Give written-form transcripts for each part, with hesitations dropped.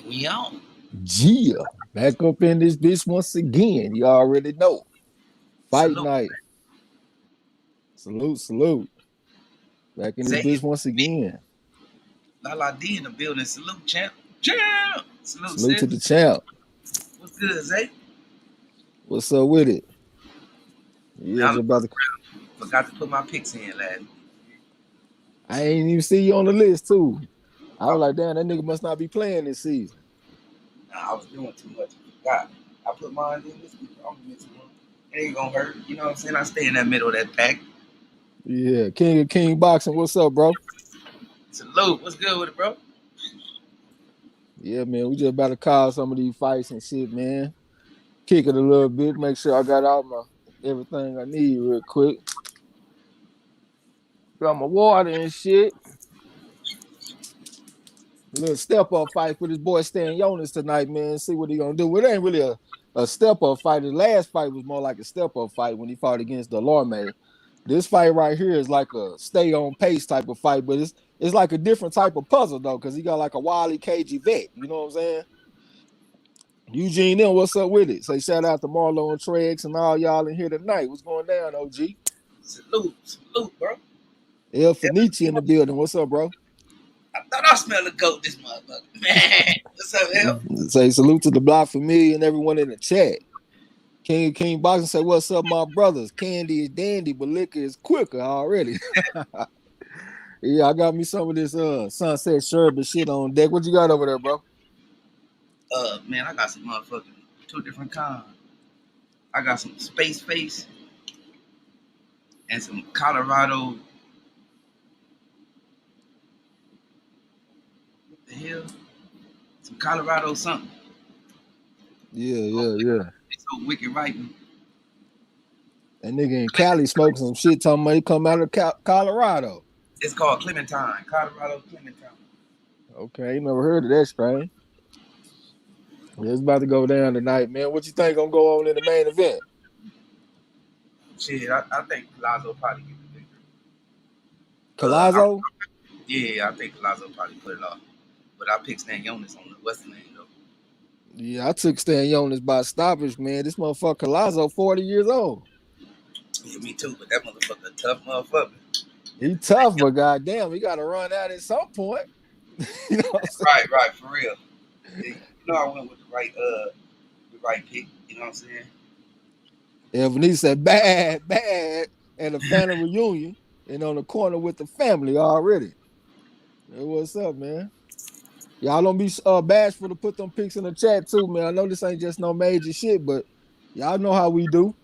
We on. Gia, back up in this bitch once again. You already know. Fight Salute. night. Salute, salute. Back in this Zay bitch once again. La D in the building. Salute, champ. Champ. Salute, Salute to sis. the champ. What's good, Zay? What's up with it? Man, Yeah, I just about to. forgot to put my picks in last. I ain't even see you on the list too. I I, was like, damn, that nigga must not be playing this season. nah, I was doing too much. God, I put mine in this week. I'm missing one. It ain't gonna hurt. You know what I'm saying? I stay in that middle of that pack. Yeah, King of King Boxing. What's up, bro? Salute. What's good with it, bro? Yeah, man, we just about to call some of these fights and shit, man. Kick it a little bit, make sure I got all my everything I need real quick. Got my water and shit. A little step up fight for this boy Stanionis tonight, man. See what he gonna do. It ain't really a step up fight. His last fight was more like a step up fight when he fought against Delorme. This fight right here is like a stay on pace type of fight, but it's like a different type of puzzle though, because he got like a wily cagey vet. You know what I'm saying? Eugene, then what's up with it? Say shout out to Marlo and Trex and all y'all in here tonight. What's going down, OG? Salute. Salute, bro. El Fenici in the building. What's up, bro? I thought I smelled a goat this motherfucker. Man. What's up, hell? Say salute to the block for me and everyone in the chat. King of King Boxing say, what's up, my brothers? Candy is dandy, but liquor is quicker already. Yeah, I got me some of this sunset sherbet shit on deck. What you got over there, bro? Man, I got some motherfucking two different kinds. I got some Space Face and some Colorado. What the hell? Some Colorado something. Yeah. It's so wicked right. That nigga in Cali smoking some shit talking about he come out of Colorado. It's called Clementine. Colorado Clementine. Okay, ain't never heard of that strain. Yeah, it's about to go down tonight, man. What you think gonna go on in the main event? Shit, I think Collazo probably get the victory. Collazo? Yeah, I think Collazo probably put it off. But I picked Stanionis on the Western lane though. Yeah, I took Stanionis by stoppage, man. This motherfucker Collazo 40 years old. Yeah, me too. But that motherfucker a tough motherfucker. He tough, but goddamn, he got to run out at some point. You know what I'm saying? Right, for real. Yeah, you know I went with the right pick. You know what I'm saying? Evanice said bad, at a family reunion and on the corner with the family already. Hey, what's up, man? Y'all don't be bashful to put them pics in the chat too, man. I know this ain't just no major shit, but y'all know how we do.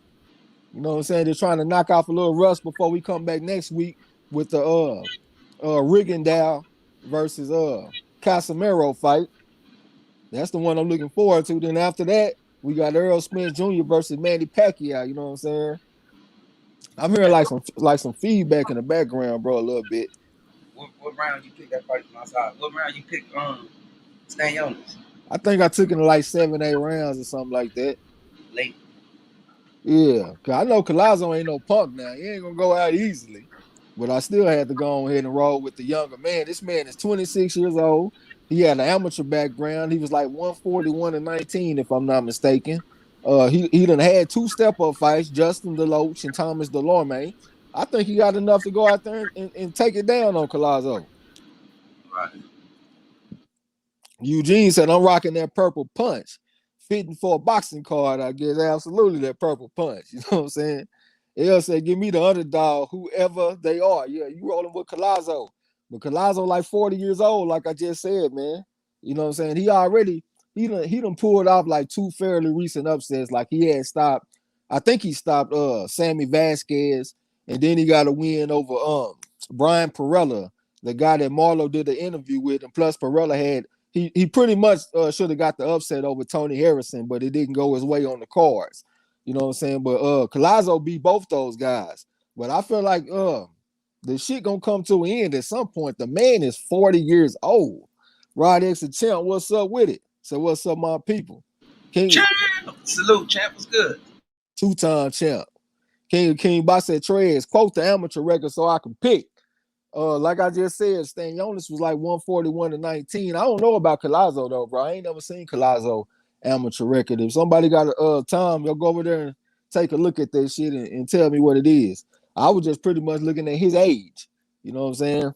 You know what I'm saying? They're trying to knock off a little rust before we come back next week with the Rigondeaux versus Casemiro fight. That's the one I'm looking forward to. Then after that, we got Earl Smith Jr. versus Manny Pacquiao. You know what I'm saying? I'm hearing like some feedback in the background, bro, a little bit. What round you pick that fight from outside? What round you pick Stanionis? I think I took it in like 7, 8 rounds or something like that. Late. Yeah, cause I know Collazo ain't no punk now. He ain't gonna go out easily. But I still had to go ahead and roll with the younger man. This man is 26 years old. He had an amateur background. He was like 141 and 19, if I'm not mistaken. He done had 2 step-up fights, Justin DeLoach and Thomas Delorme. I think he got enough to go out there and take it down on Collazo. Right. Eugene said, I'm rocking that purple punch. Fitting for a boxing card, I guess. Absolutely, that purple punch. You know what I'm saying? L said, give me the underdog, whoever they are. Yeah, you rolling with Collazo. But Collazo like 40 years old, like I just said, man. You know what I'm saying? He done pulled off like 2 fairly recent upsets. Like he had stopped, I think he stopped Sammy Vasquez, and then he got a win over Brian Perella, the guy that Marlo did the interview with, and plus Perella had he pretty much should have got the upset over Tony Harrison, but it didn't go his way on the cards. You know what I'm saying? But Collazo beat both those guys. But I feel like the shit gonna come to an end at some point. The man is 40 years old. Rod X and Champ, what's up with it? So what's up, my people? King Champ! Salute, champ was good. 2-time champ. King of King Box said Trez, quote the amateur record so I can pick. Like I just said, Stanionis was like 141-19. I don't know about Collazo though, bro. I ain't never seen Collazo amateur record. If somebody got a time, you'll go over there and take a look at that shit and tell me what it is. I was just pretty much looking at his age. You know what I'm saying?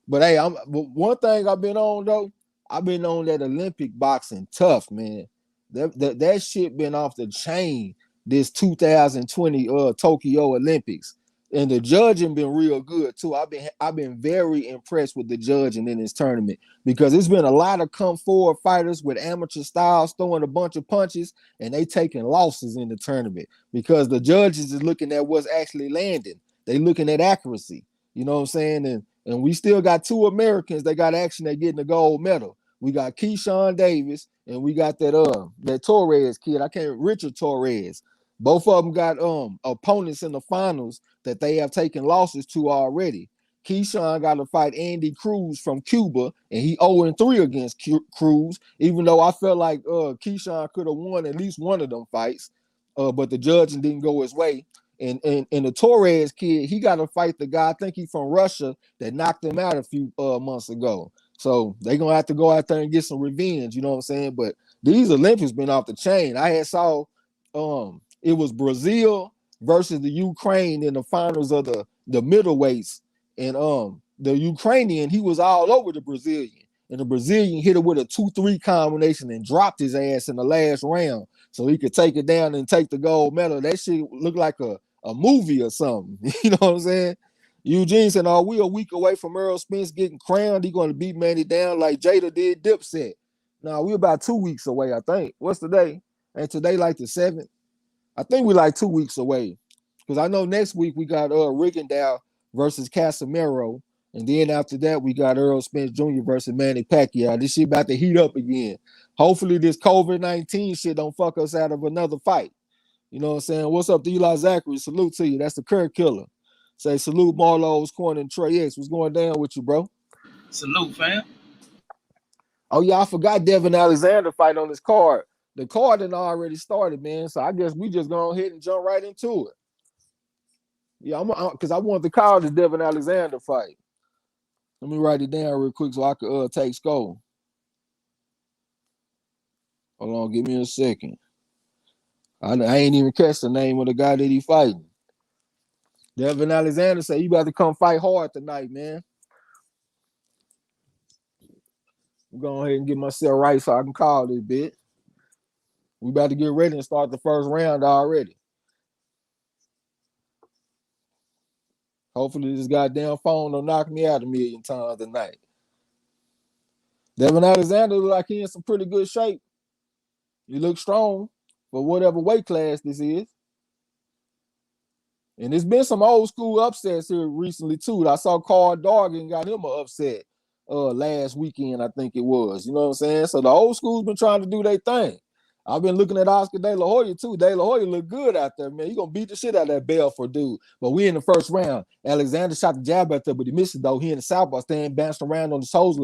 But hey, one thing I've been on though. I've been on that Olympic boxing tough, man. That shit been off the chain this 2020 Tokyo Olympics. And the judging been real good too. I've been very impressed with the judging in this tournament because it's been a lot of come forward fighters with amateur styles throwing a bunch of punches and they taking losses in the tournament because the judges is looking at what's actually landing. They looking at accuracy. You know what I'm saying? And we still got two Americans that got action at getting the gold medal. We got Keyshawn Davis and we got that Torres kid. Richard Torres. Both of them got opponents in the finals that they have taken losses to already. Keyshawn got to fight Andy Cruz from Cuba, and he 0-3 against Cruz, even though I felt like Keyshawn could have won at least one of them fights, but the judging didn't go his way. And the Torres kid, he got to fight the guy, I think he's from Russia, that knocked him out a few months ago. So they're going to have to go out there and get some revenge, you know what I'm saying? But these Olympics been off the chain. I had saw it was Brazil versus the Ukraine in the finals of the middleweights. And the Ukrainian, he was all over the Brazilian. And the Brazilian hit it with a 2-3 combination and dropped his ass in the last round so he could take it down and take the gold medal. That shit looked like a movie or something. You know what I'm saying? Eugene said, we a week away from Errol Spence getting crowned. He going to beat Manny down like Jada did Dipset. Now, we about 2 weeks away, I think. What's today? And today like the 7th? I think we like 2 weeks away. Because I know next week we got Rigondeaux versus Casemiro. And then after that, we got Errol Spence Jr. versus Manny Pacquiao. This shit about to heat up again. Hopefully this COVID-19 shit don't fuck us out of another fight. You know what I'm saying? What's up to Eli Zachary? Salute to you. That's the Kirk Killer. Say salute Marlo'S, Corner, and Trey X. What's going down with you, bro? Salute, fam. Oh, yeah, I forgot Devin Alexander fight on this card. The card had already started, man. So I guess we just go ahead and jump right into it. Yeah, because I want to call this Devin Alexander fight. Let me write it down real quick so I could take score. Hold on, give me a second. I ain't even catch the name of the guy that he fighting. Devin Alexander said, you about to come fight hard tonight, man. I'm going ahead and get myself right so I can call this bit. We about to get ready and start the first round already. Hopefully this goddamn phone don't knock me out 1,000,000 times tonight. Devin Alexander look like he in some pretty good shape. He looks strong for whatever weight class this is. And there's been some old school upsets here recently too. I saw Carl Dargan got him an upset last weekend, I think it was. You know what I'm saying? So the old school's been trying to do their thing. I've been looking at Oscar De La Hoya too. De La Hoya look good out there, man. He gonna beat the shit out of that Belfort dude. But we in the first round. Alexander shot the jab out there, but he missed it though. He in the southpaw stand, bounced around on the toes a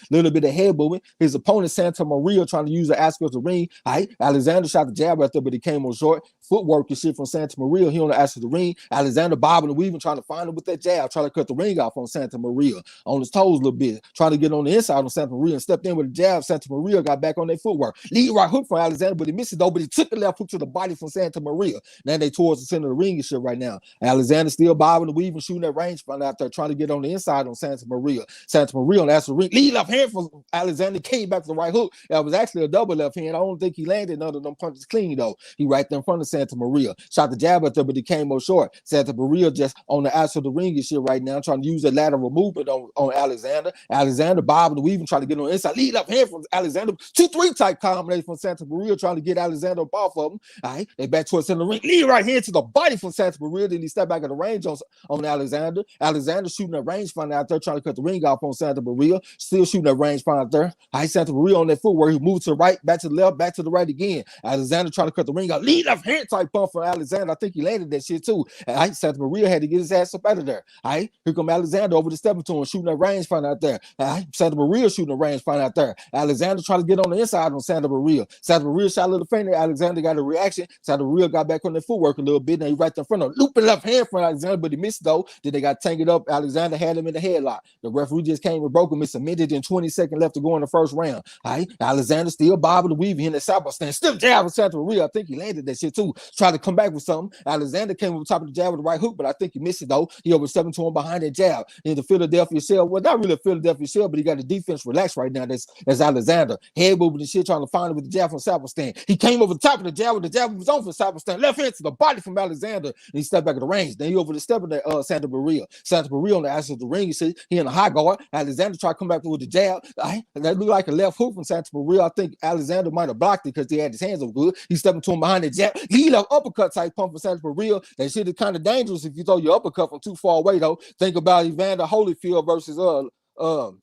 little bit of head movement. His opponent Santa Maria trying to use the ask of the ring. All right, Alexander shot the jab out there, but he came on short. Footwork and shit from Santa Maria. He on the ask of the ring. Alexander bobbing and weaving, trying to find him with that jab, trying to cut the ring off on Santa Maria on his toes a little bit, trying to get on the inside on Santa Maria and stepped in with a jab. Santa Maria got back on their footwork. Lead right hook from Alexander, but he missed it though. But he took the left hook to the body from Santa Maria. Now they towards the center of the ring and shit right now. Alexander still bobbing and weaving, shooting that range front out there, trying to get on the inside on Santa Maria. Santa Maria on the actual ring. Lead left hand from Alexander, came back to the right hook. That was actually a double left hand. I don't think he landed none of them punches clean though. He right there in front of Santa Maria. Shot the jab out there, but he came more short. Santa Maria just on the outside of the ring and shit right now, trying to use that lateral movement on Alexander. Alexander bobbing and weaving, trying to get on the inside. Lead left hand from Alexander. 2-3 type combination from Santa Maria, trying to get Alexander up off of him. All right, they back towards the center of the ring. Lead right hand to the body from Santa Maria. Then he stepped back at the range on Alexander. Alexander shooting that range find out there, trying to cut the ring off on Santa Maria. Still shooting that range find out there. All right, Santa Maria on that footwork. He moved to the right, back to the left, back to the right again. Alexander trying to cut the ring out. Lead left hand type pump from Alexander. I think he landed that shit too. All right, Santa Maria had to get his ass up out of there. All right, here come Alexander over the stepping to him, shooting that range find out there. All right, Santa Maria shooting the range find out there. Alexander trying to get on the inside on Santa Maria. Santa Maria Maria shot a little fainter. Alexander got a reaction. Santa Maria got back on their footwork a little bit. And he right in front of him. Looping left hand from Alexander, but he missed though. Then they got tangled up. Alexander had him in the headlock. The referee just came and broke him. It's a minute and 20 seconds left to go in the first round. All right. Alexander still bobbing and weaving in the southpaw stand. Still jab with Santa Maria. I think he landed that shit too. Tried to come back with something. Alexander came over top of the jab with the right hook, but I think he missed it though. He overstepped to him behind that jab. In the Philadelphia shell. Well, not really a Philadelphia shell, but he got the defense relaxed right now. That's Alexander. Head moving and shit, trying to find it with the jab from southpaw stand. He came over the top of the jab with the jab was on for southpaw stand. Left hand to the body from Alexander, and he stepped back at the range. Then he over the step of the Santa Maria. Santa Maria on the ass of the ring. You see, he in the high guard. Alexander tried to come back with the jab. Right? That looked like a left hook from Santa Maria. I think Alexander might have blocked it because he had his hands up good. He stepped into him behind the jab. Lead up uppercut type pump for Santa Maria. That shit is kind of dangerous if you throw your uppercut from too far away though. Think about Evander Holyfield versus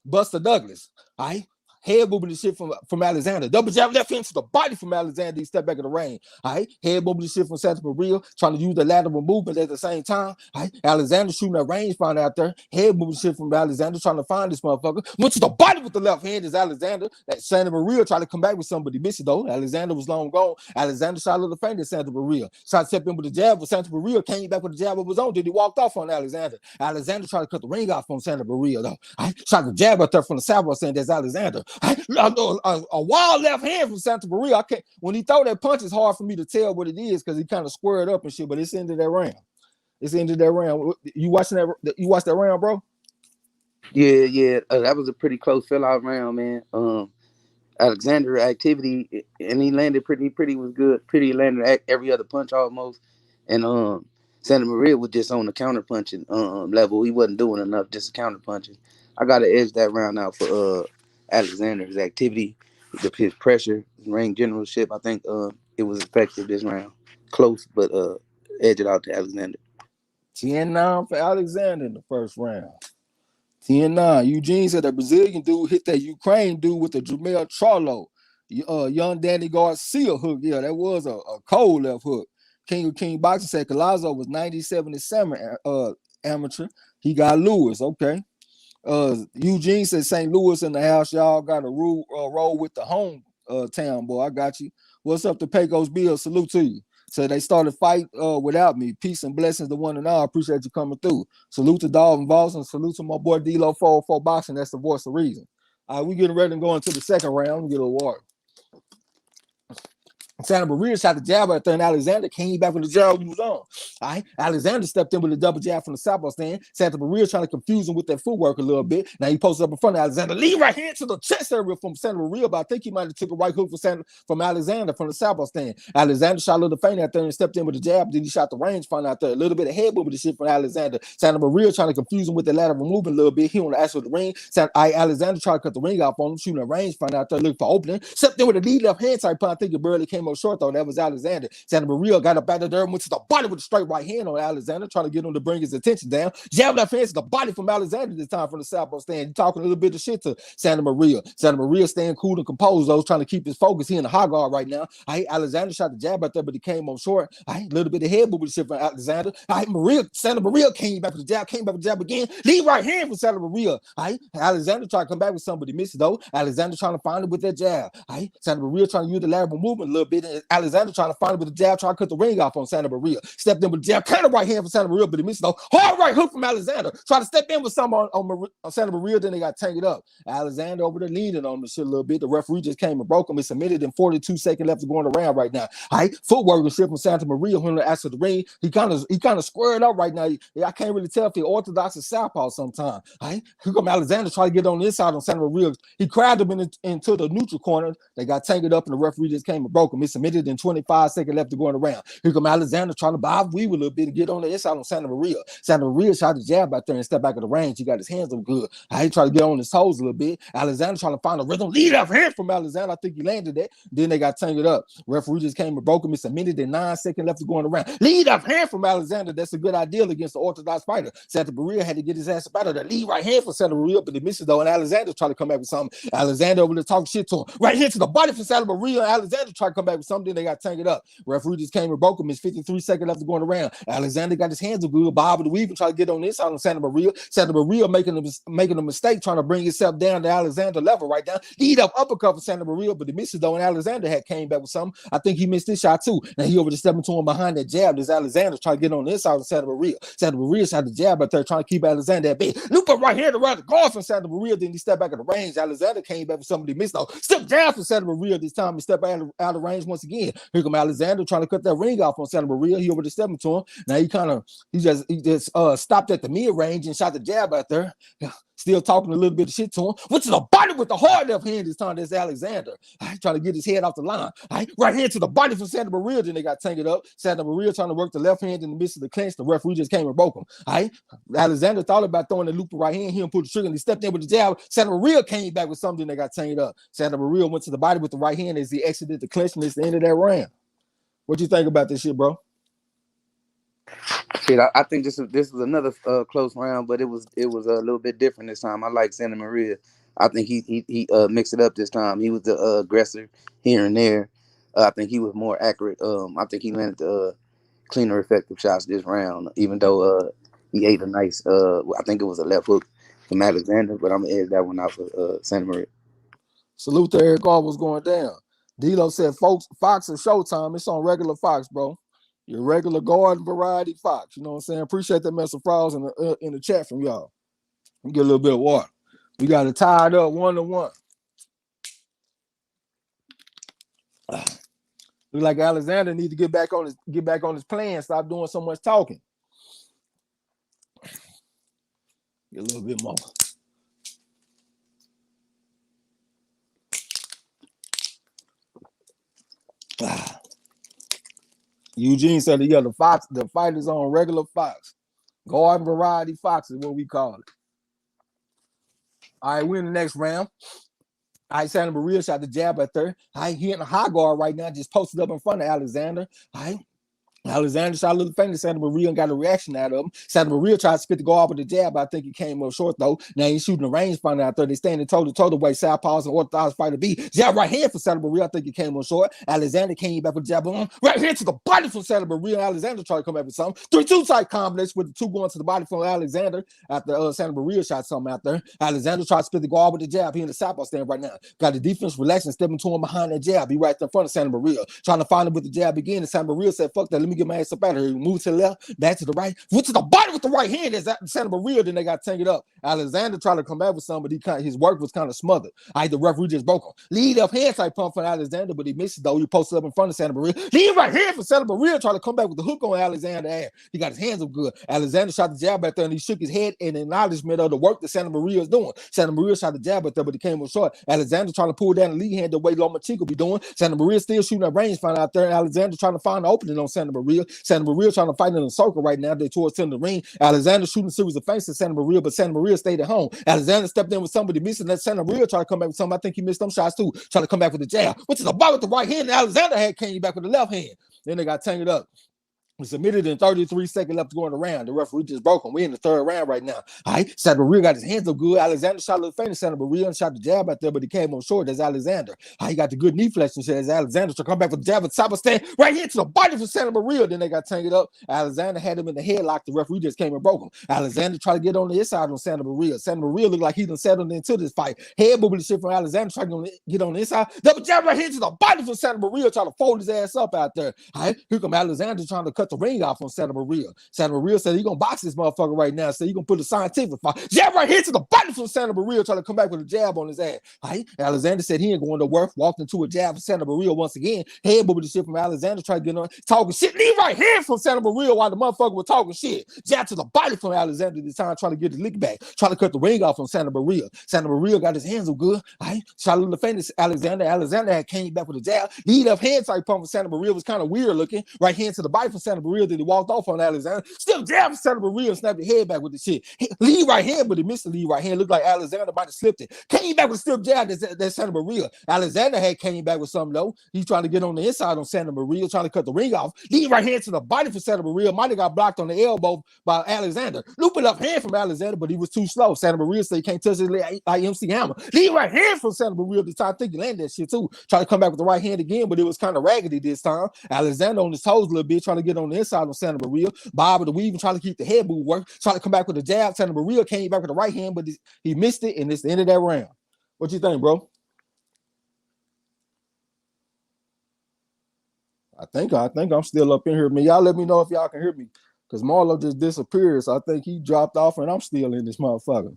Buster Douglas. All right. Head moving the shit from Alexander. Double jab left hand to the body from Alexander. He stepped back in the ring. All right. Head moving the shit from Santa Maria, trying to use the lateral movement at the same time. All right. Alexander shooting that range find out there. Head moving shit from Alexander, trying to find this motherfucker. Went to the body with the left hand is Alexander. That Santa Maria tried to come back with somebody. Missed it though. Alexander was long gone. Alexander shot a little feint at Santa Maria. Tried to step in with the jab, but Santa Maria came back with the jab of his own. Then he walked off on Alexander. Alexander tried to cut the ring off from Santa Maria though. All right. Tried to jab out there from the southpaw saying that's Alexander. All right. A wild left hand from Santa Maria. I can't. When he throw that punch, it's hard for me to tell what it is because he kind of squared up and shit. But it's into that round. It's into that round. You watching that? You watch that round, bro? Yeah. That was a pretty close fill out round, man. Alexander activity and he landed pretty was good. Pretty landed every other punch almost, and Santa Maria was just on the counter punching level. He wasn't doing enough, just counter punching. I got to edge that round out for Alexander's activity, his pressure, ring generalship. I think it was effective this round. Close, but edge it out to Alexander. 10-9 for Alexander in the first round. 10-9. Eugene said the Brazilian dude hit that Ukraine dude with the Jamel Charlo. Young Danny Garcia hook. Yeah, that was a cold left hook. King of King Boxing said Collazo was 90-77 amateur. He got Lewis. Okay. Eugene said St. Louis in the house. Y'all got to roll with the home town, boy. I got you. What's up to Pecos Bill? Salute to you. So they started fight without me. Peace and blessings to one and all. Appreciate you coming through. Salute to Dalvin Voss and salute to my boy D-Lo 404 Boxing. That's the voice of reason. All right, we getting ready to go into the second round. We get a little water. Santa Maria shot the jab out there, and Alexander came back with the jab he was on. All right, Alexander stepped in with a double jab from the southpaw stand. Santa Maria trying to confuse him with that footwork a little bit. Now he posted up in front of Alexander. Lead right hand to the chest area from Santa Maria, but I think he might have took a right hook from Alexander from the southpaw stand. Alexander shot a little feint out there and stepped in with the jab. Then he shot the range find out there. A little bit of head movement the shit from Alexander. Santa Maria trying to confuse him with the lateral movement a little bit. He on the ass of the ring. Alexander tried to cut the ring off on him, shooting a range find out there, looking for opening. Stepped in with a lead left hand type punch. I think it barely came up short though. That was Alexander. Santa Maria got up out of there and went to the body with a straight right hand on Alexander, trying to get him to bring his attention down. Jab left hand to the body from Alexander this time from the southpaw stand. He talking a little bit of shit to Santa Maria. Santa Maria staying cool and composed, though, trying to keep his focus. He in the high guard right now. Alexander shot the jab out there, but he came on short. A little bit of head movement shit from Alexander. Santa Maria came back with the jab again. Lead right hand from Santa Maria. Alexander tried to come back with somebody, missed it though. Alexander trying to find it with that jab. Santa Maria trying to use the lateral movement a little bit. And Alexander trying to find it with the jab, trying to cut the ring off on Santa Maria. Stepped in with the jab, kind of right hand from Santa Maria, but he missed though. Hard right hook from Alexander. Tried to step in with some on Santa Maria, then they got tangled up. Alexander over there leaning on the shit a little bit. The referee just came and broke him. It's a minute and 42 seconds left to go in the round right now. Footwork and shit from Santa Maria when the ass of the ring. He kind of squared up right now. I can't really tell if he orthodox or southpaw sometime. Here come Alexander trying to get on the inside on Santa Maria. He crowded him into the neutral corner. They got tangled up and the referee just came and broke him. It's a minute and 25 seconds left to go in the round. Here come Alexander trying to bob weave a little bit and get on the inside on Santa Maria. Santa Maria shot the jab out there and stepped back of the range. He got his hands up good. He tried to get on his toes a little bit. Alexander trying to find a rhythm. Lead up hand from Alexander. I think he landed that. Then they got tangled up. Referee just came and broke him. It's a minute and 9 seconds left to go in the round. Lead up hand from Alexander. That's a good idea against the orthodox fighter. Santa Maria had to get his ass up out of there. Lead right hand for Santa Maria, but he misses though. And Alexander trying to come back with something. Alexander over there talking shit to him. Right here to the body for Santa Maria. And Alexander trying to come back back with something. They got tanked up. Referee just came and broke him. It's 53 seconds left going around. Alexander got his hands up good. Bob the Weaver trying to get on this side on Santa Maria. Santa Maria making a mistake trying to bring himself down to Alexander level right now. Lead up uppercut for Santa Maria, but he missed it though. And Alexander had came back with something. I think he missed this shot too. Now he over to step into him behind that jab. This Alexander trying to get on the inside of Santa Maria. Santa Maria shot the jab out there trying to keep Alexander at bay. Loop up right here around the guard from Santa Maria. Then he stepped back at the range. Alexander came back with somebody missed though. Still jab for Santa Maria this time. He stepped out of range once again. Here come Alexander trying to cut that ring off on Santa Maria. He over to step into him. Now he just stopped at the mid range and shot the jab out there. Still talking a little bit of shit to him. Went to the body with the hard left hand this time. That's Alexander. Trying to get his head off the line. Right hand to the body from Santa Maria. Then they got tanked up. Santa Maria trying to work the left hand in the midst of the clinch. The referee just came and broke him. Alexander thought about throwing the loop right hand. He put the trigger and he stepped in with the jab. Santa Maria came back with something that got tanked up. Santa Maria went to the body with the right hand as he exited the clinch, and it's the end of that round. What you think about this shit, bro? Shit, I think this was another close round, but it was a little bit different this time. I like Santa Maria. I think he mixed it up this time. He was the aggressor here and there. I think he was more accurate. I think he landed the cleaner, effective shots this round, even though he ate a nice. I think it was a left hook from Alexander, but I'm gonna edge that one out for Santa Maria. Salute to Eric all was going down. D-Lo said, folks, Fox is Showtime. It's on regular Fox, bro. Your regular garden variety Fox. You know what I'm saying? Appreciate that mess of fries in the chat from y'all. Get a little bit of water. We got it tied up 1-1. Look like Alexander needs to get back on his plan. Stop doing so much talking. Get a little bit more. Eugene said, yeah, the fight is on regular Fox. Garden variety Fox is what we call it. All right, we're in the next round. All right, Santa Maria shot the jab at third. All right, he in the high guard right now, just posted up in front of Alexander. All right. Alexander shot a little faint to Santa Maria and got a reaction out of him. Santa Maria tried to spit the go off with the jab. I think he came up short, though. Now he's shooting the range fighter out there. They standing toe-to-toe the way Southpaws and Orthodox fighter be. Jab right hand for Santa Maria. I think he came up short. Alexander came back with the jab on. Right here to the body from Santa Maria. Alexander tried to come back with something. 3-2 type combination with the two going to the body from Alexander after Santa Maria shot something out there. Alexander tried to spit the go off with the jab. He in the Southpaw stand right now. Got the defense relaxing, stepping to him behind that jab. He right there in front of Santa Maria. Trying to find him with the jab again. And Santa Maria said, fuck that. Let me get my ass up out of here. Move to the left, back to the right, went to the body with the right hand. As Santa Maria, then they got taken up. Alexander tried to come back with something, but his work was kind of smothered. The referee just broke him. Lead up hand type pump for Alexander, but he missed it though. He posted up in front of Santa Maria. Lead right hand for Santa Maria, trying to come back with the hook on Alexander's ass. He got his hands up good. Alexander shot the jab out there and he shook his head in acknowledgement of the work that Santa Maria is doing. Santa Maria shot the jab out there, but he came up short. Alexander trying to pull down the lead hand the way Lomachenko be doing. Santa Maria still shooting that range find out there. And Alexander trying to find an opening on Santa Maria. Santa Maria trying to fight in a circle right now. They towards him the ring. Alexander shooting a series of feints to Santa Maria, but Santa Maria stayed at home. Alexander stepped in with somebody missing. That Santa Maria tried to come back with something. I think he missed them shots too. Trying to come back with the jab. Went to the ball with the right hand. And Alexander had came back with the left hand. Then they got tangled up. We submitted in 33 seconds left going around. The referee just broke him. We're in the third round right now. All right, Santa Maria got his hands up good. Alexander shot a little faint. Santa Maria and shot the jab out there, but he came on short. That's Alexander. He got the good knee flexion. As Alexander to come back with the jab at the top of stand right here to the body for Santa Maria. Then they got tangled up. Alexander had him in the headlock. The referee just came and broke him. Alexander tried to get on the inside on Santa Maria. Santa Maria looked like he done settled into this fight. Head moving the shit from Alexander trying to get on the inside. Double jab right here to the body for Santa Maria, trying to fold his ass up out there. All right, here come Alexander trying to cut the ring off on Santa Maria. Santa Maria said he gonna box this motherfucker right now. So he gonna put a scientific fight. Jab right here to the body from Santa Maria, trying to come back with a jab on his ass. Right? Alexander said he ain't going to work. Walked into a jab for Santa Maria once again. Head moving the shit from Alexander, trying to get on talking shit. Leave right here from Santa Maria while the motherfucker was talking shit. Jab to the body from Alexander this time, trying to get the lick back, trying to cut the ring off from Santa Maria. Santa Maria got his hands up good. Right? Shot a little faint. Alexander had came back with a jab. Lead up hand type pump from Santa Maria was kind of weird looking. Right hand to the body from Santa Santa Maria. Then he walked off on Alexander. Still jabbed Santa Maria and snapped the head back with the shit. Lead right hand, but he missed the lead right hand. Looked like Alexander might have slipped it. Came back with a still jab that Santa Maria. Alexander had came back with something though. He's trying to get on the inside on Santa Maria, trying to cut the ring off. Lead right hand to the body for Santa Maria. Might have got blocked on the elbow by Alexander. Looping up hand from Alexander, but he was too slow. Santa Maria said he can't touch it like MC Hammer. Lead right hand from Santa Maria this time. I think he landed that shit too. Try to come back with the right hand again, but it was kind of raggedy this time. Alexander on his toes a little bit, trying to get on the inside on Santa Maria. Bob with the weave and trying to keep the head move work. Trying to come back with the jab. Santa Maria came back with the right hand, but he missed it, and it's the end of that round. What you think, bro? I think I'm still up in here. Man, y'all let me know if y'all can hear me. Because Marlo just disappeared, so I think he dropped off, and I'm still in this motherfucker.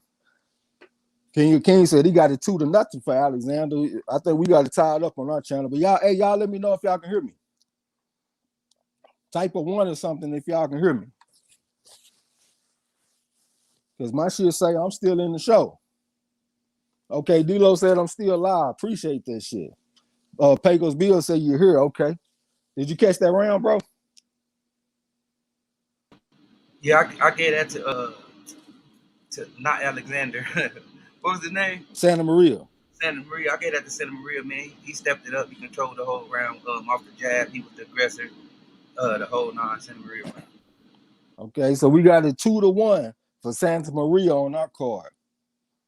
King said he got it 2-0 for Alexander. I think we got it tied up on our channel. But y'all let me know if y'all can hear me. Type of 1 or something if y'all can hear me. Because my shit say I'm still in the show. Okay, D-Lo said I'm still live. Appreciate that shit. Pecos Bill said you're here. Okay. Did you catch that round, bro? Yeah, I gave that to not Alexander. What was his name? Santa Maria. Santa Maria. I gave that to Santa Maria, man. He stepped it up. He controlled the whole round off the jab. He was the aggressor. The whole Santa Maria round. Okay, so we got it 2-1 for Santa Maria on our card.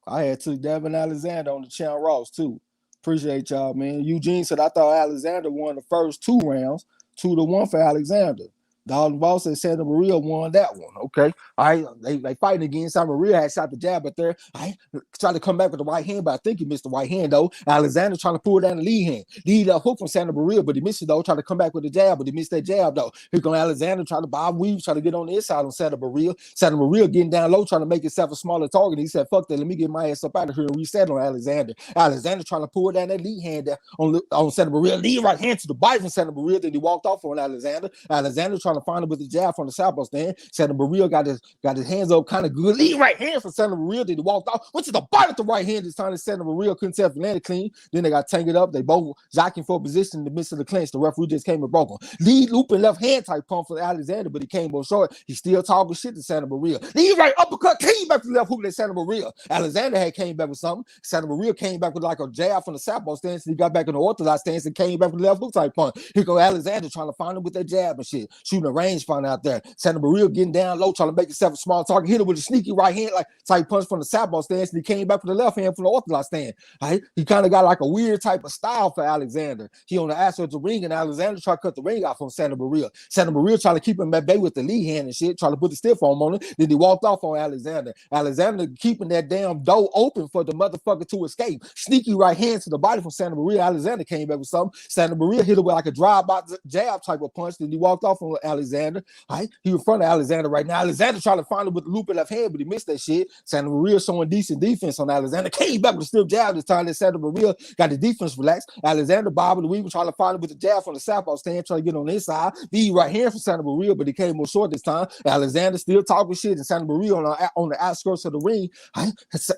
I had took Devin Alexander on the Chan Ross too. Appreciate y'all, man. Eugene said I thought Alexander won the first 2 rounds, 2-1 for Alexander. Dalton Ball said Santa Maria won that one. Okay. All right. They fighting again. Santa Maria had shot the jab at there. I tried to come back with the right hand, but I think he missed the right hand though. Alexander trying to pull down the lead hand. Lead a hook from Santa Maria, but he missed it though. Trying to come back with the jab, but he missed that jab though. Here come Alexander trying to bob weave, trying to get on the inside on Santa Maria. Santa Maria getting down low, trying to make himself a smaller target. He said, fuck that. Let me get my ass up out of here and reset on Alexander. Alexander trying to pull down that lead hand on Santa Maria. Lead right hand to the body from Santa Maria. Then he walked off on Alexander. Alexander trying to find him with the jab from the southpaw stand. Santa Maria got his hands up kind of good. Lead right hand from Santa Maria. Then he walked off. Went to the body of the right hand this time. Santa Maria couldn't tell if he landed clean. Then they got tangled up. They both jockeying for position in the midst of the clinch. The referee just came and broke him. Lead looping left hand type pump for Alexander, but he came up short. He still talking shit to Santa Maria. Lead right uppercut came back to the left hook at Santa Maria. Alexander had came back with something. Santa Maria came back with like a jab from the southpaw stance. He got back in the orthodox stance and came back with the left hook type punch. Here go Alexander trying to find him with that jab and shit. Shooting a range find out there. Santa Maria getting down low, trying to make himself a small target. Hit him with a sneaky right hand like type punch from the southpaw stance, and he came back with the left hand from the orthodox stand. Right? He kind of got like a weird type of style for Alexander. He on the outside of the ring, and Alexander tried to cut the ring out from Santa Maria. Santa Maria trying to keep him at bay with the lead hand and shit, trying to put the stiff arm on him. Then he walked off on Alexander. Alexander keeping that damn door open for the motherfucker to escape. Sneaky right hand to the body from Santa Maria. Alexander came back with something. Santa Maria hit him with like a drive-by jab type of punch. Then he walked off on Alexander. Right? He in front of Alexander right now. Alexander trying to find him with the looping left hand, but he missed that shit. Santa Maria showing decent defense on Alexander. Came back with a stiff jab this time. That Santa Maria got the defense relaxed. Alexander bobbing the weave trying to find him with the jab from the southpaw stand, trying to get on the inside. The right hand from Santa Maria, but he came more short this time. Alexander still talking shit, and Santa Maria on the outskirts of the ring.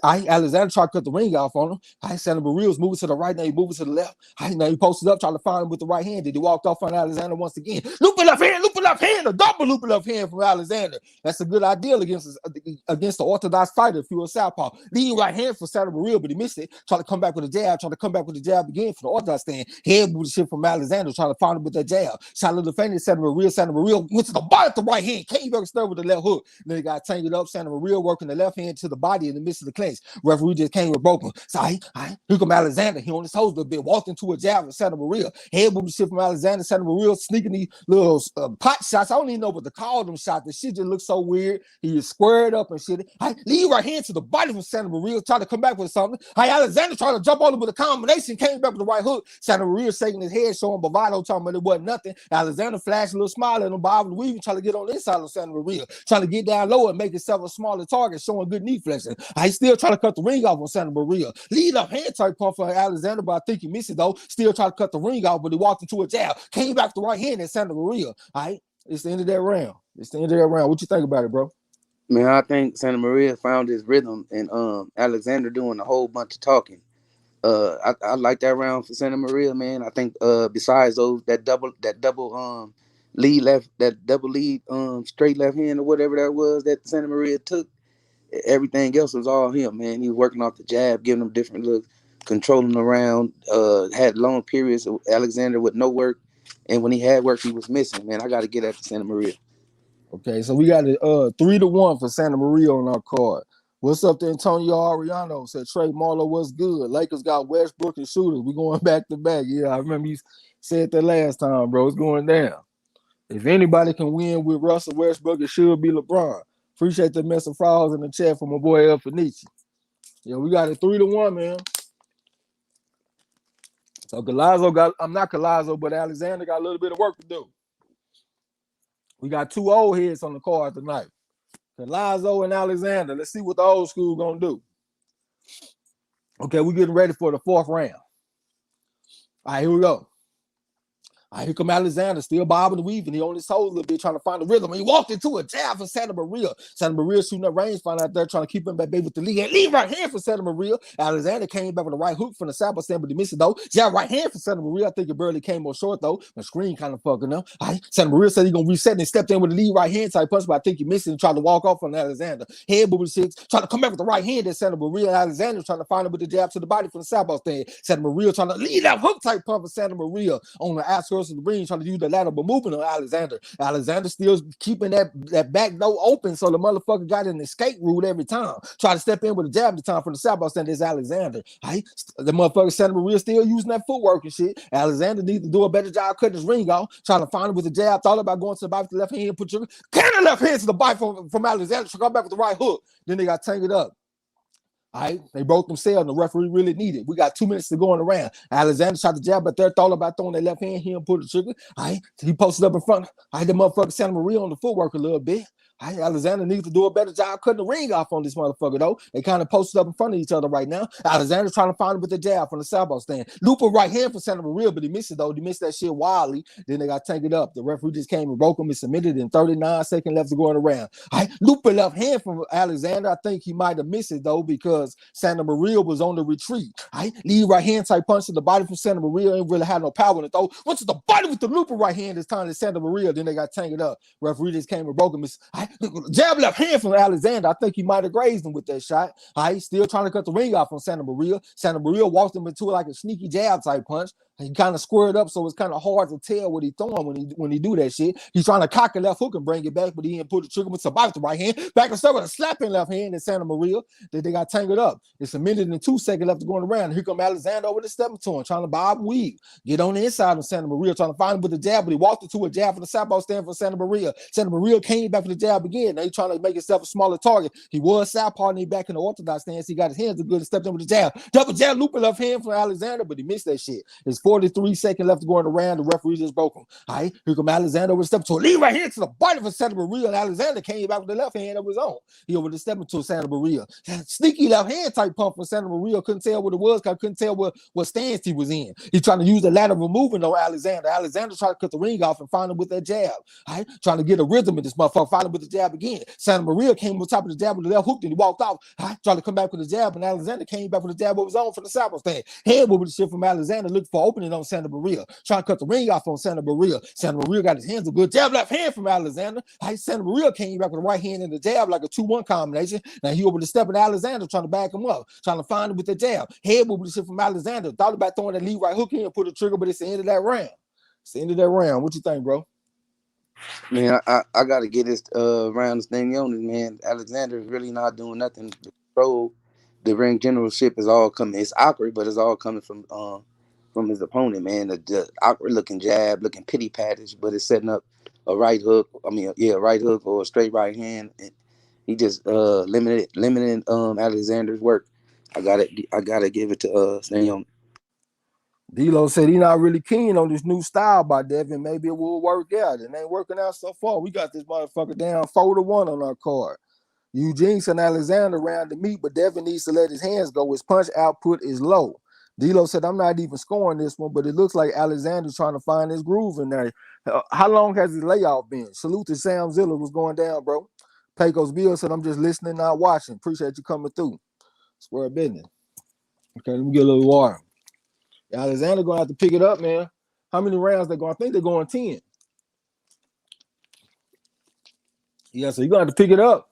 Alexander tried to cut the ring off on him. Santa Maria was moving to the right, now he moving to the left. Now he posted up trying to find him with the right hand. Then he walked off on Alexander once again. Looping left hand, a double looping left hand from Alexander. That's a good idea against the orthodox fighter if you were southpaw. Lead right hand for Santa Maria, but he missed it. Trying to come back with a jab, again for the orthodox stand. Head moved the shit from Alexander, trying to find him with that jab. Shot a little fainted. Santa Maria went to the body of the right hand, came back and started with the left hook. Then he got tangled up. Santa Maria working the left hand to the body in the midst of the clinch. Referee just came with broken. So here come Alexander. He on his toes a little bit, walked into a jab with Santa Maria. Head moved the shit from Alexander. Santa Maria sneaking these little pot shots. I don't even know what to call them shots. The shit just looks so weird. He is squared up and shit. Lead right hand to the body from Santa Maria, trying to come back with something. Alexander trying to jump on him with a combination, came back with the right hook. Santa Maria shaking his head, showing bravado, talking about it wasn't nothing. Alexander flashed a little smile at him, bobbing and weaving, trying to get on the inside of Santa Maria, trying to get down low and make himself a smaller target, showing good knee flexing. He still trying to cut the ring off on Santa Maria. Lead up hand type pump for Alexander, but I think he missed it though. Still trying to cut the ring off, but he walked into a jab. Came back to the right hand at Santa Maria. All right, it's the end of that round. What you think about it, bro? Man, I think Santa Maria found his rhythm, and Alexander doing a whole bunch of talking. I like that round for Santa Maria, man. I think besides that double lead left, that double lead, straight left hand or whatever that was that Santa Maria took. Everything else was all him, man. He was working off the jab, giving them different looks, controlling around. Had long periods of Alexander with no work, and when he had work, he was missing. Man, I got to get at the Santa Maria. Okay, so we got it 3-1 for Santa Maria on our card. What's up to Antonio Ariano? Said Trey Marlowe was good. Lakers got Westbrook and shooters. We going back to back. Yeah, I remember you said that last time, bro. It's going down. If anybody can win with Russell Westbrook, it should be LeBron. Appreciate the mess of frogs in the chat from my boy El Fenici. Yeah, we got it 3-1, man. So Collazo got, I'm not Collazo, but Alexander got a little bit of work to do. We got 2 old heads on the card tonight. Collazo and Alexander. Let's see what the old school gonna do. Okay, we're getting ready for the 4th round. All right, here we go. All right, here come Alexander, still bobbing and weaving. He on his toes a little bit, trying to find the rhythm. He walked into a jab for Santa Maria. Santa Maria shooting that rangefinder out there, trying to keep him back with the lead. Lead right hand for Santa Maria. Alexander came back with a right hook from the side by stand, but he missed it though. Jab right hand for Santa Maria. I think it barely came on short though. My screen kind of fucking up. All right, Santa Maria said he's gonna reset and stepped in with the lead right hand type punch, but I think he missed it and tried to walk off on Alexander. Head moving 6, trying to come back with the right hand at Santa Maria. Alexander trying to find him with the jab to the body from the side by stand. Santa Maria trying to lead that hook type punch for Santa Maria on the outskirts of the ring, trying to use the ladder, but moving on Alexander. Alexander still keeping that back door open, so the motherfucker got an escape route every time. Try to step in with a jab at the time from the south by stand. There's Alexander. Right? The motherfucker Santa Maria still using that footwork and shit. Alexander needs to do a better job cutting his ring off, trying to find him with the jab. Thought about going to the body with the left hand, put your kind of left hand to the body from Alexander to come back with the right hook. Then they got tangled up. All right, they broke themselves, and the referee really needed. We got 2 minutes to go in the round. Alexander shot the jab, but they're thought about throwing their left hand. He didn't pull the trigger. All right, he posted up in front. All right, the motherfucker Santa Maria on the footwork a little bit. All right, Alexander needs to do a better job cutting the ring off on this motherfucker, though. They kind of posted up in front of each other right now. Alexander's trying to find him with the jab from the southpaw stand. Looper right hand for Santa Maria, but he missed it, though. He missed that shit wildly. Then they got tangled up. The referee just came and broke him and submitted in 39 seconds left to go in the round. All right, Looper left hand from Alexander. I think he might have missed it, though, because Santa Maria was on the retreat. All right, lead right hand type punch to the body from Santa Maria. Ain't really had no power in it, though. Went to the body with the Looper right hand this time to Santa Maria. Then they got tangled up. Referee just came and broke him. All right, jab left hand from Alexander. I think he might have grazed him with that shot. All right, still trying to cut the ring off on Santa Maria. Santa Maria walked him into like a sneaky jab type punch. He kind of squared up, so it's kind of hard to tell what he's throwing when he do that shit. He's trying to cock a left hook and bring it back, but he didn't pull the trigger with somebody with the right hand. Back and start with a slapping left hand in Santa Maria. They got tangled up. It's a minute and 2 seconds left to go in the round. Here come Alexander over the stepping to him, trying to bob weave. Get on the inside of Santa Maria, trying to find him with the jab, but he walked into a jab for the southpaw stand for Santa Maria. Santa Maria came back for the jab again. Now he's trying to make himself a smaller target. He was southpaw and he back in the orthodox stance. He got his hands good and stepped in with the jab. Double jab, looping left hand from Alexander, but he missed that shit. It's 43 seconds left to go in the round. The referee just broke him. All right, here come Alexander with a step to a lead right hand to the body for Santa Maria, and Alexander came back with the left hand of his own. He over the step into Santa Maria. Sneaky left hand type pump for Santa Maria. Couldn't tell what it was. Couldn't tell what stance he was in. He's trying to use the lateral movement on Alexander. Alexander tried to cut the ring off and find him with that jab. All right, trying to get a rhythm in this motherfucker. Find him with the jab again. Santa Maria came on top of the jab with the left hook, and he walked off. All right, trying to come back with the jab, and Alexander came back with the jab of his own from the southpaw stand. Head moving the shit from Alexander, looking for opening on Santa Maria. Trying to cut the ring off on Santa Maria. Santa Maria got his hands a good jab left hand from Alexander. Right, Santa Maria came back with the right hand and the jab like a 2-1 combination. Now he over the step in Alexander trying to back him up, trying to find him with the jab. Head moving the shit from Alexander. Thought about throwing that lead right hook in and put the trigger, but it's the end of that round. It's the end of that round. What you think, bro? Man, I got to get this round of Stanionis, man. Alexander is really not doing nothing to control the ring generalship. Is all coming. It's awkward, but it's all coming from his opponent, man. The awkward looking jab, looking pity pattish, but it's setting up a right hook. A right hook or a straight right hand. And he just limited Alexander's work. I gotta give it to Stanionis. D-Lo said he's not really keen on this new style by Devin. Maybe it will work out. It ain't working out so far. We got this motherfucker down 4-1 on our card. Eugene and Alexander round to meet, but Devin needs to let his hands go. His punch output is low. D-Lo said, I'm not even scoring this one, but it looks like Alexander's trying to find his groove in there. How long has his layoff been? Salute to Sam Zilla. What's going down, bro? Pecos Bill said, I'm just listening, not watching. Appreciate you coming through. Square business. Okay, let me get a little water. Alexander gonna have to pick it up, man. How many rounds they going? I think they're going 10. Yeah, so you're gonna have to pick it up.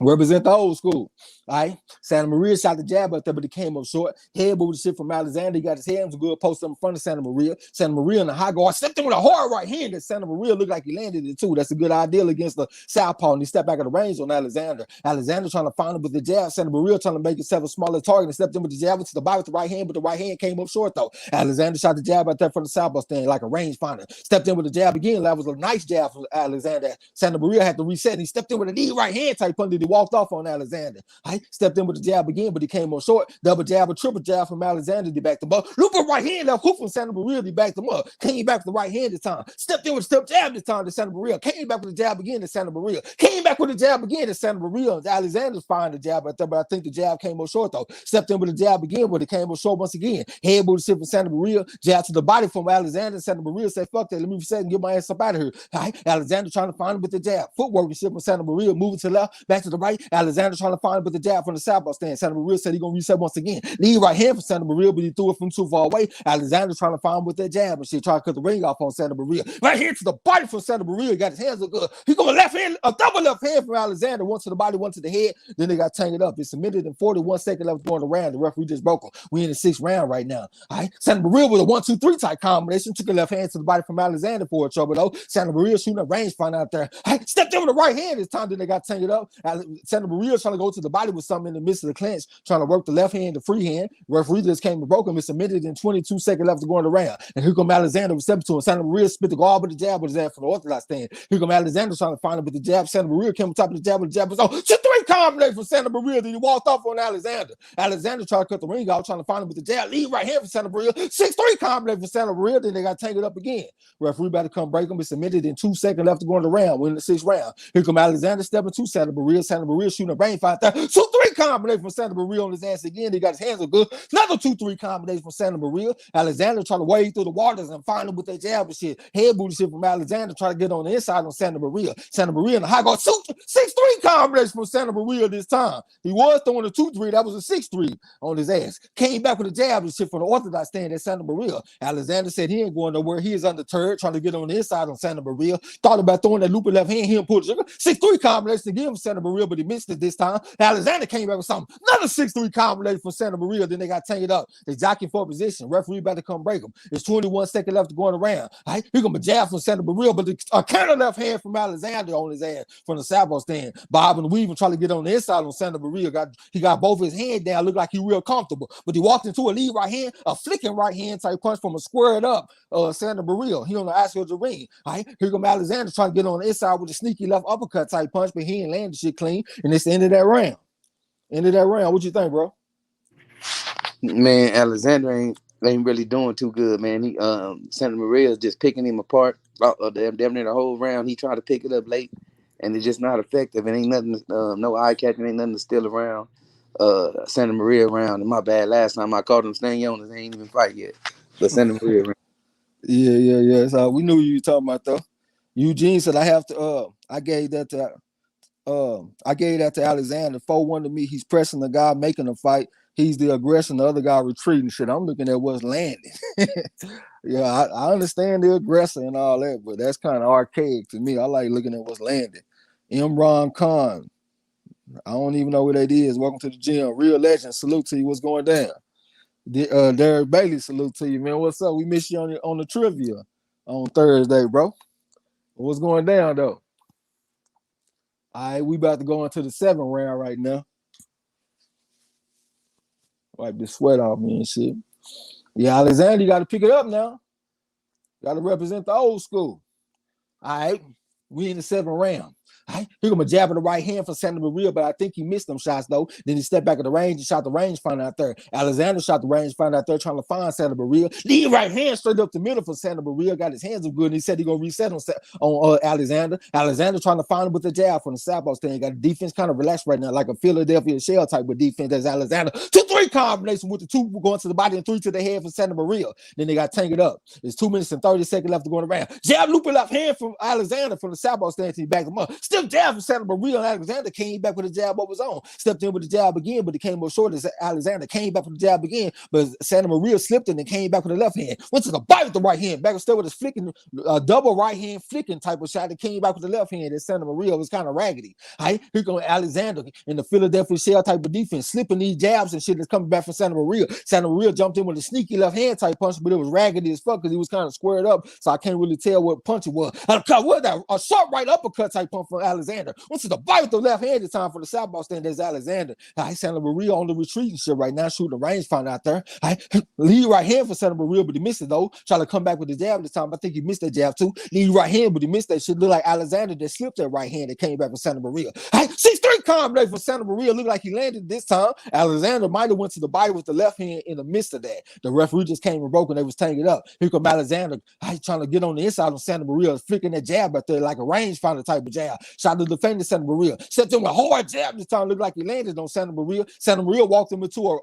Represent the old school. All right. Santa Maria shot the jab up there, but he came up short. Head moved the shit from Alexander. He got his hands good, post up in front of Santa Maria. Santa Maria in the high guard stepped in with a hard right hand that Santa Maria looked like he landed it too. That's a good idea against the southpaw, and he stepped back at the range on Alexander. Alexander trying to find him with the jab. Santa Maria trying to make himself a smaller target and stepped in with the jab to the body with the right hand, but the right hand came up short though. Alexander shot the jab out there from the southpaw stand like a range finder. Stepped in with the jab again. That was a nice jab from Alexander. Santa Maria had to reset, and he stepped in with a knee right hand type punch that he walked off on Alexander. I stepped in with the jab again, but he came on short. Double jab or triple jab from Alexander. He backed him up. Loop a right hand left hook from Santa Maria. He backed him up. Came back with the right hand this time. Stepped in with a step jab this time to Santa Maria. Came back with the jab again to Santa Maria. Came back with the jab again to Santa Maria. Alexander's fine the jab right there, but I think the jab came on short though. Stepped in with the jab again, but it came on short once again. Head moved the shit from Santa Maria. Jab to the body from Alexander. Santa Maria said, fuck that. Let me reset and get my ass up out of here. Right? Alexander trying to find him with the jab. Footwork and shit from Santa Maria. Moving to the left, back to the right. Alexander trying to find him with the jab from the southpaw stand. Santa Maria said he gonna reset once again. Lead right hand for Santa Maria, but he threw it from too far away. Alexander trying to find him with that jab and shit, trying to cut the ring off on Santa Maria. Right here to the body from Santa Maria. Got his hands look good. He going left hand, a double left hand from Alexander. One to the body, one to the head. Then they got tangled up. It's submitted in 41 seconds left going around. The referee just broke him. We in the 6th round right now. All right. Santa Maria with a 1-2-3 type combination. Took a left hand to the body from Alexander for a trouble though. Santa Maria shooting a range find out there. Right. Stepped in with the right hand this time. Then they got tangled up. Santa Maria trying to go to the body with something in the midst of the clinch, trying to work the left hand, the free hand. Referee just came and broke him. It's submitted in 22 seconds left to go around. And here come Alexander with step to him. Santa Maria spit the guard with the jab with his ass from the orthodox stand. Here come Alexander trying to find him with the jab. Santa Maria came on top of the jab with the jab. So 2-3 combination from Santa Maria. Then he walked off on Alexander. Alexander tried to cut the ring out, trying to find him with the jab. Lead right hand for Santa Maria. 6-3 combination for Santa Maria. Then they got tangled up again. Referee about to come break him. It's submitted in 2 seconds left to go around. We're in the 6th round. Here come Alexander stepping to Santa Maria. Santa Maria shooting a brain fight there. 2-3 combination from Santa Maria on his ass again. He got his hands up good. Another 2-3 combination from Santa Maria. Alexander trying to wade through the waters and find him with that jab and shit. Head booty shit from Alexander trying to get on the inside on Santa Maria. Santa Maria in the high guard. 6-3 combination from Santa Maria this time. He was throwing a 2-3. That was a 6-3 on his ass. Came back with a jab and shit from the orthodox stand at Santa Maria. Alexander said he ain't going nowhere. He is undeterred, trying to get on the inside on Santa Maria. Thought about throwing that looping left hand. He pulled the trigger. 6-3 combination again from Santa Maria, but he missed it this time. Alexander came back with something. Another 6-3 combination from Santa Maria. Then they got tangled up. They jockeying for position. Referee about to come break them. It's 21 seconds left to going around. All right, here come a jab from Santa Maria, but a counter left hand from Alexander on his ass from the southpaw stand. Bob and weave and trying to get on the inside on Santa Maria. He got both his hands down. Looked like he real comfortable, but he walked into a lead right hand, a flicking right hand type punch from a squared up Santa Maria. He on the outside of the ring. All right, here come Alexander trying to get on the inside with a sneaky left uppercut type punch, but he ain't landed shit clean. And it's the end of that round. What you think, bro? Man, Alexander ain't really doing too good, man. He Santa Maria is just picking him apart. Damn near the whole round. He tried to pick it up late, and it's just not effective. It ain't nothing, no eye catching, ain't nothing to steal around Santa Maria around. And my bad, last time I called him Stanionis, they ain't even fight yet. But Santa Maria around. Yeah. So we knew you were talking about though. Eugene said I have to I gave that to Alexander. 4-1 to me. He's pressing the guy, making a fight. He's the aggressor, the other guy retreating. Shit, I'm looking at what's landing. Yeah, I understand the aggressor and all that, but that's kind of archaic to me. I like looking at what's landing. Imran Khan. I don't even know who that is. Welcome to the gym. Real legend. Salute to you. What's going down? Derek Bailey, salute to you, man. What's up? We missed you on the trivia on Thursday, bro. What's going down, though? All right, we about to go into the 7th round right now. Wipe the sweat off me and shit. Yeah, Alexander, you got to pick it up now. Got to represent the old school. All right, we in the 7th round. All right, here come a jab in the right hand for Santa Maria, but I think he missed them shots, though. Then he stepped back at the range and shot the range finder out there. Alexander shot the range finder out there trying to find Santa Maria. Lead right hand straight up the middle for Santa Maria. Got his hands up good, and he said he's going to reset on Alexander. Alexander trying to find him with the jab from the southpaw stand. Got the defense kind of relaxed right now, like a Philadelphia shell type of defense. That's Alexander. 2-3 combination with the 2 going to the body and 3 to the head for Santa Maria. Then they got tangled up. It's 2 minutes and 30 seconds left to go around. Jab looping left hand from Alexander from the southpaw stand. He backed him up. Still stiff jab from Santa Maria, and Alexander came back with a jab over his own. Stepped in with the jab again, but it came more short as Alexander came back with the jab again, but Santa Maria slipped and then came back with the left hand. Went to the bite with the right hand, back instead with his flicking, double right hand flicking type of shot that came back with the left hand. And Santa Maria was kind of raggedy. Right? Here comes Alexander in the Philadelphia shell type of defense, slipping these jabs and shit that's coming back from Santa Maria. Santa Maria jumped in with a sneaky left hand type punch, but it was raggedy as fuck because he was kind of squared up, so I can't really tell what punch it was. What that? A short right uppercut type punch from Alexander. Went to the bite with the left hand this time for the southpaw stand. There's Alexander. Santa Maria on the retreat and shit right now, shooting the rangefinder out there. Lead right hand for Santa Maria, but he missed it though. Trying to come back with the jab this time. I think he missed that jab too. Lead right hand, but he missed that shit. Look like Alexander that slipped that right hand that came back with Santa Maria. 6-3 combination for Santa Maria. Looked like he landed this time. Alexander might have went to the body with the left hand in the midst of that. The referee just came and broke and they was taking it up. Here come Alexander. Trying to get on the inside of Santa Maria, flicking that jab out there like a rangefinder type of jab. Shot to defend Santa Maria. Stepped in with a hard jab this time. Looked like he landed on Santa Maria. Santa Maria walked him into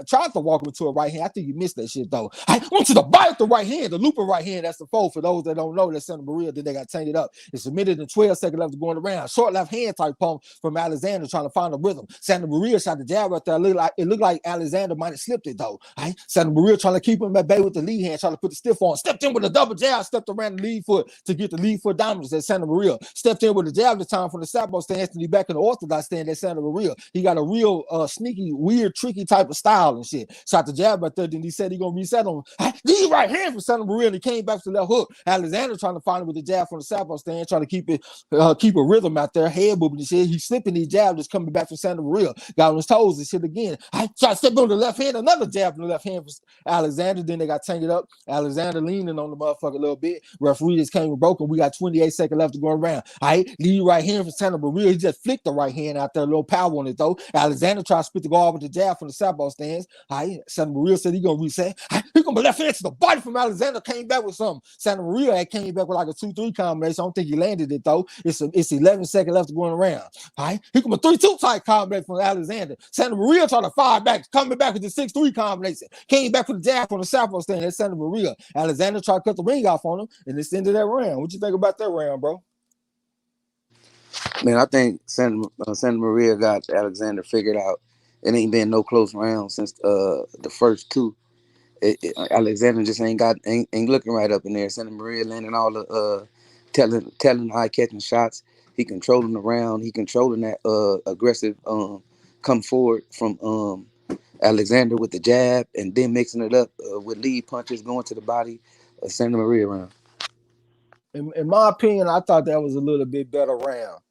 tried to walk him into a right hand. I think he missed that shit though. Went to the bite with the right hand, the looping right hand. That's the foul for those that don't know. That Santa Maria. Then they got tainted up. It's submitted in 12 seconds left going around. Short left hand type pump from Alexander trying to find a rhythm. Santa Maria shot the jab right there. It looked like Alexander might have slipped it though. Santa Maria trying to keep him at bay with the lead hand, trying to put the stiff on. Stepped in with a double jab, stepped around the lead foot to get the lead foot dominance at Santa Maria. Stepped in with a jab this time from the southpaw stance and he back in the orthodox stand at Santa Maria. He got a real sneaky, weird, tricky type of style and shit. Shot the jab right there, then he said he gonna reset on him. Lead right hand from Santa Maria and he came back to the left hook. Alexander trying to find it with the jab from the southpaw stand, trying to keep a rhythm out there, head moving and shit. He's slipping these jabs just coming back from Santa Maria. Got on his toes and shit again. Try to step on the left hand, another jab from the left hand for Alexander. Then they got tangled up. Alexander leaning on the motherfucker a little bit. Referee just came and broken. We got 28 seconds left to go around. Lead right hand for Santa Maria. He just flicked the right hand out there, a little power on it though. Alexander tried to spit the guard with the jab from the southpaw stands. Santa Maria said he gonna reset. He gonna left hand to the body from Alexander. Came back with something. Santa Maria came back with like a 2-3 combination. I don't think he landed it though. It's 11 seconds left to go around. He come a 3-2 type combination from Alexander. Santa Maria tried to fire back, coming back with the 6-3 combination. Came back with the jab from the southpaw stand. That's Santa Maria. Alexander tried to cut the ring off on him, and it's the end of that round. What you think about that round, bro? Man, I think Santa Maria got Alexander figured out. It ain't been no close round since the first two. Alexander just ain't looking right up in there. Santa Maria landing all the telling high catching shots. He controlling the round. He controlling that aggressive come forward from Alexander with the jab, and then mixing it up with lead punches going to the body of Santa Maria round. In my opinion, I thought that was a little bit better round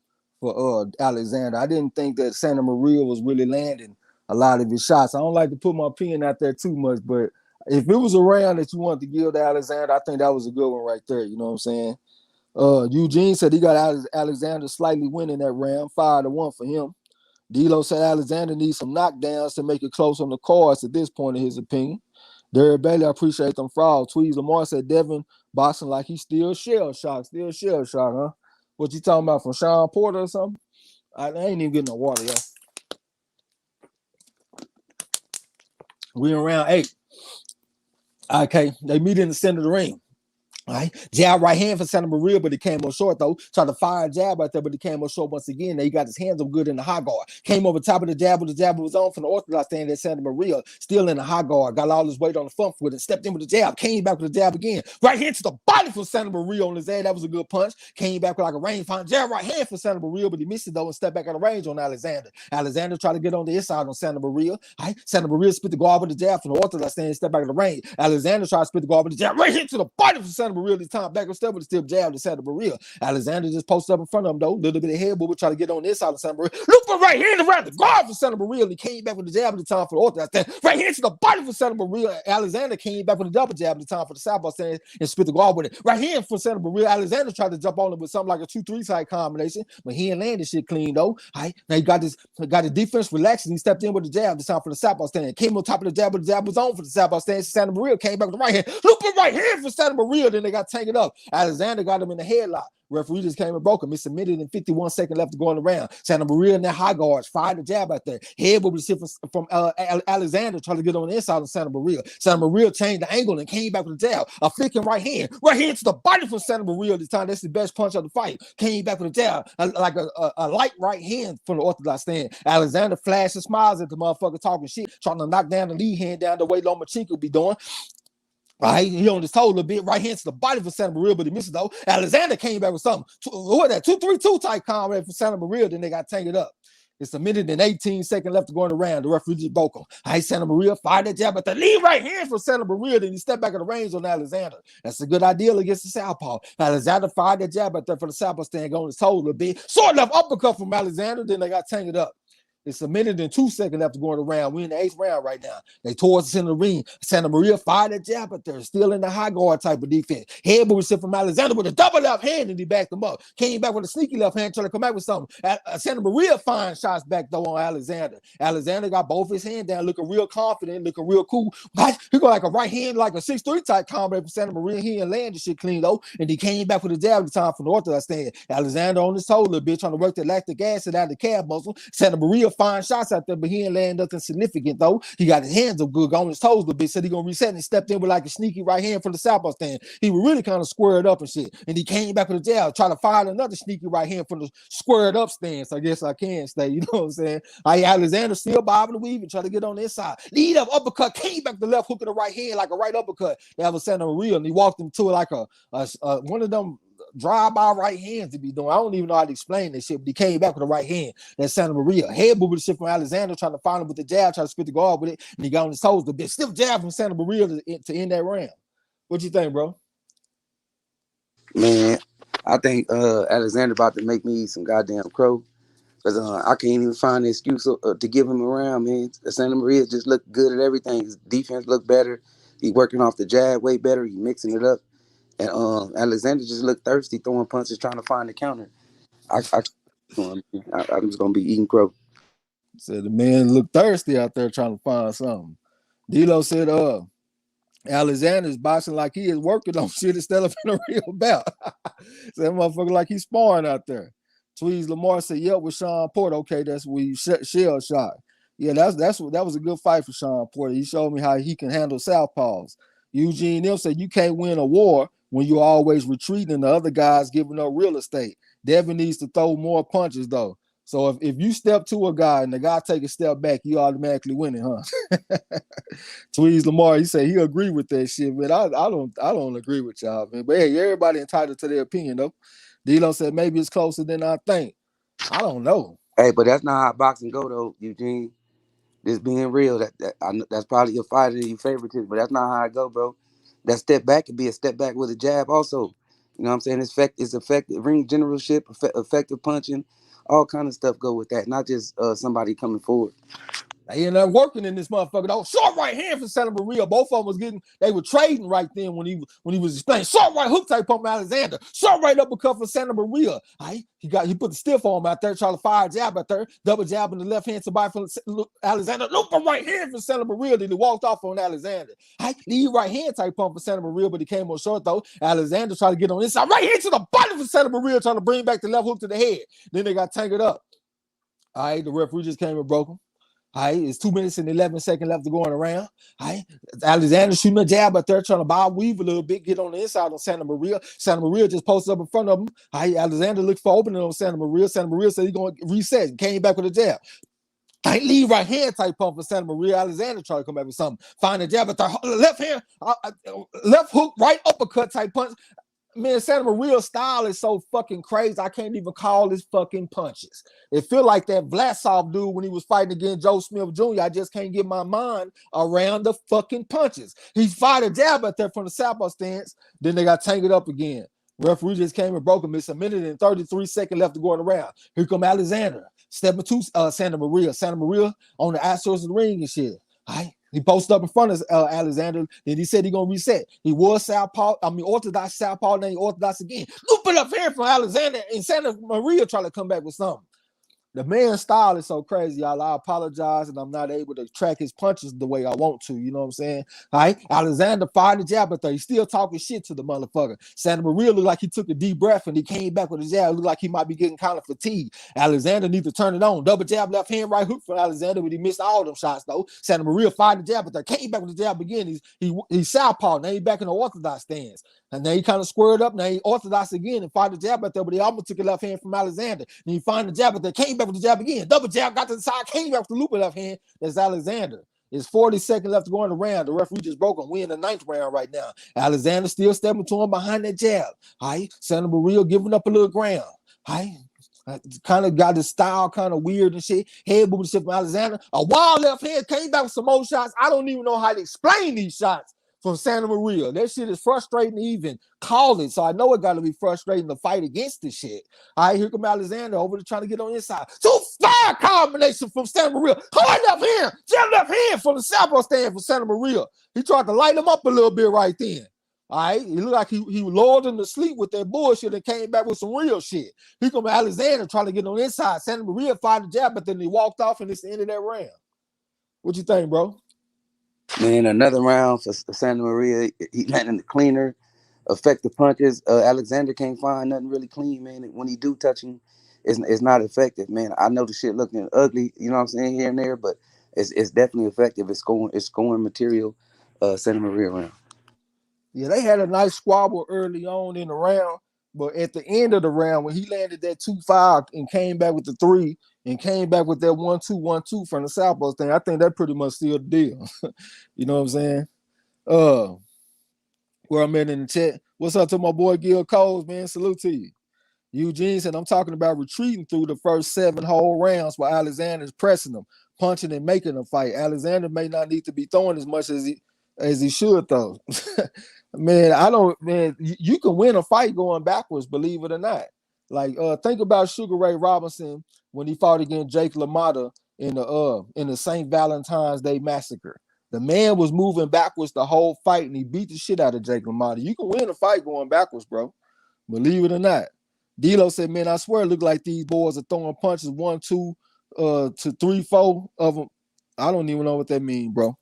for Alexander. I didn't think that Santa Maria was really landing a lot of his shots. I don't like to put my opinion out there too much, but if it was a round that you wanted to give to Alexander, I think that was a good one right there. You know what I'm saying? Eugene said he got Alexander slightly winning that round, 5-1 for him. D'Lo said Alexander needs some knockdowns to make it close on the cards at this point, in his opinion. Derek Bailey, I appreciate them frauds. Tweez Lamar said Devin boxing like he's still shell shocked, huh? What you talking about, from Sean Porter or something? I ain't even getting no water, yo. We in round 8. Okay, they meet in the center of the ring. Jab right hand for Santa Maria, but it came up short though. Tried to fire a jab right there, but it came up short once again. He got his hands up good in the high guard. Came over top of the jab, but the jab was on from the orthodox stand at Santa Maria, still in the high guard. Got all his weight on the front foot and stepped in with the jab. Came back with the jab again. Right hand to the body for Santa Maria on his head. That was a good punch. Came back with like a rangefinder jab right hand for Santa Maria, but he missed it though and stepped back out of range on Alexander. Alexander tried to get on the inside on Santa Maria. Santa Maria spit the guard with the jab from the orthodox stand and stepped back out of range. Alexander tried to spit the guard with the jab right here to the body for Santa Maria this time. Back step with a stiff jab to Santa Maria. Alexander just posted up in front of him though. Little bit of head, but we'll try to get on this side of Santa Maria. Look for right hand around the guard for Santa Maria. And he came back with the jab at the time for the orthodox stand. Right hand to the body for Santa Maria. Alexander came back with a double jab at the time for the southpaw stand and spit the guard with it. Right hand for Santa Maria. Alexander tried to jump on him with something like a 2-3 side combination, but he ain't landed shit clean though. Now he got his defense relaxed and he stepped in with the jab this time for the southpaw stand. Came on top of the jab, but the jab was on for the southpaw stand. Santa Maria came back with the right hand. Look for right hand for Santa Maria. Then Then they got taken up. Alexander got him in the headlock. Referee just came and broke him. He submitted in 51 seconds left to go on the round. Santa Maria and their high guards fired the jab out there. Head will receive from Alexander trying to get on the inside of Santa Maria. Santa Maria changed the angle and came back with the jab. A flicking right hand to the body from Santa Maria this time. That's the best punch of the fight. Came back with a jab, like a light right hand from the orthodox stand. Alexander flashed and smiles at the motherfucker talking shit, trying to knock down the lead hand down the way Lomachenko be doing. Right, he on his toe a little bit, right hand to the body for Santa Maria, but he misses though. Alexander came back with something. What that 2-3-2 type combat for Santa Maria, then they got tangled up. It's a minute and 18 seconds left to go in the round. The referee just broke him. Santa Maria fired that jab at the lead right hand for Santa Maria. Then he stepped back in the range on Alexander. That's a good idea against the southpaw. Alexander fired that jab at there for the southpaw stand, going his toe a little bit. Short left uppercut from Alexander. Then they got tangled up. It's a minute and 2 seconds after going around. We're in the 8th round right now. They towards us in the ring. Santa Maria fired a jab at there, still in the high guard type of defense. Head move from Alexander with a double left hand, and he backed him up. Came back with a sneaky left hand, trying to come back with something. Santa Maria fine shots back though on Alexander. Alexander got both his hands down, looking real confident, looking real cool. He go like a right hand, like a 6-3 type combat for Santa Maria. He ain't landed shit clean though, and he came back with a jab at the time from the orthodox stand. Alexander on his toe a little bit, trying to work the lactic acid out of the calf muscle. Santa Maria fine shots out there, but he ain't land nothing significant though. He got his hands up good, on his toes a little bit, said he gonna reset, and he stepped in with like a sneaky right hand from the southpaw stand. He was really kind of squared up and shit, and he came back with a jab, try to fire another sneaky right hand from the squared up stance. I guess I can say, you know what I'm saying? Alexander still bobbing and weaving, trying to get on the inside. Lead up uppercut, came back the left hook of the right hand like a right uppercut. That was Santa Maria, and he walked him to it like a one of them drive-by right hands to be doing. I don't even know how to explain this shit, but he came back with the right hand. That's Santa Maria. Head moving the shit from Alexander, trying to find him with the jab, trying to spit the guard with it, and he got on his toes a bit. Stiff jab from Santa Maria to end that round. What you think, bro? Man, I think Alexander about to make me eat some goddamn crow. Because I can't even find an excuse to give him a round, man. Santa Maria just looked good at everything. His defense looked better. He working off the jab way better. He mixing it up. And Alexander just looked thirsty, throwing punches, trying to find the counter. I'm just gonna be eating crow. Said the man looked thirsty out there trying to find something. D'Lo said, Alexander's boxing like he is working on shit instead of in a real bout. Said motherfucker like he's sparring out there. Tweez Lamar said, "Yep, with Sean Porter. Okay, that's where you shell shot. Yeah, that was a good fight for Sean Porter. He showed me how he can handle southpaws." Eugene Neal said, "You can't win a war when you're always retreating and the other guys giving up real estate. Devin needs to throw more punches though. So if you step to a guy and the guy take a step back, you automatically winning, huh?" Tweez Lamar, he said he agree with that shit, but I don't agree with y'all, man. But hey, everybody entitled to their opinion though. D'Lo said maybe it's closer than I think. I don't know. Hey, but that's not how boxing go though, Eugene. Just being real, that's probably your fighter, your favoritism, but that's not how it go, bro. That step back could be a step back with a jab also. You know what I'm saying? It's effective ring generalship, effective punching, all kind of stuff go with that, not just somebody coming forward. They ended up working in this motherfucker though. Short right hand for Santa Maria. Both of them they were trading right then when he was explaining. Short right hook type pump Alexander. Short right uppercut for Santa Maria. He put the stiff arm out there, trying to fire a jab out there. Double jab in the left hand to buy from Alexander. Loop a right hand for Santa Maria. Then he walked off on Alexander. Lead right hand type pump for Santa Maria, but he came on short though. Alexander tried to get on this side. Right hand to the body for Santa Maria, trying to bring back the left hook to the head. Then they got tangled up. The referee just came and broke him. It's 2 minutes and 11 seconds left to go around. Alexander shooting a jab out there, trying to bob weave a little bit, get on the inside on Santa Maria. Santa Maria just posted up in front of him. Alexander looked for opening on Santa Maria. Santa Maria said he's going to reset. Came back with a jab. Lead right hand type pump for Santa Maria. Alexander tried to come back with something. Find a jab at the left hand, left hook, right uppercut type punch. Man, Santa Maria's style is so fucking crazy. I can't even call his fucking punches. It feel like that Vlasov dude when he was fighting against Joe Smith Jr. I just can't get my mind around the fucking punches. He fired a jab out there from the southpaw stance. Then they got tangled up again. Referee just came and broke him. It's a minute and 33 seconds left to go around. Here come Alexander. Stepping to Santa Maria. Santa Maria on the outskirts of the ring and shit. He posted up in front of Alexander. Then he said he gonna reset. He was orthodox southpaw, then he orthodox again. Loop it up here from Alexander, and Santa Maria trying to come back with something. The man's style is so crazy, y'all. I apologize, and I'm not able to track his punches the way I want to. You know what I'm saying? All right. Alexander fired the jab, but he's still talking shit to the motherfucker. Santa Maria looked like he took a deep breath and he came back with a jab. Looked like he might be getting kind of fatigued. Alexander needs to turn it on. Double jab, left hand, right hook for Alexander, but he missed all them shots though. Santa Maria fired the jab, but came back with the jab again. He's southpaw. Now he's back in the orthodox stance. And then he kind of squared up. Now he orthodox again and fired the jab at there, but he almost took a left hand from Alexander. Then he fired the jab, but came back with the jab again. Double jab, got to the side, came back with the loop of left hand. That's Alexander. It's 40 seconds left to go in the round. The referee just broke him. We're in the 9th round right now. Alexander still stepping to him behind that jab. All right. Santa Maria giving up a little ground. All right. Kind of got his style kind of weird and shit. Head moving shit from Alexander. A wild left hand came back with some more shots. I don't even know how to explain these shots from Santa Maria. That shit is frustrating to even call it. So I know it got to be frustrating to fight against this shit. All right, here come Alexander over to trying to get on the inside. So fire combination from Santa Maria. Hard left hand, jab left hand from the southpaw stand from Santa Maria. He tried to light him up a little bit right then. All right, he looked like he lulled him to sleep with that bullshit and came back with some real shit. Here come Alexander trying to get on the inside. Santa Maria fired the jab, but then he walked off and it's the end of that round. What you think, bro? Man, another round for Santa Maria. He landing the cleaner, effective punches. Alexander can't find nothing really clean, man. When he do touch him, it's not effective, man. I know the shit looking ugly, you know what I'm saying, here and there, but it's definitely effective. It's scoring material. Santa Maria round. Yeah, they had a nice squabble early on in the round, but at the end of the round, when he landed that 2-5 and came back with the 3 and came back with that 1-2 from the southpaw thing, I think that pretty much sealed the deal. You know what I'm saying? Where I'm at in the chat. What's up to my boy Gil Coles, man? Salute to you. Eugene said, I'm talking about retreating through the first 7 whole rounds while Alexander's pressing them, punching and making them fight. Alexander may not need to be throwing as much as he should, though. Man, you can win a fight going backwards, believe it or not. Like, think about Sugar Ray Robinson when he fought against Jake LaMotta in the St. Valentine's Day Massacre. The man was moving backwards the whole fight, and he beat the shit out of Jake LaMotta. You can win a fight going backwards, bro. Believe it or not. D'Lo said, man, I swear it look like these boys are throwing punches 1, 2 to 3, 4 of them. I don't even know what that means, bro.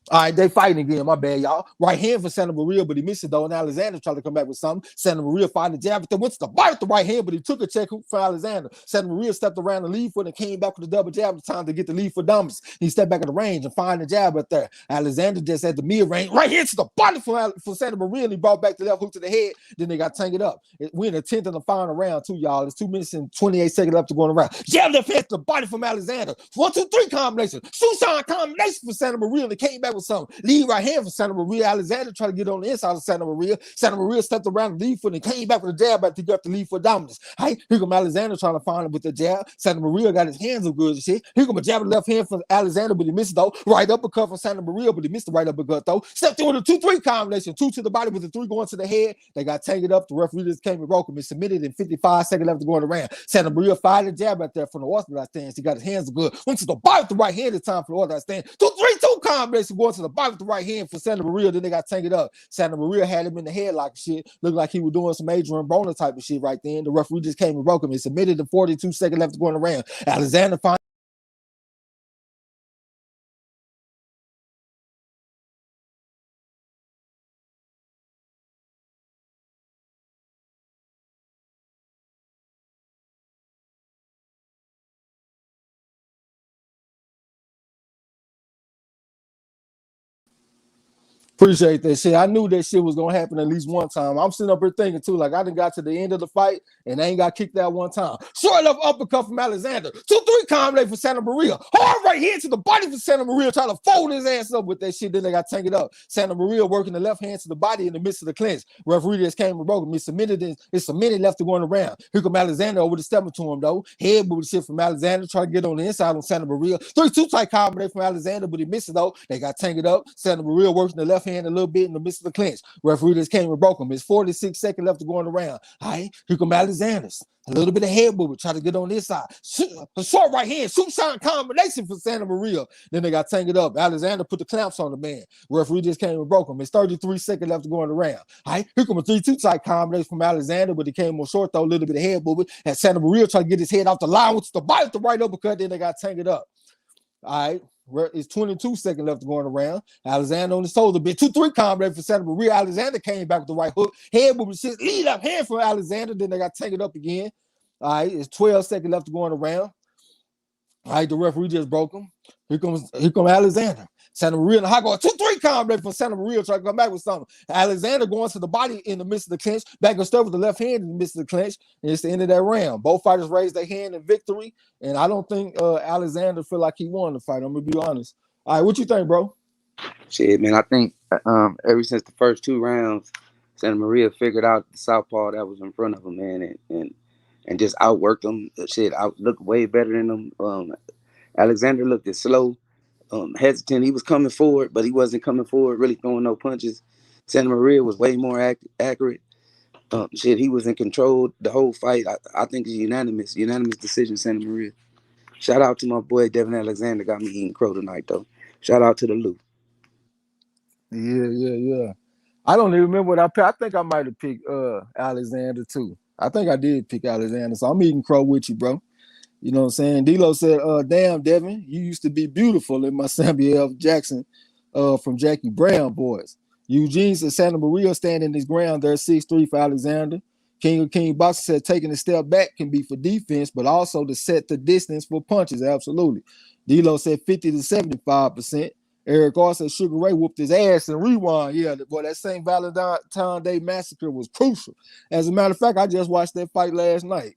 All right, they fighting again. My bad, y'all. Right hand for Santa Maria, but he missed it though. And Alexander tried to come back with something. Santa Maria fired the jab, but then went to the bite with the right hand, but he took a check hook for Alexander. Santa Maria stepped around the lead foot and came back with the double jab. It's time to get the lead foot dominance. He stepped back in the range and fired the jab right there. Alexander just at the mid range, right here to the body for Santa Maria, and he brought back the left hook to the head. Then they got tangled up. We're in the 10th and the final round too, y'all. It's 2 minutes and 28 seconds left to go in the round. Jab left hand to the body from Alexander. 1, 2, 3 combination. Suicide combination for Santa Maria, and they came back with something. Lead right hand for Santa Maria. Alexander tried to get on the inside of Santa Maria. Santa Maria stepped around the lead foot and came back with a jab after he got the lead foot dominance. Hey, here come Alexander trying to find him with the jab. Santa Maria got his hands up good and shit. Here come a jab left hand for Alexander, but he missed it though. Right uppercut from Santa Maria, but he missed the right uppercut though. Stepped through with a 2-3 combination. 2 to the body with the 3 going to the head. They got tangled up. The referee just came and broke him. He submitted in 55 seconds left to go in the round. Santa Maria fired a jab out there from the orthodox stance. He got his hands good. Went to the body with the right hand. It's time for the orthodox stance. 2-3-2 combination going to the body with the right hand for Santa Maria. Then they got tangled up. Santa Maria had him in the head like shit. Looked like he was doing some Adrian Broner type of shit right then. The referee just came and broke him. He submitted in 42 seconds left to go in the round. Alexander finally. Appreciate that shit. I knew that shit was gonna happen at least one time. I'm sitting up here thinking too, like I done got to the end of the fight and I ain't got kicked out one time. Short enough uppercut from Alexander. 2-3 combination for Santa Maria. Hard right here to the body for Santa Maria, trying to fold his ass up with that shit. Then they got tangled up. Santa Maria working the left hand to the body in the midst of the clinch. Referee just came and broke him. It's a minute left to go in the round. Here come Alexander over the stepping to him though. Head moving shit from Alexander, trying to get on the inside on Santa Maria. 3-2 tight combination from Alexander, but he missed it though. They got tangled up. Santa Maria working the left hand hand a little bit in the midst of the clinch. Referee just came and broke him. It's 46 seconds left to go on the round. All right, here come Alexander's. A little bit of head movement, try to get on this side. A short right hand, shoot shot combination for Santa Maria. Then they got tangled up. Alexander put the clamps on the man. Referee just came and broke him. It's 33 seconds left to go on the round. All right, here come a 3-2 type combination from Alexander, but he came on short though, a little bit of head movement. And Santa Maria tried to get his head off the line, which is the bite, the right uppercut. Then they got tangled up. All right. It's 22 seconds left to go on the round. Alexander on the shoulder bit. 2-3 combination for Santa Maria. Alexander came back with the right hook. Head movement, shit, lead up hand from Alexander. Then they got tangled up again. All right, it's 12 seconds left to go on the round. All right, the referee just broke him. Here comes Alexander. Santa Maria in the high guard. 2-3 combination for Santa Maria trying to come back with something. Alexander going to the body in the midst of the clinch. Back and stuff with the left hand in the midst of the clinch. And it's the end of that round. Both fighters raised their hand in victory. And I don't think Alexander feel like he won the fight. I'm going to be honest. All right, what you think, bro? Shit, man, I think ever since the first 2 rounds, Santa Maria figured out the southpaw that was in front of him, man, and just outworked them. Shit, looked way better than them. Alexander looked slow, hesitant. He was coming forward, but he wasn't coming forward really throwing no punches. Santa Maria was way more accurate. Shit, he was in control the whole fight. I think it's unanimous decision, Santa Maria. Shout out to my boy Devin Alexander, got me eating crow tonight though. Shout out to the Lou. Yeah. I don't even remember what I picked. I think I might have picked Alexander too. I think I did pick Alexander, so I'm eating crow with you, bro. You know what I'm saying? D-Lo said, damn, Devin, you used to be beautiful in my Samuel L. Jackson from Jackie Brown boys. Eugene said Santa Maria standing his ground there, 6'3" for Alexander. King of King Boxer said taking a step back can be for defense, but also to set the distance for punches. Absolutely. D-Lo said 50 to 75%. Eric R said Sugar Ray whooped his ass and rewind. Yeah, boy, that St. Valentine Day massacre was crucial. As a matter of fact, I just watched that fight last night.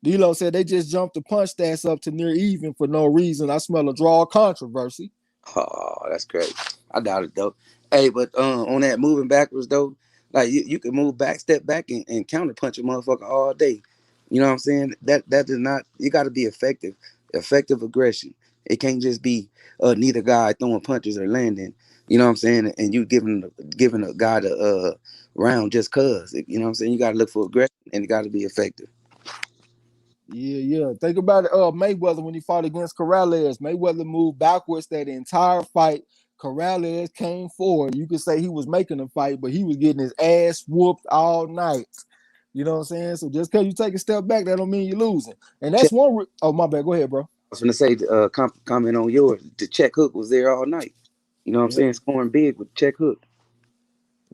D-Lo said they just jumped the punch stats up to near even for no reason. I smell a draw controversy. Oh, that's great. I doubt it though. Hey, but on that moving backwards though, like you can move back, step back, and counter punch a motherfucker all day. You know what I'm saying? That does not. You got to be effective aggression. It can't just be neither guy throwing punches or landing. You know what I'm saying? And you giving a guy the round just cause. You know what I'm saying? You got to look for aggression and it got to be effective. Yeah. Think about it. Mayweather when he fought against Corrales. Mayweather moved backwards that entire fight. Corrales came forward. You could say he was making a fight, but he was getting his ass whooped all night. You know what I'm saying? So just because you take a step back, that don't mean you're losing. And that's one. Oh, my bad. Go ahead, bro. I was going to say, comment on yours. The check hook was there all night. You know what I'm saying? Scoring big with check hook.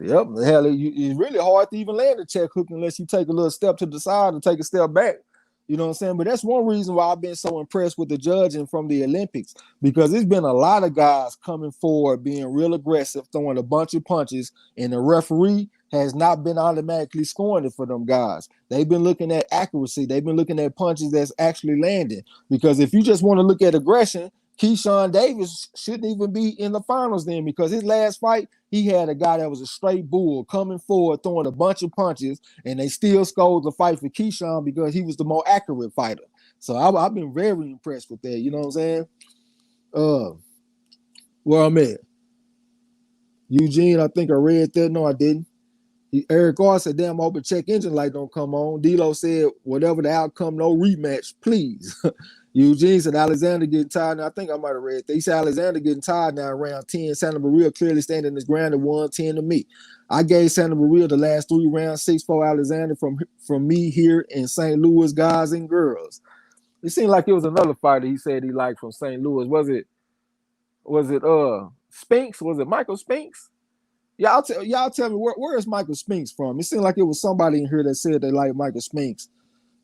Yep. Hell, it's really hard to even land a check hook unless you take a little step to the side and take a step back. You know what I'm saying? But that's one reason why I've been so impressed with the judging from the Olympics, because there's been a lot of guys coming forward, being real aggressive, throwing a bunch of punches, and the referee has not been automatically scoring it for them guys. They've been looking at accuracy. They've been looking at punches that's actually landing. Because if you just want to look at aggression, Keyshawn Davis shouldn't even be in the finals then, because his last fight, he had a guy that was a straight bull coming forward, throwing a bunch of punches, and they still scored the fight for Keyshawn because he was the more accurate fighter. So I've been very impressed with that. You know what I'm saying? Where I'm at. Eugene, I think I read that. No, I didn't. Eric R said, damn, open check engine light don't come on. D-Lo said, whatever the outcome, no rematch, please. Eugene said, Alexander getting tired now. I think I might have read that. He said, Alexander getting tired now around 10. Santa Maria clearly standing his ground at 110 to me. I gave Santa Maria the last 3 rounds, 6-4 Alexander from me here in St. Louis, guys and girls. It seemed like it was another fighter he said he liked from St. Louis. Was it Spinks? Was it Michael Spinks? Y'all tell me where is Michael Spinks from? It seemed like it was somebody in here that said they like Michael Spinks.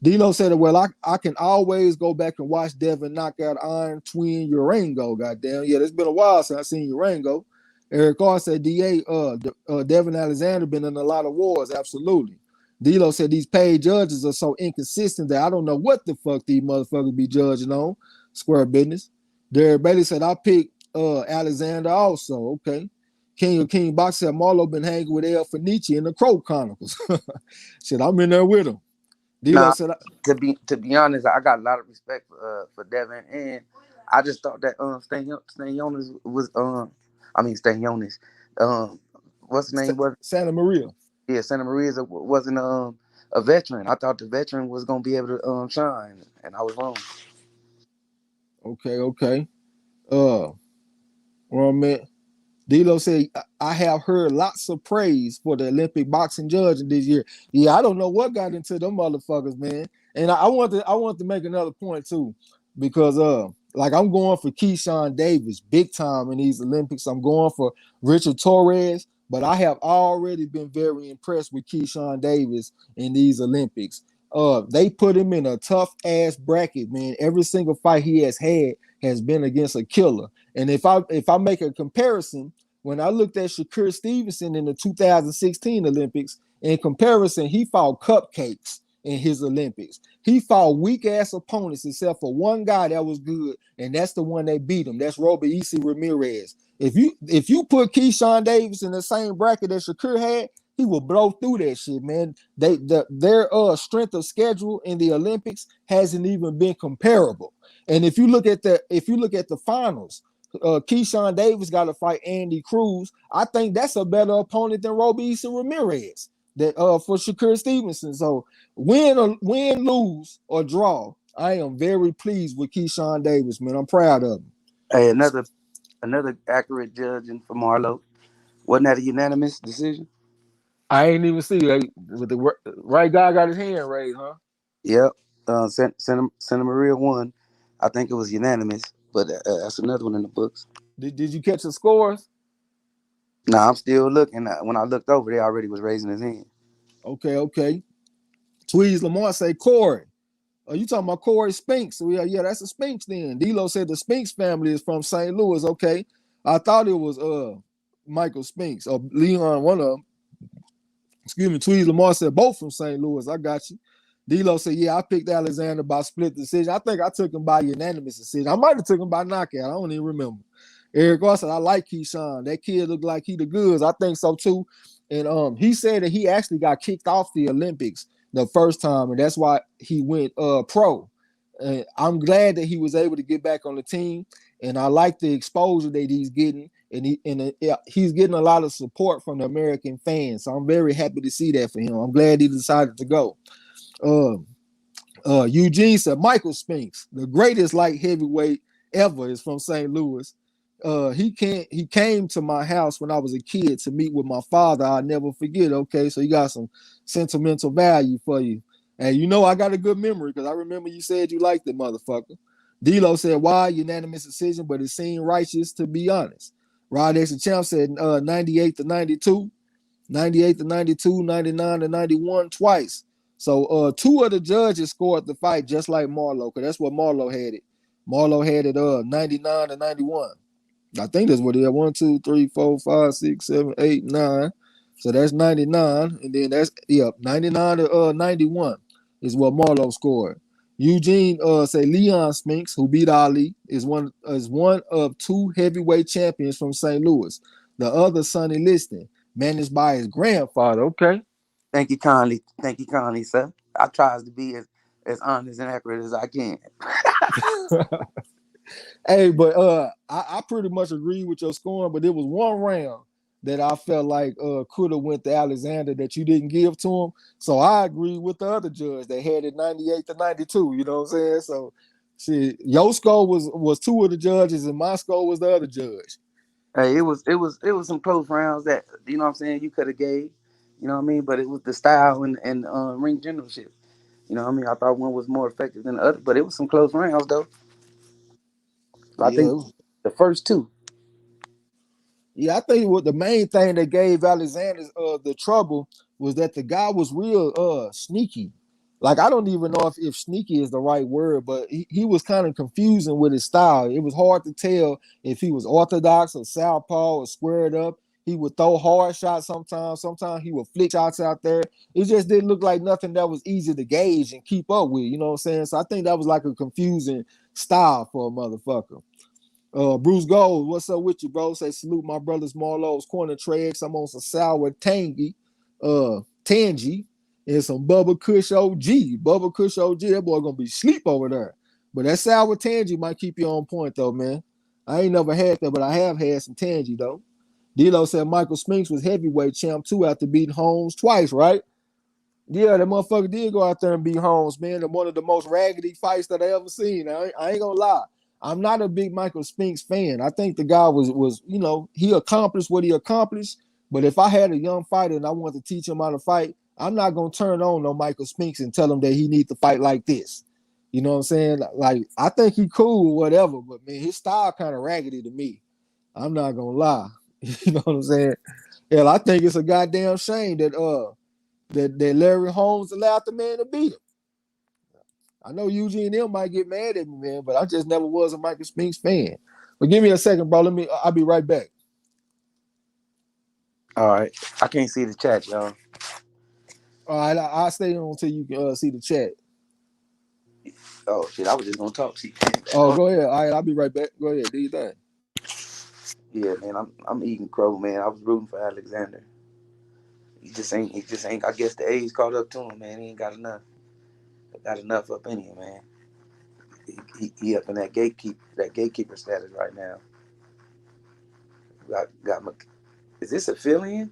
D-Lo said, well, I can always go back and watch Devin knock out Iron Twin Urango, goddamn. Yeah, it's been a while since I've seen Urango. Eric R said, Devin Alexander been in a lot of wars, absolutely. D-Lo said these paid judges are so inconsistent that I don't know what the fuck these motherfuckers be judging on. Square business. Derek Bailey said, I picked Alexander also, okay. King of King Box said Marlo been hanging with El Fenici in the Crow Chronicles. Shit, I'm in there with him. Nah, said, to be honest, I got a lot of respect for Devin, and I just thought that Stanionis was Stanionis what's the name? Was Santa Maria. yeah, Santa Maria wasn't a veteran. I thought the veteran was gonna be able to shine, and I was wrong. Okay, okay. Well, man, D'Lo said, I have heard lots of praise for the Olympic boxing judging this year. Yeah, I don't know what got into them motherfuckers, man. And I want to make another point too, because like I'm going for Keyshawn Davis big time in these Olympics. I'm going for Richard Torres, but I have already been very impressed with Keyshawn Davis in these Olympics. They put him in a tough ass bracket, man. Every single fight he has been against a killer. And if I make a comparison, when I looked at Shakur Stevenson in the 2016 Olympics, in comparison, he fought cupcakes in his Olympics. He fought weak ass opponents except for one guy that was good, and that's the one that beat him. That's Robeisy Ramirez. If you put Keyshawn Davis in the same bracket that Shakur had, he will blow through that shit, man. Their strength of schedule in the Olympics hasn't even been comparable. And if you look at the finals, Keyshawn Davis got to fight Andy Cruz. I think that's a better opponent than Robeisy Ramirez that for Shakur Stevenson. So win, lose, or draw, I am very pleased with Keyshawn Davis, man. I'm proud of him. Hey, another accurate judging for Marlo. Wasn't that a unanimous decision? I ain't even see with the right guy got his hand raised, huh? Yep. Santa Maria won. I think it was unanimous, but that's another one in the books. Did you catch the scores? Nah, I'm still looking. When I looked over, they already was raising his hand. Okay. Tweez Lamar say Corey. Oh, you talking about Corey Spinks? So yeah, that's a Spinks then. D'Lo said the Spinks family is from St. Louis. Okay. I thought it was Michael Spinks or Leon, one of them. Excuse me. Tweez Lamar said both from St. Louis. I got you. D'Lo said, yeah, I picked Alexander by split decision. I think I took him by unanimous decision. I might have took him by knockout. I don't even remember. Eric said, I like Keyshawn. That kid looked like he the goods. I think so too. And he said that he actually got kicked off the Olympics the first time, and that's why he went pro. I'm glad that he was able to get back on the team, and I like the exposure that he's getting, and he's getting a lot of support from the American fans. So I'm very happy to see that for him. I'm glad he decided to go. Eugene said Michael Spinks, the greatest light heavyweight ever, is from St. Louis. He came to my house when I was a kid to meet with my father. I'll never forget. Okay, so you got some sentimental value for you. And you know I got a good memory because I remember you said you liked the motherfucker. D'Lo said, why? Unanimous decision, but it seemed righteous to be honest. Rod X and Champ said 98 to 92, 98 to 92, 99 to 91 twice. So two of the judges scored the fight just like Marlo, because that's what Marlo had it. Marlo had it 99 to 91. I think that's what it is. 1, 2, 3, 4, 5, 6, 7, 8, 9. So that's 99. And then that's 99 to 91 is what Marlo scored. Eugene say Leon Spinks, who beat Ali, is one of two heavyweight champions from St. Louis. The other, Sonny Liston, managed by his grandfather. Okay. Thank you kindly, sir. I tries to be as honest and accurate as I can. Hey, but I pretty much agree with your scoring, but there was one round that I felt like could have went to Alexander that you didn't give to him. So I agree with the other judge. They had it 98 to 92. You know what I'm saying? So see, your score was two of the judges, and my score was the other judge. Hey, it was some close rounds that you know what I'm saying you could have gave. You know what I mean? But it was the style and ring generalship. You know what I mean? I thought one was more effective than the other, but it was some close rounds though. I think Yeah. the first two. Yeah, I think what the main thing that gave Alexander the trouble was that the guy was real sneaky. Like I don't even know if sneaky is the right word, but he was kind of confusing with his style. It was hard to tell if he was orthodox or southpaw or squared up. He would throw hard shots sometimes. Sometimes he would flick shots out there. It just didn't look like nothing that was easy to gauge and keep up with. You know what I'm saying? So I think that was like a confusing style for a motherfucker. Bruce Gold, what's up with you, bro? Say salute my brothers MARLO'S corner tracks. I'm on some sour tangy, and some Bubba Kush OG. Bubba Kush OG, that boy gonna be sleep over there. But that sour tangy might keep you on point though, man. I ain't never had that, but I have had some tangy though. D-Lo said Michael Spinks was heavyweight champ too after beating Holmes twice, right? Yeah, that motherfucker did go out there and beat Holmes, man. And one of the most raggedy fights that I ever seen. I ain't gonna lie. I'm not a big Michael Spinks fan. I think the guy was he accomplished what he accomplished. But if I had a young fighter and I wanted to teach him how to fight, I'm not gonna turn on no Michael Spinks and tell him that he needs to fight like this. You know what I'm saying? Like, I think he cool or whatever, but man, his style kind of raggedy to me. I'm not gonna lie. You know what I'm saying? Hell, I think it's a goddamn shame that Larry Holmes allowed the man to beat him. I know Eugene and them might get mad at me, man, but I just never was a Michael Spinks fan. But give me a second, bro. I'll be right back. All right. I can't see the chat, y'all. All right, I'll stay on until you can see the chat. Oh shit, I was just gonna talk. See. Oh, go ahead. All right, I'll be right back. Go ahead, do your thing. Yeah, man, I'm eating crow, man. I was rooting for Alexander. He just ain't. I guess the age caught up to him, man. He ain't got enough. Got enough up in him, man. He up in that gatekeeper status right now. Got my. Is this a fill-in?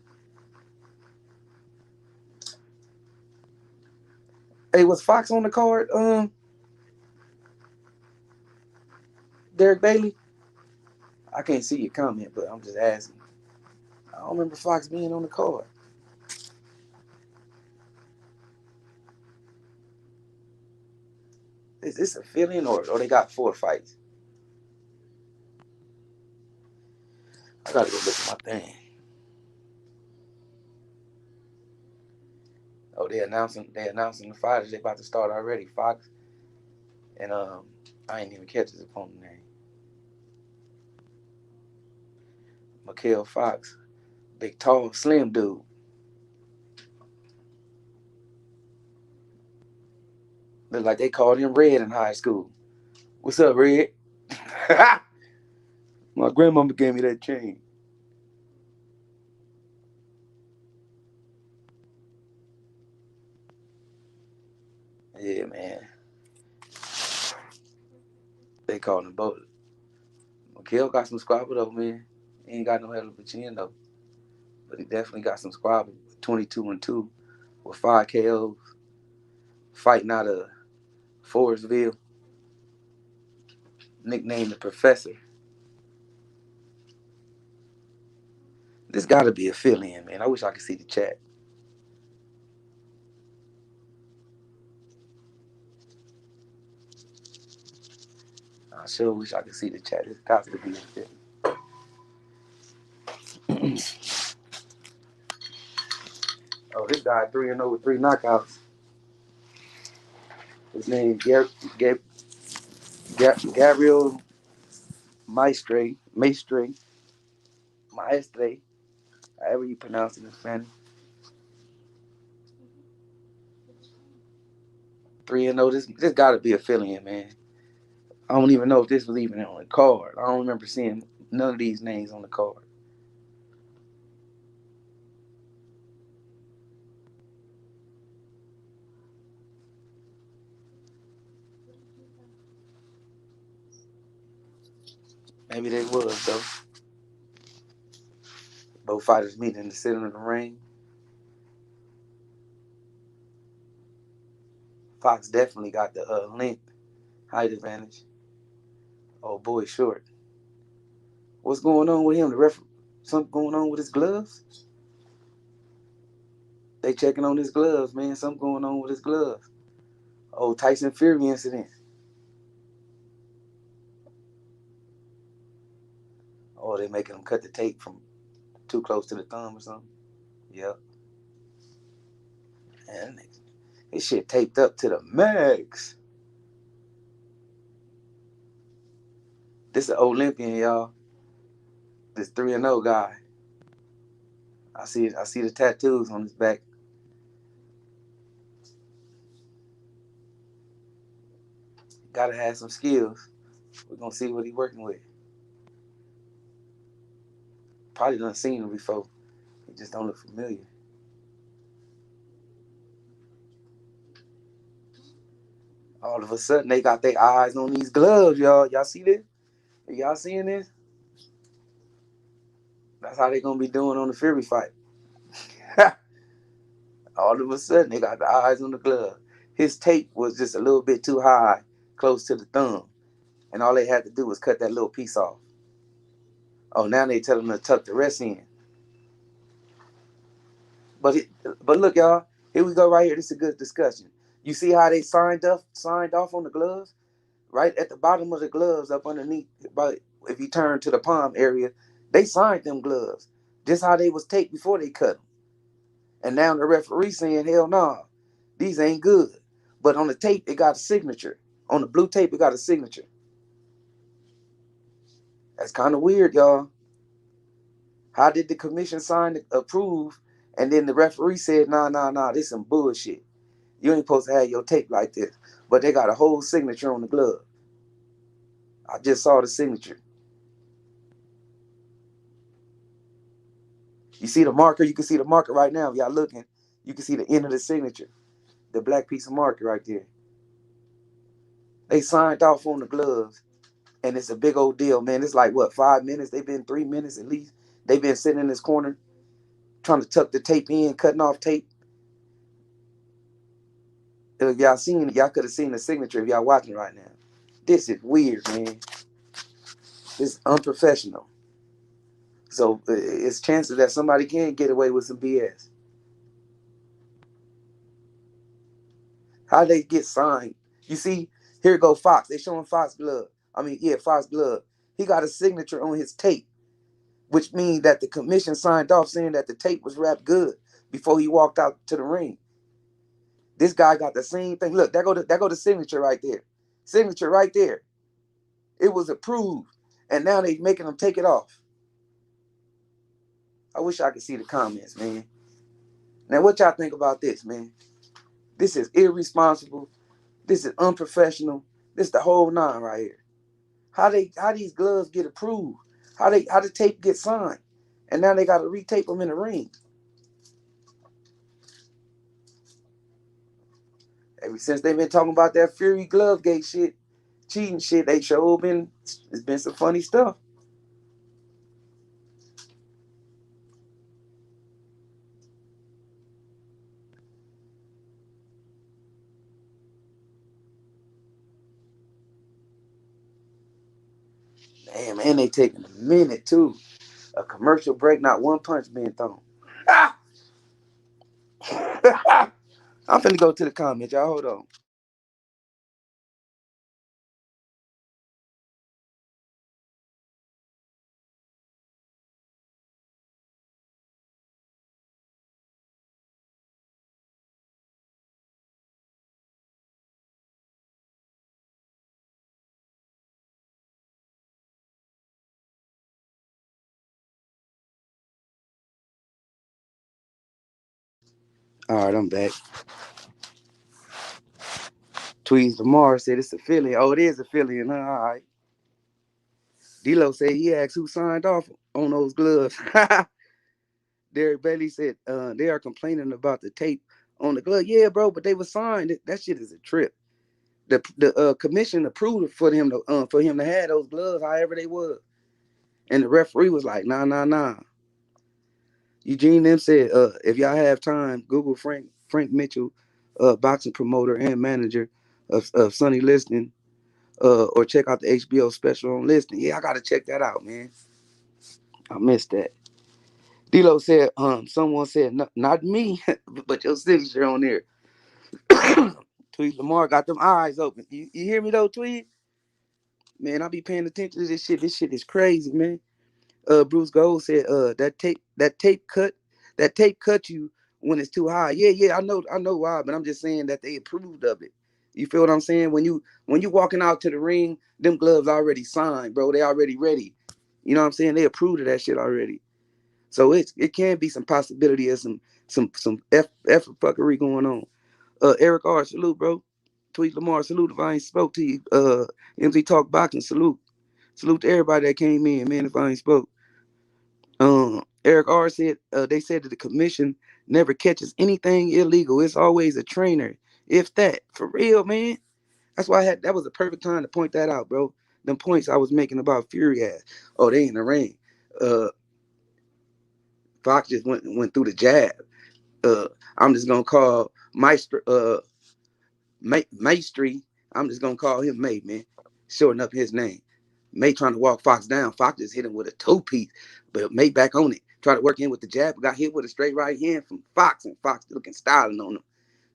Hey, was Fox on the card? Derek Bailey. I can't see your comment, but I'm just asking. I don't remember Fox being on the card. Is this a fill-in or they got 4 fights? I gotta go look at my thing. Oh, they announcing the fighters. They about to start already. Fox and I ain't even catch his opponent name. Mikael Fox, big tall slim dude. Look like they called him Red in high school. What's up, Red? My grandmama gave me that chain. Yeah, man. They called him both. Mikael got some squabble though, man. He ain't got no hell of a chin though. But he definitely got some squabble. 22-2 with 5 KOs. Fighting out of Forestville. Nicknamed the Professor. This gotta be a fill-in, man. I wish I could see the chat. I sure wish I could see the chat. It's got to be a fill-in. Oh, this guy 3-0 with 3 knockouts. His name Gabriel Maestre, however you pronounce it in Spanish. 3-0. This got to be a fill-in, man. I don't even know if this was even on the card. I don't remember seeing none of these names on the card. Maybe they was though. Both fighters meet in the center of the ring. Fox definitely got the length, height advantage. Oh boy, short. What's going on with him? Something going on with his gloves? They checking on his gloves, man. Something going on with his gloves. Oh, Tyson Fury incident. Oh, they making him cut the tape from too close to the thumb or something. Yep. And this shit taped up to the max. This is an Olympian, y'all. This 3-0 guy. I see the tattoos on his back. Gotta have some skills. We're gonna see what he's working with. Probably done seen him before. He just don't look familiar. All of a sudden, they got their eyes on these gloves, y'all. Y'all see this? Are y'all seeing this? That's how they gonna be doing on the Fury fight. All of a sudden, they got the eyes on the glove. His tape was just a little bit too high, close to the thumb, and all they had to do was cut that little piece off. Oh, now they tell him to tuck the rest in. But but look, y'all, here we go right here. This is a good discussion. You see how they signed off on the gloves? Right at the bottom of the gloves, up underneath, but if you turn to the palm area, they signed them gloves. Just how they was taped before they cut them. And now the referee saying, hell no, nah, these ain't good. But on the tape, it got a signature. On the blue tape, it got a signature. That's kind of weird, y'all. How did the commission approve, and then the referee said, nah, this some bullshit. You ain't supposed to have your tape like this. But they got a whole signature on the glove. I just saw the signature. You see the marker? You can see the marker right now. If y'all looking, you can see the end of the signature. The black piece of marker right there. They signed off on the gloves, and it's a big old deal, man. It's like, what, 5 minutes? They've been 3 minutes at least. They've been sitting in this corner trying to tuck the tape in, cutting off tape. If y'all seen it, y'all could have seen the signature if y'all watching right now. This is weird, man. This is unprofessional. So it's chances that somebody can get away with some BS. How they get signed? You see, here go Fox. They showing Fox glove. Fox glove. He got a signature on his tape, which means that the commission signed off saying that the tape was wrapped good before he walked out to the ring. This guy got the same thing. Look, there go the signature right there. Signature right there. It was approved, and now they making him take it off. I wish I could see the comments, man. Now, what y'all think about this, man? This is irresponsible. This is unprofessional. This is the whole nine right here. How these gloves get approved? How the tape get signed? And now they got to retape them in the ring. Ever since they've been talking about that Fury glove gate shit, cheating shit, it's been some funny stuff. Damn, man, they taking a minute too. A commercial break, not one punch being thrown. I'm finna go to the comments, y'all. Hold on. All right, I'm back. Tweets tomorrow said it's affiliate. Oh, it is affiliate. All right. D-Lo said he asked who signed off on those gloves. Derek Bailey said they are complaining about the tape on the glove. Yeah, bro, but they were signed. That shit is a trip. The commission approved for him to have those gloves, however they were, and the referee was like, nah. Eugene them said, if y'all have time, Google Frank Mitchell, boxing promoter and manager of Sunny Listing, or check out the HBO special on Listing. Yeah, I gotta check that out, man. I missed that. D-Lo said, someone said, not me, but your signature on there. Tweet Lamar got them eyes open. You hear me though, Tweet? Man, I be paying attention to this shit. This shit is crazy, man. Bruce Gold said, that tape cut you when it's too high. Yeah, I know why, but I'm just saying that they approved of it. You feel what I'm saying? When you walking out to the ring, them gloves already signed, bro. They already ready. You know what I'm saying? They approved of that shit already. So it can be some possibility of some F fuckery going on. Eric R, salute, bro. Tweet Lamar, salute if I ain't spoke to you. MZ Talk Boxing, salute. Salute to everybody that came in, man, if I ain't spoke. Eric R said they said that the commission never catches anything illegal. It's always a trainer. If that. For real, man. That's why that was the perfect time to point that out, bro. Them points I was making about Fury ass. Oh, they in the ring. Uh Fox just went through the jab. I'm just gonna call Maestri. I'm just gonna call him May, man. Shorten up his name. May trying to walk Fox down. Fox just hit him with a two-piece, but May back on it. Try to work in with the jab, got hit with a straight right hand from Fox, and Fox looking styling on him.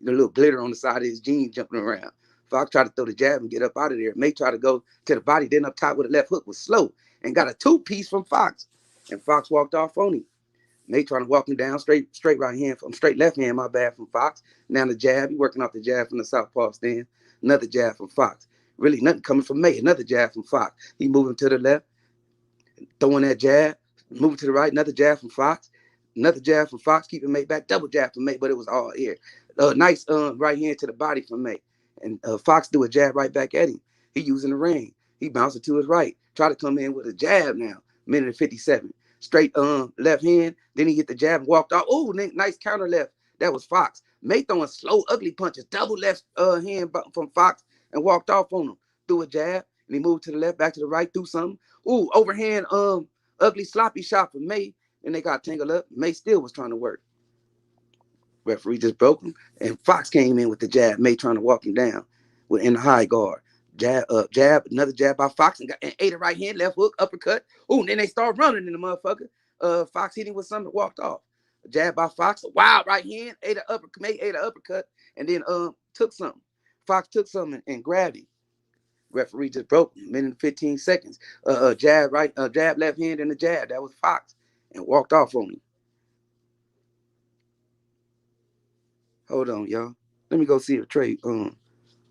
The little glitter on the side of his jeans jumping around. Fox tried to throw the jab and get up out of there. May tried to go to the body, then up top with a left hook was slow and got a two-piece from Fox. And Fox walked off on him. May trying to walk him down straight right hand from straight left hand, my bad, from Fox. Now the jab, he working off the jab from the southpaw stand. Another jab from Fox. Really nothing coming from May. Another jab from Fox. He moving to the left, throwing that jab, moving to the right, another jab from Fox. Another jab from Fox, keeping May back, double jab from May, but it was all air. Nice right hand to the body from May. And Fox do a jab right back at him. He using the ring. He bounced it to his right. Try to come in with a jab now. Minute and 57. Straight left hand. Then he hit the jab and walked off. Oh, nice counter left. That was Fox. May throwing slow, ugly punches. Double left hand from Fox and walked off on him. Threw a jab. And he moved to the left, back to the right, threw something. Ooh, overhand, ugly sloppy shot for May. And they got tangled up. May still was trying to work. Referee just broke him. And Fox came in with the jab. May trying to walk him down in the high guard. Jab, another jab by Fox and ate a right hand, left hook, uppercut. Ooh, and then they start running in the motherfucker. Fox hit him with something, walked off. A jab by Fox, a wild right hand, May ate an uppercut, and then took something. Fox took something and grabbed him. Referee just broke him. Minute and 15 seconds. Jab right, jab left hand and a jab. That was Fox, and walked off on him. Hold on, y'all. Let me go see if Trey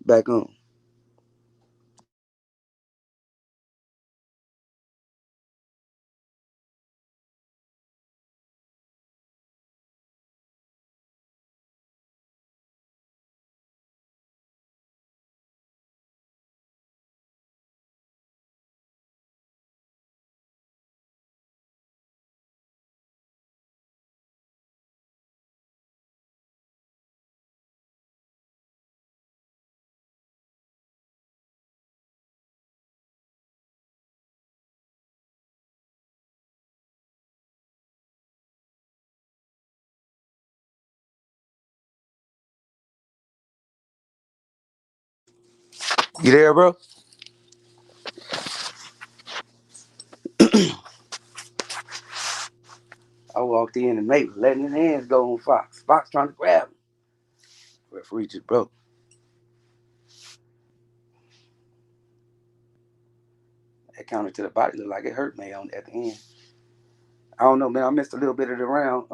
back on. You there, bro? I walked in and Nate was letting his hands go on Fox. Fox trying to grab him. Referee just broke. That counter to the body looked like it hurt me at the end. I don't know, man. I missed a little bit of the round.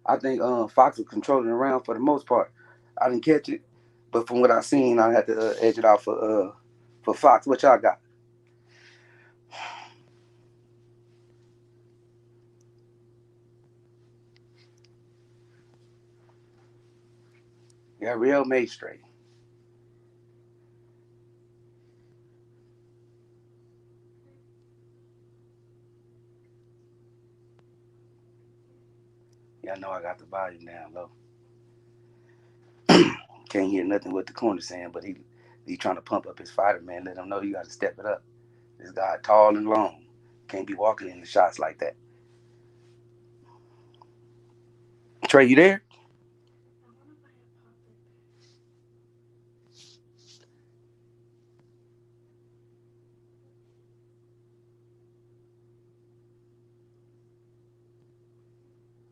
I think Fox was controlling the round for the most part. I didn't catch it, but from what I seen, I had to edge it out for Fox. What y'all got? Yeah, real made straight. Yeah, I know I got the volume down low. Can't hear nothing what the corner saying, but he trying to pump up his fighter, man. Let him know you got to step it up. This guy tall and long. Can't be walking in the shots like that. Trey, you there?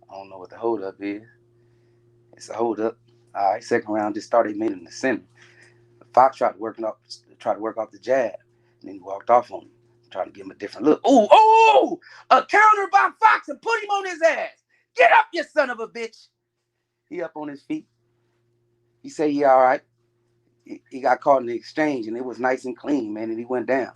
I don't know what the hold up is. It's a hold up. All right, second round just started, made in the center. Fox tried to work off the jab, and then he walked off on him, trying to give him a different look. Ooh, a counter by Fox and put him on his ass. Get up, you son of a bitch. He up on his feet. He say he all right. He got caught in the exchange, and it was nice and clean, man, and he went down.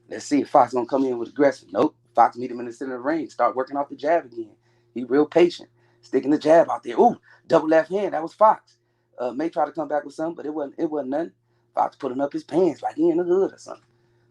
Let's see if Fox gonna come in with aggressive. Nope. Fox meet him in the center of the ring. Start working off the jab again. He real patient. Sticking the jab out there. Ooh, double left hand. That was Fox. May try to come back with something, but it wasn't nothing. Fox putting up his pants like he in the hood or something.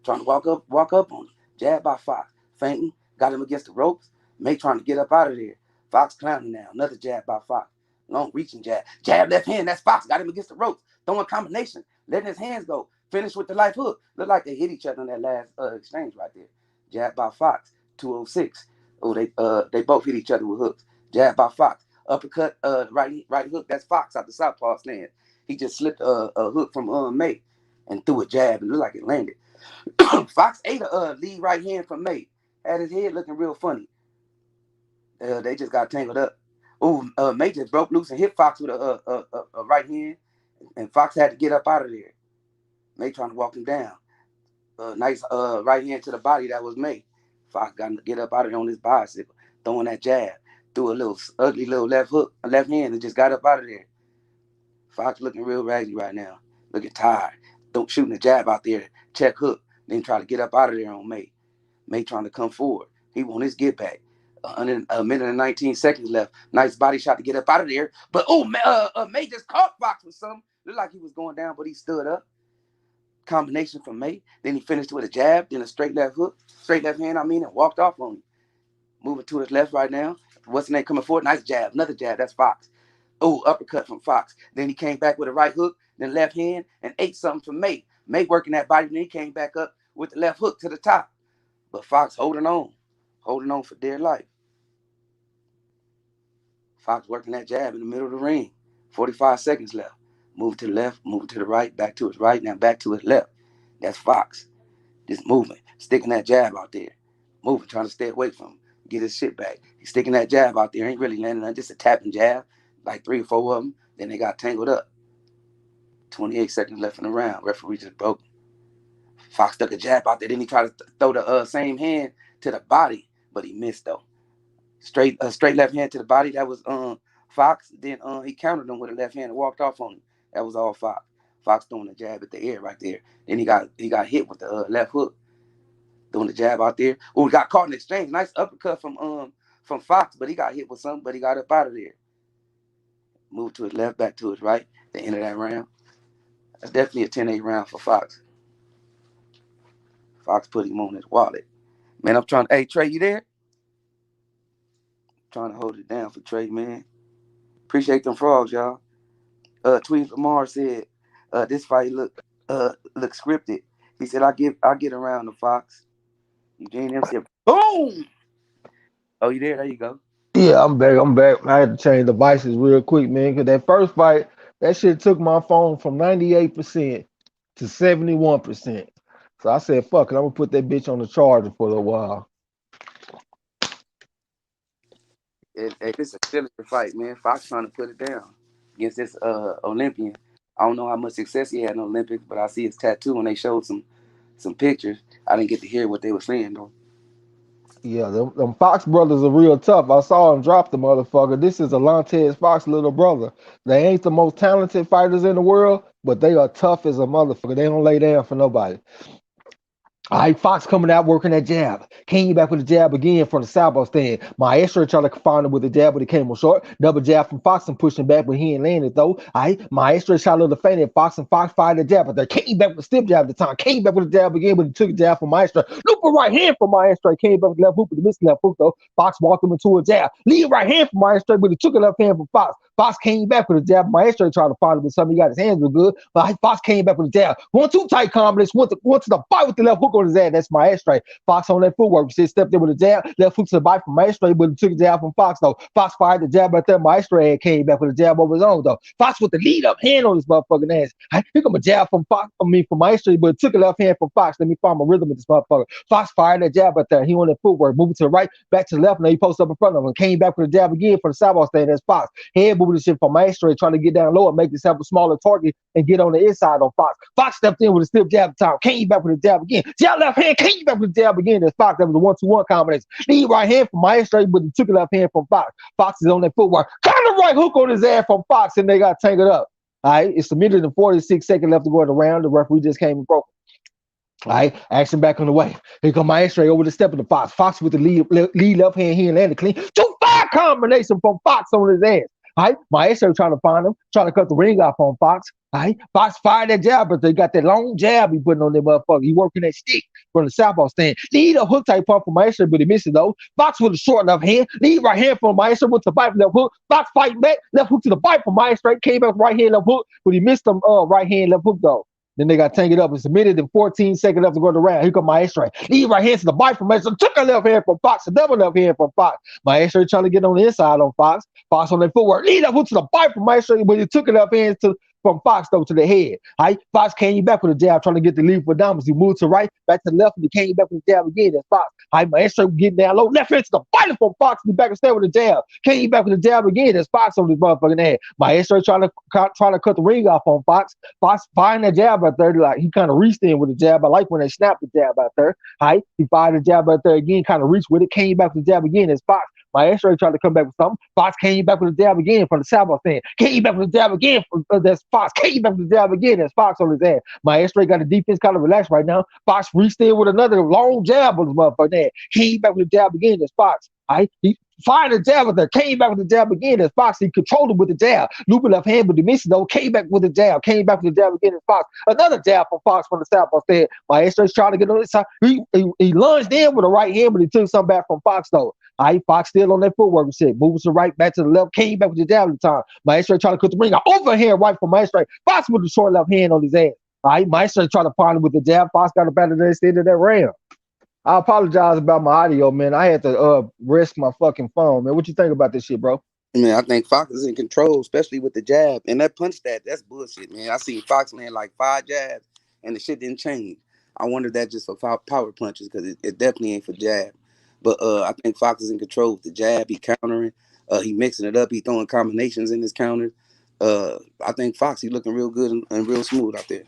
Trying to walk up on him. Jab by Fox. Fainting. Got him against the ropes. May trying to get up out of there. Fox clowning now. Another jab by Fox. Long reaching jab. Jab left hand. That's Fox. Got him against the ropes. Throwing combination. Letting his hands go. Finish with the life hook. Looked like they hit each other in that last exchange right there. Jab by Fox. 206. Oh, they both hit each other with hooks. Jab by Fox. Uppercut, right hook. That's Fox out the southpaw stand. He just slipped a hook from May and threw a jab and looked like it landed. Fox ate a lead right hand from May. Had his head looking real funny. They just got tangled up. Oh, May just broke loose and hit Fox with a right hand, and Fox had to get up out of there. May trying to walk him down. Nice right hand to the body. That was May. Fox got to get up out of there on his bicycle, throwing that jab. Threw a little ugly little left hand, and just got up out of there. Fox looking real raggedy right now. Looking tired. Don't shooting a jab out there. Check hook. Then try to get up out of there on May. May trying to come forward. He want his get back. Under a minute and 19 seconds left. Nice body shot to get up out of there. But May just caught Fox with something. Looked like he was going down, but he stood up. Combination from May. Then he finished with a jab, then a straight left hook, straight left hand, and walked off on him. Moving to his left right now. What's the name coming forward? Nice jab. Another jab. That's Fox. Oh, uppercut from Fox. Then he came back with a right hook, then left hand, and ate something from May. May working that body, then he came back up with the left hook to the top. But Fox holding on for dear life. Fox working that jab in the middle of the ring. 45 seconds left. Move to the left, move to the right, back to his right, now back to his left. That's Fox. Just moving, sticking that jab out there. Moving, trying to stay away from him. Get his shit back. He's sticking that jab out there. Ain't really landing on just a tapping jab. Like 3 or 4 of them. Then they got tangled up. 28 seconds left in the round. Referee just broke. Fox stuck a jab out there. Then he tried to throw the same hand to the body, but he missed though. Straight left hand to the body. That was Fox. Then he countered him with a left hand and walked off on him. That was all Fox. Fox throwing a jab at the air right there. Then he got hit with the left hook. Throwing the jab out there. Oh, he got caught in exchange. Nice uppercut from Fox, but he got hit with something, but he got up out of there. Moved to his left, back to his right. The end of that round. That's definitely a 10-8 round for Fox. Fox put him on his wallet. Man, I'm trying to... Hey, Trey, you there? I'm trying to hold it down for Trey, man. Appreciate them frogs, y'all. Tweet Lamar said, this fight look scripted. He said, I get around the Fox. Eugene M said, boom! Oh, you there? There you go. Yeah, I'm back. I had to change devices real quick, man, because that first fight, that shit took my phone from 98% to 71%. So I said, fuck it, I'm gonna put that bitch on the charger for a little while. It's a killer fight, man. Fox trying to put it down against this Olympian. I don't know how much success he had in the Olympics, but I see his tattoo and they showed some pictures. I didn't get to hear what they were saying though. Yeah, them Fox brothers are real tough. I saw him drop the motherfucker. This is Alantez Fox little brother. They ain't the most talented fighters in the world, but they are tough as a motherfucker. They don't lay down for nobody. All right, Fox coming out working that jab. Came back with the jab again from the southpaw stand. Maestro tried to find him with the jab, but it came on short. Double jab from Fox and pushing back, but he ain't landed though. All right, Maestro shot a little faint at Fox and Fox fired the jab, but they came back with a stiff jab at the time. Came back with the jab again, but he took a jab from Maestro. Loop a right hand from Maestro. Came back with left hook, but he missed left hook though. Fox walked him into a jab. Lead right hand from Maestro, but he took a left hand from Fox. Fox came back with a jab. Maestro tried to find him with something. He got his hands real good, but Fox came back with a jab. 1-2 tight combination. Went to the fight with the left hook on his ass. That's Maestro. Fox on that footwork. He stepped in with a jab. Left hook to the bite from Maestro, but he took a jab from Fox though. Fox fired the jab right there. Maestro had came back with a jab over his own though. Fox with the lead up hand on his motherfucking ass. Here come a jab from Fox. From Maestro, but took a left hand from Fox. Let me find my rhythm with this motherfucker. Fox fired that jab right there. He on that footwork. Moving to the right, back to the left. Now he posted up in front of him. Came back with a jab again for the southpaw stand. That's Fox. Head moving the shit from Maestro, trying to get down low and make himself a smaller target and get on the inside on Fox. Fox stepped in with a stiff jab at the time. Came back with a jab again. Jab left hand. Came back with a jab again. That's Fox. That was a 1-2-1 combination. Lead right hand from Maestro, but he took a left hand from Fox. Fox is on that footwork. Kind of right hook on his ass from Fox, and they got tangled up. All right, it's a minute and 46 seconds left to go in the round. The referee just came and broke. All right, action back on the way. Here come Maestro over the step of the Fox. Fox with the lead left hand here and landed clean. 2-5 combination from Fox on his ass. All right, Maestro trying to find him, trying to cut the ring off on Fox. All right, Fox fired that jab, but they got that long jab he putting on that motherfucker. He working that stick from the southpaw stand. Lead a hook type pump from Maestro, but he missed it though. Fox with a short left hand. Lead right hand from Maestro with the bite from left hook. Fox fighting back. Left hook to the bite from Maestro. Came back right hand left hook, but he missed them right hand left hook though. Then they got tangled up and submitted in 14 seconds left to go to round. Here come Maestro. Lead right hand to the bite from Maestro. Took a left hand from Fox. A double left hand from Fox. Maestro trying to get on the inside on Fox. Fox on that footwork. Lead up to the bite from Maestro, but he took it left hand from Fox though to the head. All right, Fox came back with a jab, trying to get the lead for dominance. He moved to right, back to the left, and he came back with a jab again. That's Fox. All right, Maestro getting down low, left hand to the bite from Fox. He back and stay with a jab. Came back with a jab again. That's Fox on this motherfucking head. Maestro trying to cut the ring off on Fox. Fox firing that jab out there, like he kind of reached in with the jab. I like when they snapped the jab out there. All right, he fired the jab out there again, kind of reached with it, came back with the jab again. That's Fox. Maestro tried to come back with something. Fox came back with a jab again from the southpaw stand. Came back with a jab again. That's Fox. Came back with a jab again. That's Fox on his ass. Maestro got the defense kind of relaxed right now. Fox reached in with another long jab on his motherfucker there. Came back with a jab again. That's Fox. He fired a jab with her. Came back with the jab again. That's Fox. He controlled him with the jab. Looping left hand, but the missing though. Came back with the jab. Came back with the jab again. That's Fox. Another jab from Fox from the southpaw stand. Maestro's trying to get on this side. He lunged in with the right hand, but he took some back from Fox though. Fox still on that footwork and shit. Moving to the right, back to the left, came back with the jab at the time. Maestro trying to cut the ring out. Overhand right from Maestro. Fox with the short left hand on his ass. Maestro trying to find him with the jab. Fox got a better than the end of that round. I apologize about my audio, man. I had to risk my fucking phone, man. What you think about this shit, bro? Man, I think Fox is in control, especially with the jab. And that punch that's bullshit, man. I seen Fox land like 5 jabs, and the shit didn't change. I wonder that just for power punches, because it definitely ain't for jab. But I think Fox is in control with the jab. He countering. He mixing it up. He throwing combinations in his counters. I think Fox, he looking real good and real smooth out there.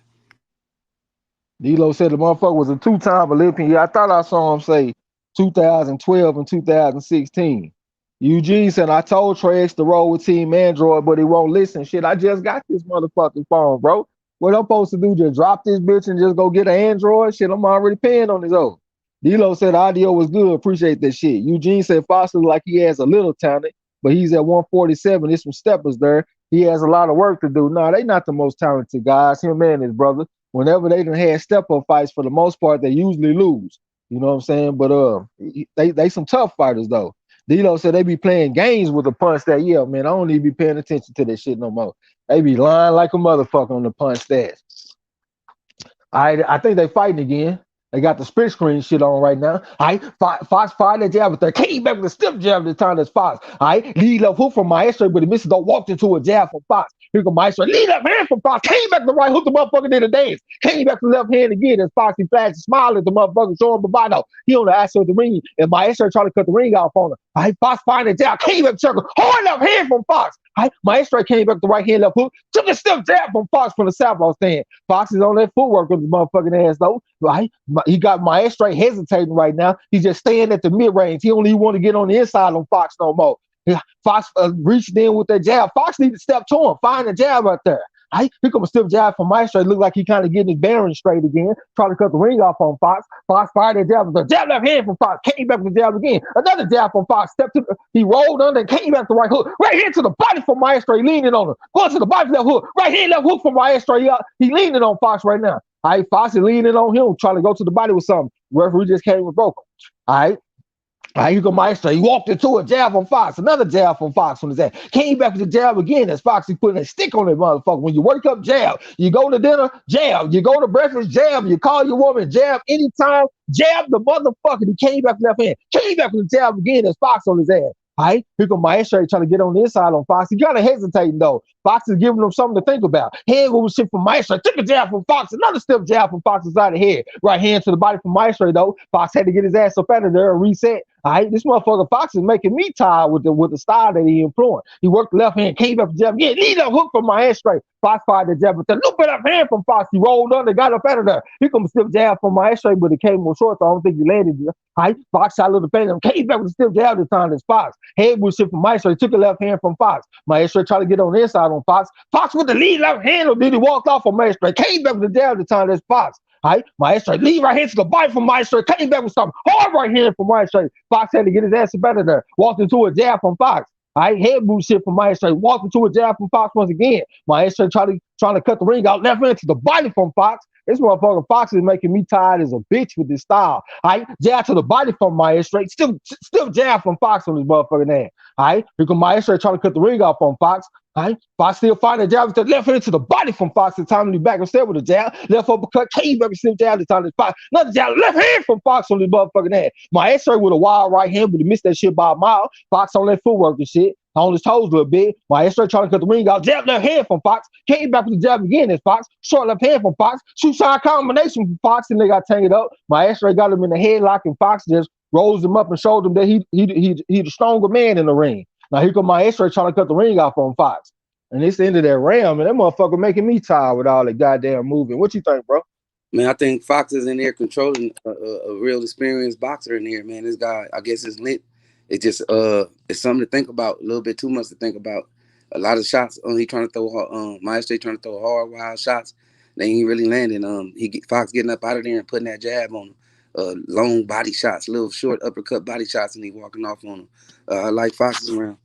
D-Lo said the motherfucker was a 2-time Olympian. Yeah, I thought I saw him say 2012 and 2016. Eugene said, I told Trex to roll with Team Android, but he won't listen. Shit, I just got this motherfucking phone, bro. What I'm supposed to do, just drop this bitch and just go get an Android? Shit, I'm already paying on his own. D-Lo said audio was good. Appreciate that shit. Eugene said Foster like he has a little talent, but he's at 147. There's some steppers there. He has a lot of work to do. No, they not the most talented guys. Him and his brother. Whenever they done had step-up fights, for the most part, they usually lose. You know what I'm saying? But they some tough fighters though. D-Lo said they be playing games with a punch that, yeah, man, I don't need to be paying attention to this shit no more. They be lying like a motherfucker on the punch stats. I think they fighting again. They got the split screen shit on right now. Fox fired that jab with that. Came back with a stiff jab this time. That's Fox. Lead left hook from Maestro, but he misses. Don't walked into a jab from Fox. Here come Maestro. Lead left hand from Fox. Came back to the right hook. The motherfucker did a dance. Came back to the left hand again. As Fox, he flashed a smile at the motherfucker, showing bravado. He on the ass of the ring, and Maestro trying to cut the ring off on him. Fox fired that jab. Came back to circle. Hard left hand from Fox. Maestro came back to the right hand left hook. Took a stiff jab from Fox from the southpaw stand. Fox is on that footwork with his motherfucking ass though. He got Maestro hesitating right now. He's just staying at the mid-range. He don't even want to get on the inside on Fox no more. Fox reached in with that jab. Fox needs to step to him. Find the jab right there. Here comes a stiff jab from Maestro. It looked like he kind of getting his bearings straight again. Trying to cut the ring off on Fox. Fox fired that jab with the jab left hand from Fox. Came back with the jab again. Another jab from Fox. He rolled under and came back to the right hook. Right here to the body from Maestro. He leaning on him. Going to the body left hook. Right hand left hook from Maestro. He leaning on Fox right now. Fox is leaning on him, trying to go to the body with something. Referee just came and broke him. Here go Maestro. He walked into a jab from Fox. Another jab from Fox from his ass. Came back with the jab again as Fox. He putting a stick on that motherfucker. When you wake up, jab. You go to dinner, jab. You go to breakfast, jab. You call your woman, jab. Anytime, jab the motherfucker. He came back with left hand. Came back with the jab again as Fox on his ass. Here come Maestro trying to get on the inside on Fox. He kind of hesitating though. Fox is giving him something to think about. Head moving shit from Maestro. Took a jab from Fox. Another stiff jab from Fox inside the head. Right hand to the body from Maestro though. Fox had to get his ass up out of there and reset. This motherfucker Fox is making me tired with the style that he employing. He worked the left hand, came up the jab. Yeah, lead up hook from Maestro. Fox fired the jab, but the loop left hand from Fox. He rolled under, got up out of there. Here comes a stiff jab from Maestro, but it came more short, so I don't think he landed there. Fox shot a little pain. Came back with a stiff jab this time. That's Fox. Head was shit from Maestro. He took the left hand from Fox. Maestro tried to get on the inside on Fox. Fox with the lead left hand, or then he walked off on Maestro. Came back with the jab this time. That's Fox. Maestro lead right hand to the body from Maestro. Came back with something hard right hand from Maestro. Fox had to get his ass better there. Walked into a jab from Fox. Head move shit from Maestro. Walked into a jab from Fox once again. Maestro trying to cut the ring out. Left hand to the body from Fox. This motherfucker Fox is making me tired as a bitch with this style. Jab to the body from Maestro. Still jab from Fox on this motherfucking ass. Here come Maestro trying to cut the ring off on Fox. All right, Fox still fighting a jab with the left hand to the body from Fox. The time he back instead with a jab, left uppercut, came back and still jab the time to Fox. Another jab, left hand from Fox on his motherfucking head. My X-ray with a wild right hand, but he missed that shit by a mile. Fox on that footwork and shit. On his toes a little bit. My X-ray trying to cut the ring out. Jab left hand from Fox. Came back with the jab again as Fox. Short left hand from Fox. Shoot side combination from Fox, and they got tangled up. My X-ray got him in the headlock, and Fox just rose him up and showed him that he the stronger man in the ring. Now here come my X-ray trying to cut the ring off on Fox. And it's the end of that round, and that motherfucker making me tired with all the goddamn moving. What you think, bro? Man, I think Fox is in there controlling a real experienced boxer in here, man. This guy, I guess, is lit. It's just it's something to think about. A little bit too much to think about. A lot of shots. He trying to throw Maestro trying to throw hard, wild shots. They ain't really landing. Fox getting up out of there and putting that jab on him. Long body shots, little short uppercut body shots, and he walking off on him. I like Fox's round.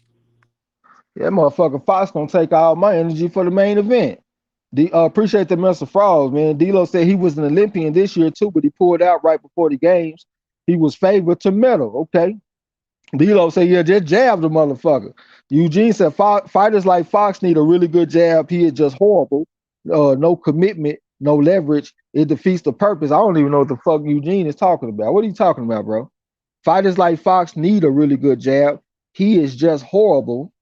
Yeah, motherfucker Fox gonna take all my energy for the main event. Appreciate the Mr. Frogs, man. D'Lo said he was an Olympian this year too, but he pulled out right before the games. He was favored to medal. Okay. D'Lo said, yeah, just jab the motherfucker. Eugene said fighters like Fox need a really good jab. He is just horrible. No commitment, no leverage. It defeats the purpose. I don't even know what the fuck Eugene is talking about. What are you talking about, bro? Fighters like Fox need a really good jab. He is just horrible.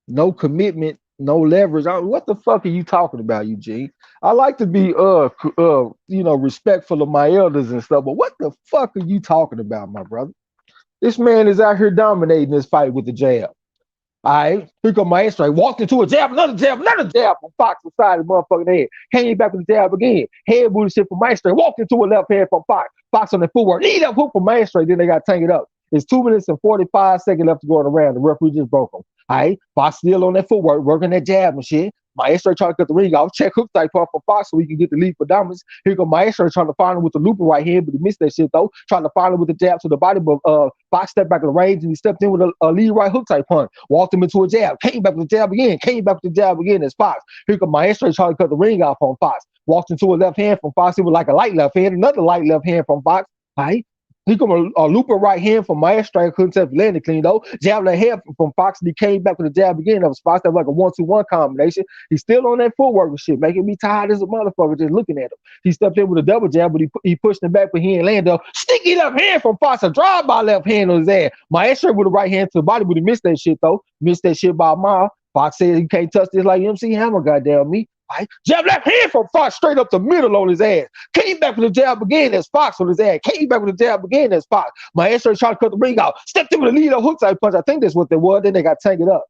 No commitment, no leverage. What the fuck are you talking about, Eugene? I like to be respectful of my elders and stuff, but what the fuck are you talking about, my brother? This man is out here dominating this fight with the jab. All right, here come Maestro. Walked into a jab, another from Fox beside the motherfucking head. Came back with the jab again. Head booty shit from Maestro. Walked into a left hand from Fox. Fox on the footwork. Knee up hook from Maestro. Then they got tangled up. It's 2 minutes and 45 seconds left to go around. The referee just broke him. All right, Fox still on that footwork, working that jab and shit. Maestro trying to cut the ring off. Check hook type off for Fox so he can get the lead for dominance. Here go Maestro trying to find him with the looper right hand, but he missed that shit though. Trying to find him with the jab to the body, but Fox stepped back in the range and he stepped in with a lead right hook type punch. Walked him into a jab. Came back with the jab again. Came back with the jab again as Fox. Here go Maestro trying to cut the ring off on Fox. Walked into a left hand from Fox. It was like a light left hand. Another light left hand from Fox. All right. He come a looper right hand from Maestro, couldn't have landed clean though. Jab left hand from Fox, and he came back with a jab again. That was Fox. That was like a 1-2-1 combination. He's still on that footwork and shit, making me tired as a motherfucker just looking at him. He stepped in with a double jab, but he pushed him back, but he ain't land though. Sticky left hand from Fox, a drive-by left hand on his ass. Maestro with a right hand to the body, but he missed that shit though. Missed that shit by a mile. Fox said he can't touch this like MC Hammer, goddamn me. Right? Jab left hand from Fox straight up the middle on his ass. Came back with the jab again as Fox on his ass. Came back with the jab again as Fox. Maestro trying to cut the ring out. Stepped in with a lead up hook type punch. I think that's what they was. Then they got tangled up.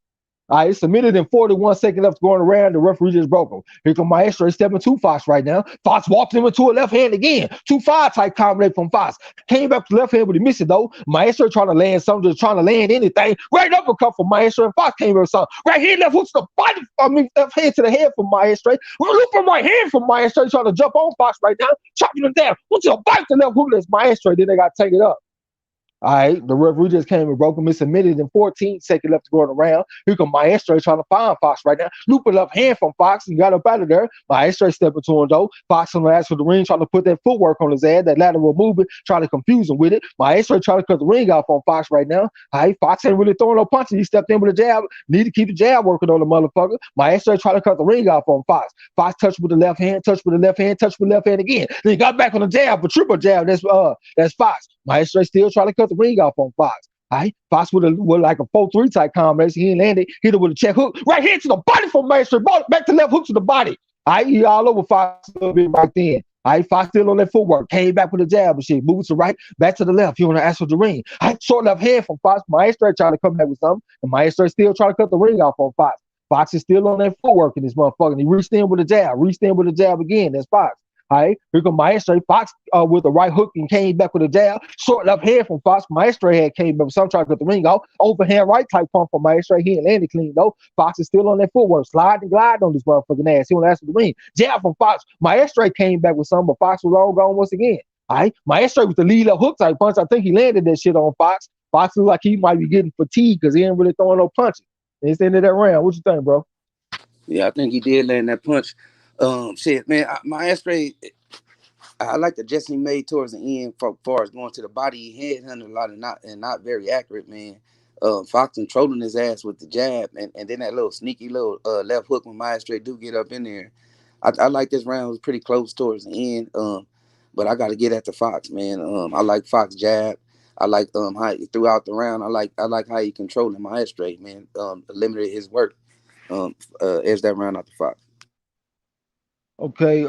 All right, it's a minute and 41 seconds left going around. The referee just broke him. Here come Maestro stepping to Fox right now. Fox walked him into a left hand again. 2-5 type combination from Fox. Came back to the left hand, but he missed it though. Maestro trying to land something, just trying to land anything. Right uppercut from Maestro, and Fox came with something. Right hand, left hook to the body. Left hand to the head from Maestro. Looping right hand from Maestro, trying to jump on Fox right now. Chopping him down. What's your bite to left hook? That's Maestro. Then they got taken up. All right, the referee just came and broke him. It's a minute and 14 seconds left to go around. Here come Maestro trying to find Fox right now. Looping left hand from Fox and got up out of there. Maestro stepping to him though. Fox on the ass for the ring, trying to put that footwork on his ass, that lateral movement, trying to confuse him with it. Maestro trying to cut the ring off on Fox right now. All right, Fox ain't really throwing no punches. He stepped in with a jab. Need to keep the jab working on the motherfucker. Maestro trying to cut the ring off on Fox. Fox touched with the left hand, touched with the left hand, touched with the left hand again. Then he got back on the jab, a triple jab. That's Fox. Maestro still trying to cut the ring off on Fox. All right, Fox with like a 4-3 type combination. He ain't landed. Hit it with a check hook. Right here to the body from Maestro. Back to left hook to the body. All right, he all over Fox a little bit right then. All right, Fox still on that footwork. Came back with a jab and shit. Moving to the right, back to the left. He want to ask for the ring. All right, short left hand from Fox. Maestro trying to come back with something. And Maestro still trying to cut the ring off on Fox. Fox is still on that footwork in this motherfucker. And he reached in with a jab again. That's Fox. All right, here come Maestro. Fox with the right hook and came back with a jab. Short left hand from Fox. Maestro had came back with some trying to cut the ring off. Overhand right type pump from Maestro. He ain't landed clean though. Fox is still on that footwork. Slide and glide on this motherfucking ass. He want to ask for the ring. Jab from Fox. Maestro came back with some, but Fox was all gone once again. All right, Maestro with the lead up hook type punch. I think he landed that shit on Fox. Fox looks like he might be getting fatigued because he ain't really throwing no punches. And it's the end of that round. What you think, bro? Yeah, I think he did land that punch. Shit, man, Maestro, I like the adjustment he made towards the end, for far as going to the body. He headhunted a lot and not very accurate, man. Fox controlling his ass with the jab, and then that little sneaky little left hook when Maestro do get up in there. I like this round. It was pretty close towards the end. But I got to get at the Fox, man. I like Fox jab. I like how throughout the round. I like how he controlling Maestro, man. Limited his work. Edge that round out the Fox. Okay,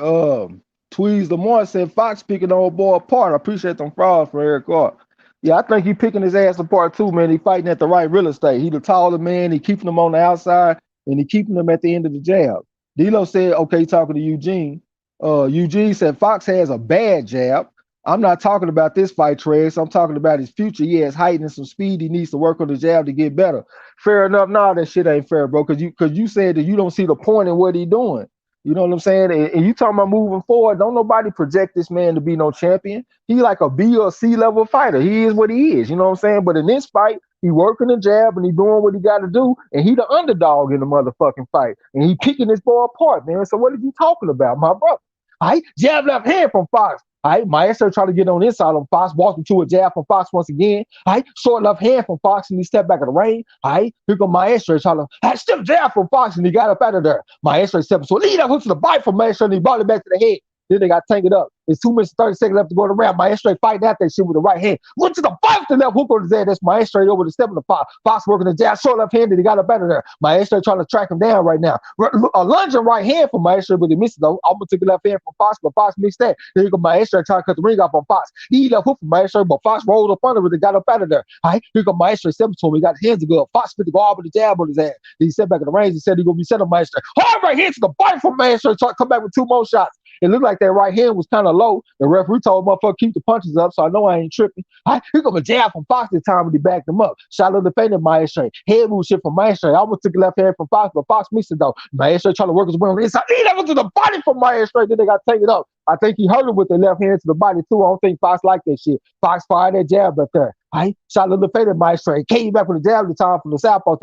Tweez Lamar said Fox picking old boy apart. I appreciate them frauds from Eric Clark. Yeah, I think he picking his ass apart too, man. He fighting at the right real estate. He the taller man. He keeping them on the outside, and he keeping them at the end of the jab. D'Lo said, okay, talking to Eugene. Eugene said Fox has a bad jab. I'm not talking about this fight, Trez. I'm talking about his future. He has height and some speed. He needs to work on the jab to get better. Fair enough. Nah, that shit ain't fair, bro. Cause you said that you don't see the point in what he doing. You know what I'm saying? And you talking about moving forward. Don't nobody project this man to be no champion. He like a B or C level fighter. He is what he is. You know what I'm saying? But in this fight, he working the jab and he doing what he got to do. And he the underdog in the motherfucking fight. And he picking this boy apart, man. So what are you talking about, my brother? All right, jab left hand from Fox. All right, Maestro trying to get on inside on Fox, walked into a jab from Fox once again. All right, short left hand from Fox, and he stepped back of the ring. All right, here go Maestro trying to stiff jab from Fox, and he got up out of there. Maestro stepped so lead up hook to the bite from Maestro, and he brought it back to the head. Then they got tangled up. It's 2 minutes and 30 seconds left to go around. Maestro fighting out that shit with the right hand. Went to the fight the left hook on his head. That's Maestro over the step of the Fox. Fox working the jab, short left hand, and he got up out of there. Maestro trying to track him down right now. A lunging right hand from Maestro, but he missed it though. Almost took the left hand from Fox, but Fox missed that. Then you go Maestro trying to cut the ring off on Fox. He left hook from Maestro, but Fox rolled up under it and got up out of there. All right, here go Maestro stepping to him. He got his hands to go. Fox fit to go all with the jab on his ass. Then he stepped back in the range. He said he's gonna be set on Maestro. Hard right hand to the body from Maestro. Trying to come back with 2 more shots. It looked like that right hand was kind of low. The referee told motherfucker keep the punches up, so I know I ain't tripping. Here come a jab from Fox this time when he backed him up. Shot of the defending Maestro. Head move shit from Maestro. I almost took the left hand from Fox, but Fox missed it though. Maestro trying to work his way on the inside. He level to the body from Maestro. Then they got taken up. I think he hurt him with the left hand to the body too. I don't think Fox liked that shit. Fox fired that jab up there. Right? Shot a little faded Maestro. He came back with the jab the time from the southpaw.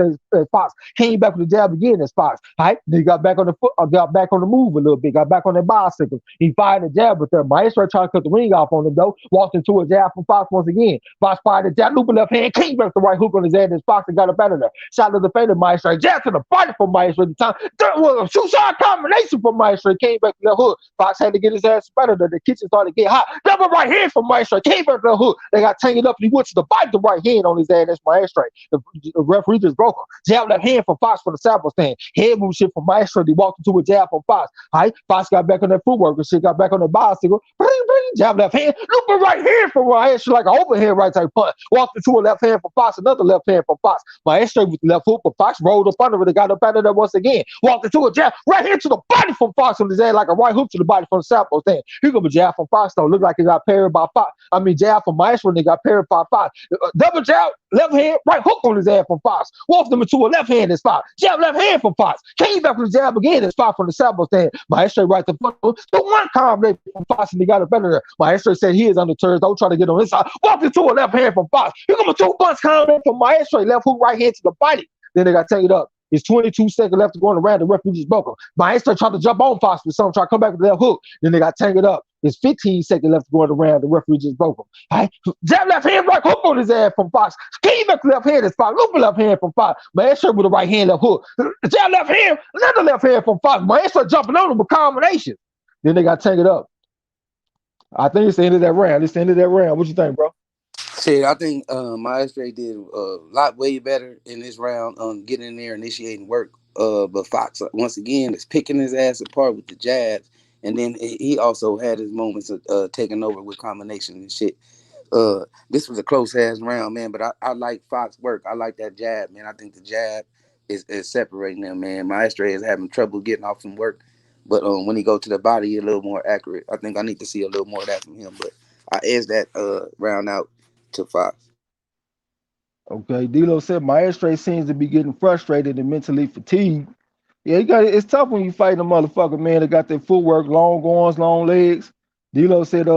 Fox came back with the jab again as Fox. Right? Then he got back on the foot, got back on the move a little bit. Got back on that bicycle. He fired the jab with there. Maestro tried to cut the ring off on him though. Walked into a jab from Fox once again. Fox fired the jab, looping left hand, came back the right hook on his head. And Fox and got up out of there. Shot a little faded Maestro. Jab to the body from Maestro at the time. That was a two-shot combination from Maestro. Came back to the hook. Fox had to get his ass better. The kitchen started to get hot. Double right hand from Maestro. Came back to the hook. They got tangled up and he went to the bite the right hand on his ass. That's Maestro. The referee just broke him. Jab left hand from Fox for the sample stand. Head move shit from Maestro. He walked into a jab from Fox. All right. Fox got back on that footwork and shit. Got back on that bicycle. Bring. Jab left hand. Looping right hand from Maestro like an overhand right type punch. Walked into a left hand from Fox. Another left hand from Fox. Maestro with the left hook, but Fox rolled up under it and got up out of there once again. Walked into a jab right hand to the body from Fox on his head like a right hook to the body from the sample stand. Here comes a jab from Fox though. Look like he got parried by Fox. I mean jab from Maestro and they got parried by Fox. Double jab, left hand, right hook on his ass from Fox. Walked him into a left hand as Fox. Jab left hand from Fox. Came back with the jab again as Fox from the sample stand. Maestro right the foot. The one combination from Fox and he got up better there. Maestro said he is undeterred. Don't try to get on his side. Walked into a left hand from Fox. Here comes a 2-punch combination from Maestro. Left hook, right hand to the body. Then they got taken up. It's 22 seconds left to go around. The referee just broke him. Maestro tried to jump on Fox with something, try to come back with the left hook. Then they got tangled up. It's 15 seconds left to go around. The referee just broke him. Right? Jab left hand, right hook on his ass from Fox. Came back left hand as Fox. Looping left hand from Fox. Maestro with a right hand left hook. Jab left hand, another left hand from Fox. Maestro jumping on him with combinations. Then they got tangled up. I think it's the end of that round. It's the end of that round. What you think, bro? Shit, I think Maestro did a lot way better in this round on getting in there, initiating work. But Fox, once again, is picking his ass apart with the jabs. And then he also had his moments of taking over with combination and shit. This was a close-ass round, man, but I like Fox work. I like that jab, man. I think the jab is separating them, man. Maestro is having trouble getting off some work. But when he go to the body, he's a little more accurate. I think I need to see a little more of that from him. But I edge that round out to Fox. Okay, D'Lo said Maestro seems to be getting frustrated and mentally fatigued. Yeah, it's tough when you fighting a motherfucker, man, that got their footwork, long arms, long legs. D'Lo said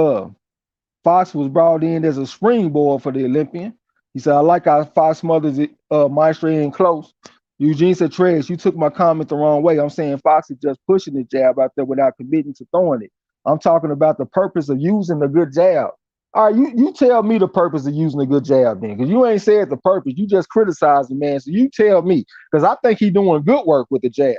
Fox was brought in as a springboard for the Olympian. He said, I like how Fox smothers Maestro in close. Eugene said, Trez, you took my comment the wrong way. I'm saying Fox is just pushing the jab out there without committing to throwing it. I'm talking about the purpose of using the good jab. All right, you tell me the purpose of using a good jab then, because you ain't said the purpose. You just criticized the man. So you tell me, because I think he doing good work with the jab.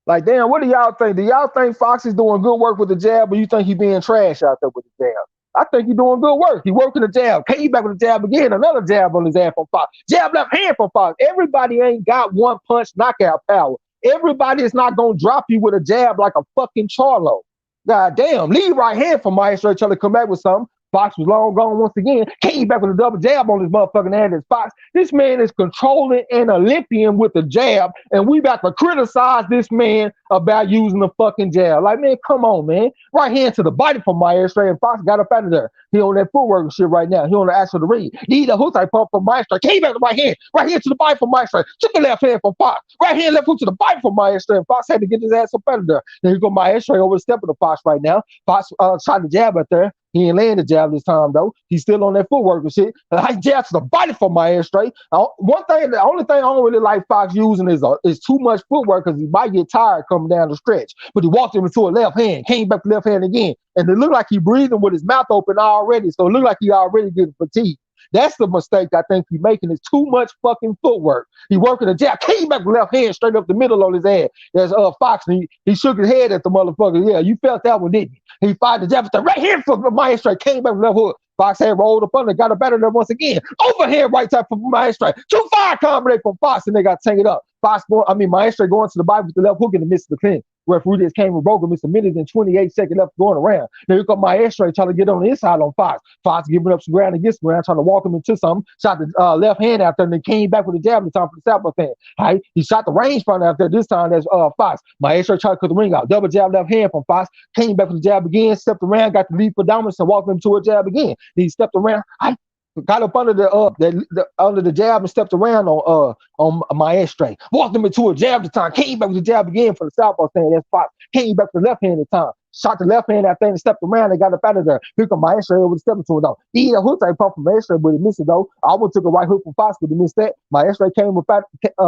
Like, damn, what do y'all think? Do y'all think Fox is doing good work with the jab, or you think he being trash out there with the jab? I think he doing good work. He working the jab. Came back with the jab again. Another jab on his ass from Fox. Jab left hand from Fox. Everybody ain't got one punch knockout power. Everybody is not gonna drop you with a jab like a fucking Charlo. God damn, lead right hand from Maestro trying to come back with something. Fox was long gone once again. Came back with a double jab on his motherfucking hand as Fox. This man is controlling an Olympian with the jab, and we about to criticize this man about using the fucking jab. Like, man, come on, man. Right hand to the body from Maestro, and Fox got up out of there. He on that footwork and shit right now. He on the ass of the ring. Need a hook type pump from Maestro. Came back to right hand. Right hand to the body from Maestro. Took the left hand from Fox. Right hand, left hook to the body from Maestro, and Fox had to get his ass up out of there. Then he's going Maestro overstepping the Fox right now. Fox tried to jab out there. He ain't laying the jab this time though. He's still on that footwork and shit. I jab to the body for Maestro. The only thing I don't really like Fox using is too much footwork because he might get tired coming down the stretch. But he walked him into a left hand, came back to left hand again, and it looked like he breathing with his mouth open already. So it looked like he already getting fatigued. That's the mistake I think he's making. Is too much fucking footwork. He working a jab, came back with left hand straight up the middle on his ass. There's Fox, and he shook his head at the motherfucker. Yeah, you felt that one, didn't you? He fired the jab with the right hand for Maestro, came back with left hook. Fox had rolled up under, got a better there once again. Overhand right side for Maestro. 2-5 combination from Fox, and they got tangled up. Maestro going to the body with the left hook in the midst of the clinch. Referee just came and broke him. It's a minute and 28 seconds left going around. Now you got Maestro trying to get on the inside on Fox. Fox giving up some ground against ground, trying to walk him into something. Shot the left hand out there and then came back with a jab in time for the southpaw hand. Right? He shot the range front out there. This time that's Fox. Maestro tried to cut the ring out. Double jab left hand from Fox. Came back with the jab again. Stepped around, got the lead for dominance and walked him to a jab again. Then he stepped around. Got up under under the jab and stepped around on Maestro. Walked him into a jab at the time. Came back with the jab again for the southpaw stand. That's Fox. Came back with the left hand at the time. Shot the left hand out there and stepped around and got up out of there. Here come Maestro over the step into it though. He had a hook type pump from Maestro, but he missed it though. I almost took a right hook from Fox, but he missed that. Maestro came with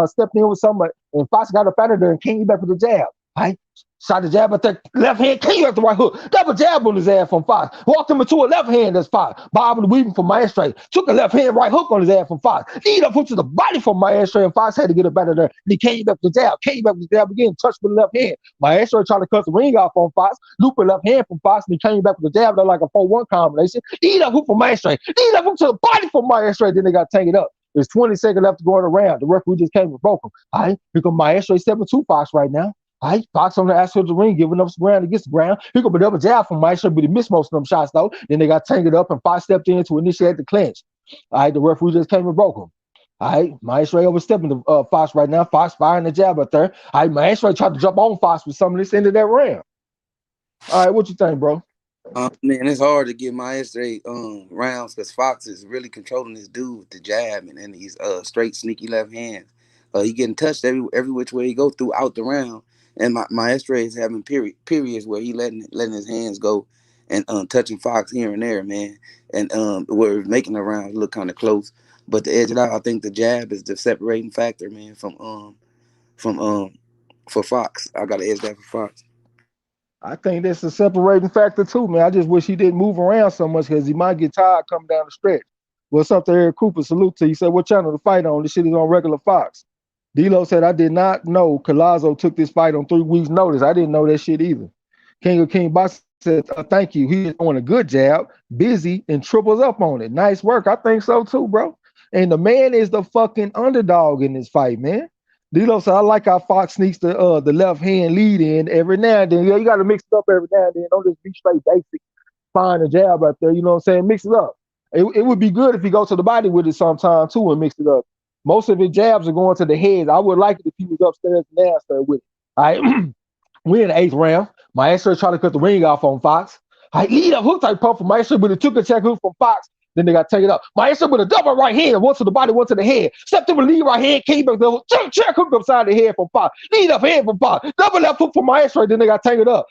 stepped in with something, and Fox got up out of there and came back with the jab. Right? Shot the jab at the left hand, came at the right hook. Double jab on his ass from Fox. Walked him into a left hand that's Fox. Bobbing and weaving from Maestro. Took a left hand right hook on his ass from Fox. Lead up hook to the body from Maestro, and Fox had to get up out of there. And he came back with the jab. Came back with the jab again. Touched with the left hand. Maestro tried to cut the ring off on Fox. Loop a left hand from Fox, and he came back with the jab. They're like a 4-1 combination. Lead up hook from Maestro. Lead up hook to the body from Maestro. Then they got tangled up. There's 20 seconds left going around. The referee just came and broke him. All right, here come Maestro stepping to Fox right now. All right, Fox on the ass of the ring, giving up some ground against the ground. Here comes a double jab from Maestro, but he missed most of them shots though. Then they got tangled up, and Fox stepped in to initiate the clinch. All right, the referee just came and broke him. All right, Maestro overstepping the Fox right now. Fox firing the jab up there. All right, Maestro tried to jump on Fox with some of this end of that round. All right, what you think, bro? Man, it's hard to get Maestro rounds because Fox is really controlling this dude with the jab and these straight sneaky left hands. He getting touched every which way he go throughout the round. And Maestro is having periods where he letting his hands go and touching Fox here and there, man. And we're making the round look kind of close. But to edge it out, I think the jab is the separating factor, man, for Fox. I gotta edge that for Fox. I think that's a separating factor too, man. I just wish he didn't move around so much because he might get tired coming down the stretch. What's up to Eric Cooper? Salute to you. He said, what channel to fight on? This shit is on regular Fox. D-Lo said, I did not know Collazo took this fight on 3 weeks' notice. I didn't know that shit either. King of King Box said, thank you. He is on a good jab, busy, and triples up on it. Nice work. I think so too, bro. And the man is the fucking underdog in this fight, man. D-Lo said, I like how Fox sneaks the left hand lead in every now and then. Yeah, you got to mix it up every now and then. Don't just be straight basic. Find a jab right there. You know what I'm saying? Mix it up. It would be good if you go to the body with it sometime too and mix it up. Most of his jabs are going to the head. I would like it if he was upstairs and downstairs with it. All right. We're in the 8th round. Maestro tried to cut the ring off on Fox. All right, lead up hook type pump from Maestro, but it took a check hook from Fox. Then they got taken up. Maestro with a double right hand, one to the body, one to the head. Stepped up with lead right hand, came back double check hook upside the head from Fox. Lead up hand from Fox. Double left hook from Maestro. Then they got taken up.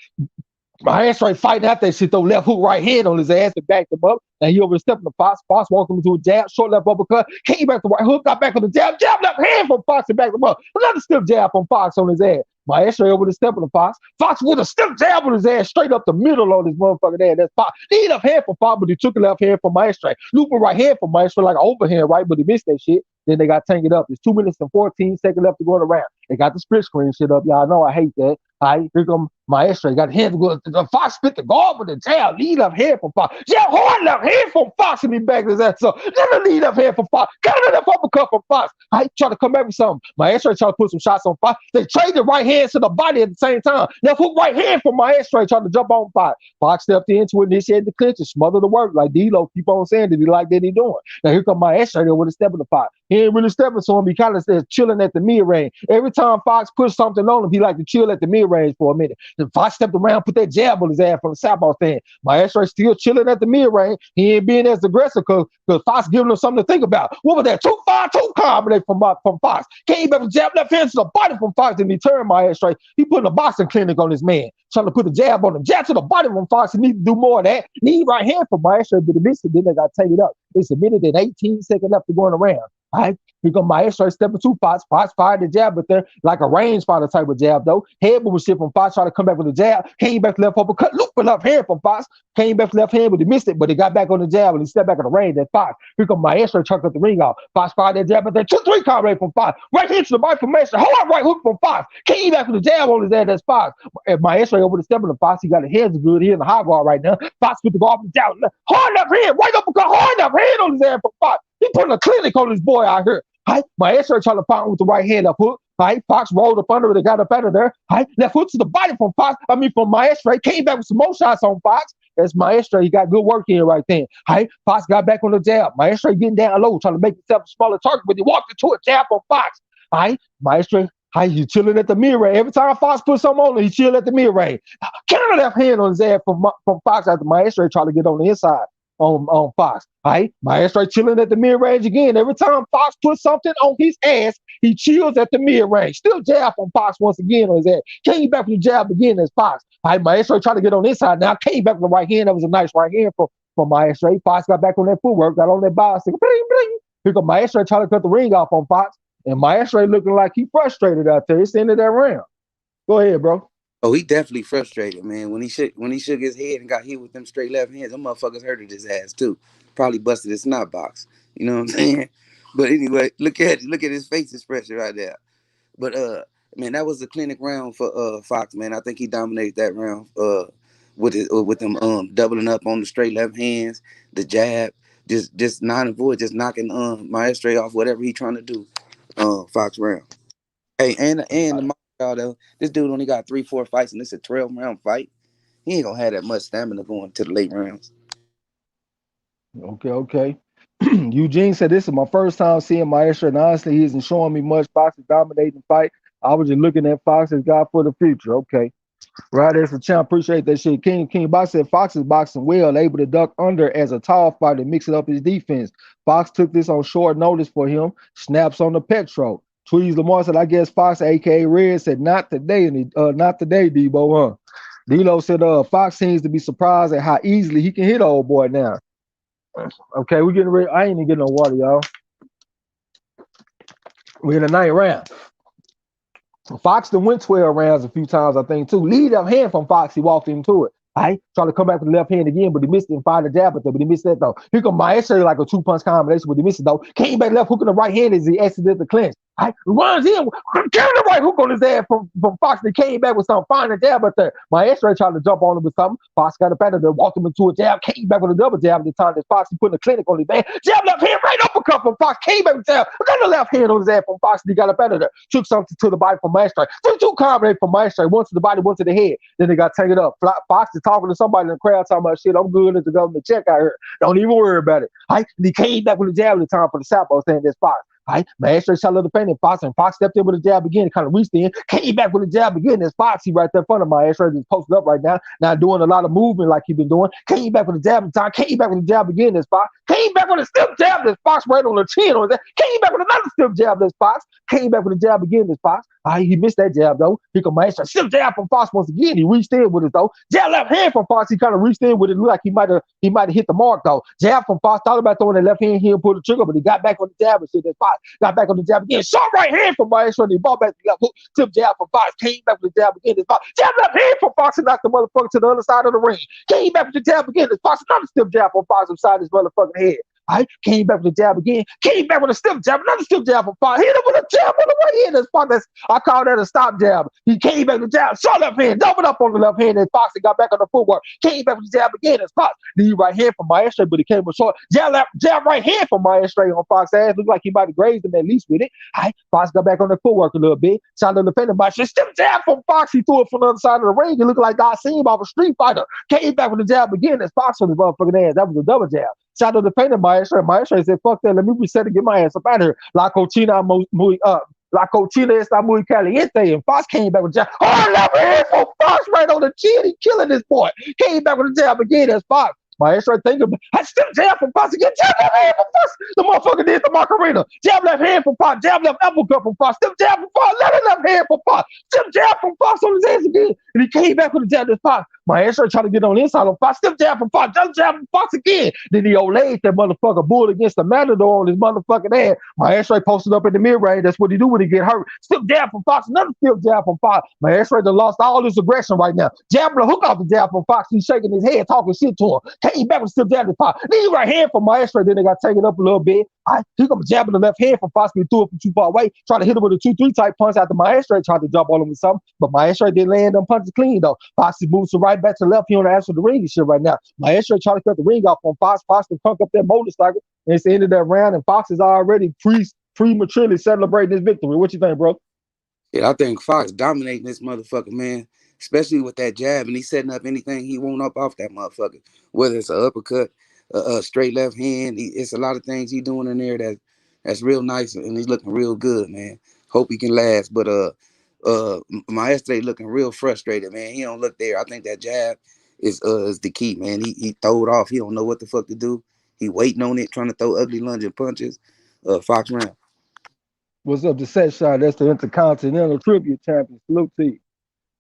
Maestro fighting out that shit, though, left hook right hand on his ass and backed him up. And he overstepped the Fox. Fox walked him into a jab, short left uppercut, came back to right hook, got back on the jab left hand from Fox and backed him up. Another stiff jab from Fox on his ass. My X-ray over the step of the Fox. Fox with a stiff jab on his ass straight up the middle on his motherfucking ass. That's Fox. He left hand for Fox, but he took the left hand from my X-ray. Looping right hand for my X-ray like an overhand, right? But he missed that shit. Then they got tanked up. It's 2 minutes and 14 seconds left to go around. They got the split screen shit up. Y'all know I hate that. All right, here come my X-ray. Got the hand to go. The Fox spit the guard with the jab. Lead left hand from Fox. Jab hard left hand from Fox and he backed his ass up. Then the lead left hand from Fox. Got the left uppercut from Fox. I try to come back with something. My X-ray try to put some shots on Fox. They traded right hands to the body at the same time. Left hook right hand from my X-ray trying to jump on Fox. Fox stepped into it, initiated the clinch and smothered the work like D-Lo keep on saying that he like that he doing. Now here come my X-ray with a step in the Fox. He ain't really stepping to him. He kind of says chilling at the mid-range. Every time Fox puts something on him, he like to chill at the mid-range for a minute. Then Fox stepped around, put that jab on his ass from the southpaw stand. My X-ray still chilling at the mid-range. He ain't being as aggressive because Fox giving him something to think about. What was that? 2-5-2 combination from Fox. Came back with jab left hand to the body from Fox, and he turned my X-ray. He putting a boxing clinic on this man, trying to put a jab on him. Jab to the body from Fox. He need to do more of that. Need right hand from my X-ray, but then they got taken up. It's a minute and 18 seconds left to going around. All right, here come my X-ray stepping to Fox. Fox fired the jab, but they're like a range fighter type of jab, though. Head movement shit from Fox, trying to come back with a jab. Came back left uppercut, loop for left hand from Fox. Came back left hand, but he missed it, but he got back on the jab and he stepped back at the range at Fox. Here come my X-ray, chucked up the ring off. Fox fired that jab, but then 2-3 combination from Fox. Right hand to the body from X-ray. Hard right hook from Fox. Came back with the jab on his ass, that's Fox. And my X-ray over the step of the Fox, he got his hands good. He in the high guard right now. Fox with the guard down. Hard left hand, right uppercut, hard left hand on his ass from Fox. He putting a clinic on this boy out here. Right, my X-ray trying to find with the right hand up hook. Right, Fox rolled up under it, they got up out of there. Right, left hook to the body from Fox. From my X-ray, came back with some more shots on Fox. That's my X-ray. He got good work in right then. Right, Fox got back on the jab. My X-ray getting down low, trying to make himself a smaller target, but he walked into a jab on Fox. Right, my X-ray. Hi, he chilling at the mid-range. Every time Fox puts something on him, he chill at the mid-range. Counter left hand on his ass from Fox after my X-ray trying to get on the inside. On Fox. Right? My X-ray chilling at the mid-range again. Every time Fox puts something on his ass, he chills at the mid-range. Still jab from Fox once again on his ass. Came back from the jab again as Fox. Right? My X-ray trying to get on this side. Now came back with the right hand. That was a nice right hand from my X-ray. Fox got back on that footwork, got on that bicycle. Bling, bling. Here come my X-ray trying to cut the ring off on Fox. And my X-ray looking like he frustrated out there. It's the end of that round. Go ahead, bro. Oh, he definitely frustrated, man. When he shook his head and got hit with them straight left hands, them motherfuckers hurted his ass too. Probably busted his snot box. You know what I'm saying? But anyway, look at his face expression right there. But man, that was a clinic round for Fox, man. I think he dominated that round with them doubling up on the straight left hands, the jab, just non and void, just knocking my X-ray off whatever he trying to do. Fox round. Hey, and the though, this dude only got 3-4 fights, and this is a 12-round fight. He ain't gonna have that much stamina going to the late rounds. Okay. Eugene said, this is my first time seeing my X-ray, and honestly, he isn't showing me much. Fox is dominating the fight. I was just looking at Fox as God for the future. Okay. Right, as a champ, appreciate that shit. King Box said Fox is boxing well, able to duck under as a tall fighter, mixing up his defense. Fox took this on short notice for him. Snaps on the petrol. Tweez Lamar said, I guess Fox, aka Red, said not today, not today, Debo, huh? D-Lo said, Fox seems to be surprised at how easily he can hit old boy now. Okay, we getting ready. I ain't even getting no water, y'all. We're in the 9th round. Fox done went 12 rounds a few times, I think, too. Lead up hand from Fox, he walked into it. Right? Trying to come back with the left hand again, but he missed it and fired the jab at there, but he missed that though. Here come my X-ray like a 2-punch combination, but he missed it though. Came back left hook in the right hand as he exited the clinch. Right? Runs in, carrying the right hook on his ass from Fox. They came back with something, firing the jab at there. My X-ray tried to jump on him with something. Fox got up out of there, walked him into a jab, came back with a double jab at the time that Fox he put a clinic on his man. Jab left hand, right uppercut from Fox, came back with jab, got the left hand on his ass from Fox, and he got up out of there. Took something to the body from my X-ray. 2 combination from my X-ray, one to the body, one to the head. Then they got taken up. Fox is talking to somebody in the crowd talking about shit. I'm good at the government check out here. Don't even worry about it. Right? And he came back with a jab at the time for the Southpaw saying this Fox. Right? My X-ray shot the pain in Fox, and Fox stepped in with a jab again, kind of reached in, came back with a jab again. There's Fox, he right there in front of my X-ray, just posted up right now doing a lot of movement like he been doing. Came back with a jab at the time, came back with a jab again. There's Fox, came back with a stiff jab. There's Fox right on the chin on that. Came back with another stiff jab. There's Fox, came back with a jab again. There's Fox. He missed that jab though. He come Maestro, stiff jab from Fox once again. He reached in with it though. Jab left hand from Fox. He kind of reached in with it. Looked like he might have hit the mark though. Jab from Fox. Thought about throwing that left hand here and pull the trigger, but he got back on the jab and shit. That Fox got back on the jab again. Short right hand from Maestro. And he ball back to the left hook. Tip jab from Fox. Came back with the jab again. This Fox jab left hand from Fox and knocked the motherfucker to the other side of the ring. Came back with the jab again. This Fox another stiff jab from Fox inside his motherfucking head. Came back with the jab again. Came back with a stiff jab. Another stiff jab from Fox. Hit him with a jab on the way in. I call that a stop jab. He came back with the jab. Short left hand. Doubled up on the left hand. And Fox got back on the footwork. Came back with the jab again. And Fox. Knee right hand from Maestro, but he came with short. Jab right hand from Maestro on Fox's ass. Looked like he might have grazed him at least with it. Fox got back on the footwork a little bit. Shot to the defender. Maestro. Stiff jab from Fox. He threw it from the other side of the ring. He looked like I seen him off a Street Fighter. Came back with the jab again. And Fox on his motherfucking ass. That was a double jab. Shot to the defender, Maestro. Maestro said, fuck that. Let me reset and get my ass up out of here. La Cochina está muy caliente. And Fox came back with a jab. Oh, left hand from Fox right on the chin. He killing this boy. Came back with a jab again. That's Fox. Maestro thinking, I still jab from Fox again. Jab left hand from Fox. The motherfucker did the Macarena. Jab left hand from Fox. Jab left uppercut from Fox. Still jab from Fox. Left hand from Fox. Still jab from Fox on his ass again. And he came back with a jab to Fox. Maestro trying to get on the inside of Fox. Still jab from Fox. Just jab from Fox again. Then he olayed that motherfucker bull against the matador on his motherfucking ass. Maestro posted up in the mid-range. That's what he do when he get hurt. Still jab from Fox. Another still jab from Fox. Maestro done lost all his aggression right now. Jabbing the hook off the jab from Fox. He's shaking his head, talking shit to him. Came back with still jab to Fox. Knee right hand from Maestro. Then they got taken up a little bit. He come jabbing the left hand from Fox. He threw it from too far away. Trying to hit him with a 2-3 type punch after Maestro tried to jump on him with something. But Maestro didn't land them punches clean though. Fox moves to right back to left. He on the ass of the ring and shit right now. Maestro trying to cut the ring off on Fox. Fox to punk up that motorcycle. And it's the end of that round. And Fox is already prematurely celebrating his victory. What you think, bro? Yeah, I think Fox dominating this motherfucker, man. Especially with that jab. And he's setting up anything he want up off that motherfucker. Whether it's an uppercut, a straight left hand. It's a lot of things he's doing in there that's real nice. And he's looking real good, man. Hope he can last. But Maestro looking real frustrated, man. He don't look there. I think that jab is the key, man. He throw it off. He don't know what the fuck to do. He waiting on it, trying to throw ugly lunging punches. Fox round. What's up, the set shot? That's the Intercontinental Tribute Champion. Salute to you.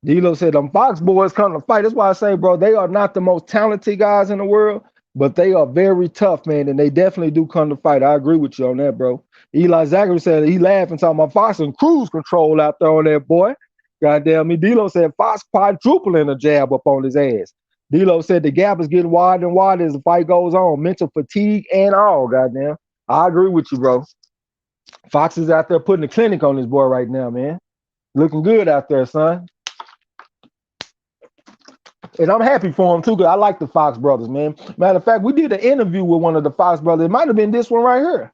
D-Lo said, them Fox boys come to fight. That's why I say, bro, they are not the most talented guys in the world, but they are very tough, man, and they definitely do come to fight. I agree with you on that, bro. Eli Zachary said he laughing, talking about Fox and cruise control out there on that boy. Goddamn me. D-Lo said Fox quadrupling a jab up on his ass. D-Lo said the gap is getting wider and wider as the fight goes on. Mental fatigue and all, goddamn. I agree with you, bro. Fox is out there putting a clinic on this boy right now, man. Looking good out there, son. And I'm happy for him, too, because I like the Fox brothers, man. Matter of fact, we did an interview with one of the Fox brothers. It might have been this one right here.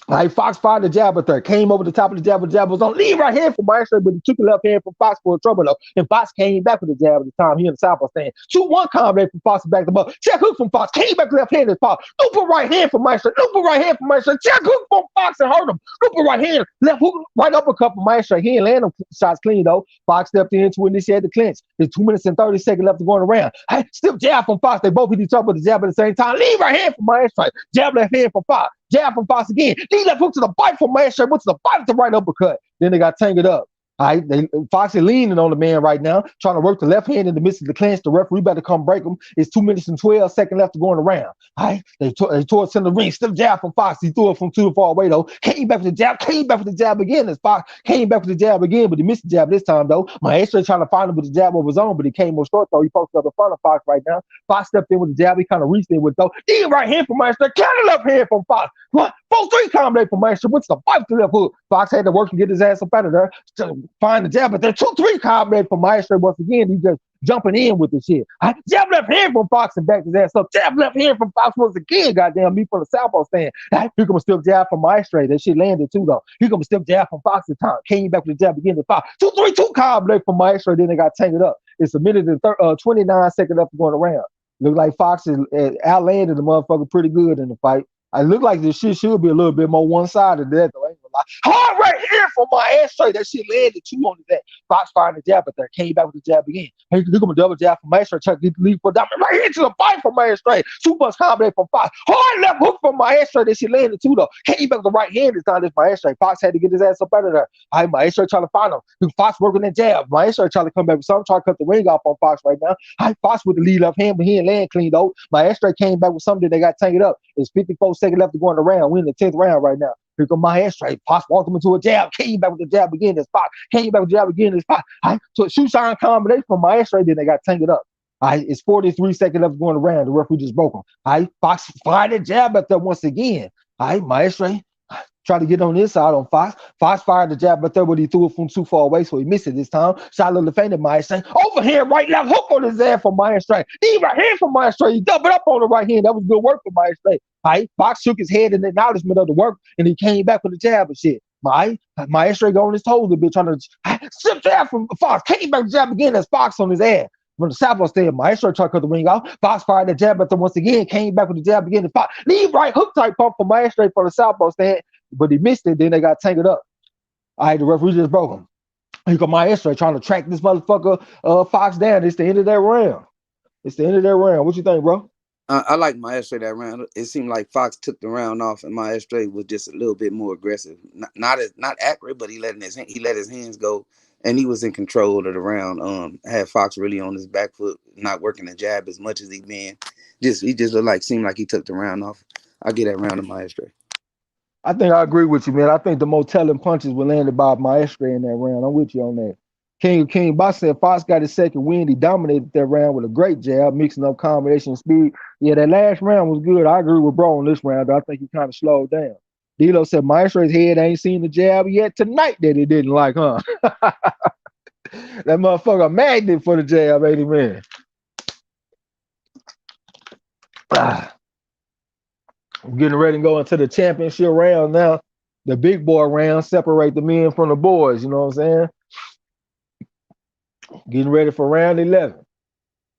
Like Fox fired the jab at her, came over the top of the jab, but the jab was on lead right hand for Maestro, but he took the left hand from Fox for a trouble though. And Fox came back with the jab at the time. He in the south was saying 2-1 combination from Fox back the ball. Check hook from Fox, came back left hand to Fox. Looper right hand from Maestro, looper right hand from Maestro. Check hook from Fox and hurt him. Looper right hand, left hook, right uppercut from Maestro. He ain't land them shots clean though. Fox stepped in to initiate the clinch. There's 2 minutes and 30 seconds left to go around. Stiff jab from Fox. They both hit each other with the jab at the same time. Lead right hand from Maestro. Jab left hand from Fox. Jab from Fox again. Lead left hook to the bite from Maestro. Went to the bite to right uppercut. Then they got tangled up. All right, Fox is leaning on the man right now, trying to work the left hand in the midst of the clinch. The referee about to come break him. It's 2 minutes and 12 seconds left to go in the round. All right, they tore it in the ring. Still jab from Fox. He threw it from too far away though. Came back with the jab. Came back with the jab again. As Fox came back with the jab again, but he missed the jab this time though. Maestro trying to find him with the jab of his own, but he came more short though. He posted up in front of Fox right now. Fox stepped in with the jab. He kind of reached in with though. He right hand from Maestro. Counter left hand from Fox. What? 4-3 combination from Maestro. What's the bite to left hook? Fox had to work to get his ass up out of there to find the jab, but then 2-3 combination from Maestro once again. He just jumping in with the shit. Jab left hand from Fox and backed his ass up. Jab left hand from Fox once again. Goddamn me from the Southpaw stand. Here come a stiff jab from Maestro. That shit landed too though. Here come a stiff jab from Fox at time. Came back with the jab again to Fox. 2-3-2 combination from Maestro. Then they got tangled up. It's a minute and 29 seconds left going around. Look like Fox is outlanded the motherfucker pretty good in the fight. I look like this shit should be a little bit more one-sided than that though. Hard right here from my ass straight. That shit landed 2 on his ass. Fox fired the jab, but there came back with the jab again. Hey, look at my double jab from my ass straight. Try to get the lead for diamond right into the body from my ass straight. 2 punch combination from Fox. Hard left hook from my ass straight. That shit landed 2 though. Came back with the right hand this time. This my ass straight. Fox had to get his ass up out of there. My ass straight trying to find him. Fox working that jab. My ass straight trying to come back with something. Trying to cut the ring off on Fox right now. Fox with the lead left hand, but he ain't land clean though. My ass straight came back with something. They got tangled up. It's 54 seconds left to go in the round. We're in the 10th round right now. Here come my ass straight. Fox walked him into a jab. Came back with the jab again. This Fox came back with the jab again. This Fox. So a shoe shine combination from my ass straight. Then they got tangled up. It's 43 seconds left going around. The referee just broke him. Fox fired a jab at them once again. My ass straight. Try to get on this side on Fox. Fox fired the jab, but he threw it from too far away, so he missed it this time. Shot a little faint at my straight. Overhand, right left hook on his ass from my straight. Knee right hand from my straight. He doubled up on the right hand. That was good work for my straight. Fox shook his head in acknowledgement of the work, and he came back with the jab and shit. My straight go on his toes a bit, trying to slip jab from Fox. Came back with the jab again. That's Fox on his ass. From the southpaw stand, my straight tried to cut the ring off. Fox fired the jab, but once again came back with the jab again. And Fox knee right hook type pump from my straight from the southpaw stand. But he missed it, then they got tangled up. The referee just broke him. He got my straight trying to track this motherfucker Fox down. It's the end of that round. What you think, bro? I like Maestro that round. It seemed like Fox took the round off, and Maestro was just a little bit more aggressive. Not accurate, but he let his hands go, and he was in control of the round. Had Fox really on his back foot, not working the jab as much as he been. He just seemed like he took the round off. I get that round to Maestro. I think I agree with you, man. I think the most telling punches were landed by Maestro in that round. I'm with you on that. King Box said Fox got his second win. He dominated that round with a great jab, mixing up combination speed. Yeah, that last round was good. I agree with bro on this round. I think he kind of slowed down. D'Lo said Maestro's head ain't seen the jab yet tonight that he didn't like, huh? That motherfucker magnet for the jab, ain't he, man? I'm getting ready to go into the championship round now. The big boy round, separate the men from the boys, you know what I'm saying? Getting ready for round 11.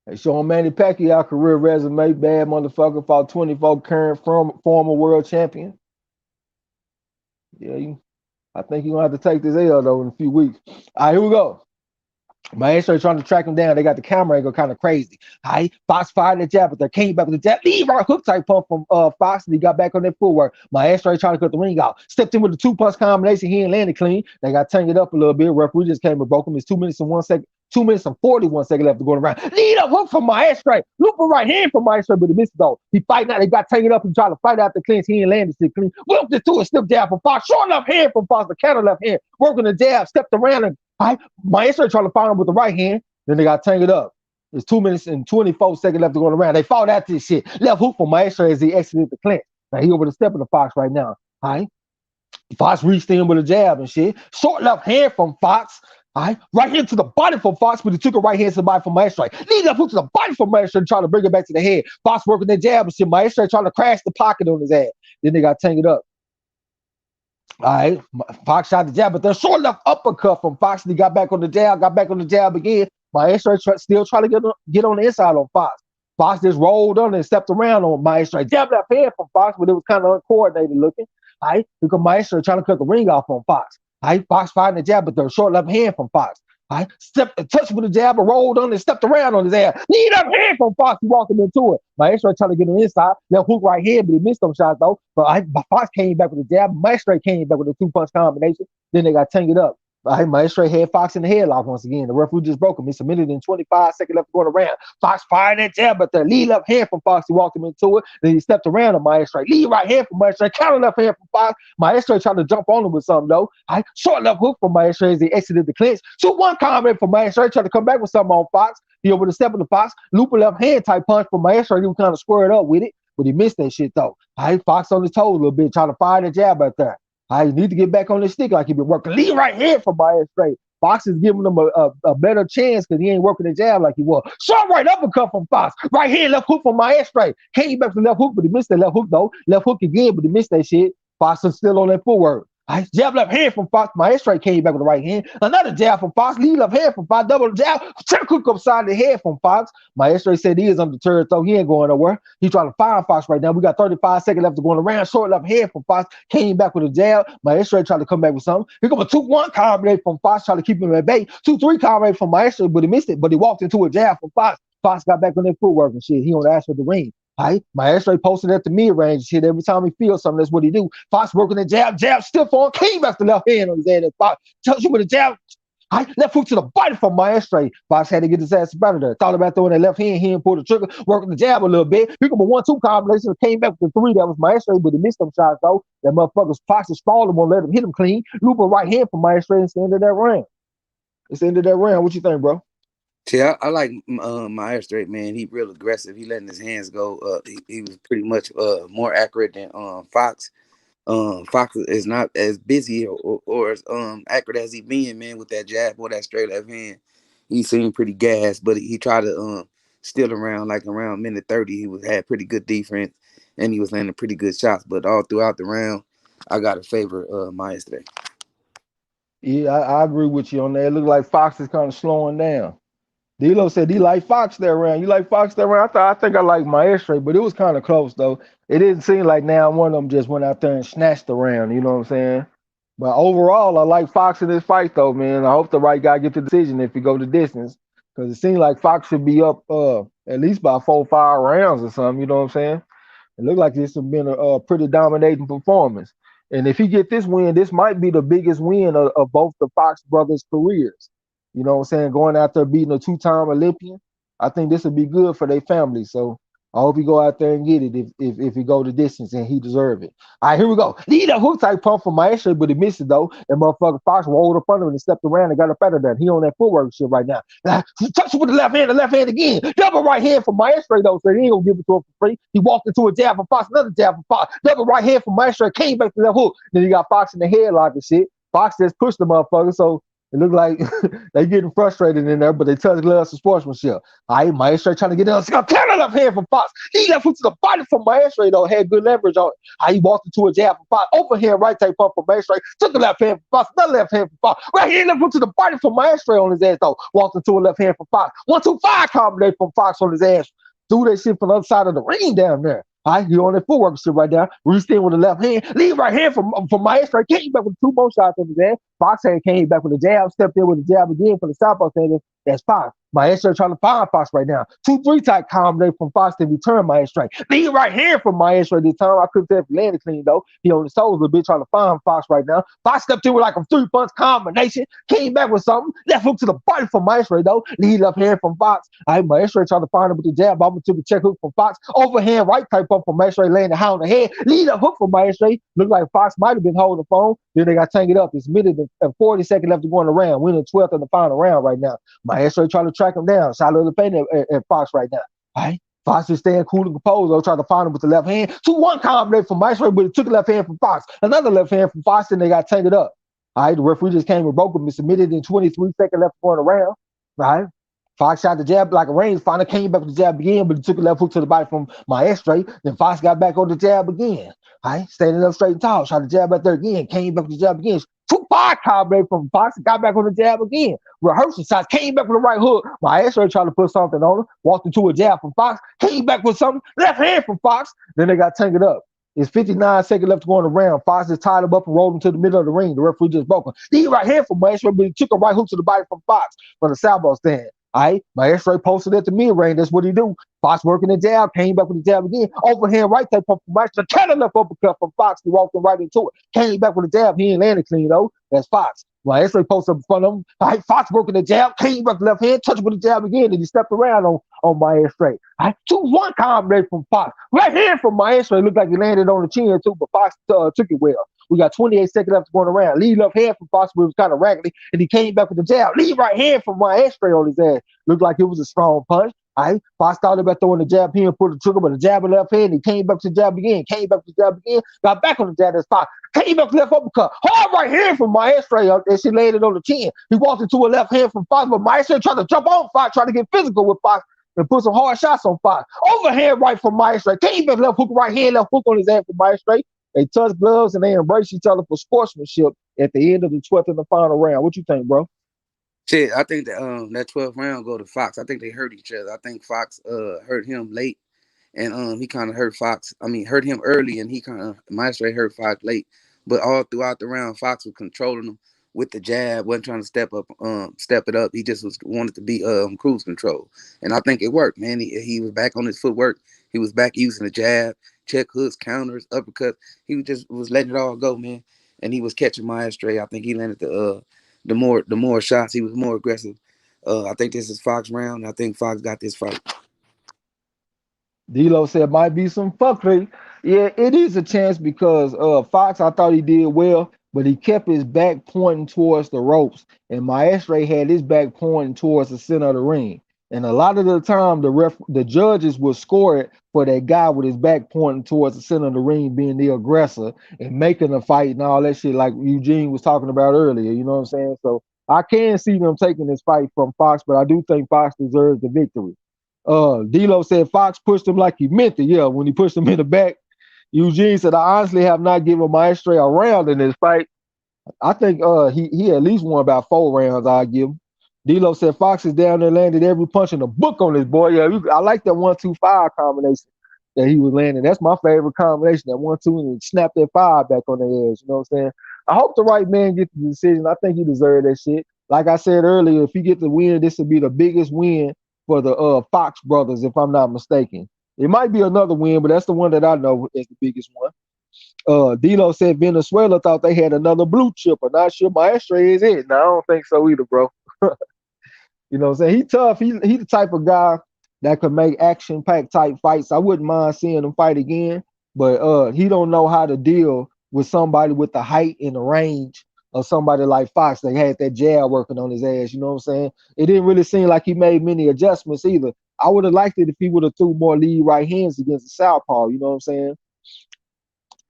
They showing Manny Pacquiao career resume, bad motherfucker, fought 24 current former world champion. Yeah, I think you're going to have to take this L, though, in a few weeks. All right, here we go. Maestro trying to track him down. They got the camera angle kind of crazy. Fox fired the jab, but they came back with the jab. Lead right hook type pump from Fox, and he got back on that footwork. Maestro trying to cut the ring out. Stepped in with the 2-punch combination. He ain't landed clean. They got tangled up a little bit. Referee just came and broke him. It's 2 minutes and 1 second. 2 minutes and 41 seconds left to go around. Lead up hook from Maestro. Looping right hand from Maestro, but he missed though. He fighting out. They got tangled up. He tried to fight out the clinch. He ain't landed shit clean. Whipped it to a stiff jab from Fox. Short left hand from Fox. The counter left hand. Working the jab. Stepped around and Maestro trying to find him with the right hand. Then they got tangled up. There's 2 minutes and 24 seconds left to go around. They fought out this shit. Left hook from Maestro as he exited the clinch. Now he over the step of the Fox right now. Fox reached in with a jab and shit. Short left hand from Fox. Right here to the body from Fox, but he took a right hand to the body from Maestro. Lead up hook to the body from Maestro, trying to bring it back to the head. Fox working that jab and shit. Maestro trying to crash the pocket on his ass. Then they got tangled up. Fox shot the jab, but then short left uppercut from Fox, and he got back on the jab again. Maestro still trying to get on the inside on Fox. Fox just rolled on and stepped around on Maestro. Jab left hand from Fox, but it was kind of uncoordinated looking. Because Maestro trying to cut the ring off on Fox. Fox fighting the jab, but the short left hand from Fox. Touched with the jab and rolled on and stepped around on his ass. Lead up hand from Fox, he walked him into it. Maestro trying to get on the inside. Left hook right here, but he missed them shots though. But Fox came back with the jab. Maestro came back with a 2-punch combination. Then they got tangled up. Maestro had Fox in the headlock once again. The referee just broke him. It's 1 minute and 25 seconds left going around. Fox fired that jab, but the lead left hand from Fox, he walked him into it. Then he stepped around on Maestro. Lead right hand from Maestro. Counter left hand from Fox. Maestro trying to jump on him with something though. Short left hook from Maestro as he exited the clinch. 2-1 comment from Maestro. Trying to come back with something on Fox. He over the step of the Fox. Looping left hand type punch from Maestro. He was kind of squared up with it, but he missed that shit though. Fox on his toes a little bit, trying to fire the jab out there. You need to get back on the stick like he been working. Lead right hand from Maestro. Fox is giving him a better chance because he ain't working the jab like he was. Short right uppercut from Fox. Right hand left hook from Maestro. Came back to left hook, but he missed that left hook though. Left hook again, but he missed that shit. Fox is still on that footwork. I jab left hand from Fox. Maestro came back with the right hand. Another jab from Fox. Lead left hand from Fox. Double jab. Check quick upside the head from Fox. Maestro said he is undeterred, so he ain't going nowhere. He's trying to find Fox right now. We got 35 seconds left to go around. Short left hand from Fox. Came back with a jab. Maestro tried to come back with something. Here come a 2-1 combination from Fox, trying to keep him at bay. 2-3 combination from Maestro, but he missed it. But he walked into a jab from Fox. Fox got back on that footwork and shit. He on the ass for the ring. Right? Maestro posted at the mid-range shit. Every time he feels something, that's what he do. Fox working the jab stiff on, came back to left hand on his head. Fox touched him with a jab. Right? Left hook to the body from Maestro. Fox had to get his ass better there. Thought about throwing that left hand. He didn't pull the trigger, working the jab a little bit. Here come a 1-2 combination. Came back with the 3. That was Maestro, but he missed them shots though. That motherfucker's Fox is falling, won't let him hit him clean. Looping right hand from Maestro. It's the end of that round. It's the end of that round. What you think, bro? See, I like Maestro, man. He real aggressive. He letting his hands go. He was pretty much more accurate than Fox. Fox is not as busy or as accurate as he been, man, with that jab or that straight left hand. He seemed pretty gassed, but he tried to steal around minute 30. He had pretty good defense and he was landing pretty good shots. But all throughout the round, I got to favor Maestro. Yeah, I agree with you on that. It looked like Fox is kind of slowing down. D-Lo said he like Fox that round. You like Fox that round? I think I like Maestro, but it was kind of close though. It didn't seem like now one of them just went out there and snatched the round. You know what I'm saying? But overall, I like Fox in this fight though, man. I hope the right guy gets the decision if he go the distance, because it seemed like Fox should be up at least by 4-5 rounds or something. You know what I'm saying? It looked like this has been a pretty dominating performance. And if he get this win, this might be the biggest win of both the Fox brothers' careers. You know what I'm saying? Going out there beating a 2-time Olympian, I think this would be good for their family. So I hope he go out there and get it if he go the distance and he deserve it. All right, here we go. Lead a hook type pump from Maestro, but he missed it though. And motherfucker Fox rolled up under him and stepped around and got up out of that. He on that footwork shit right now. Touch it with the left hand again. Double right hand from Maestro though, so he ain't gonna give it to him for free. He walked into a jab from Fox, another jab from Fox. Double right hand from Maestro, came back to that hook. Then he got Fox in the headlock and shit. Fox just pushed the motherfucker, so it looked like they getting frustrated in there, but they touch gloves for sportsmanship. All right, Maestro trying to get in. Counter left hand from Fox. He left hook to the body from Maestro, though. Had good leverage on it. He walked into a jab from Fox. Overhand right type pump from Maestro. Took the left hand from Fox. Another left hand from Fox. Right here, left hook to the body from Maestro on his ass, though. Walked into a left hand from Fox. 1-2-5 combination from Fox on his ass. Threw that shit from the other side of the ring down there. All right, he on that footwork shit right now. Reached in with the left hand. Lead right hand from Maestro. Came back with 2 more shots on his ass. Fox hand came back with a jab. Stepped in with a jab again for the southpaw stand. That's Fox. Maestro trying to find Fox right now. 2-3 type combination from Fox to return Maestro. Lead right hand from Maestro this time. I couldn't tell if he landed clean though. He on the soles a little bit trying to find Fox right now. Fox stepped in with like a 3-punch combination. Came back with something. Left hook to the body from Maestro though. Lead left hand from Fox. All right, Maestro trying to find him with the jab. Bobble to the check hook from Fox. Overhand right type up from Maestro. Landing high on the head. Lead up hook from Maestro. Looked like Fox might have been holding the phone. Then they got tangled up. It's minute and 40 seconds left to go in the round. Winning 12th in the final round right now. Maestro trying to track him down. Shot a little pain at Fox right now. All right. Fox is staying cool and composed, though, trying to find him with the left hand. 2-1 combination from Maestro, but he took the left hand from Fox. Another left hand from Fox, and they got tangled up. All right. The referee just came and broke him. It's a minute and 23 seconds left to go in the round. All right. Fox shot the jab like a range finder, came back with the jab again, but he took a left hook to the body from Maestro. Then Fox got back on the jab again. All right, standing up straight and tall, shot the jab out there again, came back with the jab again. 2-5 combination from Fox, got back on the jab again. Rehearsal shots, came back with a right hook. Maestro tried to put something on him, walked into a jab from Fox, came back with something, left hand from Fox. Then they got tangled up. It's 59 seconds left to go in the round. Fox just tied him up and rolled him to the middle of the ring. The referee just broke him. He right hand from Maestro, but he took a right hook to the body from Fox from the southpaw stand. All right, Maestro posted at the mid-range. That's what he do. Fox working the jab, came back with the jab again. Overhand right there from Maestro. Counter left uppercut from Fox. He walked him right into it. Came back with the jab. He ain't landed clean, though. That's Fox. Maestro posted up in front of him. All right, Fox working the jab, came back the left hand, touched with the jab again, and he stepped around on Maestro. All right, 2-1 combination from Fox. Right hand from Maestro. It looked like he landed on the chin, too, but Fox took it well. We got 28 seconds left to go around. Lead left hand from Fox, but it was kind of raggedy, and he came back with the jab. Lead right hand from Maestro on his ass. Looked like it was a strong punch. All right, Fox thought about throwing the jab here and put the trigger, but the jab in the left hand. He came back to the jab again, got back on the jab. That's Fox. Came back to left uppercut. Hard right hand from Maestro, and she landed on the chin. He walked into a left hand from Fox, but Maestro tried to jump on Fox, trying to get physical with Fox and put some hard shots on Fox. Overhand right from Maestro. Came back left hook, right hand, left hook on his ass from Maestro. They touch gloves and they embrace each other for sportsmanship at the end of the 12th and the final round. What you think, bro? Shit, I think that 12th round go to Fox. I think they hurt each other. I think Fox hurt him late, and he kind of hurt Fox. I mean, hurt him early, and he kind of Maestro hurt Fox late. But all throughout the round, Fox was controlling him with the jab. Wasn't trying to step it up. He just wanted to be cruise control, and I think it worked, man. He was back on his footwork. He was back using the jab, check hooks, counters, uppercuts. He was letting it all go, man. And he was catching Maestro. I think he landed the more shots. He was more aggressive. I think this is Fox round. I think Fox got this fight. D'Lo said might be some fuckery. Yeah, it is a chance because Fox, I thought he did well, but he kept his back pointing towards the ropes, and Maestre had his back pointing towards the center of the ring. And a lot of the time, the judges would score it for that guy with his back pointing towards the center of the ring being the aggressor and making a fight and all that shit, like Eugene was talking about earlier. You know what I'm saying? So I can see them taking this fight from Fox, but I do think Fox deserves the victory. D'Lo said Fox pushed him like he meant it. Yeah, when he pushed him in the back. Eugene said, I honestly have not given Maestre a round in this fight. I think he at least won about 4 rounds, I give him. D'Lo said Fox is down there landed every punch in the book on this boy. Yeah, I like that 1-2-5 combination that he was landing. That's my favorite combination. That 1-2 and snap that 5 back on their ass. You know what I'm saying? I hope the right man gets the decision. I think he deserved that shit. Like I said earlier, if he gets the win, this will be the biggest win for the Fox brothers, if I'm not mistaken. It might be another win, but that's the one that I know is the biggest one. D'Lo said Venezuela thought they had another blue chip. I'm not sure Maestre is it. No, I don't think so either, bro. You know what I'm saying? He tough. He the type of guy that could make action-packed type fights. I wouldn't mind seeing him fight again, but he don't know how to deal with somebody with the height and the range of somebody like Fox that had that jab working on his ass. You know what I'm saying? It didn't really seem like he made many adjustments either. I would have liked it if he would have threw more lead right hands against the southpaw. You know what I'm saying?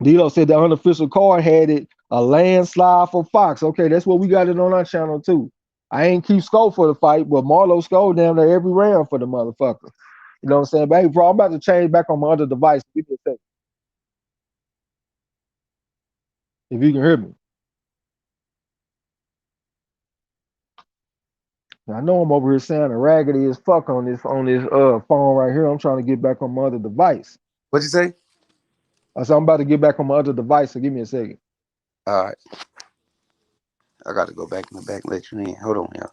D'Lo said the unofficial card had it a landslide for Fox. Okay, that's what we got it on our channel too. I ain't keep score for the fight, but Marlo scored down there every round for the motherfucker. You know what I'm saying? But hey, bro, I'm about to change back on my other device. Give me a second. If you can hear me. I know I'm over here sounding raggedy as fuck on this phone right here. I'm trying to get back on my other device. What'd you say? I said I'm about to get back on my other device, so give me a second. All right. I got to go back in the back and let you in. Hold on, y'all.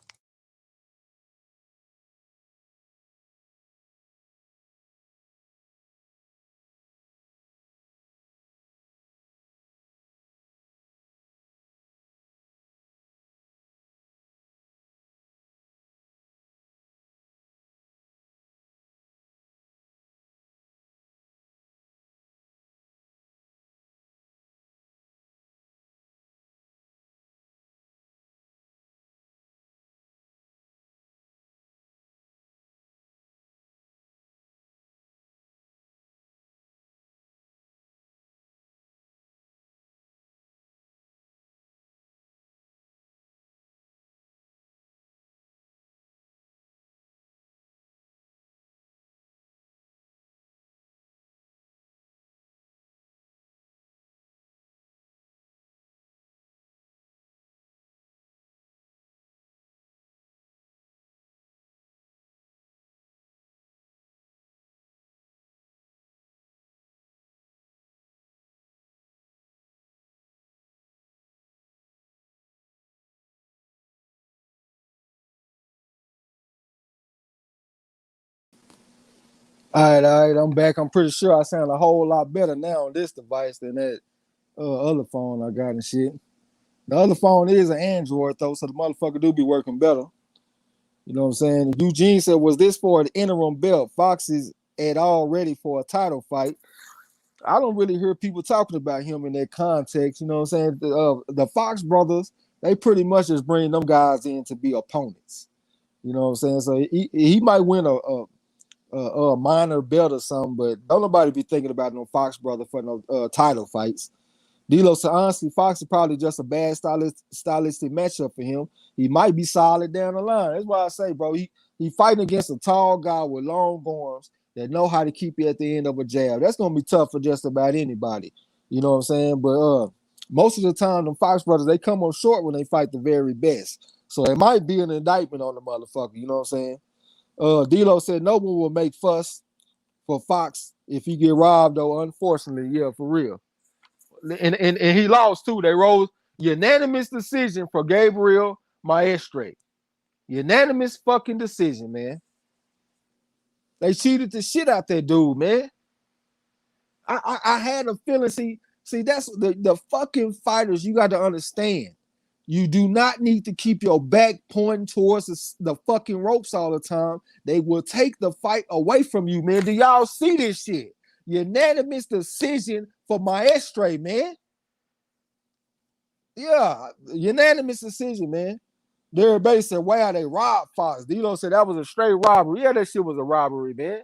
All right, I'm back. I'm pretty sure I sound a whole lot better now on this device than that other phone I got and shit. The other phone is an Android though, so the motherfucker do be working better. You know what I'm saying? Eugene said, was this for an interim belt? Fox is at all ready for a title fight. I don't really hear people talking about him in that context. You know what I'm saying? The Fox brothers, they pretty much just bring them guys in to be opponents. You know what I'm saying? So he might win a minor belt or something, but don't nobody be thinking about no Fox brother for no title fights. D'Lo said, honestly, Fox is probably just a bad stylistic matchup for him. He might be solid down the line. That's why I say, bro, he fighting against a tall guy with long arms that know how to keep you at the end of a jab. That's going to be tough for just about anybody. You know what I'm saying? But most of the time, them Fox brothers, they come up short when they fight the very best. So it might be an indictment on the motherfucker. You know what I'm saying? D-Lo said no one will make fuss for Fox if he get robbed, though. Unfortunately, yeah, for real. And he lost too. They rose unanimous decision for Gabriel Maestre. Unanimous fucking decision, man. They cheated the shit out that dude, man. I had a feeling. See, that's the fucking fighters. You got to understand. You do not need to keep your back pointing towards the fucking ropes all the time. They will take the fight away from you, man. Do y'all see this shit? Unanimous decision for Maestre, man. Yeah, unanimous decision, man. Derek Bates said, wow, they robbed Fox. D-Lo said that was a straight robbery. Yeah, that shit was a robbery, man.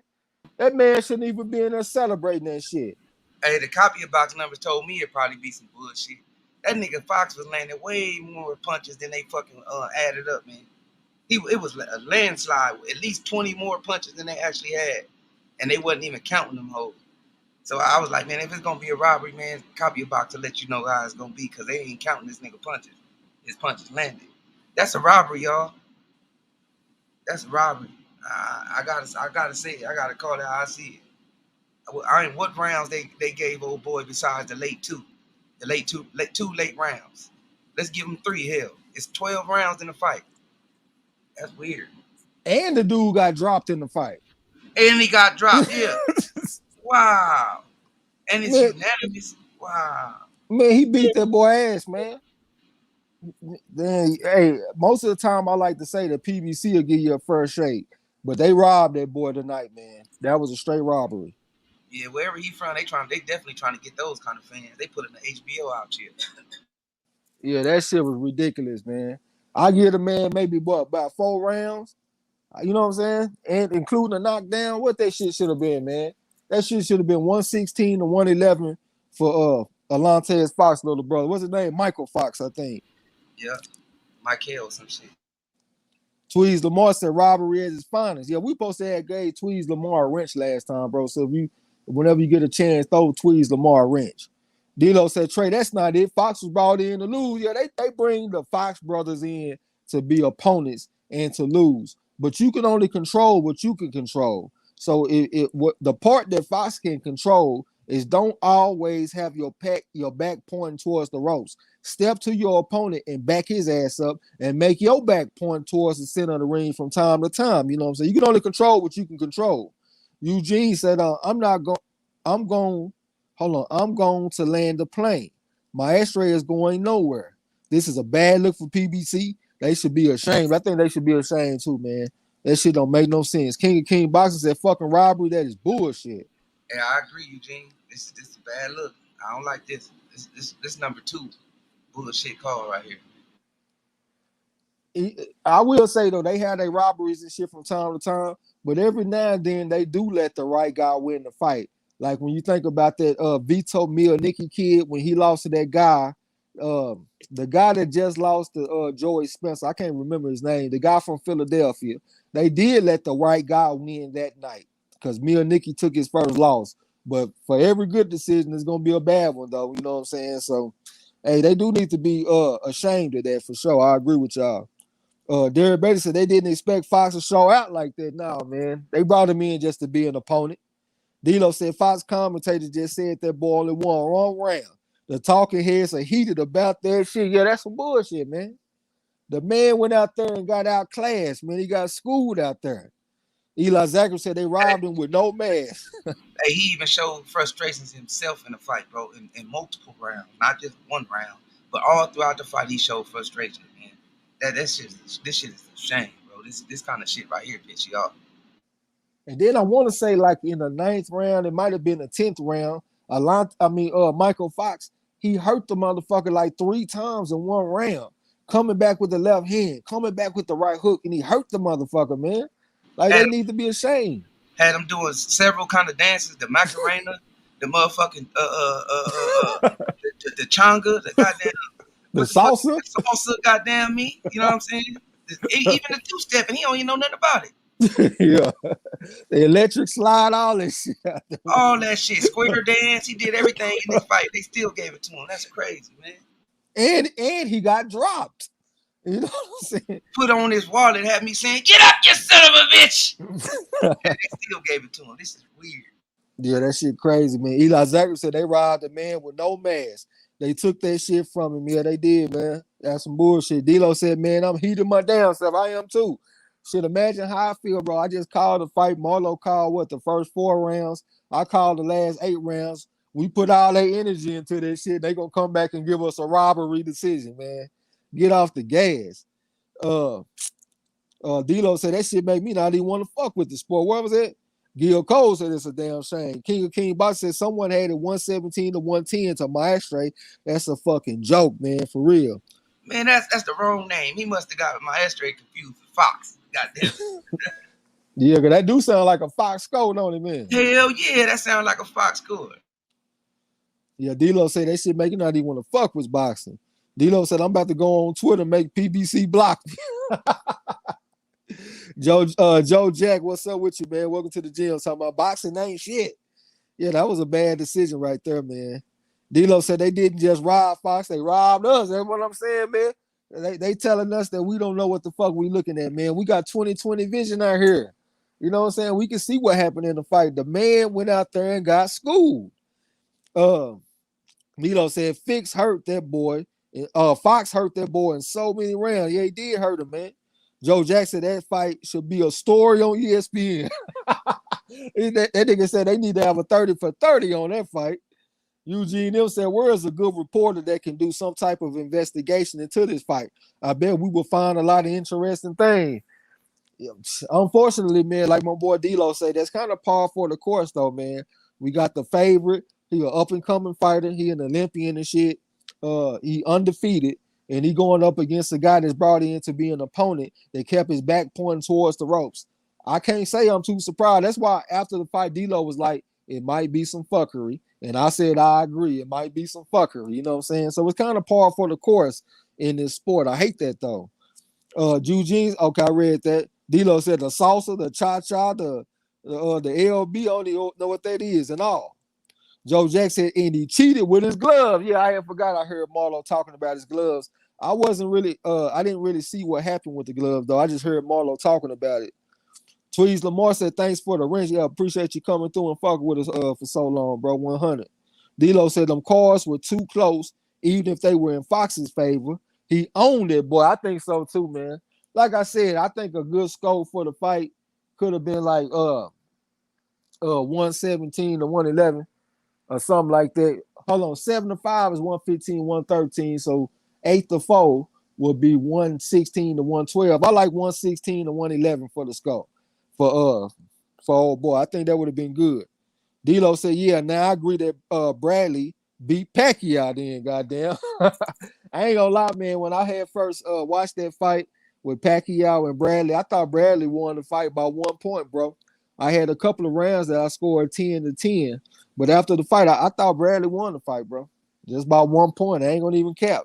That man shouldn't even be in there celebrating that shit. Hey, the copy box numbers told me it'd probably be some bullshit. That nigga Fox was landing way more punches than they fucking added up, man. It was a landslide, at least 20 more punches than they actually had, and they wasn't even counting them hoes. So I was like, man, if it's gonna be a robbery, man, copy box to let you know how it's gonna be, cause they ain't counting this nigga punches. His punches landed. That's a robbery, y'all. That's a robbery. I gotta say it. I gotta call it how I see it. What rounds they gave old boy besides the late two late rounds. Let's give him 3. Hell, it's 12 rounds in the fight. That's weird. And the dude got dropped in the fight. And he got dropped. Yeah. Wow. And it's man, unanimous. Wow. Man, he beat that boy ass, man. Then, hey, most of the time I like to say the PBC will give you a first shake, but they robbed that boy tonight, man. That was a straight robbery. Yeah, wherever he from, they definitely trying to get those kind of fans. They put in the HBO out here. Yeah, that shit was ridiculous, man. I give the man maybe about 4 rounds. You know what I'm saying? And including a knockdown, what that shit should have been, man. That shit should have been 116 to 111 for Alantez Fox, little brother. What's his name? Michael Fox, I think. Yeah, Michael, some shit. Tweez Lamar said robbery is his finest. Yeah, we supposed to have gave Tweez Lamar a wrench last time, bro. So whenever you get a chance, throw Tweez Lamar a wrench. D-Lo said, Trey, that's not it. Fox was brought in to lose. Yeah, they bring the Fox brothers in to be opponents and to lose. But you can only control what you can control. So what the part that Fox can control is don't always have your back pointing towards the ropes. Step to your opponent and back his ass up and make your back point towards the center of the ring from time to time. You know what I'm saying? You can only control what you can control. Eugene said, I'm going to land the plane. Maestre is going nowhere. This is a bad look for PBC. They should be ashamed. I think they should be ashamed too, man. That shit don't make no sense. King of King Boxing said fucking robbery. That is bullshit. Yeah, I agree, Eugene. This is a bad look. I don't like this. This number 2 bullshit call right here. I will say though, they had their robberies and shit from time to time, but every now and then they do let the right guy win the fight. Like when you think about that Vito Nicky kid when he lost to that guy, the guy that just lost to Joey Spencer, I can't remember his name, the guy from Philadelphia. They did let the right guy win that night because Nicky took his first loss. But for every good decision, it's gonna be a bad one though. You know what I'm saying? So, hey, they do need to be ashamed of that for sure. I agree with y'all. Derek Bates said they didn't expect Fox to show out like that. No, man. They brought him in just to be an opponent. D-Lo said Fox commentators just said that boy only won wrong round. The talking heads are heated about that shit. Yeah, that's some bullshit, man. The man went out there and got outclassed, man. He got schooled out there. Eli Zachary said they robbed him with no mask. Hey, he even showed frustrations himself in the fight, bro, in multiple rounds, not just one round, but all throughout the fight he showed frustration, man. This shit is a shame, bro. This kind of shit right here piss you off. And then I want to say, like in the 9th round, it might have been the 10th round. Michael Fox, he hurt the motherfucker like 3 times in one round, coming back with the left hand, coming back with the right hook, and he hurt the motherfucker, man. Like they need to be ashamed. Had him doing several kind of dances, the Macarena, the motherfucking the changa, the goddamn the salsa, goddamn me. You know what I'm saying? Even the 2-step, and he don't even know nothing about it. Yeah, the electric slide, all that shit. All that shit. Square dance. He did everything in this fight. They still gave it to him. That's crazy, man. And he got dropped. You know what I'm saying? Put on his wallet, had me saying, "Get up, you son of a bitch!" And they still gave it to him. This is weird. Yeah, that shit crazy, man. Eli Zachary said they robbed a man with no mask. They took that shit from him. Yeah, they did, man. That's some bullshit. D-Lo said, man, I'm heating my damn self. I am too. Shit, imagine how I feel, bro. I just called the fight. Marlo called what, the first 4 rounds. I called the last 8 rounds. We put all their energy into that shit. They gonna come back and give us a robbery decision, man. Get off the gas. Uh D-Lo said that shit make me not even want to fuck with the sport. What was it? Gil Cole said it's a damn shame. King of King Box said someone had it 117 to 110 to Maestre. That's a fucking joke, man, for real. Man, that's the wrong name. He must have got Maestre confused with Fox. Goddamn. Yeah, because that do sound like a Fox score, don't it, man? Hell yeah, that sounds like a Fox score. Yeah, D-Lo said that shit make you not even want to fuck with boxing. D-Lo said, I'm about to go on Twitter and make PBC block me. Joe Jack, what's up with you, man? Welcome to the gym. Talking about boxing ain't shit. Yeah, that was a bad decision right there, man. D-Lo said they didn't just rob Fox, they robbed us. That's what I'm saying, man. They telling us that we don't know what the fuck we looking at, man. We got 20/20 vision out here. You know what I'm saying? We can see what happened in the fight. The man went out there and got schooled. Milo said Fix hurt that boy. Fox hurt that boy in so many rounds. Yeah, he did hurt him, man. Joe Jackson, that fight should be a story on ESPN. that nigga said they need to have a 30 for 30 on that fight. Eugene M said, where is a good reporter that can do some type of investigation into this fight? I bet we will find a lot of interesting things. Unfortunately, man, like my boy D-Lo said, that's kind of par for the course, though, man. We got the favorite. He an up-and-coming fighter. He an Olympian and shit. He undefeated. And he going up against a guy that's brought in to be an opponent that kept his back pointing towards the ropes. I can't say I'm too surprised. That's why after the fight, D-Lo was like, it might be some fuckery. And I said, I agree. It might be some fuckery. You know what I'm saying? So it's kind of par for the course in this sport. I hate that, though. Eugene's, okay, I read that. D-Lo said the salsa, the cha-cha, the LB, only know what that is and all. Joe Jackson said, and he cheated with his gloves. Yeah, I had forgot I heard Marlo talking about his gloves. I wasn't really, I didn't really see what happened with the gloves, though. I just heard Marlo talking about it. Tweez Lamar said, thanks for the wrench. Yeah, appreciate you coming through and fucking with us for so long, bro. 100. D-Lo said them cards were too close, even if they were in Fox's favor. He owned it, boy. I think so too, man. Like I said, I think a good score for the fight could have been like 117 to 111 or something like that. Hold on, 7 to 5 is 115, 113. So 8 to 4 would be 116 to 112. I like 116 to 111 for the score. For old boy. I think that would have been good. D-Lo said, yeah, now I agree that Bradley beat Pacquiao then, goddamn. I ain't gonna lie, man. When I had first watched that fight with Pacquiao and Bradley, I thought Bradley won the fight by 1 point, bro. I had a couple of rounds that I scored 10 to 10. But after the fight, I thought Bradley won the fight, bro. Just by 1 point. I ain't gonna even cap.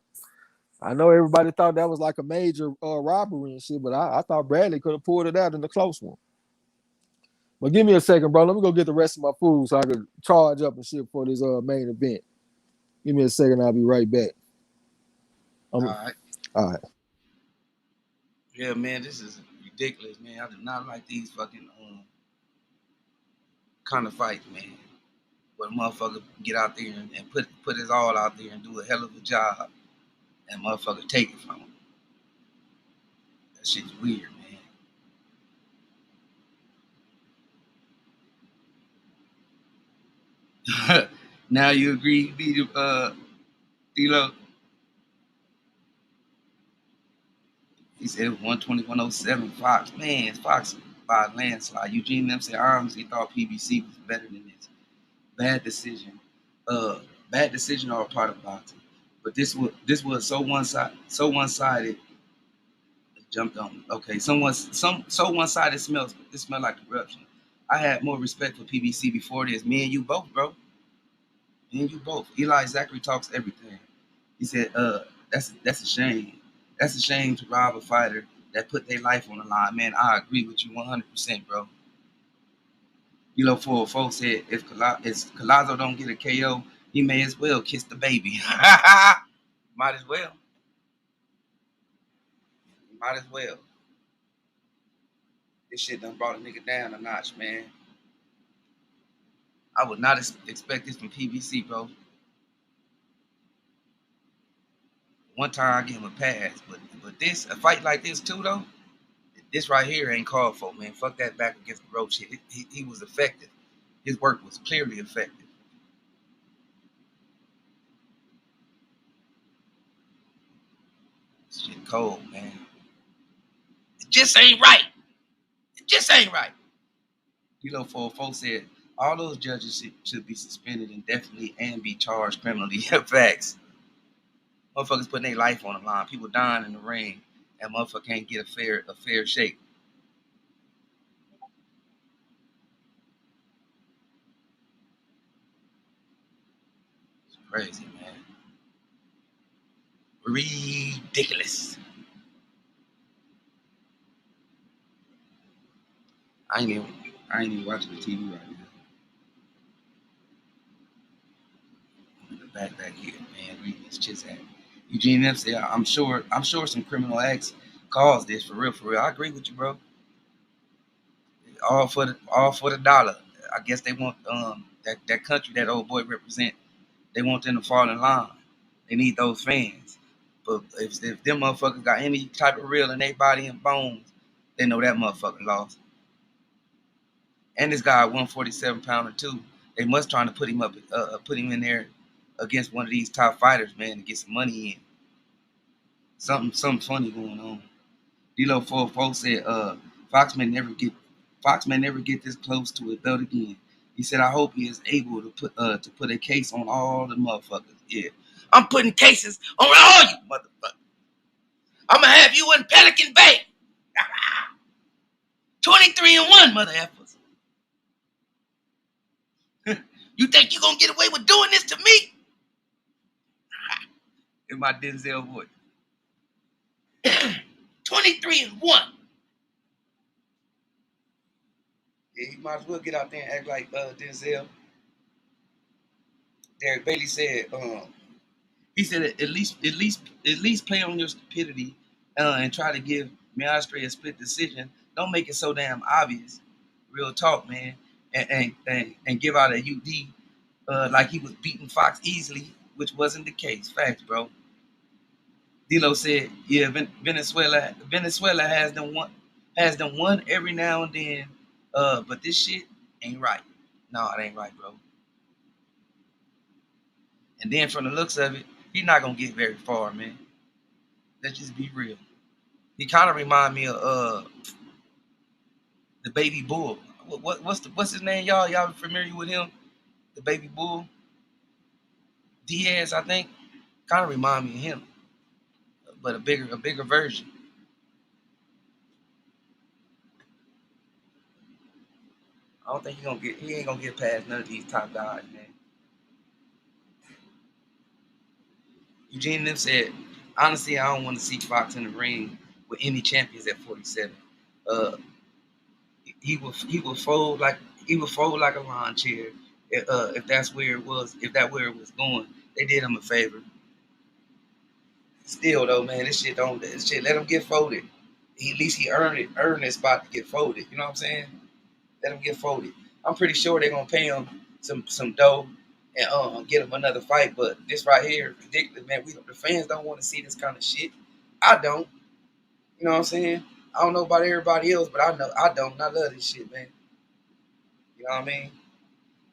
I know everybody thought that was like a major robbery and shit, but I thought Bradley could have pulled it out in the close one. But give me a second, bro. Let me go get the rest of my food so I can charge up and shit for this main event. Give me a second. I'll be right back. All right. All right. Yeah, man, this is ridiculous, man. I do not like these fucking kind of fights, man. Where a motherfucker get out there and put his all out there and do a hell of a job, and motherfucker take it from him. That shit's weird, man. Now you agree, D-Lo? He said it was 120, 107 Fox. Man, Fox by a landslide. Eugene them said honestly thought PBC was better than this. Bad decision. Bad decision or a part of boxing. But this was so one-sided. Jumped on me. Okay, so one-sided smells. This smelled like corruption. I had more respect for PBC before this. Me and you both, bro. Me and you both. Eli Zachary talks everything. He said, that's a shame. That's a shame to rob a fighter that put their life on the line, man. I agree with you 100%, bro. You know, for folks said if Collazo don't get a KO, he may as well kiss the baby. Might as well. Might as well. This shit done brought a nigga down a notch, man. I would not expect this from PBC, bro. One time I give him a pass, but this a fight like this too though. This right here ain't called for, man. Fuck that back against the rope shit. He was effective. His work was clearly effective. This shit cold, man. It just ain't right. It just ain't right. You know, for folks said all those judges should be suspended indefinitely and be charged criminally. Facts. Motherfuckers putting their life on the line. People dying in the ring, and motherfucker can't get a fair shake. It's crazy, man. Ridiculous. I ain't even I ain't even watching the TV right now. Back here, man. Reading this chits act. Eugene F said, I'm sure some criminal acts caused this for real, for real. I agree with you, bro. All for the dollar. I guess they want that country that old boy represent. They want them to fall in line. They need those fans. But if them motherfuckers got any type of real in their body and bones, they know that motherfucker lost. And this guy 147 pounder too. They must trying to put him in there against one of these top fighters, man, to get some money in. Something funny going on. D-Lo 4 said, Fox may never get this close to a belt again. He said, I hope he is able to put a case on all the motherfuckers. Yeah. I'm putting cases on all you motherfuckers. I'm gonna have you in Pelican Bay. 23-1, mother effers. You think you gonna get away with doing this to me? In my Denzel voice. 23-1. Yeah, you might as well get out there and act like Denzel. Derek Bailey said, he said at least play on your stupidity and try to give Miastre a split decision. Don't make it so damn obvious. Real talk, man. And give out a UD like he was beating Fox easily, which wasn't the case. Facts, bro. D'Lo said, yeah, Venezuela has them won every now and then, but this shit ain't right. No, it ain't right, bro. And then from the looks of it, he's not gonna get very far, man. Let's just be real. He kind of remind me of the baby bull. What's his name, y'all? Y'all familiar with him? The baby bull, Diaz, I think. Kind of remind me of him, but a bigger version. I don't think he ain't gonna get past none of these top guys, man. Eugene Lim said, honestly, I don't want to see Fox in the ring with any champions at 47. Uh, he would fold like a lawn chair if that's where it was. If that where it was going, they did him a favor. Still though, man, this shit let him get folded. At least he earned his spot to get folded. You know what I'm saying? Let him get folded. I'm pretty sure they're gonna pay him some dough and get him another fight. But this right here is ridiculous, man. The fans don't want to see this kind of shit. I don't. You know what I'm saying? I don't know about everybody else, but I know I don't. I love this shit, man. You know what I mean?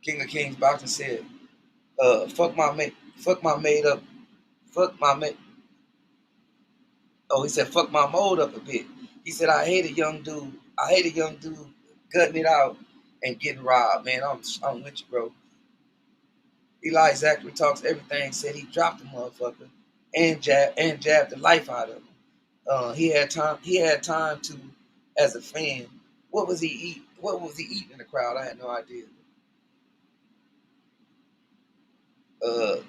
King of Kings boxing said, fuck my made up, fuck my mate. Oh, he said, fuck my mold up a bit. He said, I hate a young dude. Gutting it out and getting robbed, man. I'm with you, bro. Eli Zachary talks everything. Said he dropped the motherfucker and jabbed the life out of him. He had time. He had time to, as a fan. What was he eat? What was he eating in the crowd? I had no idea.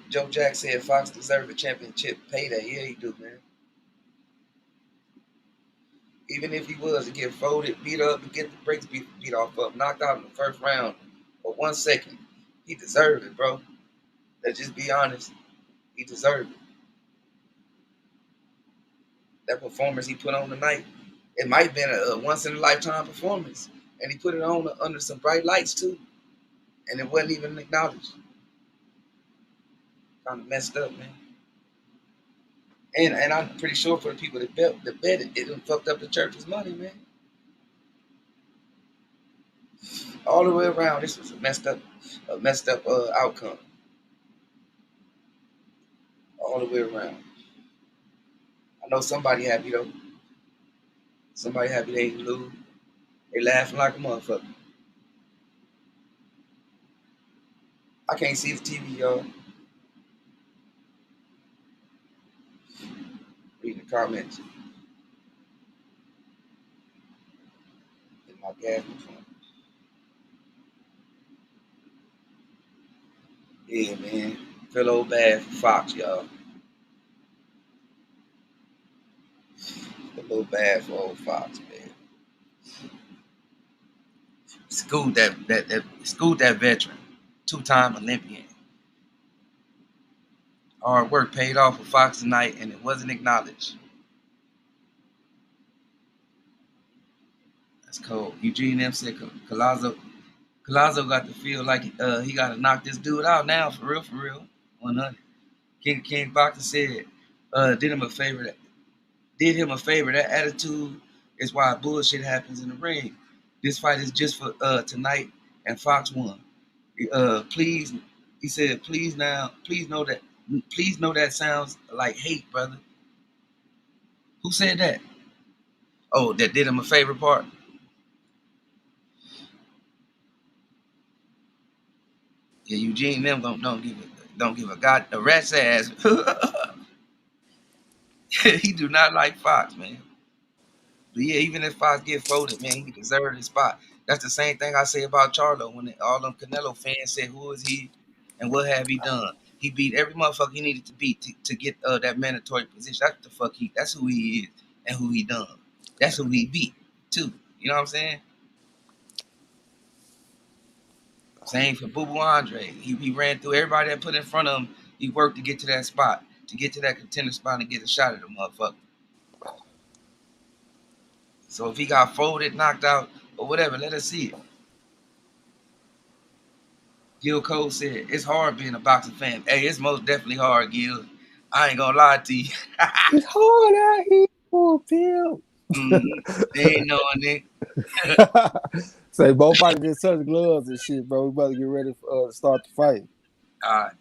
Joe Jack said Fox deserved a championship payday. Yeah, he do, man. Even if he was to get folded, beat up, and get the brakes beat off of, knocked out in the first round for 1 second, he deserved it, bro. Let's just be honest. He deserved it. That performance he put on tonight, it might have been a once in a lifetime performance. And he put it on under some bright lights too. And it wasn't even acknowledged. Kind of messed up, man. And I'm pretty sure for the people that bet it done fucked up the church's money, man. All the way around, this was a messed up outcome. All the way around. I know somebody happy though. Somebody happy they didn't lose. They laughing like a motherfucker. I can't see the TV, y'all. Reading the comments. In my gas phone. Yeah, man. Feel old bad for Fox, y'all. Feel a little bad for old Fox, man. Schooled that veteran, 2-time Olympian. Hard work paid off for Fox tonight, and it wasn't acknowledged. That's cold. Eugene M said Collazo got to feel like he got to knock this dude out now, for real. 100. King Boxer said, did him a favor. That attitude is why bullshit happens in the ring. This fight is just for tonight, and Fox won. Please, he said, please know that sounds like hate, brother. Who said that? Oh, that did him a favor part. Yeah, Eugene them don't give a rat's ass. He do not like Fox, man. But yeah, even if Fox get folded, man, he deserved his spot. That's the same thing I say about Charlo when all them Canelo fans said, who is he and what have he done? He beat every motherfucker he needed to beat to get that mandatory position. That's who he is and who he done. That's who he beat too. You know what I'm saying? Same for Boo Boo Andre. He ran through everybody that put in front of him. He worked to get to that spot, to get to that contender spot and get a shot at the motherfucker. So if he got folded, knocked out, or whatever, let us see it. Gil Cole said, it's hard being a boxing fan. Hey, it's most definitely hard, Gil. I ain't gonna lie to you. It's hard out here for a pimp. They ain't knowing it. Say both fighters just touch gloves and shit, bro. We about to get ready to start the fight. All right.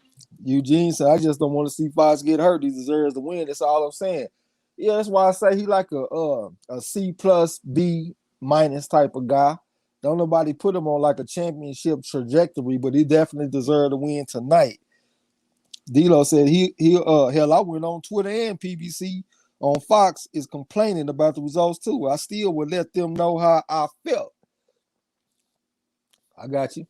Eugene said, I just don't want to see Fox get hurt. He deserves the win. That's all I'm saying. Yeah, that's why I say he like a C plus B minus type of guy. Don't nobody put him on like a championship trajectory, but he definitely deserved the win tonight. D-Lo said hell, I went on Twitter and PBC on Fox is complaining about the results too. I still would let them know how I felt. I got you.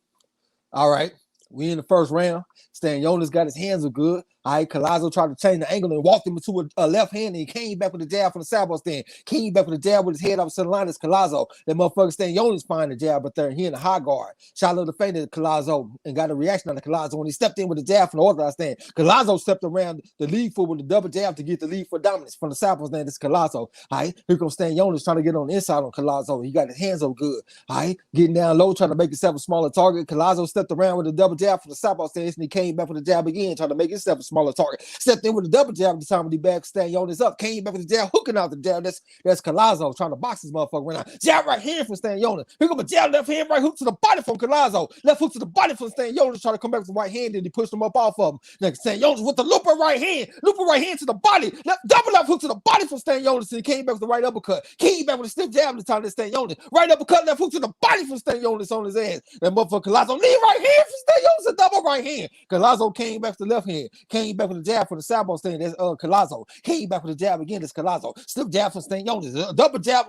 All right. We in the first round. Stanionis got his hands are good. All right, Collazo tried to change the angle and walked him into a left hand, and he came back with a jab from the southpaw stand. Came back with a jab with his head up to the line. It's Collazo. That motherfucker Stanionis find the jab, but there he in the high guard. Shiloh defended Collazo and got a reaction on the Collazo when he stepped in with the jab from the orthodox stand. Collazo stepped around the lead foot with a double jab to get the lead for dominance from the southpaw stand. It's Collazo. All right, here comes Stanionis trying to get on the inside on Collazo. He got his hands up good. All right, getting down low, trying to make himself a smaller target. Collazo stepped around with a double jab from the southpaw stand, and he came back with a jab again, trying to make himself a smaller target. Stepped in with a double jab at the time when he back Stanionis up. Came back with the jab, hooking out the jab. That's Collazo trying to box this motherfucker right now. Jab right hand from Stanionis. Here come a jab left hand, right hook to the body from Collazo. Left hook to the body from Stanionis, trying to come back with the right hand, and he pushed him up off of him. Next Stanionis with the looper right hand to the body. Double left hook to the body from Stanionis, and he came back with the right uppercut. Came back with a stiff jab this time to Stanionis. Right uppercut, left hook to the body from Stanionis on his ass. That motherfucker Collazo, lead right hand from Stanionis, a double right hand. Collazo came back to the left hand. Came back with a jab for the Sabo stand. That's Collazo. Came back with a jab again. That's Collazo. Still jab from Stanionis. Double jab,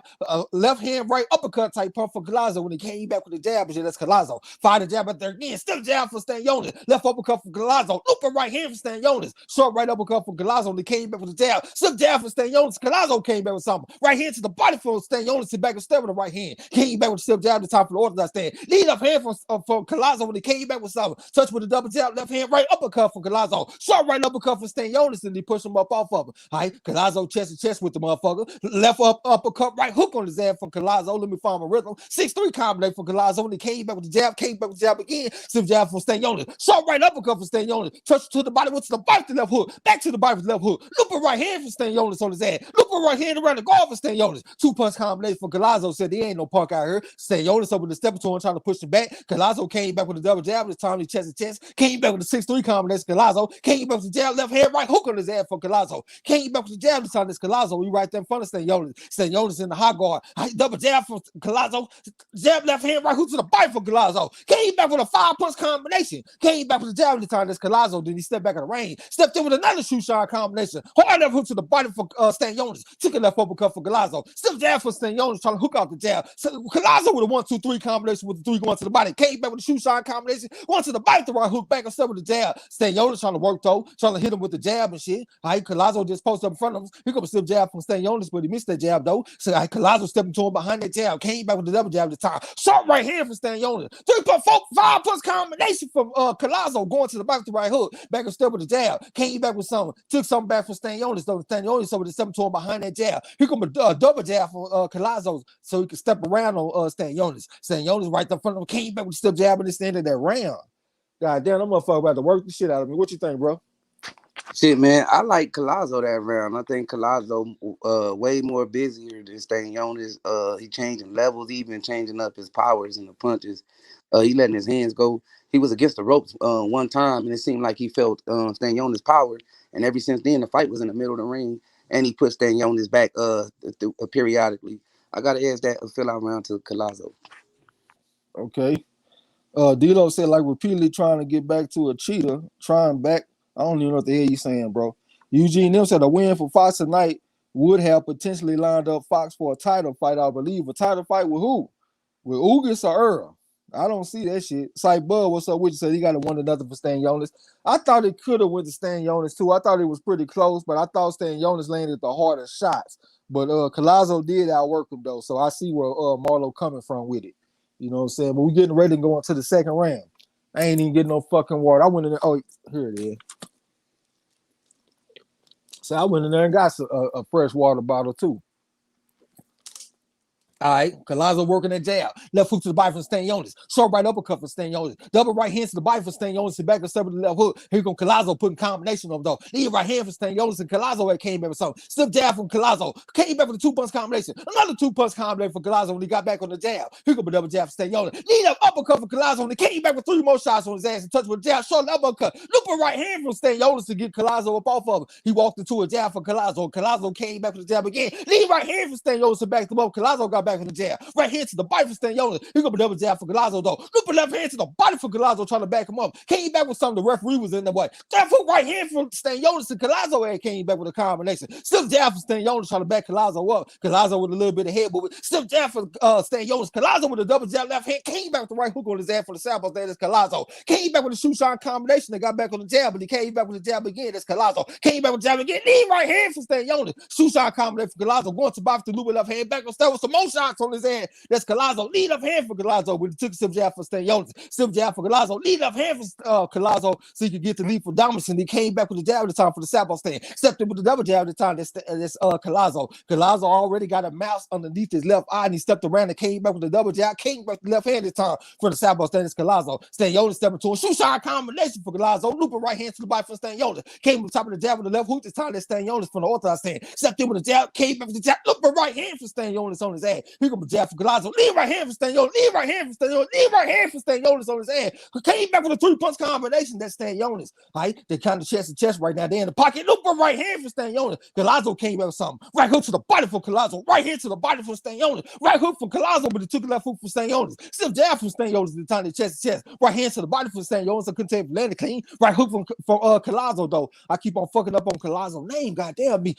left hand, right uppercut type pump for Collazo. When he came back with the jab, that's Collazo. Fired a jab at there again. Still jab for Stanionis. Left uppercut for Collazo. Looping right hand for Stanionis. Short right uppercut for Collazo. When he came back with the jab. Still jab for Stanionis. Collazo came back with something. Right hand to the body for Stanionis. Back and step with the right hand. Came back with still jab to the top for the orthodox stand. Lead up hand for Collazo when he came back with something. Touch with the double jab. Left hand, right uppercut for Collazo. Short right uppercut for Stanionis. And he pushed him up off of him. All right. Collazo chest to chest with the motherfucker. Left uppercut, right hook on his ass from Collazo. Let me find my rhythm. 6-3 combination for Collazo. When he came back with the jab, came back with the jab again. Some jab from Stanionis. Short right uppercut for Stanionis. Touch to the body, went to the body to the left hook. Back to the body with the left hook. Looping right hand for Stanionis on his ass. Looping right hand around the guard for Stanionis. 2-punch combination for Collazo. Said there ain't no punk out here. Stanionis up with the step to him trying to push him back. Collazo came back with a double jab. This time he chest to chest. Came back with the 6-3 combination. Collazo came back with the jab, left hand, right hook on his ass for Collazo. Came back with the jab this time. This Collazo. We right there in front of Stanionis. Stanionis in the high guard. Double jab for Collazo. Jab left hand, right hook to the bite for Collazo. Came back with a 5-punch combination. Came back with the jab this time. This Collazo. Then he stepped back in the range. Stepped in with another shoe shot combination. Hard left hook to the body for Stanionis. Took a left uppercut for Collazo. Still jab for Stanionis trying to hook out the jab. So Collazo with a 1-2-3 combination with the 3 going to the body. Came back with the shoe shot combination. One to the bite, the right hook back and step with the jab. Stanionis trying to work though. Trying to hit him with the jab and shit. All right, Collazo just posted up in front of him. He could still jab from Stanionis, but he missed that jab though. So Collazo stepping to him behind that jab. Came back with the double jab this time. Short right hand from Stanionis. 5-punch combination from Collazo going to the back with the right hook. Back and step with the jab. Came back with something. Took something back from Stanionis. So Stanionis over the stepping to him behind that jab. Here come a double jab for Collazo so he can step around on Stanionis. Stanionis right in front of him. Came back with the still jab at the end of that round. God damn, that motherfucker about to work the shit out of me. What you think, bro? Shit, man, I like Collazo that round. I think Collazo way more busier than Stanionis. He changing levels, even changing up his powers and the punches. He letting his hands go. He was against the ropes one time, and it seemed like he felt Stanionis' power. And ever since then, the fight was in the middle of the ring, and he put Stanionis back periodically. I gotta ask that fill out round to Collazo. Okay. Dilo said like repeatedly trying to get back to a cheater, trying back. I don't even know what the hell you saying, bro. Eugene Nim said a win for Fox tonight would have potentially lined up Fox for a title fight, I believe. A title fight with who? With Ugas or Earl? I don't see that shit. Sight Bud, what's up with you? Said he got a 1-0 for Stanionis. I thought it could have went to Stanionis too. I thought it was pretty close, but I thought Stanionis landed the hardest shots. But Collazo did outwork him though, so I see where Marlo coming from with it. You know what I'm saying? But we getting ready to go into the second round. I ain't even getting no fucking water. I went in there. Oh, here it is. So I went in there and got a fresh water bottle too. All right, Collazo working that jab. Left hook to the body from Stanionis. Short right uppercut for Stanionis. Double right hand to the body for Stanionis. And back and step with the left hook. Here come Collazo putting combination of though. Lead right hand for Stanionis and Collazo came back with something. Stiff jab from Collazo. Came back with a 2-punch combination. Another 2-punch combination for Collazo when he got back on the jab. Here come a double jab for Stanionis. Lead up uppercut for Collazo when he came back with 3 more shots on his ass and touched with a jab. Short uppercut. Looping right hand from Stanionis to get Collazo up off of him. He walked into a jab for Collazo. Collazo came back with the jab again. Lead right hand for Stanionis to back them up. Collazo got back on the jab. Right hand to the body for Stanionis. Here go a double jab for Collazo though. Looping left hand to the body for Collazo trying to back him up. Came back with something. The referee was in the way. Left hook right hand for Stanionis and Collazo came back with a combination. Still jab for Stanionis trying to back Collazo up. Collazo with a little bit of head movement. Still jab for Stanionis. Collazo with a double jab left hand. Came back with the right hook on his ass for the Sabo. That's Collazo. Came back with a shoe shot combination. They got back on the jab, but he came back with the jab again. That's Collazo. Came back with the jab again. Knee right hand for Stanionis. Shoe shot combination for Collazo. Going to box the loop left hand back on Stan with some more shots on his hand. That's Collazo. Lead up hand for Collazo. When he took some jab for Stanionis. Some jab for Collazo. Lead up hand for Collazo so he could get the lead for dominance. And he came back with the jab at the time for the Sabo stand. Stepped in with the double jab at the time. That's Collazo. Collazo already got a mouse underneath his left eye and he stepped around and came back with the double jab. Came back with the left hand this time for the Sabo stand. That's Collazo. Stanionis stepping to a shoe shot combination for Collazo. Looping right hand to the body for Stanionis. Came with the top of the jab with the left hook this time. That's Stanionis from the orthodox stand. Stepped in with the jab. Came back with the jab. Looping right hand for Stanionis on his ass. Here comes a jab from Collazo. Lead right hand for Stanionis. Lead right hand for Stanionis. Lead right hand for Stanionis on his ass. Came back with a 3-punch combination. That's Stanionis. All right, they kind of chest to chest right now. They in the pocket. Look for right hand for Stanionis. Collazo came back with something. Right hook to the body for Collazo. Right hand to the body for Stanionis. Right hook for Collazo, but he took a left hook for Stanionis. Still jab from Stanionis at the time they chest to chest. Right hand to the body for Stanionis. I couldn't take landed clean. Right hook from Collazo though. I keep on fucking up on Collazo's name. Goddamn me.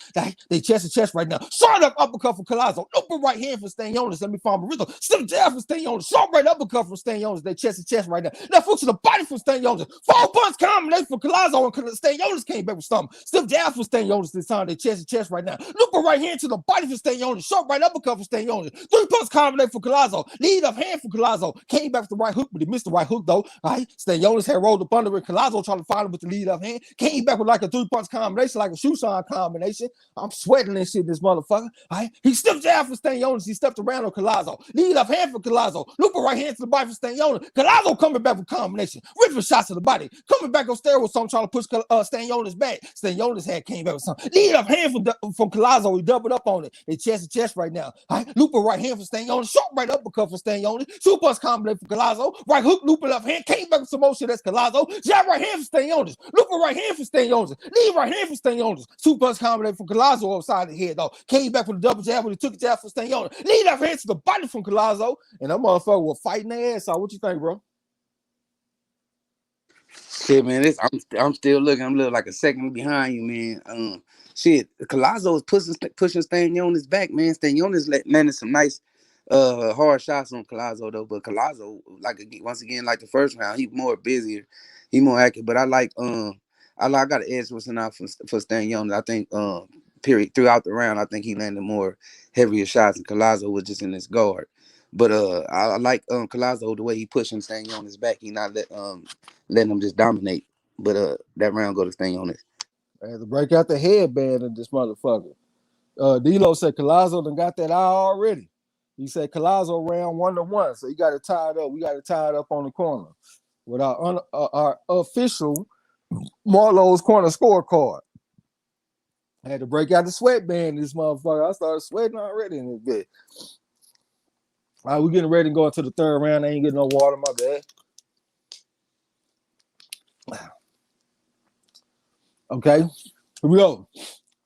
They chest to chest right now. Short up uppercut from Collazo. Look for right hand for Stanionis. Let me find my rhythm. Still jab from Stanionis. Short right uppercut from Stanionis. They chest to chest right now. Left hook to the body from Stanionis. 4-punch combination for Collazo and Stanionis came back with something. Still jab for Stanionis this time. They chest to chest right now. Look for right hand to the body for Stanionis. Short right uppercut for Stanionis. 3-punch combination for Collazo. Lead up hand for Collazo. Came back with the right hook, but he missed the right hook though. All right. Stanionis had rolled up under it. Collazo trying to find him with the lead up hand. Came back with like a 3-punch combination, like a shoe shine combination. I'm sweating and shit, this motherfucker. All right. He still jabbed for Stanionis. He stepped around on Collazo. Lead up hand for Collazo. Look for right hand to the body for Stanionis. Collazo coming back with combination. Ripping shots to the body. Coming back on steroids, so I'm trying to push Stanionis back. Stanionis had came back with something. Lead up hand from Collazo. He doubled up on it. They chest to chest right now. All right. Looping right hand for Stanionis. Short right uppercut for Stanionis. 2-punch combination for Collazo. Right hook, looping left hand. Came back with some motion. That's Collazo. Jab right hand for Stanionis. Looping right hand for Stanionis. Lead right hand for Stanionis. 2-punch combination from Collazo upside the head though. Came back with a double jab when he took a jab for Stanionis. Lead left hand to the body from Collazo. And that motherfucker was fighting their ass out. What you think, bro? Shit, man, I'm still looking. I'm looking like a second behind you, man. Shit, Collazo is pushing Stanionis back, man. Stanionis landed some nice, hard shots on Collazo though. But Collazo, once again, like the first round, he more busier, he more accurate. But I got an edge with out for Stanionis. I think period throughout the round, I think he landed more heavier shots, and Collazo was just in his guard. But I like Collazo the way he pushing Stanionis back. He not letting him just dominate. But that round go to Stanionis. I had to break out the headband of this motherfucker. D-Lo said Collazo done got that eye already. He said Collazo round 1-1, so he got it tied up. We got it tied up on the corner with our official MARLO'S corner scorecard. I had to break out the sweatband of this motherfucker. I started sweating already in this bit. All right, we're getting ready to go into the third round. I ain't getting no water, my bad. Okay, here we go.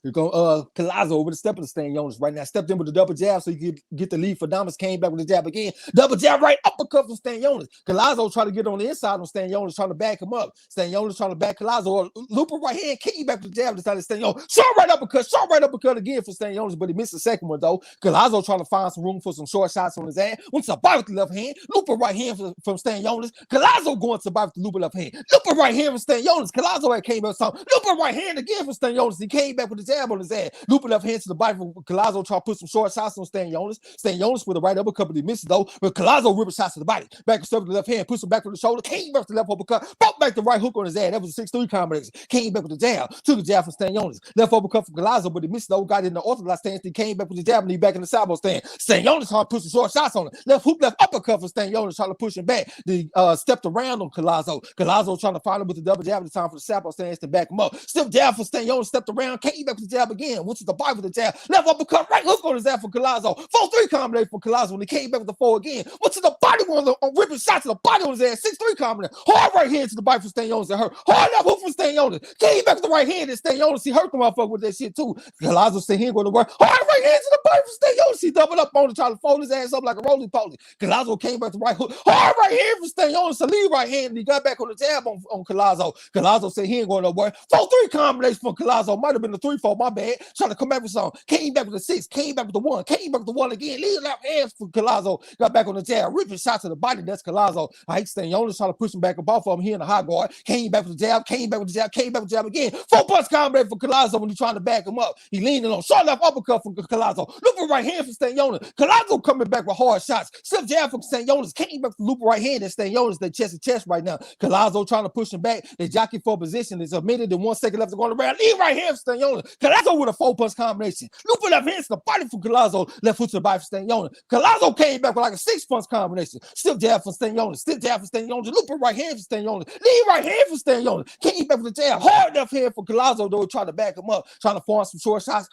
Here go Collazo with a step of the Stanionis right now. Stepped in with the double jab so he could get the lead for Damas. Came back with the jab again. Double jab right uppercut from Stanionis. Collazo trying to get on the inside on Stanionis, trying to back him up. Stanionis trying to back Collazo. Looper right hand, came back with the jab. Decided Stanionis. Short right uppercut again for Stanionis, but he missed the second one though. Collazo trying to find some room for some short shots on his ass. Went to the body with the left hand. Looper right hand from Stanionis. Collazo going to the body with the looper left hand. Looper right hand from Stanionis. Collazo came back with something. Looper right hand again from Stanionis. He came back with the jab on his ass. Looping left hand to the body from Collazo, trying to put some short shots on Stanionis. Stanionis with a right uppercut, but he misses though. But Collazo ripping shots to the body. Back and stuff with the left hand, puts him back with the shoulder, came back with the left uppercut, brought back the right hook on his ass. That was a 6-3 combination. Came back with the jab, took a jab from Stanionis. Left uppercut from Collazo, but he missed though. Got in the orthodox stance, he came back with the jab and he back in the salvo stand. Stanionis trying to put some short shots on him. Left hook, left uppercut from Stanionis, trying to push him back. They stepped around on Collazo. Collazo trying to find him with the double jab at the time for the salvo stance to back him up. Still jab for Stanionis, stepped around, came back with the jab again. Went to the body with the jab. Left uppercut, right hook on his ass for Collazo. 4-3 combination for Collazo when he came back with the 4 again. Went to the body on ripping shots to the body on his ass. 6-3 combination. Hard right hand to the body for Stanionis that hurt. Hard left hook for Stanionis. Came back with the right hand and Stanionis. He hurt the motherfucker with that shit too. Collazo said he ain't going to work. Hard right hand to the body for Stanionis. He doubled up on it, trying to fold his ass up like a roly-poly. Collazo came back to the right hook. Hard right hand for Stanionis. A lead right hand and he got back on the jab on Collazo. Collazo said he ain't going to work. 4-3 combination for Collazo. Might have been the 3-4, my bad. Trying to come back with something. Came back with the 6, came back with the 1, came back with the 1 again. Lead left hands for Collazo. Got back on the jab, ripping shots to the body. That's Collazo. I hate Stanionis trying to push him back up off of him here in the high guard. Came back with the jab, came back with the jab, came back with the jab again. 4-punch combination for Collazo when he's trying to back him up. He leaning on short left uppercut from Collazo. Looping right hand for Stanionis. Collazo coming back with hard shots. Stiff jab from Stanionis. Came back with the looping right hand. And Stanionis, they chest to chest right now. Collazo trying to push him back. They jockey for position. It's a minute and 1 second left to go on the round. Lead right hand for Stanionis. Collazo with a 4-punch combination. Lupa left hand to the body from Collazo. Left hook to the body for Stanionis. Collazo came back with like a 6-punch combination. Stiff jab for Stanionis. Stiff jab for Stanionis. Lupa right hand for Stanionis. Lead right hand for Stanionis. Came back with the jab. Hard left hand for Collazo, though, trying to back him up. Trying to form some short shots.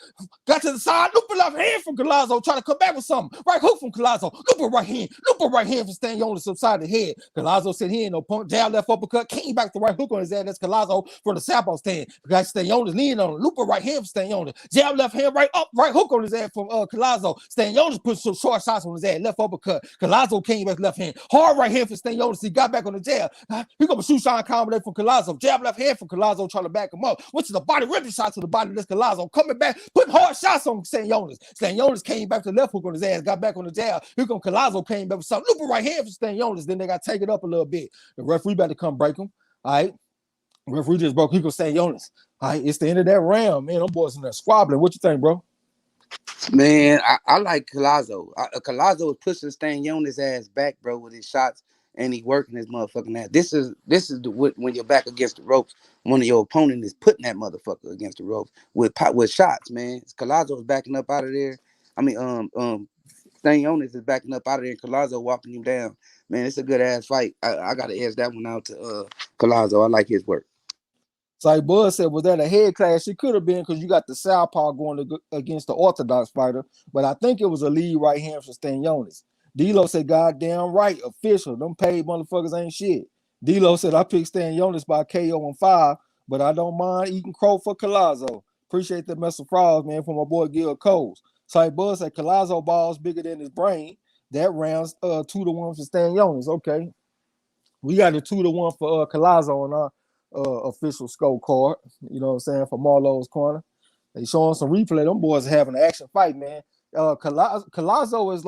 Got to the side. Lupa left hand from Collazo. Trying to come back with something. Right hook from Collazo. Lupa right hand. Lupa right hand for Stanionis upside the head. Collazo said he ain't no punk. Jab left uppercut. Came back with the right hook on his head. That's Collazo from the southpaw stand. Got Stanionis leaning on him. Lupa right hand for Stanionis. Jab left hand right up. Right hook on his head from Collazo. Stanionis put some short shots on his head. Left uppercut. Collazo came back left hand. Hard right hand for Stanionis. He got back on the jab. He got a shoe shine combination from Collazo. Jab left hand from Collazo trying to back him up. Went to the body, ripping shots to the body. That's Collazo coming back, putting hard shots on Stanionis. Stanionis came back to the left hook on his ass. Got back on the jab. Here come Collazo came back with something. Lupa right hand for Stanionis. Then they got to take it up a little bit. The referee better come break him. All right. The referee just broke. He go Stanionis. All right. It's the end of that round, man. Them boys in there squabbling. What you think, bro? Man, I like Collazo. Collazo was pushing Stanionis' ass back, bro, with his shots, and he working his motherfucking ass. This is when you're back against the ropes. One of your opponent is putting that motherfucker against the ropes with shots, man. Collazo is backing up out of there. I mean, Stanionis is backing up out of there, and Collazo walking him down. Man, it's a good ass fight. I gotta edge that one out to Collazo. I like his work. So like Bud said, was that a head clash? It could have been because you got the southpaw going against the orthodox fighter, but I think it was a lead right hand for Stanionis. D-Lo said, goddamn right, official. Them paid motherfuckers ain't shit. D-Lo said, I picked Stanionis by KO on 5, but I don't mind eating crow for Collazo. Appreciate the mess of frogs, man, from my boy Gil Coles. So like Bud said, Collazo balls bigger than his brain. That round's 2-1 for Stanionis. Okay. We got a 2-1 for Collazo on our official scorecard, you know what I'm saying, for MARLO'S corner. They showing some replay. Them boys having an action fight, man. Collazo is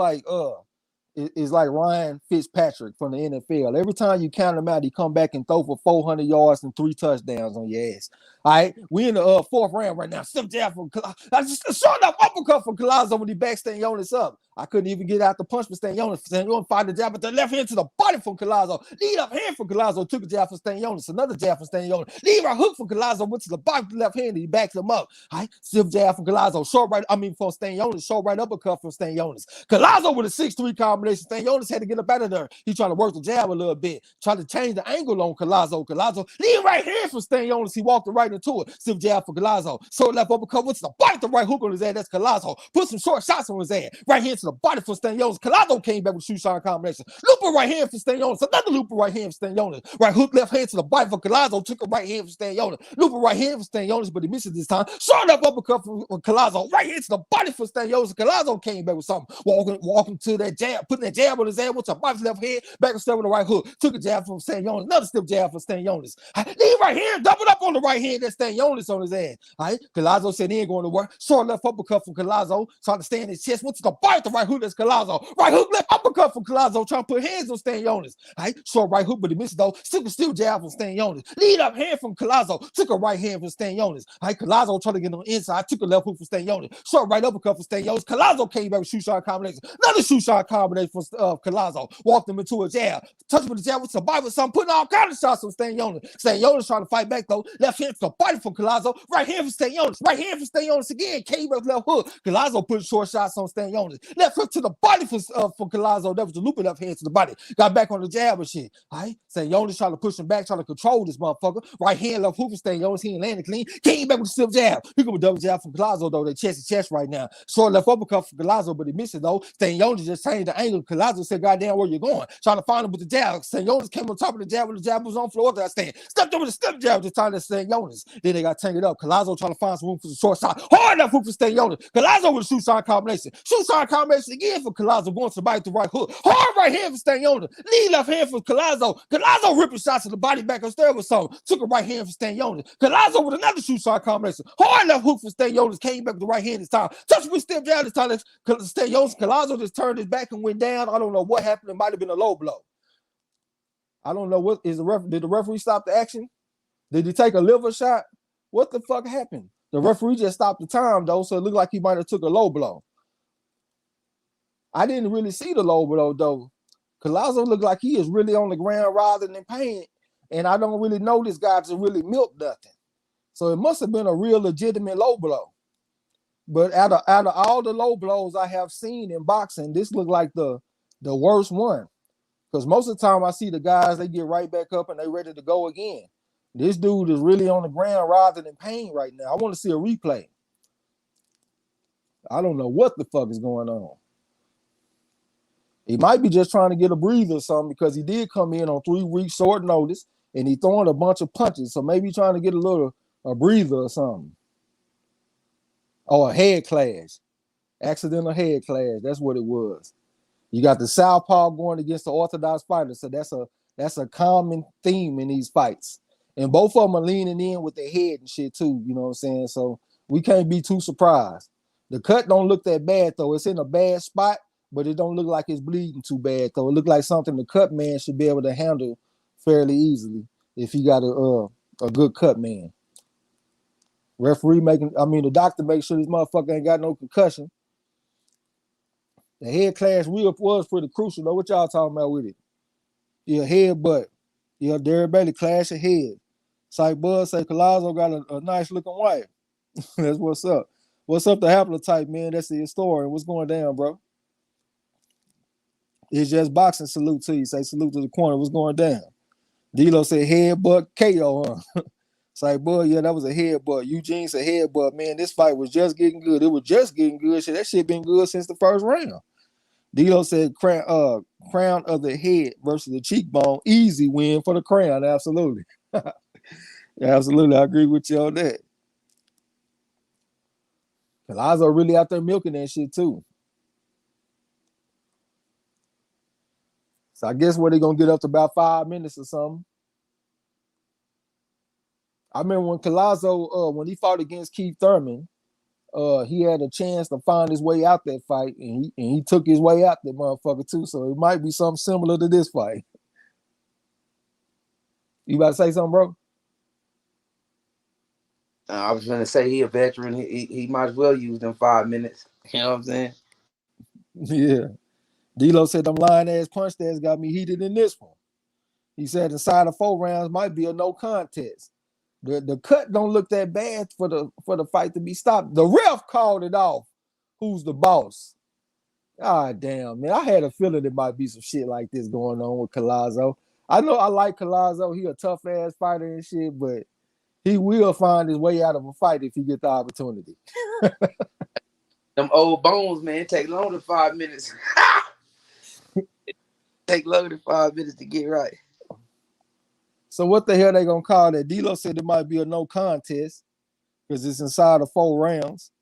like Ryan Fitzpatrick from the NFL. Every time you count him out, he come back and throw for 400 yards and 3 touchdowns on your ass. All right, we in the 4th round right now. Step down from I just showed up uppercut from Collazo when he backed Stanionis up. I couldn't even get out the punch for Stanionis. Stanionis fired the jab, but the left hand to the body from Collazo. Lead up hand from Collazo, took a jab for Stanionis. Another jab for Stanionis. Lead right hook from Collazo, went to the body with the left hand, and he backed him up. All right, stiff jab from Collazo. From Stanionis. Short right uppercut from Stanionis. Collazo with a 6-3 combination. Stanionis had to get up out of there. He trying to work the jab a little bit. Trying to change the angle on Collazo. Collazo, lead right hand from Stanionis. He walked right into it. Stiff jab for Collazo. Short left uppercut, went to the body, the right hook on his ass. That's Collazo. Put some short shots on his ass. Right hand to the body for Stanionis. Collazo came back with shoe shine combination. Looper right hand for Stanionis. Another looper right hand for Stanionis. Right hook left hand to the body for Collazo. Took a right hand for Stanionis. Looper right hand for Stanionis, but he missed it this time. Short up uppercut for Collazo. Right hand to the body for Stanionis. Collazo came back with something. Walking to that jab, putting that jab on his ass. Went to body's left hand. Back and step with the right hook. Took a jab from Stanionis. Another stiff jab for Stanionis. Lead right hand. Doubled up on the right hand. That's Stanionis on his ass. All right. Collazo said he ain't going to work. Short left uppercut from Collazo. Trying to stand his chest. Went to the body. The right hook. That's Collazo. Right hook left uppercut from Collazo. Trying to put hands on Stanionis. All right. Short right hook, but he missed though. Took a still jab from Stanionis. Lead up hand from Collazo. Took a right hand from Stanionis. All right. Collazo trying to get on the inside. Took a left hook from Stanionis. Short right uppercut from Stanionis. Collazo came back with shoe shot combination. Another shoe shot combination from Collazo. Walked him into a jab. Touched with the jab with some body with something. Putting all kind of shots on Stanionis. Stanionis trying to fight back though. Left hand for the body from Collazo. Right hand for Stanionis. Right hand for Stanionis again. Came back with left hook. Collazo put short shots on Stanionis. Left hook to the body for Collazo. That was the looping left hand to the body. Got back on the jab and shit. All right. Stanionis trying to push him back, trying to control this motherfucker. Right hand left hook for Stanionis. He ain't landing clean. Came back with a stiff jab. He got a double jab from Collazo though. They chest to chest right now. Short left uppercut for Collazo, but he missed it though. Stanionis just changed the angle. Collazo said, goddamn, where you going? Trying to find him with the jab. Stanionis came on top of the jab when the jab was on floor. That stand. Stepped over the step jab just trying to Stanionis. Then they got tangled up. Collazo trying to find some room for the short shot. Hard enough room for Stanionis. Collazo with a shoe shot combination. Shoe shot combination again for Collazo going to the body with the right hook. Hard right hand for Stanionis. Lead left hand for Collazo. Collazo ripping shots to the body back upstairs with something. Took a right hand for Stanionis. Collazo with another shoe shot combination. Hard left hook for Stanionis. Came back with the right hand this time. Touched with step jab this time. Stanionis. Collazo just turned his back and went down. I don't know what happened. It might have been a low blow. I don't know what is the did the referee stop the action? Did he take a liver shot? What the fuck happened? The referee just stopped the time though, so it looked like he might have took a low blow. I didn't really see the low blow though. Collazo looked like he is really on the ground rather than in pain, and I don't really know this guy to really milk nothing. So it must have been a real legitimate low blow. But out of all the low blows I have seen in boxing, this looked like the worst one. Because most of the time I see the guys, they get right back up and they ready to go again. This dude is really on the ground rather than pain right now. I want to see a replay. I don't know what the fuck is going on. He might be just trying to get a breather or something because he did come in on 3 weeks short notice and he throwing a bunch of punches. So maybe trying to get a breather or something. Or a head clash. Accidental head clash. That's what it was. You got the southpaw going against the orthodox fighter. So that's a common theme in these fights. And both of them are leaning in with their head and shit too. You know what I'm saying? So we can't be too surprised. The cut don't look that bad though. It's in a bad spot, but it don't look like it's bleeding too bad though. It look like something the cut man should be able to handle fairly easily if he got a good cut man. The doctor makes sure this motherfucker ain't got no concussion. The head clash was pretty crucial though. What y'all talking about with it? Yeah, headbutt. Yeah, Derek Bailey clash of head. Psych Bud say Collazo got a nice looking wife. That's what's up. What's up, the haplotype, man? That's the historian. What's going down, bro? It's just boxing. Salute to you. Say salute to the corner. What's going down? D-Lo said headbutt KO, huh? Psych Bud, yeah, that was a headbutt. Eugene said headbutt. Man, this fight was just getting good. It was just getting good. Shit, that shit been good since the first round. D-Lo said crown of the head versus the cheekbone. Easy win for the crown. Absolutely. Absolutely. I agree with you on that. Collazo really out there milking that shit too. So I guess what they gonna get up to about 5 minutes or something. I remember when Collazo, when he fought against Keith Thurman, he had a chance to find his way out that fight, and he took his way out that motherfucker too. So it might be something similar to this fight. You about to say something, bro? I was gonna say he a veteran. He might as well use them 5 minutes. You know what I'm saying? Yeah. D-Lo said them lying ass punch stats got me heated in this one. He said inside of 4 rounds might be a no contest. The cut don't look that bad for the fight to be stopped. The ref called it off. Who's the boss? God damn, man. I had a feeling there might be some shit like this going on with Collazo. I know I like Collazo. He a tough ass fighter and shit, but he will find his way out of a fight if he get the opportunity. Them old bones, man, take longer than 5 minutes. Take longer than 5 minutes to get right. So what the hell they gonna call that? D-Lo said it might be a no contest because it's inside of 4 rounds.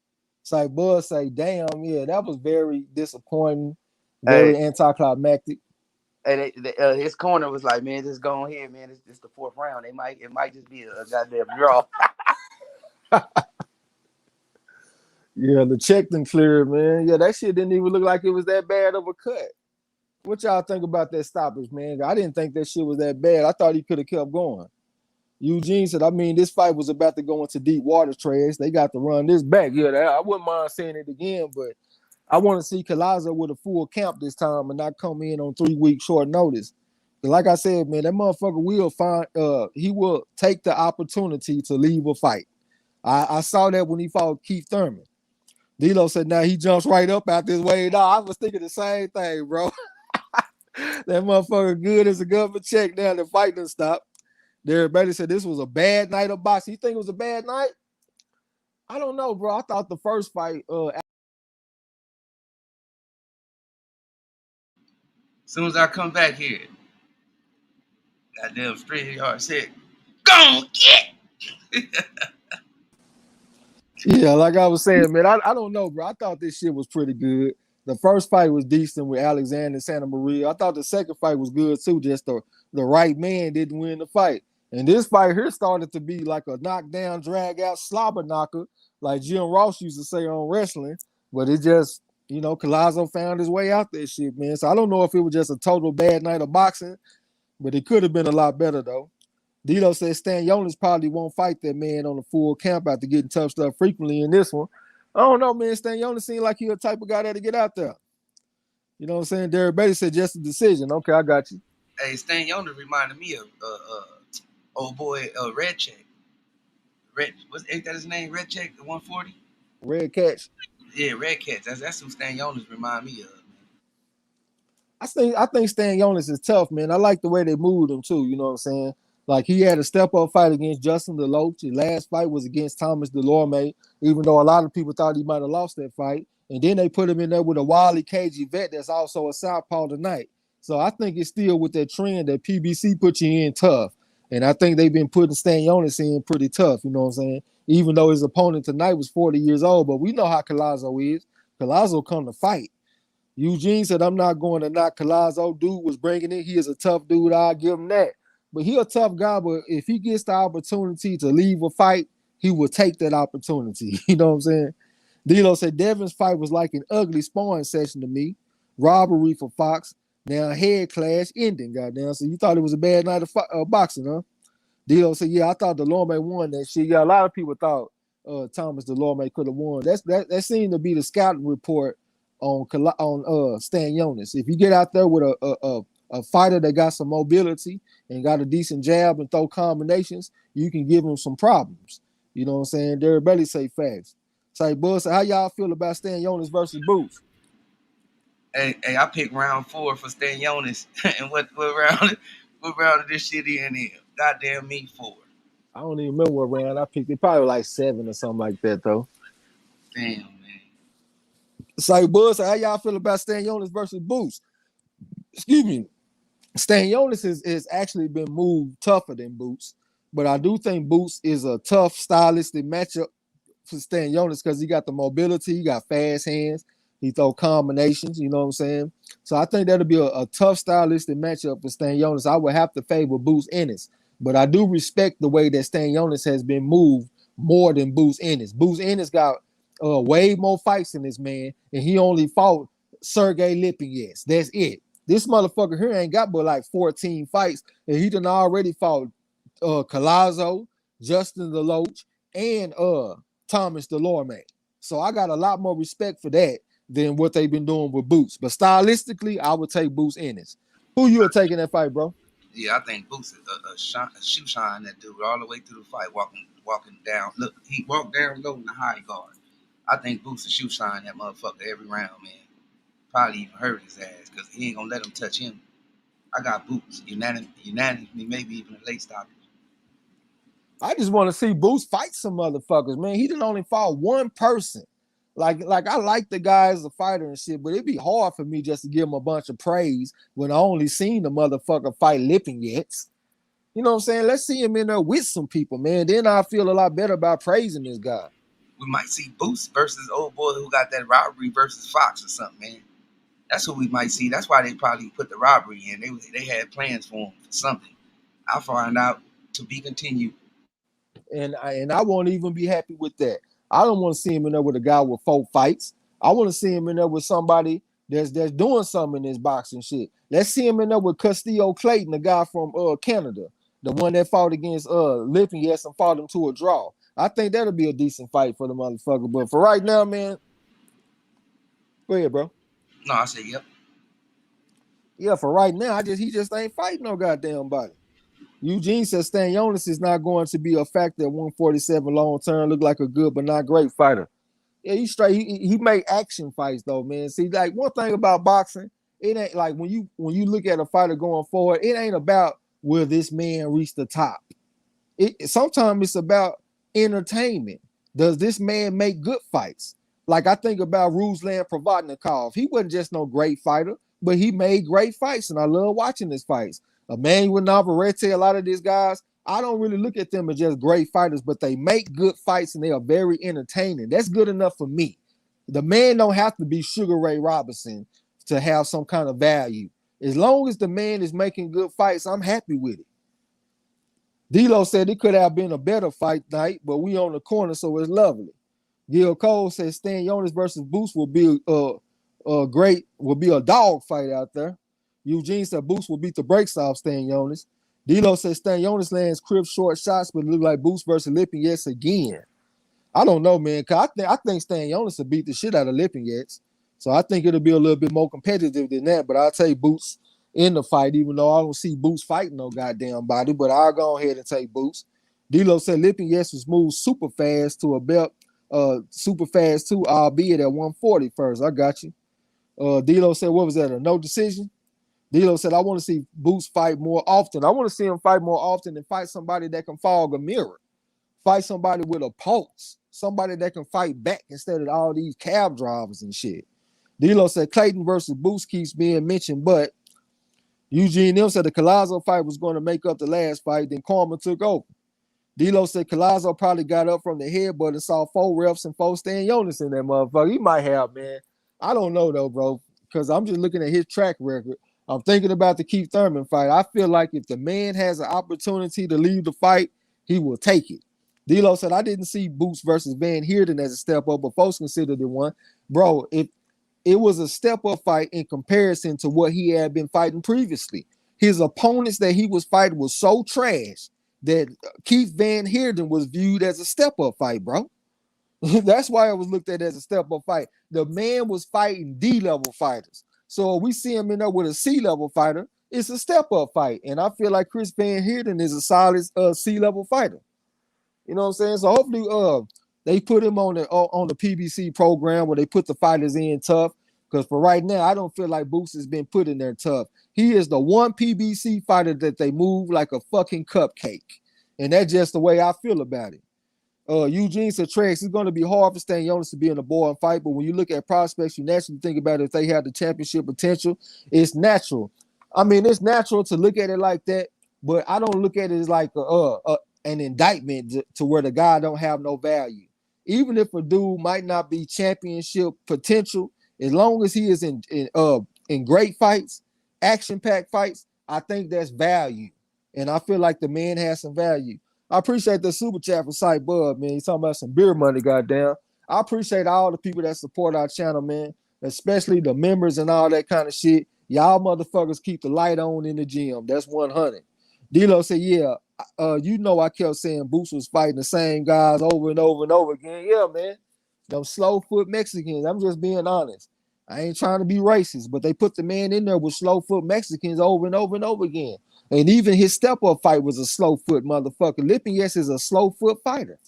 It's like Bud say, damn, yeah, that was very disappointing, very anticlimactic. And his corner was like, man, just go on here, man. It's the 4th round. It might just be a goddamn draw. Yeah, the check done cleared, man. Yeah, that shit didn't even look like it was that bad of a cut. What y'all think about that stoppage, man? I didn't think that shit was that bad. I thought he could have kept going. Eugene said, I mean, this fight was about to go into deep water, Trace. They got to run this back. Yeah, I wouldn't mind saying it again, but I want to see Collazo with a full camp this time and not come in on 3 weeks short notice. Like I said, man, that motherfucker will find, he will take the opportunity to leave a fight. I saw that when he fought Keith Thurman. D-Lo said, now he jumps right up out this way. No, I was thinking the same thing, bro. That motherfucker good as a government check now. The fight done stopped. Derek Bailey said this was a bad night of boxing. You think it was a bad night? I don't know, bro. I thought the first fight. As soon as I come back here, goddamn straight hard said, "Go get." Yeah, like I was saying, man, I don't know, bro. I thought this shit was pretty good. The first fight was decent with Alexander and Santa Maria. I thought the second fight was good too. Just the right man didn't win the fight. And this fight here started to be like a knockdown, drag out, slobber knocker, like Jim Ross used to say on wrestling. But it just, Collazo found his way out that shit, man. So I don't know if it was just a total bad night of boxing, but it could have been a lot better though. D-Lo says Stanionis probably won't fight that man on the full camp after getting tough stuff frequently in this one. I don't know, man. Stanionis seemed like he a type of guy that'll get out there. You know what I'm saying? Derek Bailey said just a decision. Okay, I got you. Hey, Stanionis reminded me of old boy Red Check. Ain't that his name? Red Check, the 140? Red Catch. Yeah, Red Cats. That's who Stanionis remind me of. I think Stanionis is tough, man. I like the way they moved him too. You know what I'm saying? Like he had a step up fight against Justin DeLoach. His last fight was against Thomas Delorme, even though a lot of people thought he might have lost that fight. And then they put him in there with a wily cagey vet that's also a southpaw tonight. So I think it's still with that trend that PBC put you in tough. And I think they've been putting Stanionis in pretty tough, you know what I'm saying? Even though his opponent tonight was 40 years old, but we know how Collazo is. Collazo come to fight. Eugene said, I'm not going to knock Collazo. Dude was bringing it. He is a tough dude. I'll give him that. But he a tough guy, but if he gets the opportunity to leave a fight, he will take that opportunity. You know what I'm saying? D'Lo said, Devin's fight was like an ugly sparring session to me. Robbery for Fox. Now head clash ending, goddamn. So you thought it was a bad night of boxing, huh? D'Lo said, yeah, I thought Delorme won that shit. Yeah, a lot of people thought Thomas Delorme could have won. That seemed to be the scouting report on Stanionis. If you get out there with a fighter that got some mobility and got a decent jab and throw combinations, you can give him some problems. You know what I'm saying? Derek Belly say facts. Say, Buzz, how y'all feel about Stanionis versus Boots? Hey, I picked round 4 for Stanionis, and what round of this shit in? Goddamn me 4. I don't even remember what round I picked. It probably like 7 or something like that, though. Damn, man. Say, Buzz, how y'all feel about Stanionis versus Boots? Excuse me. Stanionis is actually been moved tougher than Boots, but I do think Boots is a tough stylistic matchup for Stanionis because he got the mobility, he got fast hands, he throw combinations, you know what I'm saying? So I think that'll be a tough stylistic matchup for Stanionis. I would have to favor Boots Ennis, but I do respect the way that Stanionis has been moved more than Boots Ennis. Boots Ennis got way more fights than this man, and he only fought Sergey Lipinets. That's it. This motherfucker here ain't got but like 14 fights, and he done already fought Collazo, Justin DeLoach, and Thomas Delorme. So I got a lot more respect for that than what they've been doing with Boots. But stylistically, I would take Boots Ennis. Who you are taking that fight, bro? Yeah, I think Boots is a shoe shine that dude all the way through the fight, walking down. Look, he walked down low in the high guard. I think Boots is shoe shine that motherfucker every round, man. Probably even hurt his ass because he ain't gonna let him touch him. I got Boots unanimously, maybe even a late stoppage. I just want to see Boots fight some motherfuckers, man. He didn't only fought one person. Like I like the guy as a fighter and shit, but it'd be hard for me just to give him a bunch of praise when I only seen the motherfucker fight Lipinets. You know what I'm saying? Let's see him in there with some people, man. Then I feel a lot better about praising this guy. We might see Boots versus old boy who got that robbery versus Fox or something, man. That's who we might see. That's why they probably put the robbery in. They had plans for him for something. I'll find out to be continued. And I won't even be happy with that. I don't want to see him in there with a guy with 4 fights. I want to see him in there with somebody that's doing something in this boxing shit. Let's see him in there with Castillo Clayton, the guy from Canada, the one that fought against Lipinets and fought him to a draw. I think that'll be a decent fight for the motherfucker. But for right now, man, go ahead, bro. No, I say yep. Yeah, for right now, he just ain't fighting no goddamn body. Eugene says Stanionis is not going to be a factor at 147 long term. Look like a good but not great fighter. Yeah, he's straight. He make action fights though, man. See, like one thing about boxing, it ain't like when you look at a fighter going forward, it ain't about will this man reach the top. Sometimes it's about entertainment. Does this man make good fights? Like I think about Ruslan Provodnikov. He wasn't just no great fighter, but he made great fights, and I love watching his fights. Emmanuel Navarrete, a lot of these guys, I don't really look at them as just great fighters, but they make good fights and they are very entertaining. That's good enough for me. The man don't have to be Sugar Ray Robinson to have some kind of value. As long as the man is making good fights, I'm happy with it. D'Lo said it could have been a better fight night, but we on the corner, so it's lovely. Gil Cole says Stanionis versus Boots will be a dog fight out there. Eugene said Boots will beat the brakes off Stanionis. D'Lo says Stanionis lands crib short shots, but it look like Boots versus Lipinets again. I don't know, man. Cause I think Stanionis will beat the shit out of Lipinets. So I think it'll be a little bit more competitive than that. But I'll take Boots in the fight, even though I don't see Boots fighting no goddamn body. But I'll go ahead and take Boots. D'Lo said Lipinets was moved super fast to a belt, super fast too, albeit at 140 first. I got you. D'Lo said, what was that? A no decision? D'Lo said, I want to see Boots fight more often. I want to see him fight more often and fight somebody that can fog a mirror. Fight somebody with a pulse. Somebody that can fight back instead of all these cab drivers and shit. D'Lo said Clayton versus Boots keeps being mentioned, but Eugene Neal said the Collazo fight was going to make up the last fight, then Karma took over. D'Lo said Collazo probably got up from the headbutt and saw 4 refs and 4 Stanionis in that motherfucker. He might have, man. I don't know, though, bro, because I'm just looking at his track record. I'm thinking about the Keith Thurman fight. I feel like if the man has an opportunity to leave the fight, he will take it. D'Lo said, I didn't see Boots versus Van Heerden as a step up, but folks considered it one. Bro, if it was a step up fight in comparison to what he had been fighting previously. His opponents that he was fighting was so trash that Keith Van Heerden was viewed as a step up fight, bro. That's why it was looked at as a step up fight. The man was fighting D level fighters. So we see him in there with a C level fighter. It's a step up fight. And I feel like Chris Van Heerden is a solid C level fighter. You know what I'm saying? So hopefully they put him on the PBC program where they put the fighters in tough. Because for right now, I don't feel like Boots has been put in there tough. He is the one PBC fighter that they move like a fucking cupcake. And that's just the way I feel about it. Eugene said, Trex, it's going to be hard for Stanionis to be in a boring fight, but when you look at prospects, you naturally think about if they have the championship potential. It's natural. I mean, it's natural to look at it like that, but I don't look at it as like an indictment to where the guy don't have no value. Even if a dude might not be championship potential, as long as he is in great fights, action-packed fights, I think that's value. And I feel like the man has some value. I appreciate the super chat for Sight Bud, man. He's talking about some beer money, goddamn. I appreciate all the people that support our channel, man, especially the members and all that kind of shit. Y'all motherfuckers keep the light on in the gym. That's 100. D'Lo said, yeah, you know I kept saying Boots was fighting the same guys over and over and over again. Yeah, man. Them slow foot Mexicans. I'm just being honest. I ain't trying to be racist, but they put the man in there with slow foot Mexicans over and over and over again. And even his step-up fight was a slow foot motherfucker. Lipinets is a slow foot fighter.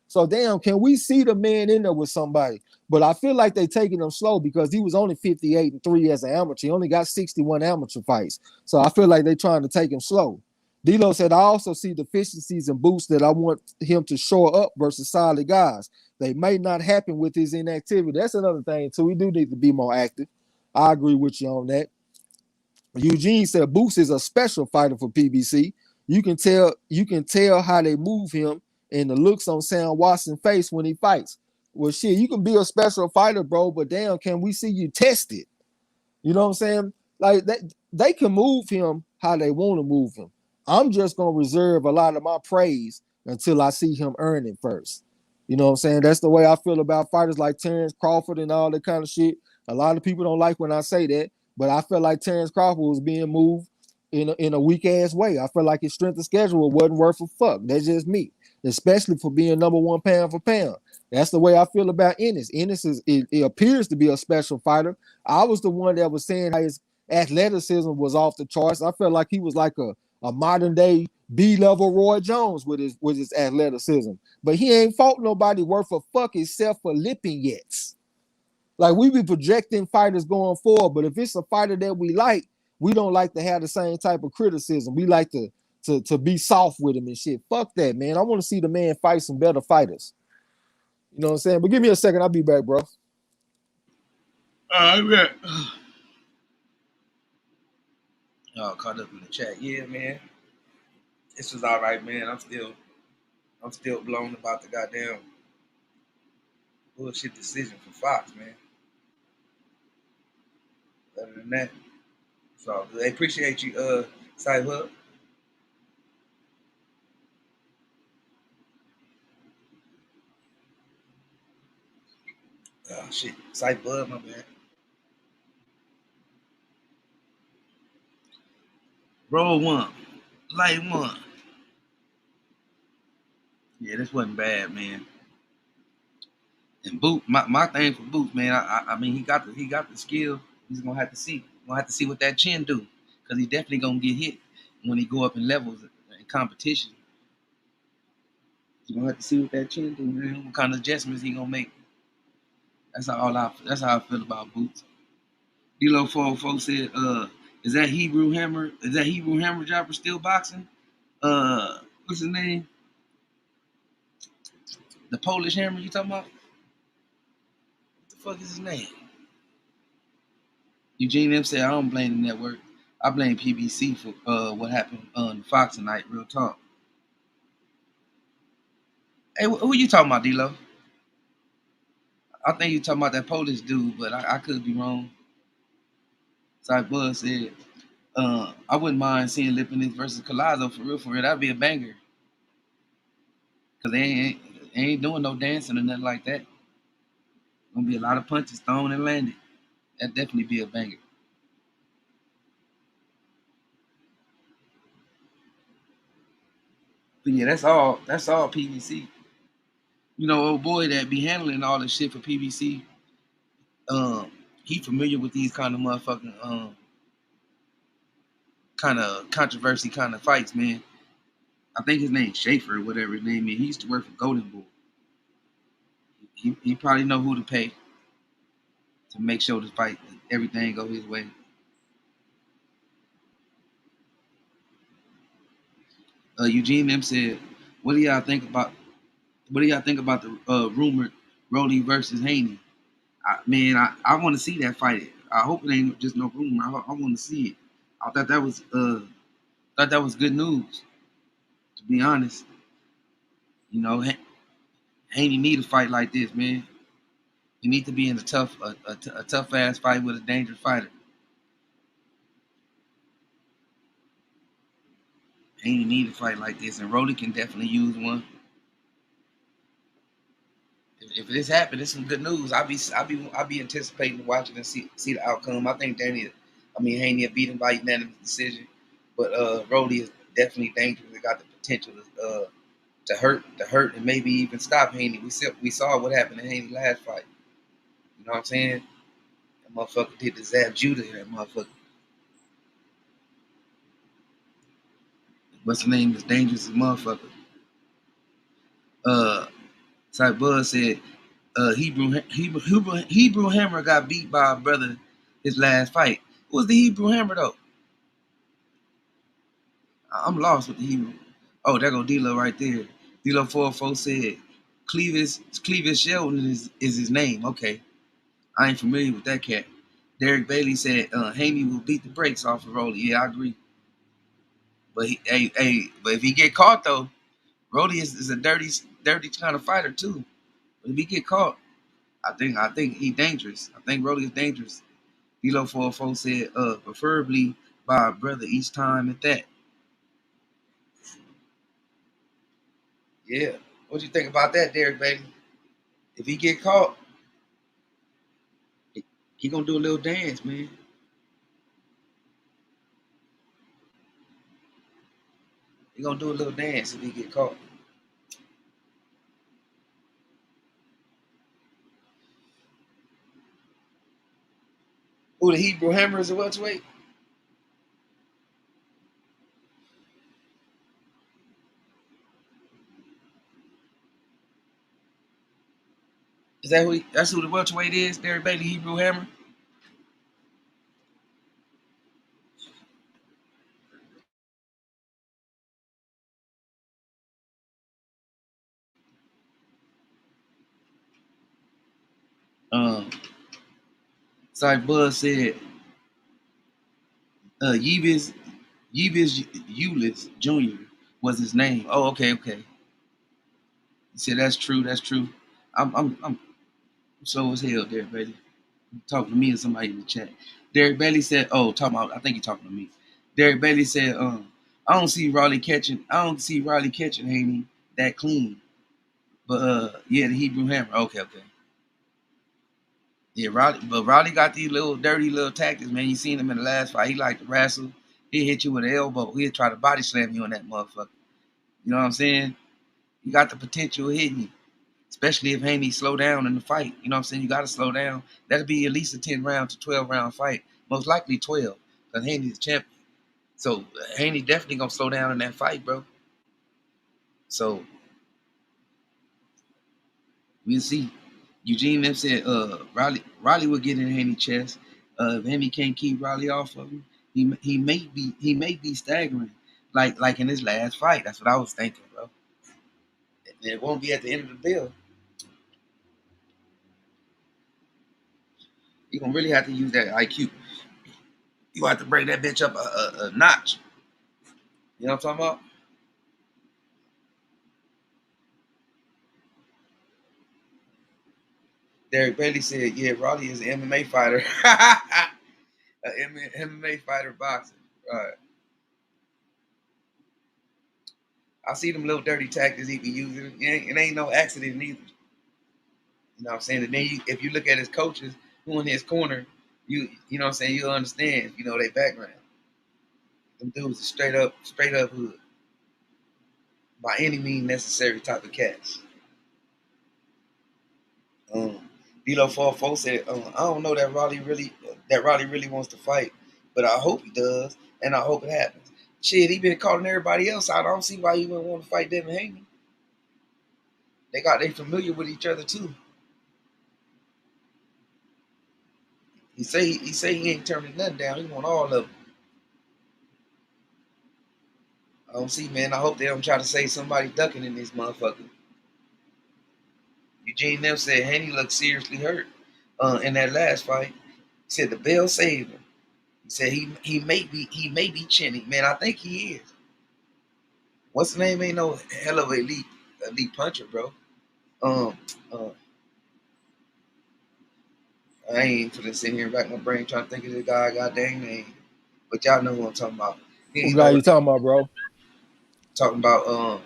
So damn, can we see the man in there with somebody? But I feel like they taking him slow because he was only 58-3 as an amateur. He only got 61 amateur fights. So I feel like they trying to take him slow. D'Lo said, I also see deficiencies and boosts that I want him to shore up versus solid guys. They may not happen with his inactivity. That's another thing, too. We do need to be more active. I agree with you on that. Eugene said Boots is a special fighter for PBC. You can tell how they move him and the looks on Sam Watson's face when he fights. Well, shit, you can be a special fighter, bro, but damn, can we see you tested? You know what I'm saying? Like they can move him how they want to move him. I'm just gonna reserve a lot of my praise until I see him earn it first. You know what I'm saying? That's the way I feel about fighters like Terrence Crawford and all that kind of shit. A lot of people don't like when I say that, but I feel like Terrence Crawford was being moved in a weak ass way. I feel like his strength of schedule wasn't worth a fuck. That's just me, especially for being number one pound for pound. That's the way I feel about Ennis. Ennis it appears to be a special fighter. I was the one that was saying how his athleticism was off the charts. I felt like he was like a modern day B-level Roy Jones with his athleticism. But he ain't fought nobody worth a fuck except for Lipinets. Like, we be projecting fighters going forward, but if it's a fighter that we like, we don't like to have the same type of criticism. We like to be soft with him and shit. Fuck that, man. I want to see the man fight some better fighters. You know what I'm saying? But give me a second. I'll be back, bro. Yeah. Oh, caught up in the chat. Yeah, man. This was all right, man. I'm still blown about the goddamn bullshit decision for Fox, man. Other than that, it's all good. I appreciate you, Side Hub. Oh shit, Side Bud, my bad. Roll one, light one. Yeah, this wasn't bad, man. And Boot, my thing for Boots, man. I mean, he got the skill. He's gonna have to see. Gonna have to see what that chin do, because he's definitely gonna get hit when he go up in levels in competition. You gonna have to see what that chin do, man. What kind of adjustments he gonna make? That's how I feel about Boots. D-Lo 404 said, is that Hebrew Hammer? Is that Hebrew Hammer Dropper still boxing? What's his name? The Polish Hammer you talking about? What the fuck is his name? Eugene M said, I don't blame the network. I blame PBC for what happened on Fox tonight. Real talk. Hey, who you talking about, D-Lo? I think you talking about that Polish dude, but I could be wrong. Like Buzz said, I wouldn't mind seeing Lipinus versus Collazo for real, for real. That'd be a banger. Cause they ain't doing no dancing or nothing like that. Gonna be a lot of punches thrown and landed. That'd definitely be a banger. But yeah, that's all PBC. You know, old boy that be handling all this shit for PBC, he familiar with these kind of motherfucking kind of controversy kind of fights, man. I think his name's Schaefer or whatever his name is. He used to work for Golden Bull. He probably know who to pay to make sure the fight everything go his way. Eugene M said, "What do y'all think about? What do y'all think about the rumored Rolly versus Haney? I want to see that fight. I hope it ain't just no rumor. I want to see it. I thought that was good news. To be honest, you know, Haney need a fight like this, man. He need to be in a tough ass fight with a dangerous fighter. Haney need a fight like this, and Rolly can definitely use one. If this happened, it's some good news. I'll be anticipating watching and see the outcome. I think Haney beat him by unanimous decision, but Rolly is definitely dangerous. They got the potential to hurt and maybe even stop Haney. We saw what happened in Haney last fight. You know what I'm saying? That motherfucker did the Zab Judah. That motherfucker. What's the name? Is dangerous as motherfucker. Like Buzz said, Hebrew Hammer got beat by a brother his last fight. Who was the Hebrew Hammer though? I'm lost with the Hebrew. Oh, there go D-Lo right there. D-Lo 404 said Clevis Sheldon is his name. Okay. I ain't familiar with that cat. Derek Bailey said Haney will beat the brakes off of Rolly. Yeah, I agree. But but if he get caught though, Rolly is a dirty kind of fighter too. But if he get caught, I think he's dangerous. I think Rolly is dangerous. D-Lo 404 said, preferably by a brother each time at that. Yeah. What you think about that, Derek Bailey? If he get caught, he gonna do a little dance, man. He gonna do a little dance if he get caught. Who the Hebrew Hammer is a welterweight? Is that that's who the welterweight is? Derek Bailey, Hebrew Hammer. Um, sorry, Buzz said Yves Eulis Jr. was his name. Oh, okay, okay. He said that's true. That's true. I'm slow as hell, Derek Bailey. Talking to me or somebody in the chat. Derek Bailey said, "Oh, talking about. I think you're talking to me." Derek Bailey said, I don't see Riley catching Haney that clean." But yeah, the Hebrew Hammer. Okay, okay. Yeah, Riley got these little dirty little tactics, man. You seen him in the last fight. He like to wrestle. He'll hit you with an elbow. He'll try to body slam you on that motherfucker. You know what I'm saying? He got the potential of hitting you, especially if Haney slow down in the fight. You know what I'm saying? You got to slow down. That'll be at least a 10 round to 12 round fight. Most likely 12, because Haney's the champion. So Haney definitely gonna slow down in that fight, bro. So We'll see. Eugene them said Riley will get in Haney chest. If Haney can't keep Riley off of him, he may be staggering. Like in his last fight. That's what I was thinking, bro. It won't be at the end of the bill. You're gonna really have to use that IQ. You have to bring that bitch up a notch. You know what I'm talking about? Derek Bailey said, "Yeah, Riley is an MMA fighter, an MMA fighter boxer." Right. I see them little dirty tactics he be using. It ain't no accident either. You know what I'm saying? And then if you look at his coaches who in his corner, you know what I'm saying, you'll understand, their background. Them dudes are straight up hood. By any means necessary type of cats. D'Lo 44 said, I don't know that Riley really wants to fight, but I hope he does, and I hope it happens. Shit, he been calling everybody else out. I don't see why he wouldn't want to fight Devin Haney. They familiar with each other too. He say he ain't turning nothing down. He want all of them. I don't see, man. I hope they don't try to say somebody ducking in this motherfucker. Eugene Neff said Haney looked seriously hurt in that last fight. He said the bell saved him. He said he may be chinny. Man, I think he is. What's the name? Ain't no hell of an elite puncher, bro. Um, uh, I ain't finna sit here and rack my brain trying to think of the guy goddamn name. But y'all know who I'm talking about. What guy you talking about, bro? Talking about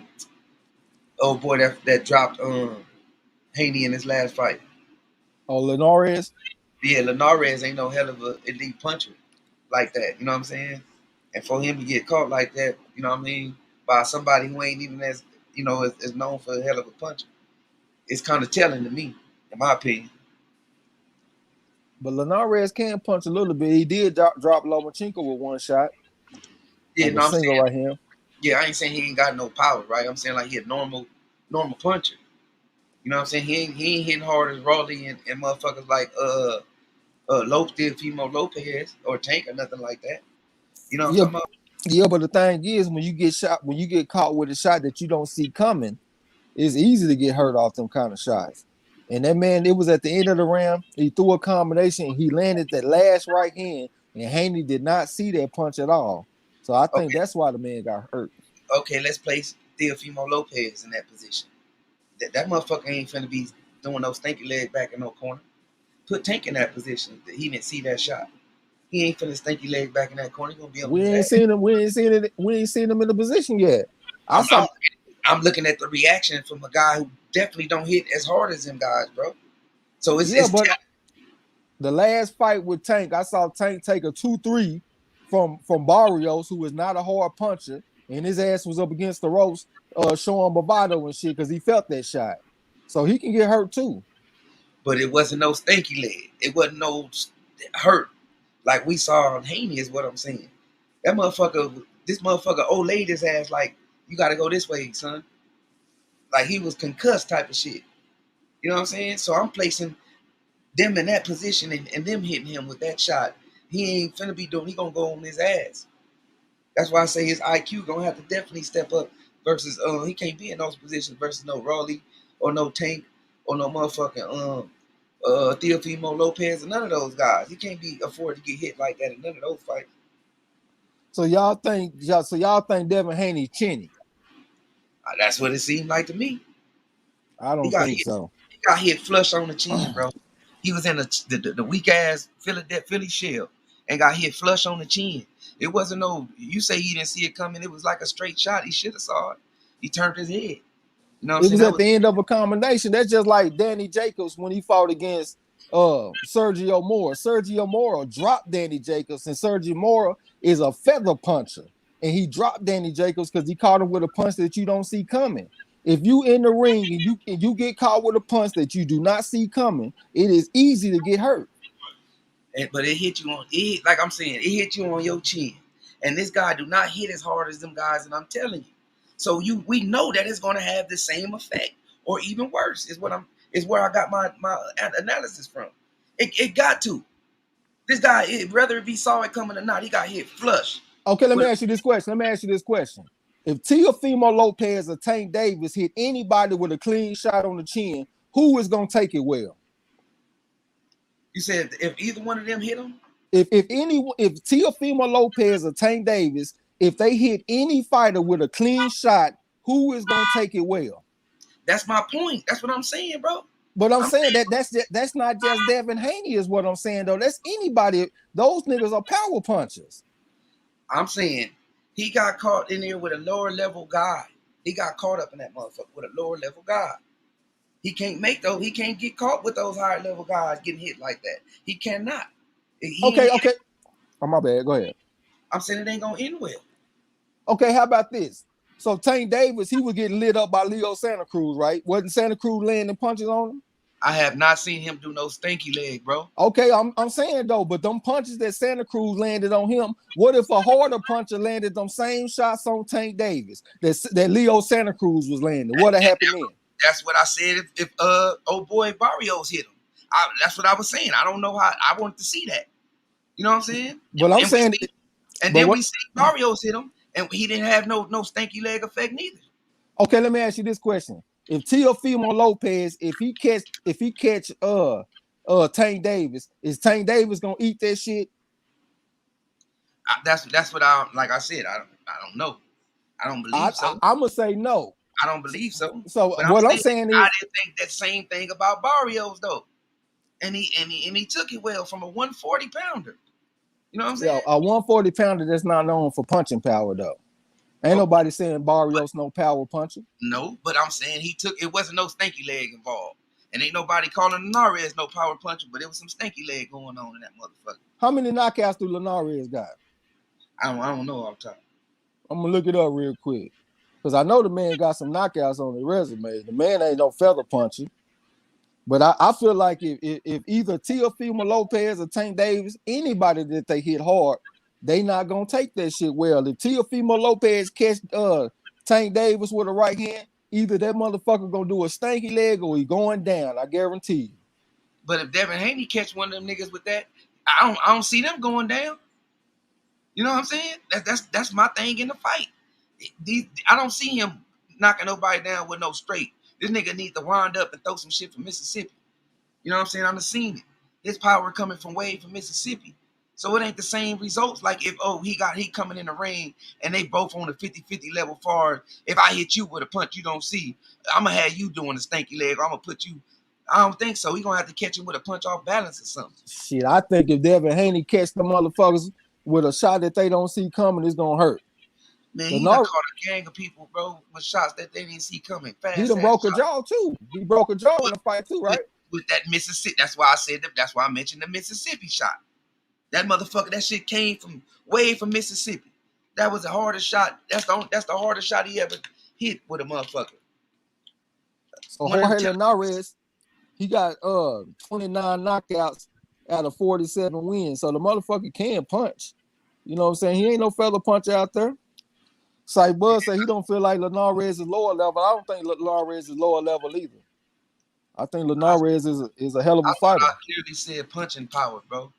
old boy that dropped Haney in his last fight. Oh, Linares? Yeah, Linares ain't no hell of an elite puncher like that. You know what I'm saying? And for him to get caught like that, you know what I mean, by somebody who ain't even as as known for a hell of a puncher, it's kind of telling to me, in my opinion. But Linares can punch a little bit. He did drop Lomachenko with one shot, Yeah, like a no, I'm single saying, right here. yeah, I ain't saying he ain't got no power, right? I'm saying like he a normal puncher. You know what I'm saying? He ain't hitting hard as Rawley and motherfuckers like Teofimo Lopez or Tank or nothing like that. You know what Yeah, I'm talking about? yeah. But the thing is, when you get caught with a shot that you don't see coming, it's easy to get hurt off them kind of shots. And that man, it was at the end of the round. He threw a combination. He landed that last right hand, and Haney did not see that punch at all. So I think Okay, that's why the man got hurt. okay, let's place Teofimo Lopez in that position. That motherfucker ain't finna be doing no stinky leg back in no corner. Put Tank in that position. He didn't see that shot. He ain't finna stinky leg back in that corner. He gonna be on We his ain't ass. seen him. We ain't seen him in the position yet. I I'm, saw. I'm I'm looking at the reaction from a guy who definitely don't hit as hard as them guys, bro. So Yeah, it's but the last fight with Tank, I saw Tank take a 2-3 from Barrios, who is not a hard puncher, and his ass was up against the ropes, showing bravado and shit because he felt that shot. So he can get hurt too. but it wasn't no stinky leg. It wasn't no hurt like we saw on Haney. Is what I'm saying. This motherfucker, old laid his ass like you got to go this way, son. Like he was concussed type of shit. You know what I'm saying? So I'm placing them in that position and them hitting him with that shot. He ain't finna be doing. He gonna go on his ass. That's why I say his IQ gonna have to definitely step up. Versus, he can't be in those positions versus no Raleigh or no Tank or no motherfucking Teofimo Lopez and none of those guys. He can't be afford to get hit like that in none of those fights. So y'all think Devin Haney chinny? That's what it seemed like to me. I He don't got think hit. so. He got hit flush on the chin, bro. He was in the weak ass Philly shell and got hit flush on the chin. It wasn't no. You say he didn't see it coming. It was like a straight shot. He should have saw it. He turned his head. You know what I'm It saying? was That at was the end of a combination. That's just like Danny Jacobs when he fought against Sergio Mora. Sergio Mora dropped Danny Jacobs, and Sergio Mora is a feather puncher. And he dropped Danny Jacobs because he caught him with a punch that you don't see coming. If you in the ring and you get caught with a punch that you do not see coming, it is easy to get hurt. but it hit you on it. Like I'm saying, it hit you on your chin. And this guy do not hit as hard as them guys, and I'm telling you. So we know that it's going to have the same effect or even worse. Is where I got my analysis from. It got to. This guy, whether if he saw it coming or not, he got hit flush. Okay, let me ask you this question. If Teofimo Lopez or Tank Davis hit anybody with a clean shot on the chin, who is gonna take it well? You said if either one of them hit him? If Teofimo Lopez or Tank Davis, if they hit any fighter with a clean shot, who is gonna take it well? That's my point. That's what I'm saying, bro. But I'm saying that's not just Devin Haney, is what I'm saying though. That's anybody. Those niggas are power punchers. I'm saying he got caught in there with a lower level guy. He got caught up in that motherfucker with a lower level guy. He can't he can't get caught with those higher level guys getting hit like that. He cannot. Okay. Oh, my bad. Go ahead. I'm saying it ain't gonna end well. Okay, how about this? So Tank Davis, he was getting lit up by Leo Santa Cruz, right? Wasn't Santa Cruz landing punches on him? I have not seen him do no stinky leg, bro. Okay, I'm saying though, but them punches that Santa Cruz landed on him, what if a harder puncher landed them same shots on Tank Davis that Leo Santa Cruz was landing? What'd happen then? That's what I said. If old boy Barrios hit him, that's what I was saying. I don't know how. I wanted to see that. You know what I'm saying? Well, I'm saying, we see Barrios hit him, and he didn't have no stinky leg effect neither. Okay, let me ask you this question: if Teofimo Lopez, if he catch Tank Davis, is Tank Davis gonna eat that shit? That's what I like. I said I don't know. I don't believe so. I'm gonna say no. I don't believe so. So what I'm saying is, I didn't think that same thing about Barrios though, and he took it well from a 140 pounder. You know what I'm saying? Yeah, a 140 pounder that's not known for punching power though. Ain't nobody saying Barrios no power puncher. No, but I'm saying it wasn't no stinky leg involved. And ain't nobody calling Linares no power puncher, but it was some stinky leg going on in that motherfucker. How many knockouts do Linares got? I don't know off top. I'm gonna look it up real quick. Because I know the man got some knockouts on his resume. The man ain't no feather puncher. But I feel like if either Teofimo Lopez or Tank Davis, anybody that they hit hard, they not gonna take that shit well. If Teofimo Lopez catch Tank Davis with a right hand, either that motherfucker gonna do a stanky leg or he going down. I guarantee you. But if Devin Haney catch one of them niggas with that, I don't see them going down. You know what I'm saying? That's my thing in the fight. I don't see him knocking nobody down with no straight. This nigga need to wind up and throw some shit from Mississippi. You know what I'm saying? I've seen it. His power coming from way from Mississippi. So it ain't the same results like if he coming in the ring and they both on the 50-50 level far. If I hit you with a punch you don't see, I'm gonna have you doing a stanky leg. I'm gonna put you. I don't think so. He gonna have to catch him with a punch off balance or something. Shit, I think if Devin Haney catch the motherfuckers with a shot that they don't see coming, it's gonna hurt. Man, he done caught a gang of people, bro, with shots that they didn't see coming. Fast. He done broke a jaw too. He broke a jaw in the fight too, right? With that Mississippi, that's why I said that. That's why I mentioned the Mississippi shot. That motherfucker, that shit came from way from Mississippi. That was the hardest shot. That's the hardest shot he ever hit with a motherfucker. So Jorge Linares, he got 29 knockouts out of 47 wins. So the motherfucker can punch. You know what I'm saying? He ain't no feather puncher out there. Buzz said he don't feel like Linares is lower level. I don't think Linares is lower level either. I think Linares is a hell of a fighter. I clearly said punching power, bro.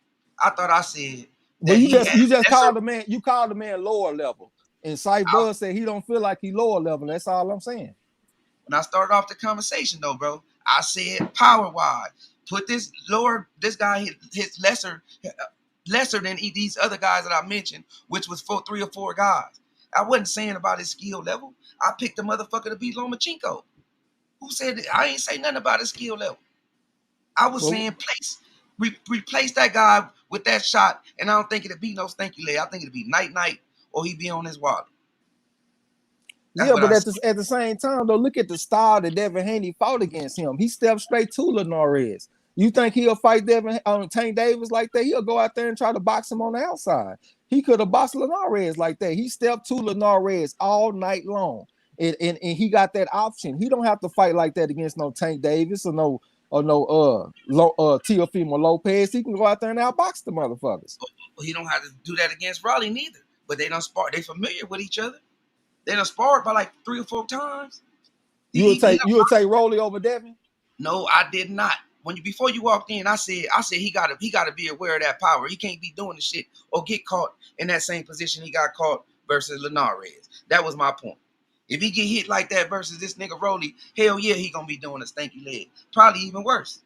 I thought I said. Well, you just called the man. You called the man lower level, and Buzz said he don't feel like he lower level. That's all I'm saying. When I started off the conversation, though, bro, I said power wise. Put this guy hits lesser than these other guys that I mentioned, which was 3 or 4 guys. I wasn't saying about his skill level. I picked the motherfucker to beat Lomachenko. Who said that? I ain't say nothing about his skill level. I was saying replace that guy with that shot, and I don't think it'd be no stinky leg. I think it'd be night, or he'd be on his wallet. Yeah, but at the same time, though, look at the style that Devin Haney fought against him. He stepped straight to Linares. You think he'll fight Tank Davis like that? He'll go out there and try to box him on the outside. He could have boxed Linares like that. He stepped to Linares all night long, and he got that option. He don't have to fight like that against no Tank Davis or no Teofimo Lopez. He can go out there and outbox the motherfuckers. He don't have to do that against Raleigh neither. But they don't spar. They familiar with each other. They done sparred by like 3 or 4 times. You would take Rolly over Devin? No, I did not. Before you walked in, I said he gotta be aware of that power. He can't be doing the shit or get caught in that same position he got caught versus Linares. That was my point. If he get hit like that versus this nigga Rolly, hell yeah, he gonna be doing a stanky leg. Probably even worse.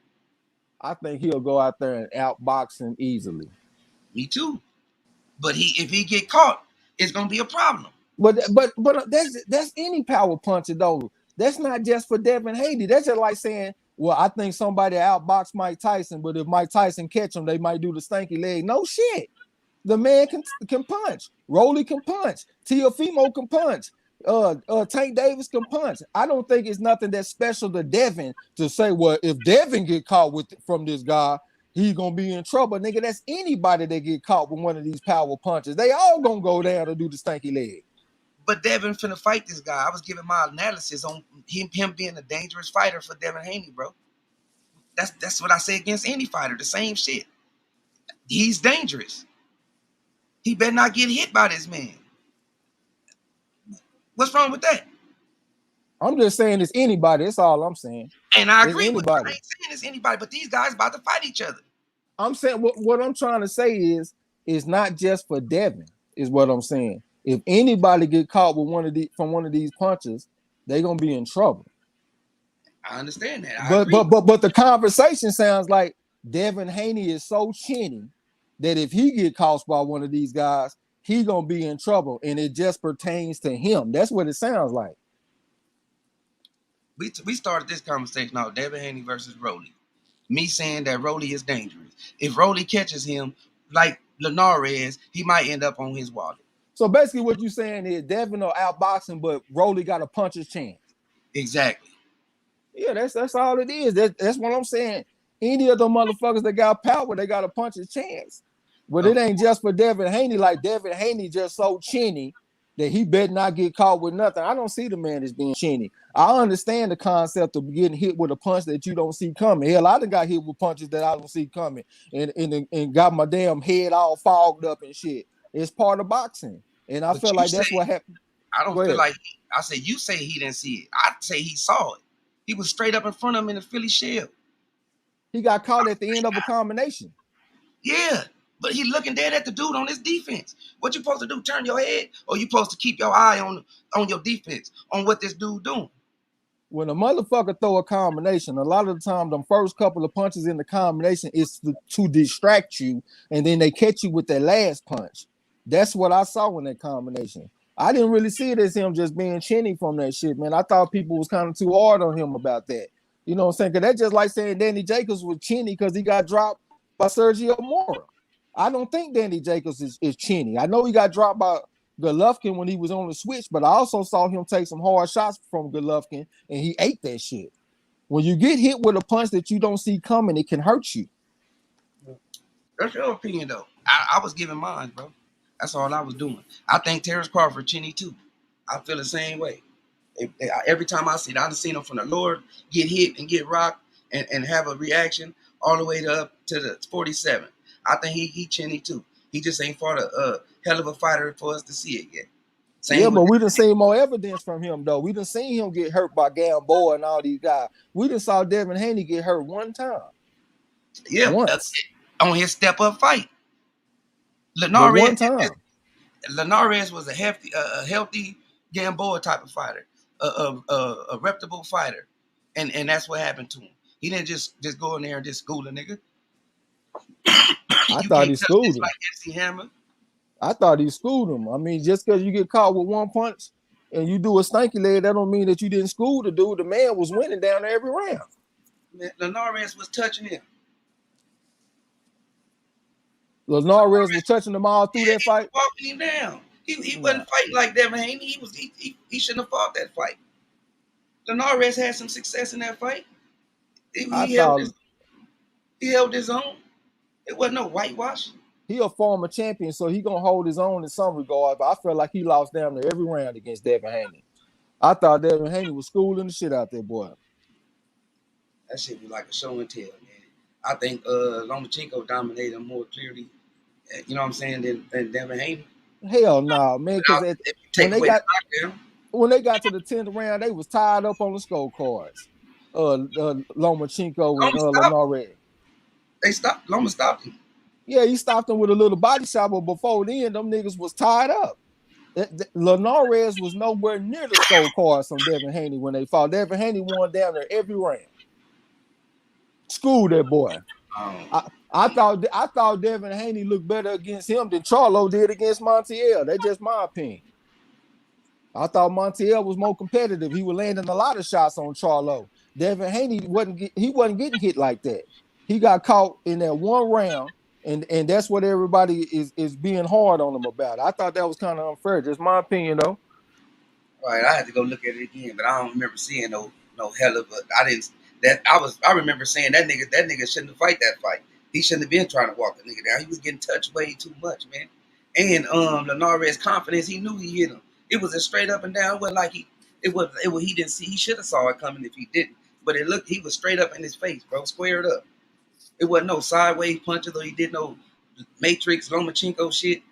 I think he'll go out there and outbox him easily. Me too. But if he get caught, it's gonna be a problem. But that's any power puncher though. That's not just for Devin Haney. That's just like saying, well, I think somebody outbox Mike Tyson, but if Mike Tyson catch him, they might do the stanky leg. No shit. The man can punch. Rolly can punch. Teofimo can punch. Tank Davis can punch. I don't think it's nothing that's special to Devin to say, well, if Devin get caught from this guy, he's gonna be in trouble. Nigga, that's anybody that get caught with one of these power punches. They all gonna go down to do the stanky leg. But Devin finna fight this guy. I was giving my analysis on him being a dangerous fighter for Devin Haney, bro. That's what I say against any fighter. The same shit. He's dangerous. He better not get hit by this man. What's wrong with that? I'm just saying it's anybody. That's all I'm saying. And I agree with you. I ain't saying it's anybody, but these guys about to fight each other. I'm saying what I'm trying to say is not just for Devin, is what I'm saying. If anybody get caught with one of these punches, they're gonna be in trouble. I understand that. But the conversation sounds like Devin Haney is so chinny that if he get caught by one of these guys, he gonna be in trouble, and it just pertains to him. That's what it sounds like. We started this conversation now, Devin Haney versus Rolly. Me saying that Rolly is dangerous. If Rolly catches him like Linares, he might end up on his wallet. So basically what you're saying is Devin will outboxing, but Rolly got a puncher's chance. Exactly. Yeah, that's all it is. That's what I'm saying. Any of them motherfuckers that got power, they got a puncher's chance. But it ain't just for Devin Haney. Like Devin Haney just so chinny that he better not get caught with nothing. I don't see the man as being chinny. I understand the concept of getting hit with a punch that you don't see coming. Hell, I done got hit with punches that I don't see coming and got my damn head all fogged up and shit. It's part of boxing. And I feel like that's what happened. I don't feel like I say you say he didn't see it. I say he saw it. He was straight up in front of him in the Philly shell. He got caught at the end of a combination. Yeah. But he looking dead at the dude on his defense. What you supposed to do? Turn your head, or you supposed to keep your eye on your defense, on what this dude doing? When a motherfucker throw a combination, a lot of the time, the first couple of punches in the combination is to distract you, and then they catch you with that last punch. That's what I saw in that combination. I didn't really see it as him just being chinny from that shit, man. I thought people was kind of too hard on him about that. You know what I'm saying? Because that's just like saying Danny Jacobs was chinny because he got dropped by Sergio Mora. I don't think Danny Jacobs is chinny. I know he got dropped by Golovkin when he was on the switch, but I also saw him take some hard shots from Golovkin, and he ate that shit. When you get hit with a punch that you don't see coming, it can hurt you. That's your opinion, though. I was giving mine, bro. That's all I was doing. I think Terrence Crawford chinny, too. I feel the same way. Every time I see it, I've seen him from the Lord get hit and get rocked and have a reaction all the way up to the 47. I think he chinny too. He just ain't fought a hell of a fighter for us to see it yet. But we done seen more evidence from him though. We done seen him get hurt by Gamboa and all these guys. We done saw Devin Haney get hurt one time. Yeah, once. On his step up fight. Linares was a healthy Gamboa type of fighter, a reputable fighter, and that's what happened to him. He didn't just go in there and just school a nigga. I thought he schooled him. Like MC Hammer. I thought he schooled him. I mean, just because you get caught with one punch and you do a stanky leg, that don't mean that you didn't school the dude. The man was winning down there every round. Linares was touching him. Linares was touching them all through that fight. Walking him down. He wasn't fighting like Devin Haney. He shouldn't have fought that fight. Linares had some success in that fight. He held his own. It wasn't no whitewash. He a former champion, so he gonna hold his own in some regard. But I felt like he lost down there every round against Devin Haney. I thought Devin Haney was schooling the shit out there, boy. That shit was like a show and tell, man. I think Lomachenko dominated him more clearly, you know what I'm saying, than Devin Haney. Hell no, nah, man. Because when they got to the 10th round, they was tied up on the scorecards. Lomachenko and Loma stopped. Linares. They stopped. Loma stopped him. Yeah, he stopped him with a little body shot, but before then, them niggas was tied up. Linares was nowhere near the scorecards from Devin Haney when they fought. Devin Haney won down there every round. School that boy. Um, I thought Devin Haney looked better against him than Charlo did against Montiel. That's just my opinion. I thought Montiel was more competitive. He was landing a lot of shots on Charlo. Devin Haney wasn't getting hit like that. He got caught in that one round, and that's what everybody is being hard on him about. I thought that was kind of unfair. Just my opinion, though. right, I had to go look at it again, but I don't remember seeing no hell of a. I didn't. I remember saying that nigga shouldn't have fight that fight. He shouldn't have been trying to walk the nigga down. He was getting touched way too much, man. And Linares' confidence, he knew he hit him. It was a straight up and down. It wasn't like it was he didn't see. He should have saw it coming if he didn't. But it looked, he was straight up in his face, bro, squared up. It wasn't no sideways punches or he did no Matrix Lomachenko shit.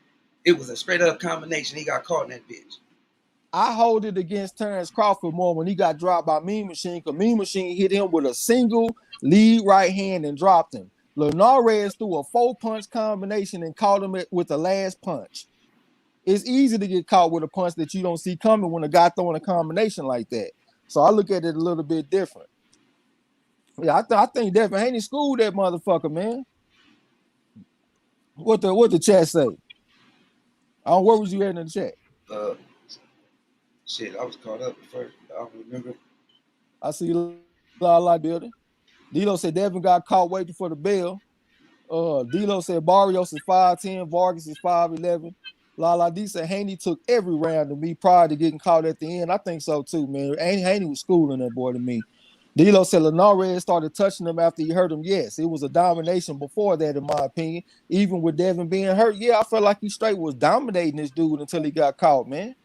It was a straight up combination. He got caught in that bitch. I hold it against Terrence Crawford more when he got dropped by Mean Machine, because Mean Machine hit him with a single lead right hand and dropped him. Linares threw a 4-punch combination and caught him with the last punch. It's easy to get caught with a punch that you don't see coming when a guy throwing a combination like that. So I look at it a little bit different. Yeah, I think Devin Haney schooled that motherfucker, man. What the chat say? Where was you at in the chat? Shit, I was caught up at first. I don't remember. I see La building. Dilo said Devin got caught waiting for the bell. Dilo said Barrios is 5'10", Vargas is 5'11". La D said Haney took every round to me prior to getting caught at the end. I think so too, man. Haney was schooling that boy to me. Dilo said Linares started touching him after he hurt him. Yes, it was a domination before that, in my opinion. Even with Devin being hurt, yeah, I felt like he straight was dominating this dude until he got caught, man.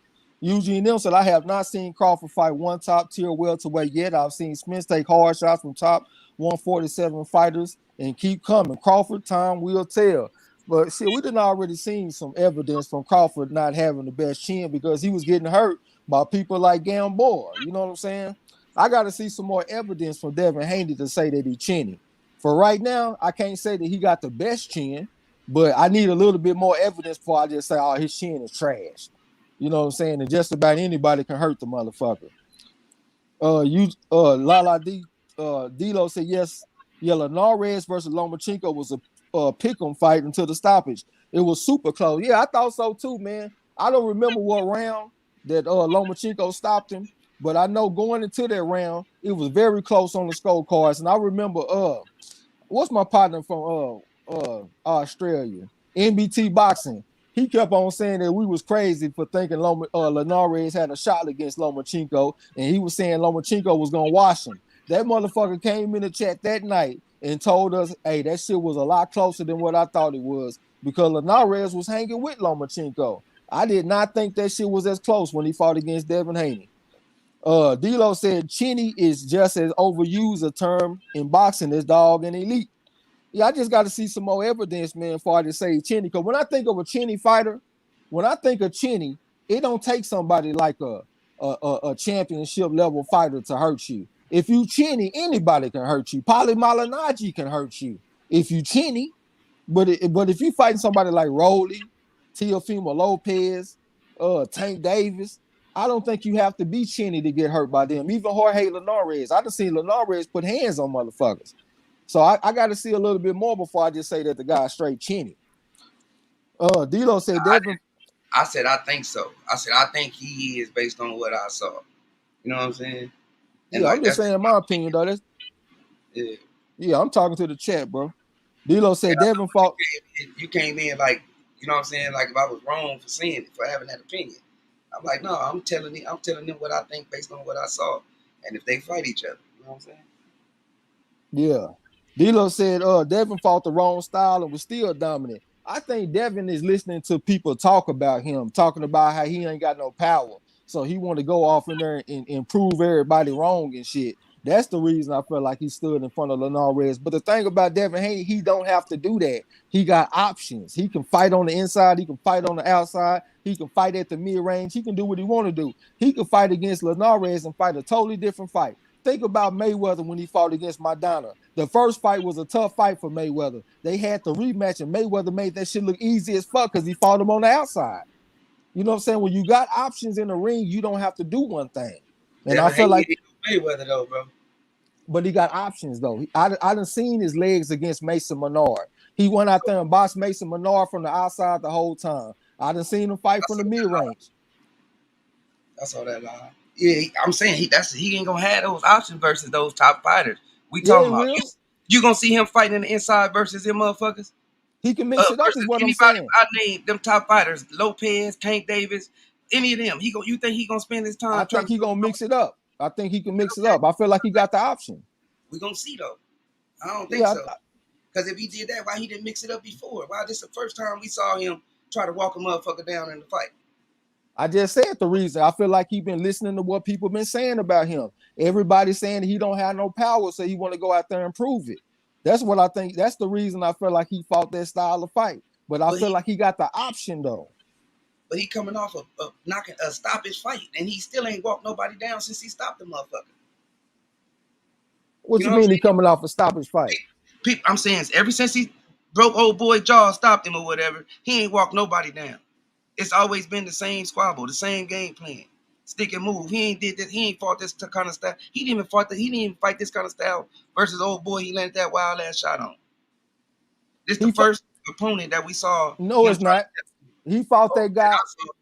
Eugene Neal said, I have not seen Crawford fight one top-tier welterweight yet. I've seen Spence take hard shots from top 147 fighters and keep coming. Crawford, time will tell. But shit, we done already seen some evidence from Crawford not having the best chin because he was getting hurt by people like Gamboa. You know what I'm saying? I got to see some more evidence from Devin Haney to say that he's chinny. For right now, I can't say that he got the best chin, but I need a little bit more evidence before I just say, oh, his chin is trash. You know what I'm saying? And just about anybody can hurt the motherfucker. Lala D Dilo said yes. Yeah, Linares versus Lomachenko was a pick'em fight until the stoppage. It was super close. Yeah, I thought so too, man. I don't remember what round that Lomachenko stopped him, but I know going into that round, it was very close on the scorecards. And I remember what's my partner from Australia? NBT Boxing. He kept on saying that we was crazy for thinking Linares had a shot against Lomachenko, and he was saying Lomachenko was gonna wash him. That motherfucker came in the chat that night and told us, hey, that shit was a lot closer than what I thought it was because Linares was hanging with Lomachenko. I did not think that shit was as close when he fought against Devin Haney. Dilo said chinny is just as overused a term in boxing as dog and elite. Yeah, I just got to see some more evidence, man, before I just say chinny. Because when I think of a chinny fighter, when I think of chinny, it don't take somebody like a championship level fighter to hurt you. If you chinny, anybody can hurt you. Paulie Malignaggi can hurt you if you chinny. But if you fighting somebody like Rolly, Teofimo Lopez, Tank Davis, I don't think you have to be chinny to get hurt by them. Even Jorge Linares. I done seen Linares put hands on motherfuckers. So I got to see a little bit more before I just say that the guy's straight chinny. Dilo said Devin. I said I think so. I said I think he is based on what I saw. You know what I'm saying? And yeah, like, I'm just saying my opinion though. Yeah, I'm talking to the chat, bro. Dilo said Devin fought. You came in like, you know what I'm saying? Like if I was wrong for saying it, for having that opinion. I'm like, no, I'm telling them what I think based on what I saw. And if they fight each other, you know what I'm saying? Yeah. Dilo said Devin fought the wrong style and was still dominant. I think Devin is listening to people talk about him, talking about how he ain't got no power. So he want to go off in there and prove everybody wrong and shit. That's the reason I feel like he stood in front of Linares. But the thing about Devin Haney, he don't have to do that. He got options. He can fight on the inside. He can fight on the outside. He can fight at the mid-range. He can do what he want to do. He can fight against Linares and fight a totally different fight. Think about Mayweather when he fought against Maidana. The first fight was a tough fight for Mayweather. They had the rematch, and Mayweather made that shit look easy as fuck because he fought him on the outside. You know what I'm saying? When you got options in the ring, you don't have to do one thing. And I Devin feel Haney like, ain't no Mayweather though, bro. but he got options though. I done seen his legs against Mason Menard. He went out there and boxed Mason Menard from the outside the whole time. I done seen him fight from the mid range. That's all that lie. Yeah, I'm saying he ain't gonna have those options versus those top fighters. We Yeah, talking he about will. you gonna see him fighting in the inside versus them motherfuckers. He can mix it up, is Versus what I'm anybody saying. I named them top fighters, Lopez, Tank Davis, any of them. You think he gonna spend his I time trying think to he go? gonna mix it up. I think he can mix it Okay, up. I feel like he got the option. we gonna see though. I don't think Yeah, so. Because if he did that, why he didn't mix it up before? Why this the first time we saw him try to walk a motherfucker down in the fight? I just said the reason. I feel like he been listening to what people been saying about him. Everybody saying he don't have no power, so he want to go out there and prove it. That's what I think. That's the reason I feel like he fought that style of fight. But I But feel he like he got the option though. but he coming off of knocking a stoppage fight, and he still ain't walked nobody down since he stopped the motherfucker. What You you know what I'm mean he saying? coming off a stoppage fight? I'm saying ever since he broke old boy jaw, stopped him or whatever, he ain't walked nobody down. It's always been the same squabble, the same game plan. Stick and move. He ain't did this. He ain't fought this kind of style. He didn't even fight this kind of style versus old boy. He landed that wild ass shot on. This the He fought, first opponent that we saw no, him it's try. not. He fought that And guy. I saw,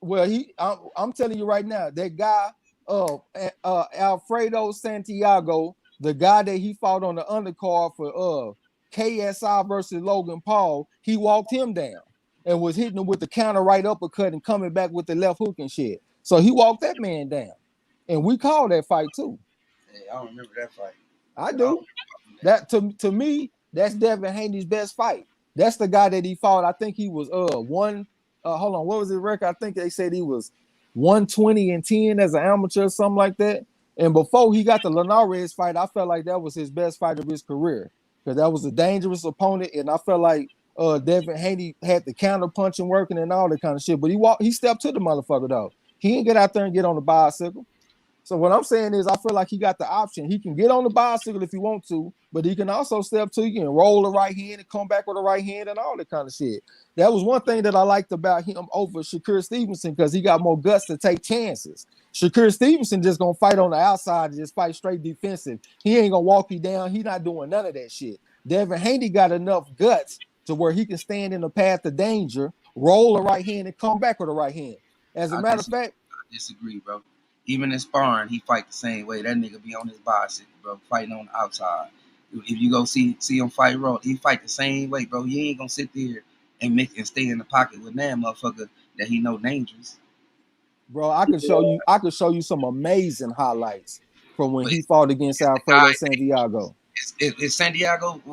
Well, I'm telling you right now, that guy, Alfredo Santiago, the guy that he fought on the undercard for KSI versus Logan Paul, he walked him down and was hitting him with the counter right uppercut and coming back with the left hook and shit. So he walked that man down, and we called that fight too. hey, I don't remember that fight. I I don't do. remember that. That to me, that's Devin Haney's best fight. That's the guy that he fought. I think he was one. Hold on, what was his record? I think they said he was 120-10 as an amateur, or something like that. And before he got the Linares fight, I felt like that was his best fight of his career because that was a dangerous opponent, and I felt like Devin Haney had the counter punching working and all that kind of shit. But he stepped to the motherfucker though. He didn't get out there and get on the bicycle. So what I'm saying is, I feel like he got the option. He can get on the bicycle if he wants to, but he can also step to you and roll the right hand and come back with the right hand and all that kind of shit. That was one thing that I liked about him over Shakur Stevenson because he got more guts to take chances. Shakur Stevenson just gonna fight on the outside and just fight straight defensive. He ain't gonna walk you down. He not doing none of that shit. Devin Haney got enough guts to where he can stand in the path of danger, roll the right hand, and come back with the right hand. As a matter of fact, I disagree, bro. Even in sparring, he fight the same way. That nigga be on his bicycle, bro, fighting on the outside. If you go see him fight raw, he fight the same way, bro. He ain't gonna sit there and stay in the pocket with that motherfucker that he know dangerous. bro, I could show you some amazing highlights from when But he fought against it's the guy. Alfredo Santiago.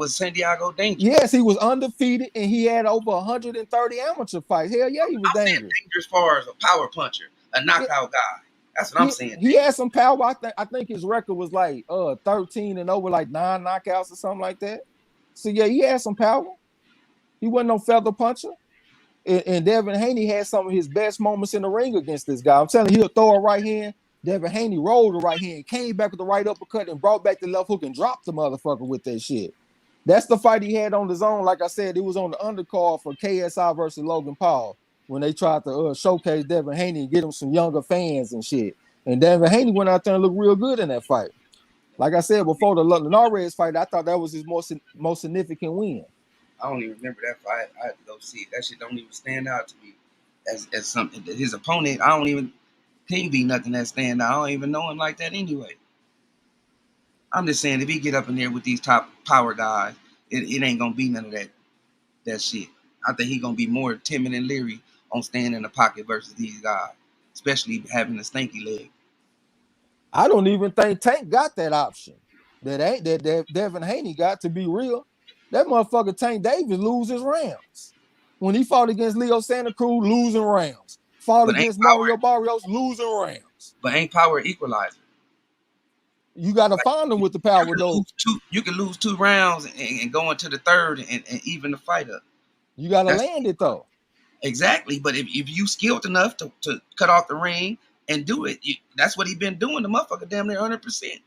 Santiago dangerous? Yes, he was undefeated and he had over 130 amateur fights. Hell yeah, he was I'm saying dangerous. dangerous as far as a power puncher, a Yeah, knockout guy. That's what I'm saying. he had some power. I think his record was like 13 and over like 9 knockouts or something like that. So yeah, he had some power. He wasn't no feather puncher. And Devin Haney had some of his best moments in the ring against this guy. I'm telling you, he'll throw a right hand. Devin Haney rolled the right hand, came back with the right uppercut, and brought back the left hook and dropped the motherfucker with that shit. That's the fight he had on his own. Like I said, it was on the undercard for KSI versus Logan Paul when they tried to showcase Devin Haney and get him some younger fans and shit. And Devin Haney went out there and looked real good in that fight. Like I said before the Linares fight, I thought that was his most significant win. I don't even remember that fight. I had to go see it. That shit don't even stand out to me as something. His opponent, I don't even can't be nothing that stand out. I don't even know him like that anyway. I'm just saying if he get up in there with these top power guys, it ain't gonna be none of that shit. I think he gonna be more timid and leery on staying in the pocket versus these guys, especially having a stanky leg. I don't even think Tank got that option. That Devin Haney got, to be real. That motherfucker Tank Davis loses rounds. When he fought against Leo Santa Cruz, losing rounds. Fought But ain't against Mario power, Barrios, losing rounds. but ain't power equalizer. You got to Like find him with the power though. you can lose 2 rounds and go into the third and even the fight up. You got to That's land it though. exactly. But if you skilled enough to cut off the ring and do it, that's what he been doing. The motherfucker damn near 100%.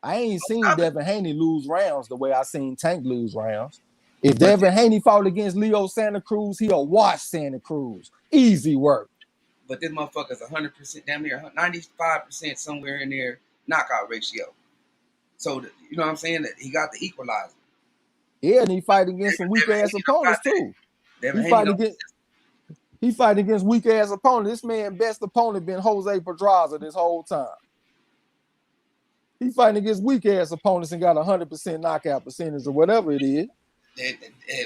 I ain't seen Devin Haney lose rounds the way I seen Tank lose rounds. If But Devin Haney fought against Leo Santa Cruz, he'll watch Santa Cruz. Easy work. But this motherfucker's 100%, damn near 95% somewhere in there knockout ratio. So you know what I'm saying? That he got the equalizer. Yeah, and he fight against some weak ass opponents too. He fight against weak ass opponents. This man best opponent been Jose Pedraza this whole time. He fighting against weak ass opponents and got 100% knockout percentage or whatever it is.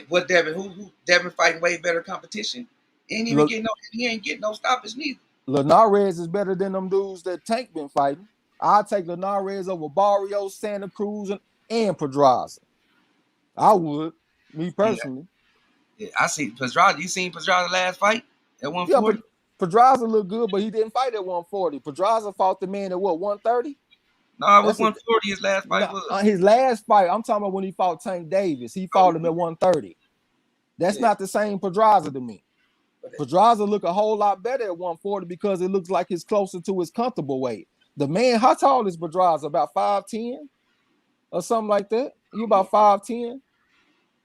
What Devin? Who Devin fighting way better competition? He ain't getting no stoppage neither. Linares is better than them dudes that Tank been fighting. I'll take Linares over Barrios, Santa Cruz, and Pedraza. I would, me personally. Yeah, I see Pedraza. You seen Pedraza last fight at 140? Yeah, Pedraza looked good, but he didn't fight at 140. Pedraza fought the man at what, 130? No, it was 140 his last fight was. His last fight, I'm talking about when he fought Tank Davis. He fought him at 130. That's not the same Pedraza to me. Pedraza look a whole lot better at 140 because it looks like it's closer to his comfortable weight. The man, how tall is Pedraza? About 5'10" or something like that? You about 5'10"?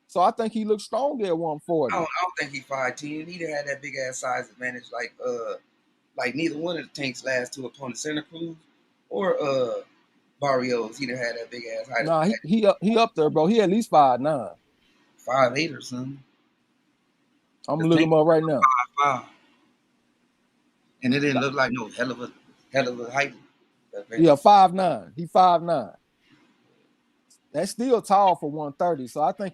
So I think he looks stronger at 140. I don't think he 5'10". He had that big ass size advantage like neither one of the Tank's last two opponents, Santa Cruz or Barrios. He done had that big ass height. Nah, he up there, bro. He at least 5'9". 5'8" or something. I'm looking him up right now. 5'5". And it didn't look like no hell of a height. Yeah, 5'9". He 5'9". That's still tall for 130. So I think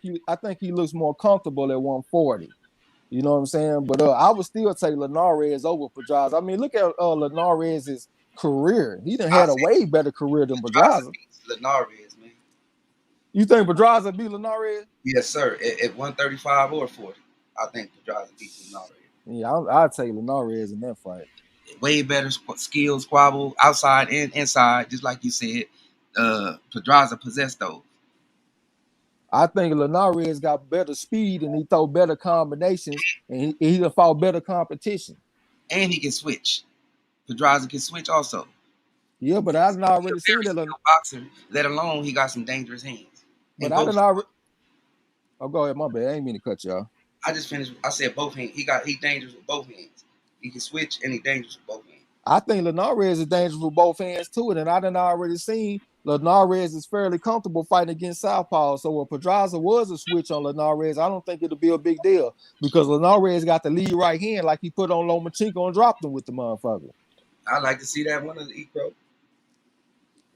he looks more comfortable at 140. You know what I'm saying? But I would still take Linares over Pedraza. I mean, look at Linares' career. He done had a way better career than Pedraza. Linares, man. You think Pedraza beat Linares? Yes, sir. At 135 or 40, I think Pedraza beat Linares. Yeah, I'd take Linares in that fight. Way better skills, squabble, outside and inside, just like you said. Pedraza possessed those. I think Linares got better speed and he throw better combinations and he done fought better competition. And he can switch. Pedraza can switch also. Yeah, but I've already seen that. Boxer, let alone he got some dangerous hands. But I didn't already. Oh, go ahead, my bad. I ain't mean to cut y'all. I just finished. I said both hands. He dangerous with both hands. He can switch and he dangerous with both hands. I think Linares is dangerous with both hands too, and I done already seen Linares is fairly comfortable fighting against southpaw. So if Pedraza was a switch on Linares, I don't think it'll be a big deal because Linares got the lead right hand like he put on Lomachenko and dropped him with the motherfucker. I like to see that one of the equal.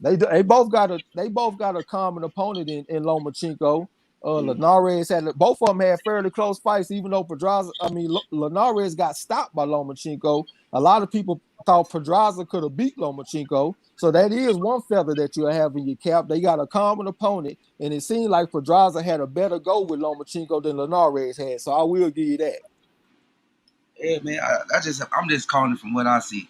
They both got a common opponent in Lomachenko. Linares both of them had fairly close fights, even though Linares got stopped by Lomachenko. A lot of people thought Pedraza could have beat Lomachenko. So that is one feather that you'll have in your cap. They got a common opponent, and it seemed like Pedraza had a better go with Lomachenko than Linares had. So I will give you that. Yeah, man. I'm just calling it from what I see.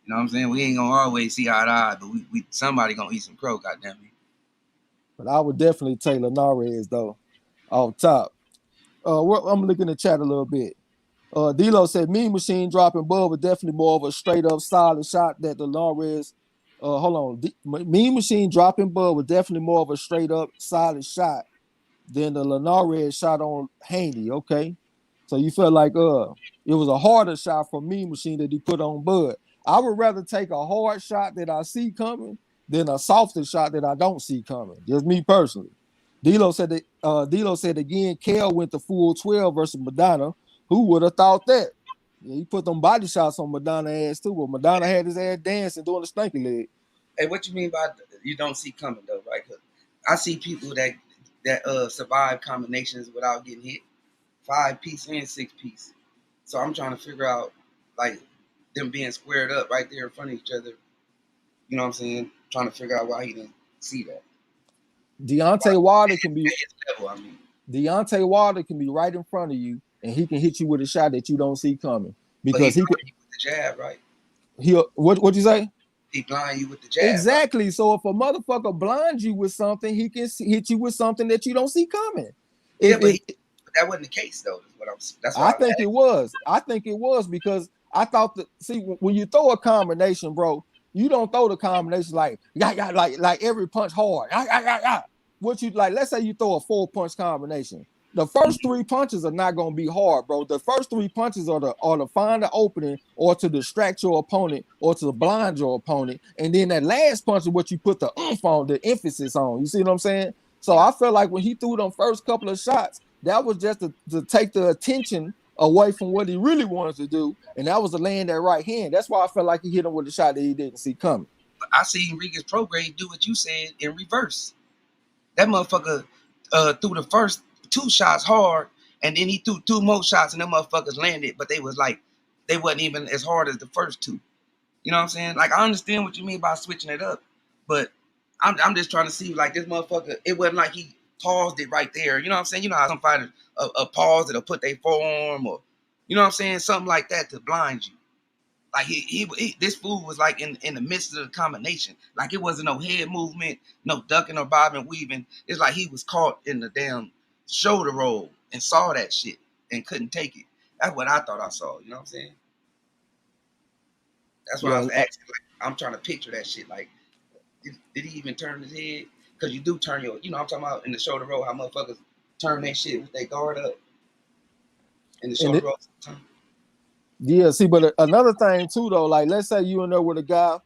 You know what I'm saying? We ain't gonna always see eye to eye, but we somebody gonna eat some crow, goddamn me. But I would definitely take Linares though, off top. I'm looking at the chat a little bit. D'Lo said Mean Machine dropping Bud was definitely more of a straight up solid shot that the Linares. Hold on, Mean Machine dropping Bud was definitely more of a straight up solid shot than the Linares shot on Haney. Okay, so you felt like it was a harder shot from Mean Machine that he put on Bud. I would rather take a hard shot that I see coming than a softer shot that I don't see coming. Just me personally. D'Lo said again, Kel went to full 12 versus Madonna. Who would have thought that? Yeah, he put them body shots on Madonna ass too, but Madonna had his ass dancing doing the stanky leg. Hey, what you mean by you don't see coming though, right? Cause I see people that survive combinations without getting hit, 5-piece and 6-piece. So I'm trying to figure out like them being squared up right there in front of each other. You know what I'm saying? Trying to figure out why he didn't see that. Deontay Wilder can be Deontay Wilder can be right in front of you, and he can hit you with a shot that you don't see coming because he can with the jab, right? What you say? He blind you with the jab. Exactly. Right? So if a motherfucker blinds you with something, he can hit you with something that you don't see coming. Yeah, but that wasn't the case though. That's what I think it was. I think it was because I thought when you throw a combination, bro, You don't throw the combination like every punch hard. What you like? Let's say you throw a 4-punch combination. The first 3 punches are not gonna be hard, bro. The first 3 punches are to find the opening or to distract your opponent or to blind your opponent, and then that last punch is what you put the oomph on, the emphasis on. You see what I'm saying? So I feel like when he threw them first couple of shots, that was just to take the attention away from what he really wanted to do, and that was to land that right hand. That's why I felt like he hit him with a shot that he didn't see coming. I see Enriquez Prograde do what you said in reverse. That motherfucker threw the first 2 shots hard, and then he threw 2 more shots, and them motherfuckers landed, but they wasn't even as hard as the first 2. You know what I'm saying? Like, I understand what you mean by switching it up, but I'm just trying to see, like, this motherfucker, it wasn't like he paused it right there. You know what I'm saying? You know how some fighters pause it or put their forearm or, you know what I'm saying? Something like that to blind you. Like, he this fool was like in the midst of the combination. Like, it wasn't no head movement, no ducking or bobbing, weaving. It's like he was caught in the damn shoulder roll and saw that shit and couldn't take it. That's what I thought I saw. You know what I'm saying? That's why I Yeah, was asking. Like, I'm trying to picture that shit. Like, did he even turn his head? Because you do turn your, I'm talking about in the shoulder roll, how motherfuckers turn their shit with their guard up in the shoulder roll. Yeah, see, but another thing too, though, like let's say you in there with a guy,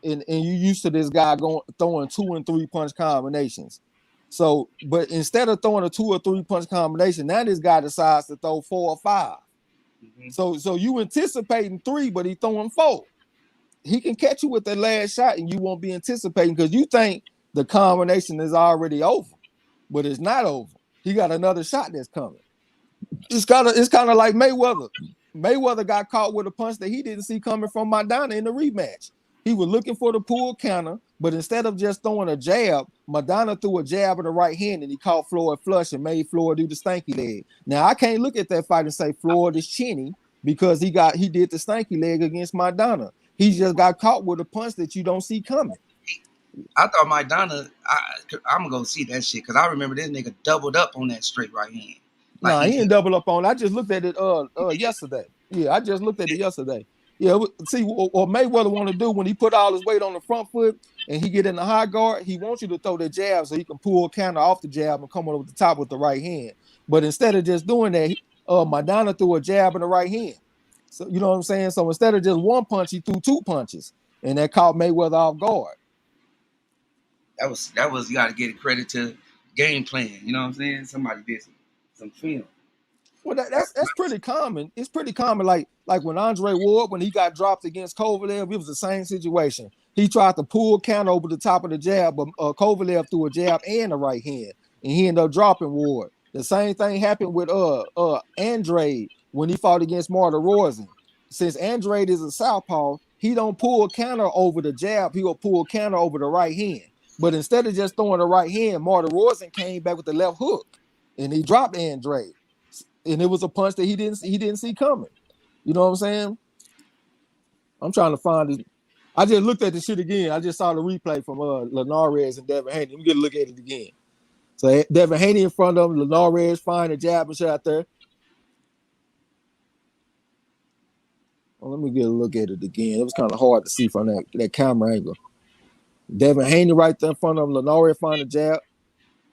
and you used to this guy throwing 2 and 3 punch combinations. So, but instead of throwing a 2 or 3 punch combination, now this guy decides to throw 4 or 5. Mm-hmm. So you anticipating 3, but he throwing 4. He can catch you with that last shot, and you won't be anticipating because you think the combination is already over, but it's not over. He got another shot that's coming. It's kind of like Mayweather. Mayweather got caught with a punch that he didn't see coming from Maidana in the rematch. He was looking for the pull counter, but instead of just throwing a jab, Maidana threw a jab in the right hand, and he caught Floyd flush and made Floyd do the stanky leg. Now I can't look at that fight and say Floyd is chinny because he did the stanky leg against Maidana. He just got caught with a punch that you don't see coming. I thought Maidana, I'm gonna see that shit because I remember this nigga doubled up on that straight right hand. Like nah, he didn't double up on it. I just looked at it yesterday. Yeah, I just looked at it yesterday. Yeah, see what Mayweather want to do when he put all his weight on the front foot and he get in the high guard, he wants you to throw the jab so he can pull counter off the jab and come over the top with the right hand. But instead of just doing that, Maidana threw a jab in the right hand. So you know what I'm saying? So instead of just 1 punch, he threw 2 punches, and that caught Mayweather off guard. That was you got to get credit to game plan. You know what I'm saying? Somebody did some film. Well, that's pretty common. It's pretty common. Like when Andre Ward, when he got dropped against Kovalev, it was the same situation. He tried to pull counter over the top of the jab, but Kovalev threw a jab and a right hand, and he ended up dropping Ward. The same thing happened with Andrade when he fought against Marlon. Since Andrade is a southpaw, he don't pull counter over the jab. He will pull counter over the right hand. But instead of just throwing the right hand, Marlon came back with the left hook, and he dropped Andrade. And it was a punch that he didn't see coming. You know what I'm saying? I'm trying to find it. I just looked at the shit again. I just saw the replay from Linares and Devin Haney. Let me get a look at it again. So Devin Haney in front of him, Linares firing a jab and shit out there. Well, let me get a look at it again. It was kind of hard to see from that camera angle. Devin Haney right there in front of him, Linares firing a jab.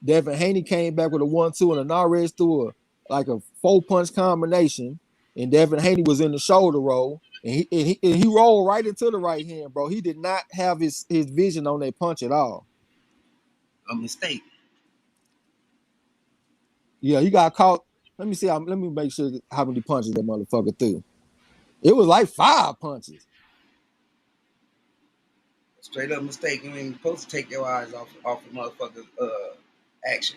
Devin Haney came back with a 1-2, and Linares threw a 4-punch combination, and Devin Haney was in the shoulder roll, and he rolled right into the right hand, bro. He did not have his vision on that punch at all. A mistake. Yeah, he got caught. Let me see. Let me make sure how many punches that motherfucker threw. It was like 5 punches. Straight up mistake. You ain't supposed to take your eyes off the motherfucker's action.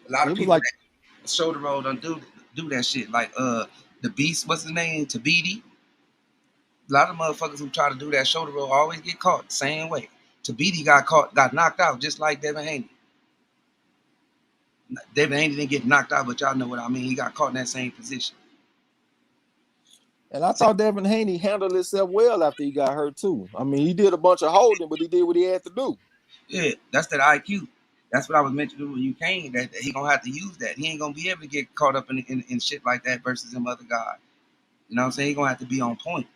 A lot of people like that shoulder roll don't do that shit. Like the Beast, what's his name? Tabiti. A lot of motherfuckers who try to do that shoulder roll always get caught the same way. Tabiti got knocked out just like Devin Haney. Devin Haney didn't get knocked out, but y'all know what I mean. He got caught in that same position. And I thought Devin Haney handled himself well after he got hurt too. I mean, he did a bunch of holding, but he did what he had to do. Yeah, that's that IQ. That's what I was meant to do when you came. That he gonna have to use that. He ain't gonna be able to get caught up in shit like that versus them other guys. You know what I'm saying? He gonna have to be on point.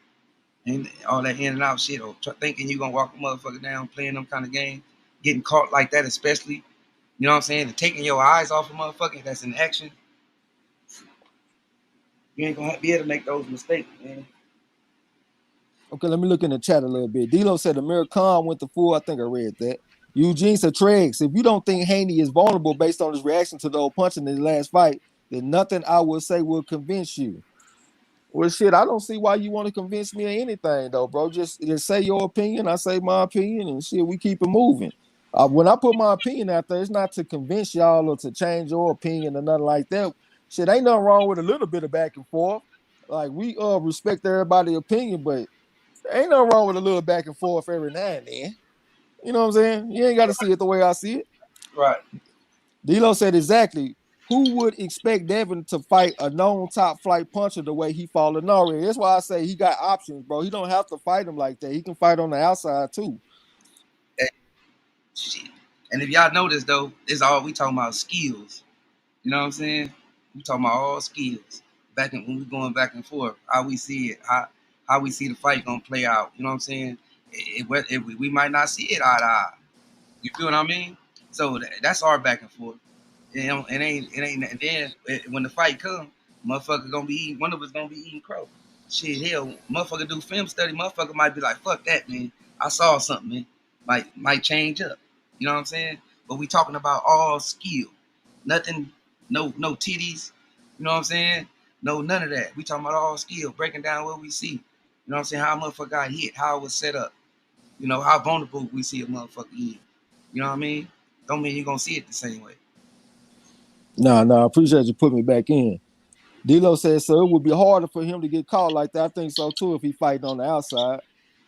And all that in and out shit, or thinking you gonna walk a motherfucker down playing them kind of games, getting caught like that, especially, you know what I'm saying, and taking your eyes off a motherfucker that's in action, you ain't gonna be able to make those mistakes, man. Okay, let me look in the chat a little bit. D'Lo said Amir Khan went to full. I think I read that. Eugene said, Tregs, if you don't think Haney is vulnerable based on his reaction to the old punch in his last fight, then nothing I will say will convince you. Well, shit, I don't see why you want to convince me of anything, though, bro. Just say your opinion. I say my opinion, and shit, we keep it moving. When I put my opinion out there, it's not to convince y'all or to change your opinion or nothing like that. Shit, ain't nothing wrong with a little bit of back and forth. Like, we respect everybody's opinion, but ain't nothing wrong with a little back and forth every now and then. You know what I'm saying? You ain't got to see it the way I see it. Right. D'Lo said exactly. Who would expect Devin to fight a known top flight puncher the way he fought Lenore? That's why I say he got options, bro. He don't have to fight him like that. He can fight on the outside too. And, shit. And if y'all notice though, it's all we talking about skills. You know what I'm saying? We talking about all skills. When we going back and forth, how we see it, how we see the fight gonna play out. You know what I'm saying? We might not see it eye to eye. You feel what I mean? So that's our back and forth. You know, it ain't. And then when the fight comes, motherfucker gonna be eating. One of us gonna be eating crow. Shit, hell, motherfucker do film study. Motherfucker might be like, fuck that, man. I saw something, man. Might change up. You know what I'm saying? But we talking about all skill. Nothing, no titties. You know what I'm saying? No, none of that. We talking about all skill, breaking down what we see. You know what I'm saying? How a motherfucker got hit, how it was set up. You know, how vulnerable we see a motherfucker is. You know what I mean? Don't mean you're gonna see it the same way. Nah, I appreciate you putting me back in. D'Lo said, so it would be harder for him to get caught like that. I think so too if he fighting on the outside.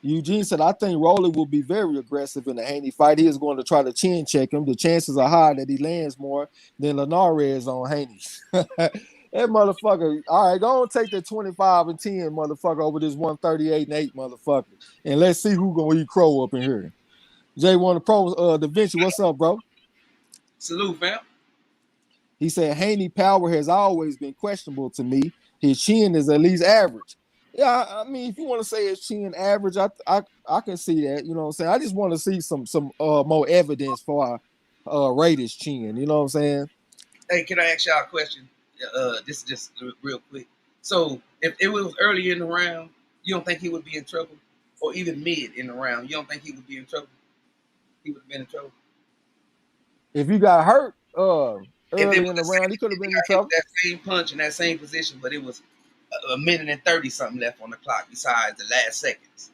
Eugene said, I think Rolly will be very aggressive in the Haney fight. He is going to try to chin check him. The chances are high that he lands more than Lenore is on Haney. That motherfucker, all right, go on take that 25 and 10 motherfucker over this 138 and 8 motherfucker. And let's see who gonna eat crow up in here. J1 the Pro, Da Vinci, what's up, bro? Salute, fam. He said Haney power has always been questionable to me. His chin is at least average. Yeah, I mean, if you want to say his chin average, I can see that. You know what I'm saying? I just want to see some more evidence for rate his chin. You know what I'm saying? Hey, can I ask y'all a question? This is just real quick. So, if it was early in the round, you don't think he would be in trouble, or even mid in the round, you don't think he would be in trouble? He would have been in trouble. If you got hurt If it early was in the the round, same, he could if have he been in got hit with trouble. that same punch in that same position, but it was a minute and 30 something left on the clock, besides the last seconds.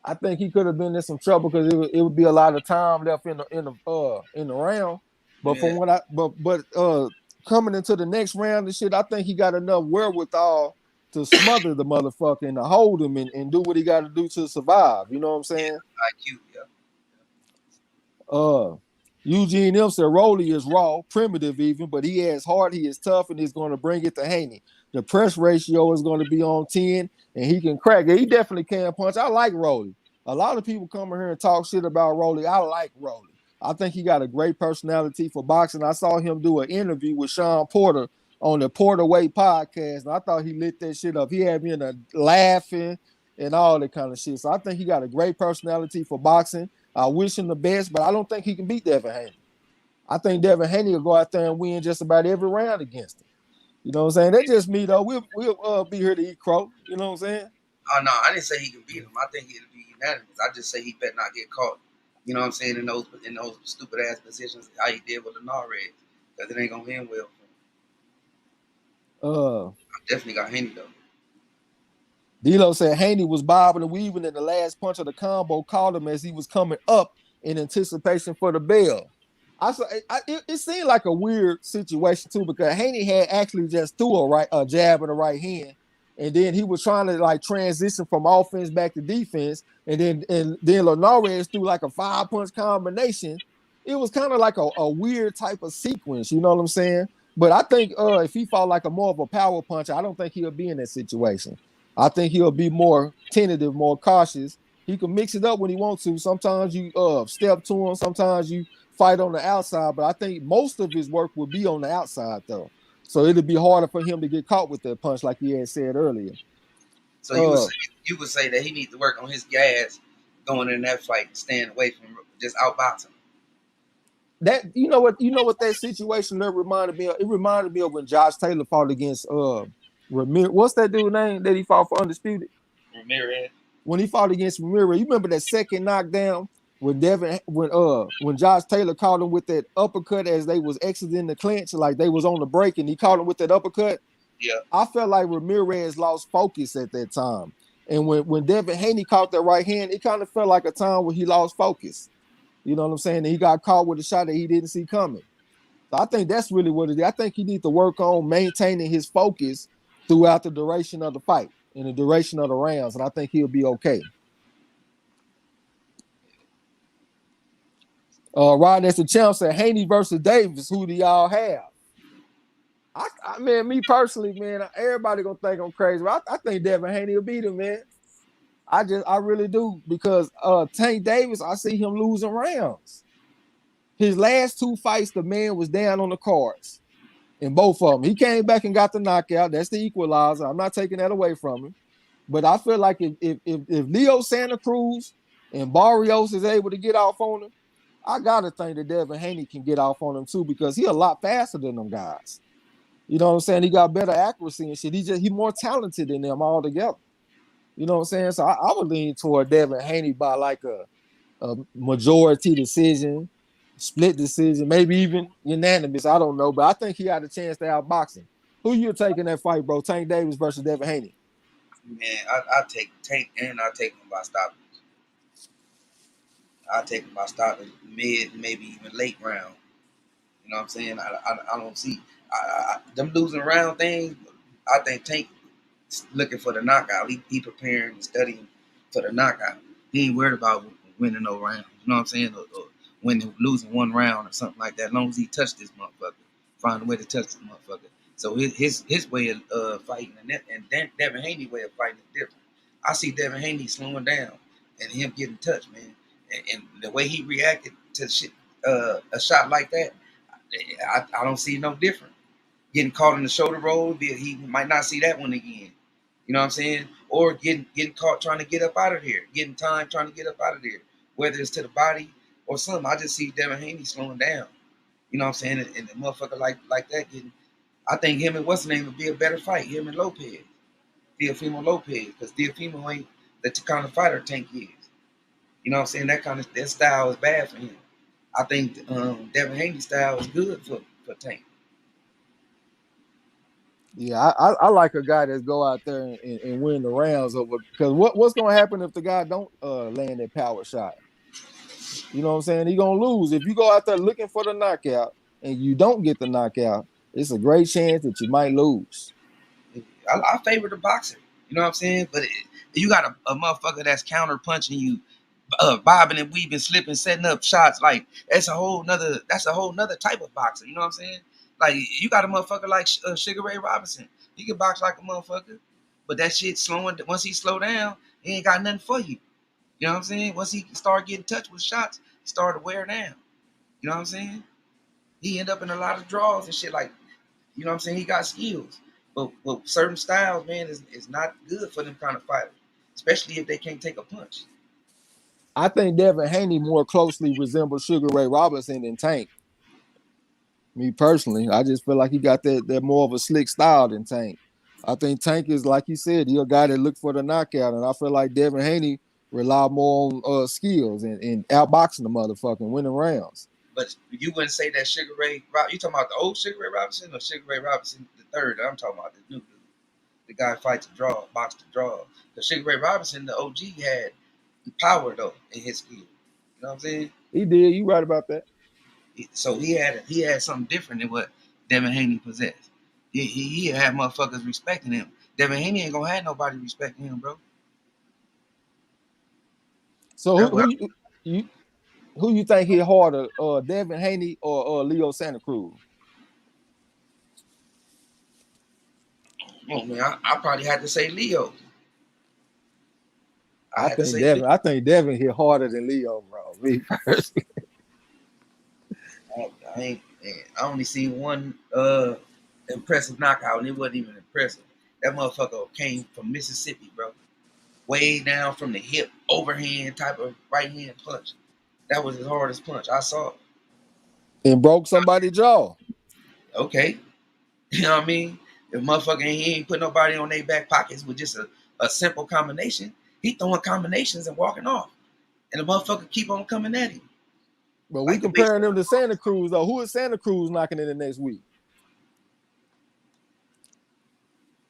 I think he could have been in some trouble because it would be a lot of time left in the round. But Yeah, from what coming into the next round and shit, I think he got enough wherewithal to smother the motherfucker and to hold him and do what he got to do to survive. You know what I'm yeah, saying? IQ, yeah. Uh Eugene M said Rolly is raw, primitive even, but he has heart, he is tough, and he's going to bring it to Haney. The press ratio is going to be on 10, and he can crack it. He definitely can punch. I like Rolly. A lot of people come in here and talk shit about Rolly. I like Rolly. I think he got a great personality for boxing. I saw him do an interview with Sean Porter on the Porter Way podcast, and I thought he lit that shit up. He had me in a laughing and all that kind of shit. So I think he got a great personality for boxing. I wish him the best, but I don't think he can beat Devin Haney. I think Devin Haney will go out there and win just about every round against him. You know what I'm saying? That's just me though. We'll be here to eat crow. You know what I'm saying? Oh no, I didn't say he can beat him. I think it'll be unanimous. I just say he better not get caught. You know what I'm saying, in those stupid ass positions how he did with the Norreds, because it ain't gonna end well for him. Uh, I definitely got Haney though. D'Lo said Haney was bobbing and weaving in the last punch of the combo, called him as he was coming up in anticipation for the bell. It seemed like a weird situation too because Haney had actually just threw a jab in the right hand, and then he was trying to like transition from offense back to defense, and then Linares threw like a 5-punch combination. It was kind of like a weird type of sequence, you know what I'm saying? But I think if he fought like a more of a power puncher, I don't think he'll be in that situation. I think he'll be more tentative, more cautious. He can mix it up when he wants to. Sometimes you step to him, sometimes you fight on the outside, but I think most of his work will be on the outside though. So it'll be harder for him to get caught with that punch, like he had said earlier. So you would say that he needs to work on his gas going in that fight, staying away from just outboxing. That you know what that situation there reminded me of? It reminded me of when Josh Taylor fought against Ramirez. What's that dude name that he fought for Undisputed? Ramirez. When he fought against Ramirez, you remember that second knockdown when Josh Taylor caught him with that uppercut as they was exiting the clinch, like they was on the break, and he caught him with that uppercut. Yeah. I felt like Ramirez lost focus at that time. And when Devin Haney caught that right hand, it kind of felt like a time where he lost focus. You know what I'm saying? And he got caught with a shot that he didn't see coming. So I think that's really what it is. I think he needs to work on maintaining his focus throughout the duration of the fight and the duration of the rounds, and I think he'll be okay. Rod, that's the champ said Haney versus Davis. Who do y'all have? I mean, me personally, man, everybody gonna think I'm crazy, but I think Devin Haney will beat him, man. I really do, because Tank Davis, I see him losing rounds. His last two fights, the man was down on the cards in both of them. He came back and got the knockout. That's the equalizer. I'm not taking that away from him. But I feel like if Leo Santa Cruz and Barrios is able to get off on him, I gotta think that Devin Haney can get off on him too, because he a lot faster than them guys. You know what I'm saying? He got better accuracy and shit. He more talented than them altogether. You know what I'm saying? So I would lean toward Devin Haney by like a majority decision, split decision, maybe even unanimous. I don't know, but I think he had a chance to outbox him. Who you taking that fight, bro? Tank Davis versus Devin Haney? Man, I take Tank, and I take him by stopping. I take him by stopping mid, maybe even late round. You know what I'm saying? I don't see them losing round things. I think Tank looking for the knockout. He preparing and studying for the knockout. He ain't worried about winning no round. You know what I'm saying? Or winning, losing one round or something like that. As long as he touched this motherfucker, find a way to touch this motherfucker. So his way of fighting and Devin Haney way of fighting is different. I see Devin Haney slowing down and him getting touched, man. And the way he reacted to shit, a shot like that, I don't see no different. Getting caught in the shoulder roll, he might not see that one again. You know what I'm saying? Or getting caught trying to get up out of there, getting time trying to get up out of there, whether it's to the body or something. I just see Devin Haney slowing down. You know what I'm saying? And the motherfucker like that getting. I think him and what's the name would be a better fight. Him and Lopez, Teofimo Lopez, because Teofimo ain't the kind of fighter Tank is. You know what I'm saying? That style is bad for him. I think Devin Haney's style is good for Tank. Yeah, I like a guy that's go out there and win the rounds over, because what's gonna happen if the guy don't land that power shot? You know what I'm saying? He gonna lose. If you go out there looking for the knockout and you don't get the knockout, it's a great chance that you might lose. I favor the boxer. You know what I'm saying? But you got a motherfucker that's counter punching you, bobbing and weaving, slipping, setting up shots. Like that's a whole nother type of boxer. You know what I'm saying? Like you got a motherfucker like Sugar Ray Robinson. He can box like a motherfucker, but that shit slowing. Once he slow down, he ain't got nothing for you. You know what I'm saying? Once he start getting touched with shots, he started to wear down. You know what I'm saying? He end up in a lot of draws and shit. Like, you know what I'm saying? He got skills, but certain styles, man, is not good for them kind of fighters, especially if they can't take a punch. I think Devin Haney more closely resembles Sugar Ray Robinson than Tank. Me personally, I just feel like he got that more of a slick style than Tank. I think Tank is, like you said, he a guy that look for the knockout, and I feel like Devin Haney rely more on skills and outboxing the motherfucking winning rounds. But you wouldn't say that Sugar Ray. You talking about the old Sugar Ray Robinson or Sugar Ray Robinson the third? I'm talking about the new dude. The guy fights to draw, box to draw. Because Sugar Ray Robinson, the OG, had power though in his skill. You know what I'm saying? He did. You right about that. So he had something different than what Devin Haney possessed. He had motherfuckers respecting him. Devin Haney ain't gonna have nobody respecting him, bro. So That's what who you think hit harder, Devin Haney or Leo Santa Cruz? oh man, I probably had to say Leo. I I had to think say Leo. Devin hit harder than Leo, bro. Me personally. I only seen one impressive knockout, and it wasn't even impressive. That motherfucker came from Mississippi, bro. Way down from the hip, overhand type of right hand punch. That was his hardest punch I saw. And broke somebody's jaw. Okay, you know what I mean? If motherfucker he ain't put nobody on their back pockets with just a simple combination, he throwing combinations and walking off, and the motherfucker keep on coming at him. But we Like the comparing baseball. them to Santa Cruz, though. Who is Santa Cruz knocking in the next week?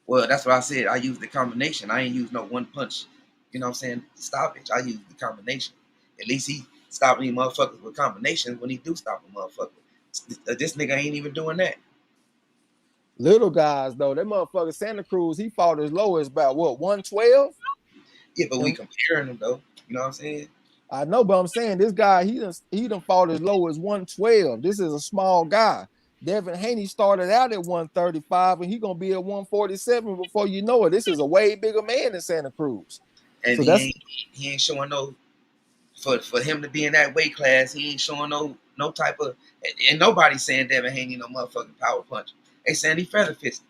Well, that's what I said. I used the combination. I ain't used no one punch. You know what I'm saying? Stoppage. I used the combination. At least he stopping these motherfuckers with combinations when he do stop a motherfucker. This nigga ain't even doing that. Little guys, though. That motherfucker Santa Cruz, he fought as low as about, what, 112? Yeah, but we And comparing them though. You know what I'm saying? I know, but I'm saying this guy, he done fought as low as 112. This is a small guy. Devin Haney started out at 135, and he gonna be at 147 before you know it. This is a way bigger man than Santa Cruz. And So that's he ain't showing no for him to be in that weight class. He ain't showing no type of and nobody's saying Devin Haney no motherfucking power punch. They saying he feather fisted.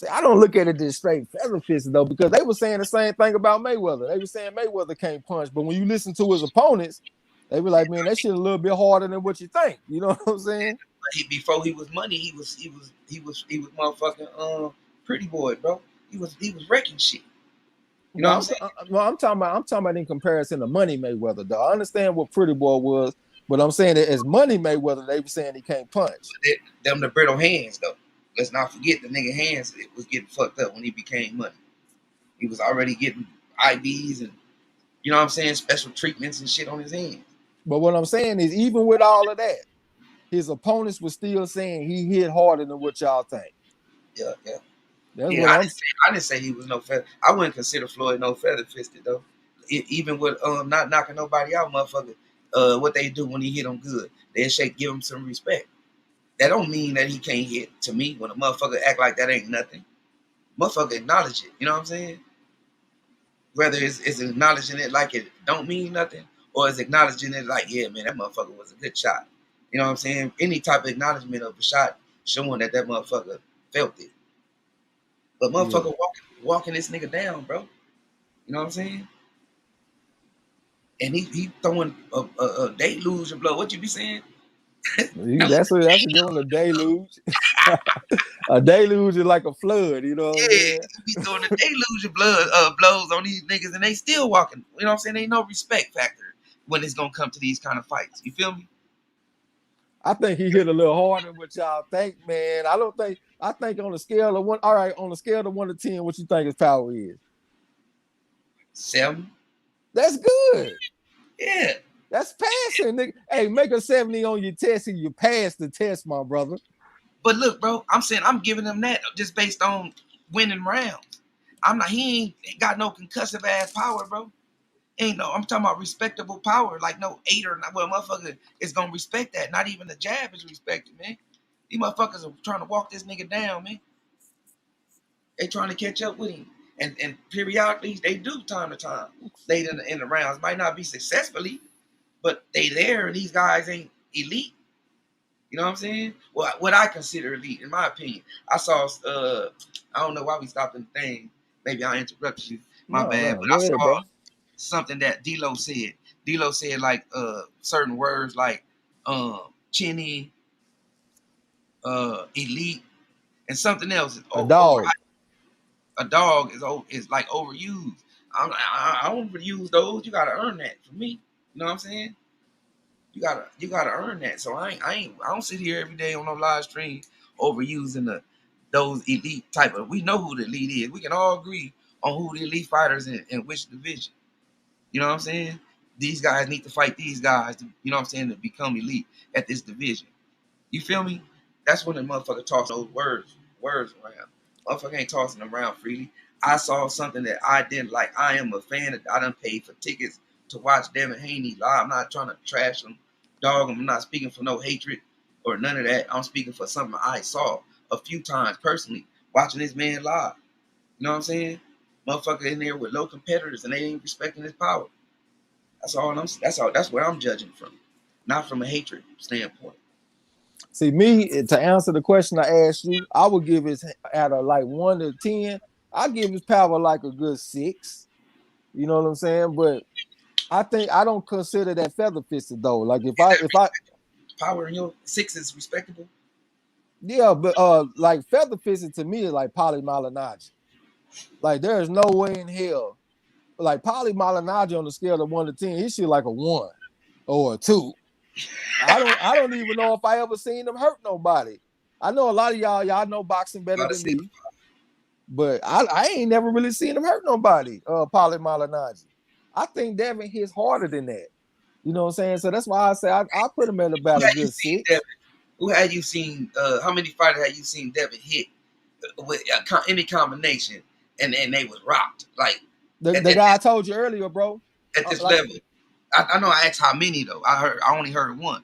see, I don't look at it this straight feather fisted though, because they were saying the same thing about Mayweather. They were saying Mayweather can't punch, but when you listen to his opponents, they were like, man, that shit a little bit harder than what you think. You know what I'm saying? Before he was money, he was motherfucking pretty boy, bro. He was wrecking shit. You know No, what I'm saying? I'm talking about in comparison to Money Mayweather. Though I understand what Pretty Boy was, but I'm saying that as Money Mayweather, they were saying he can't punch. Them the brittle hands though. Let's not forget the nigga hands it was getting fucked up when he became money. He was already getting IVs and you know what I'm saying, special treatments and shit on his hands. But what I'm saying is, even with all of that, his opponents were still saying he hit harder than what y'all think. Yeah, yeah. That's Yeah, what I'm. I didn't say he was no feather. I wouldn't consider Floyd no feather fisted though. Even with not knocking nobody out, motherfucker. What they do when he hit them good, they shake, give him some respect. That don't mean that he can't hit. To me, when a motherfucker act like that ain't nothing, motherfucker acknowledge it. You know what I'm saying? Whether it's acknowledging it like it don't mean nothing, or it's acknowledging it like, yeah, man, that motherfucker was a good shot. You know what I'm saying? Any type of acknowledgement of a shot showing that that motherfucker felt it. But Yeah, motherfucker walking this nigga down, bro. You know what I'm saying? And he throwing a deluge of blood. What you be saying? No, that's a good one. A deluge. A deluge is like a flood. You know what I'm yeah, saying? he be throwing a deluge of blows on these niggas, and they still walking. You know what I'm saying? Ain't no respect factor when it's gonna come to these kind of fights. You feel me? I think he hit a little harder than what y'all think, man. I don't think. I think on a scale of one. All right, on a scale of 1 to 10, what you think his power is? 7. That's good. Yeah. That's passing, nigga. Hey, make a 70 on your test and you pass the test, my brother. But look, bro, I'm saying I'm giving him that just based on winning rounds. I'm not. He ain't got no concussive ass power, bro. Ain't no. I'm talking about respectable power, like no 8 or not. Well, motherfucker is gonna respect that. Not even the jab is respected, man. These motherfuckers are trying to walk this nigga down, man. They trying to catch up with him, and periodically they do time to time. Late in the rounds, might not be successfully, but they there, and these guys ain't elite. You know what I'm saying? Well, what I consider elite, in my opinion. I saw. I don't know why we stopped in the thing. Maybe I interrupted you. My No, bad. no. But I Go ahead, saw bro. something that D'Lo said. D'Lo said like certain words like chinny, elite, and something else is A over. dog. A dog is like overused. I don't use those. You gotta earn that for me. You know what I'm saying? You gotta earn that. So I don't sit here every day on no live stream overusing those elite type of. We know who the elite is. We can all agree on who the elite fighters in which division. You know what I'm saying? These guys need to fight these guys to, you know what I'm saying, to become elite at this division. You feel me? That's when the motherfucker toss those words around. Motherfucker ain't tossing them around freely. I saw something that I didn't like. I am a fan of, I done paid for tickets to watch Devin Haney live. I'm not trying to trash him, dog him. I'm not speaking for no hatred or none of that. I'm speaking for something I saw a few times personally, watching this man live. You know what I'm saying? Motherfucker in there with low competitors and they ain't respecting his power. That's all. That's where I'm judging from, not from a hatred standpoint. See, me, to answer the question I asked you, I would give his out of like 1 to 10. I give his power like a good 6. You know what I'm saying? But I think I don't consider that feather fisted though. Like if I Power in your 6 is respectable. yeah, but like feather fisted to me is like Polly Malignaggi. Like there is no way in hell. Like Polly Malignaggi on the scale of 1 to 10, he should like a 1 or a 2. I don't even know if I ever seen him hurt nobody. I know a lot of y'all know boxing better than me, but I ain't never really seen him hurt nobody. Polly Malignaggi. I think Devin hits harder than that. You know what I'm saying? So that's why I say I put him at Who about a had you good seen 6. Devin? Who had you seen? How many fighters had you seen Devin hit with any combination, and they was rocked like The guy I told you earlier, bro. at this Like, level? I know. I asked how many though. I only heard one.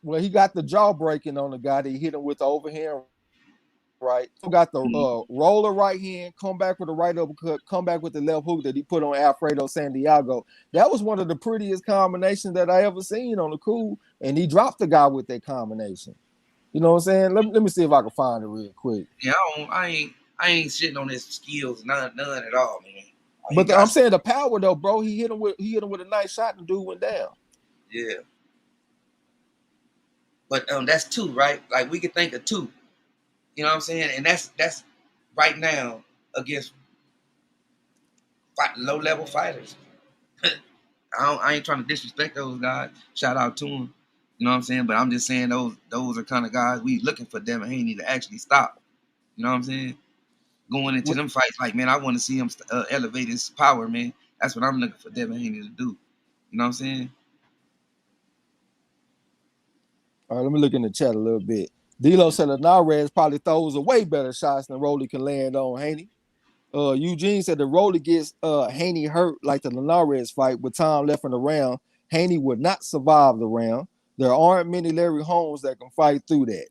well, he got the jaw breaking on the guy that he hit him with the overhand right. Got the roller right hand, come back with the right uppercut, come back with the left hook that he put on Alfredo Santiago. That was one of the prettiest combinations that I ever seen on the cool, and he dropped the guy with that combination. You know what I'm saying? Let me see if I can find it real quick. Yeah, I ain't shitting on his skills, none at all, man. He But got I'm saying the power though, bro. He hit him with a nice shot, and the dude went down. yeah, but that's two, right? Like we could think of two. You know what I'm saying? And that's right now against low level fighters. I ain't trying to disrespect those guys. Shout out to them. You know what I'm saying? But I'm just saying those are kind of guys we looking for Devin Haney to actually stop. You know what I'm saying? Going into them fights, like man, I want to see him elevate his power, man. That's what I'm looking for Devin Haney to do. You know what I'm saying? All right, let me look in the chat a little bit. D'Lo said Linares probably throws away better shots than Rolly can land on Haney. Eugene said the Rolly gets Haney hurt like the Linares fight with time left in the round. Haney would not survive the round. There aren't many Larry Holmes that can fight through that.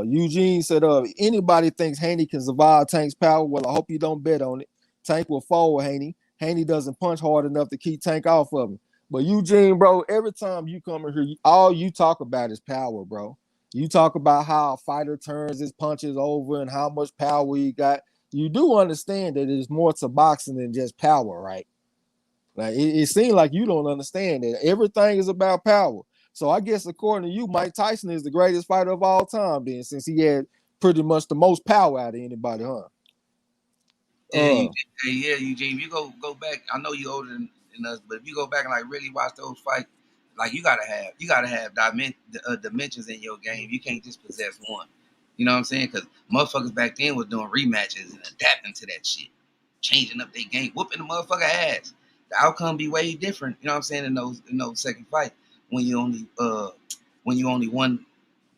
Eugene said, anybody thinks Haney can survive Tank's power? Well, I hope you don't bet on it. Tank will fall Haney. Haney doesn't punch hard enough to keep Tank off of him. But Eugene, bro, every time you come in here, all you talk about is power, bro. You talk about how a fighter turns his punches over and how much power he got. You do understand that there's more to boxing than just power, right? Like it seems like you don't understand that everything is about power. So I guess according to you, Mike Tyson is the greatest fighter of all time, then, since he had pretty much the most power out of anybody, huh? Yeah, Eugene. If you go back, I know you're older than us, but if you go back and like really watch those fights, like you gotta have dimensions in your game. You can't just possess one. You know what I'm saying? Because motherfuckers back then was doing rematches and adapting to that shit, changing up their game, whooping the motherfucker ass. The outcome be way different. You know what I'm saying? In those second fight when you only one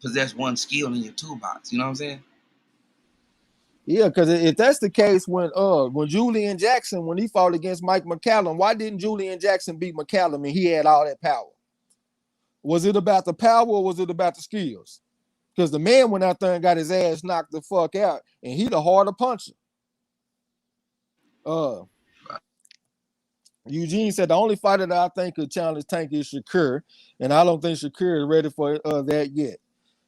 possess one skill in your toolbox. You know what I'm saying? Yeah, because if that's the case, when Julian Jackson, when he fought against Mike McCallum, why didn't Julian Jackson beat McCallum and he had all that power? Was it about the power or was it about the skills? Because the man went out there and got his ass knocked the fuck out, and he the harder puncher. Eugene said the only fighter that I think could challenge Tank is Shakur, and I don't think Shakur is ready for that yet.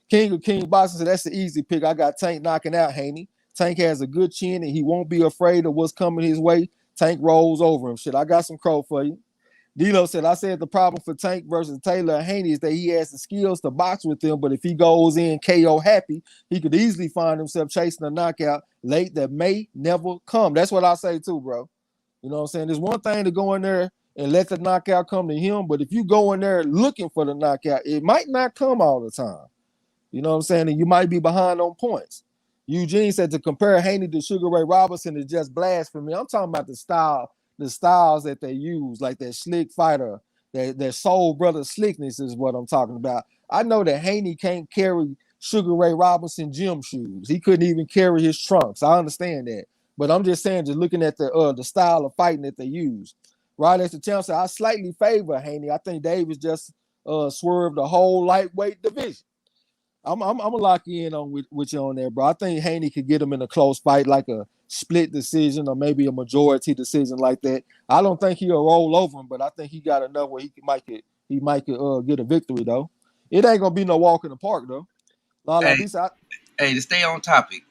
King of King Boxing said that's the easy pick. I got Tank knocking out Haney. Tank has a good chin and he won't be afraid of what's coming his way. Tank rolls over him. Shit, I got some crow for you. D'Lo said, I said the problem for Tank versus Taylor and Haney is that he has the skills to box with them, but if he goes in KO happy, he could easily find himself chasing a knockout late that may never come. That's what I say too, bro. You know what I'm saying? There's one thing to go in there and let the knockout come to him, but if you go in there looking for the knockout, it might not come all the time. You know what I'm saying? And you might be behind on points. Eugene said to compare Haney to Sugar Ray Robinson is just blasphemy. I'm talking about the styles that they use, like that slick fighter, that soul brother slickness is what I'm talking about. I know that Haney can't carry Sugar Ray Robinson gym shoes. He couldn't even carry his trunks. I understand that. But I'm just saying, just looking at the style of fighting that they use. Right as the champ said, I slightly favor Haney. I think Davis just swerved the whole lightweight division. I'm gonna lock you in on with you on there, bro. I think Haney could get him in a close fight, like a split decision or maybe a majority decision like that. I don't think he'll roll over him, but I think he got enough where he might get a victory though. It ain't gonna be no walk in the park though. Like Hey, this, hey, to stay on topic,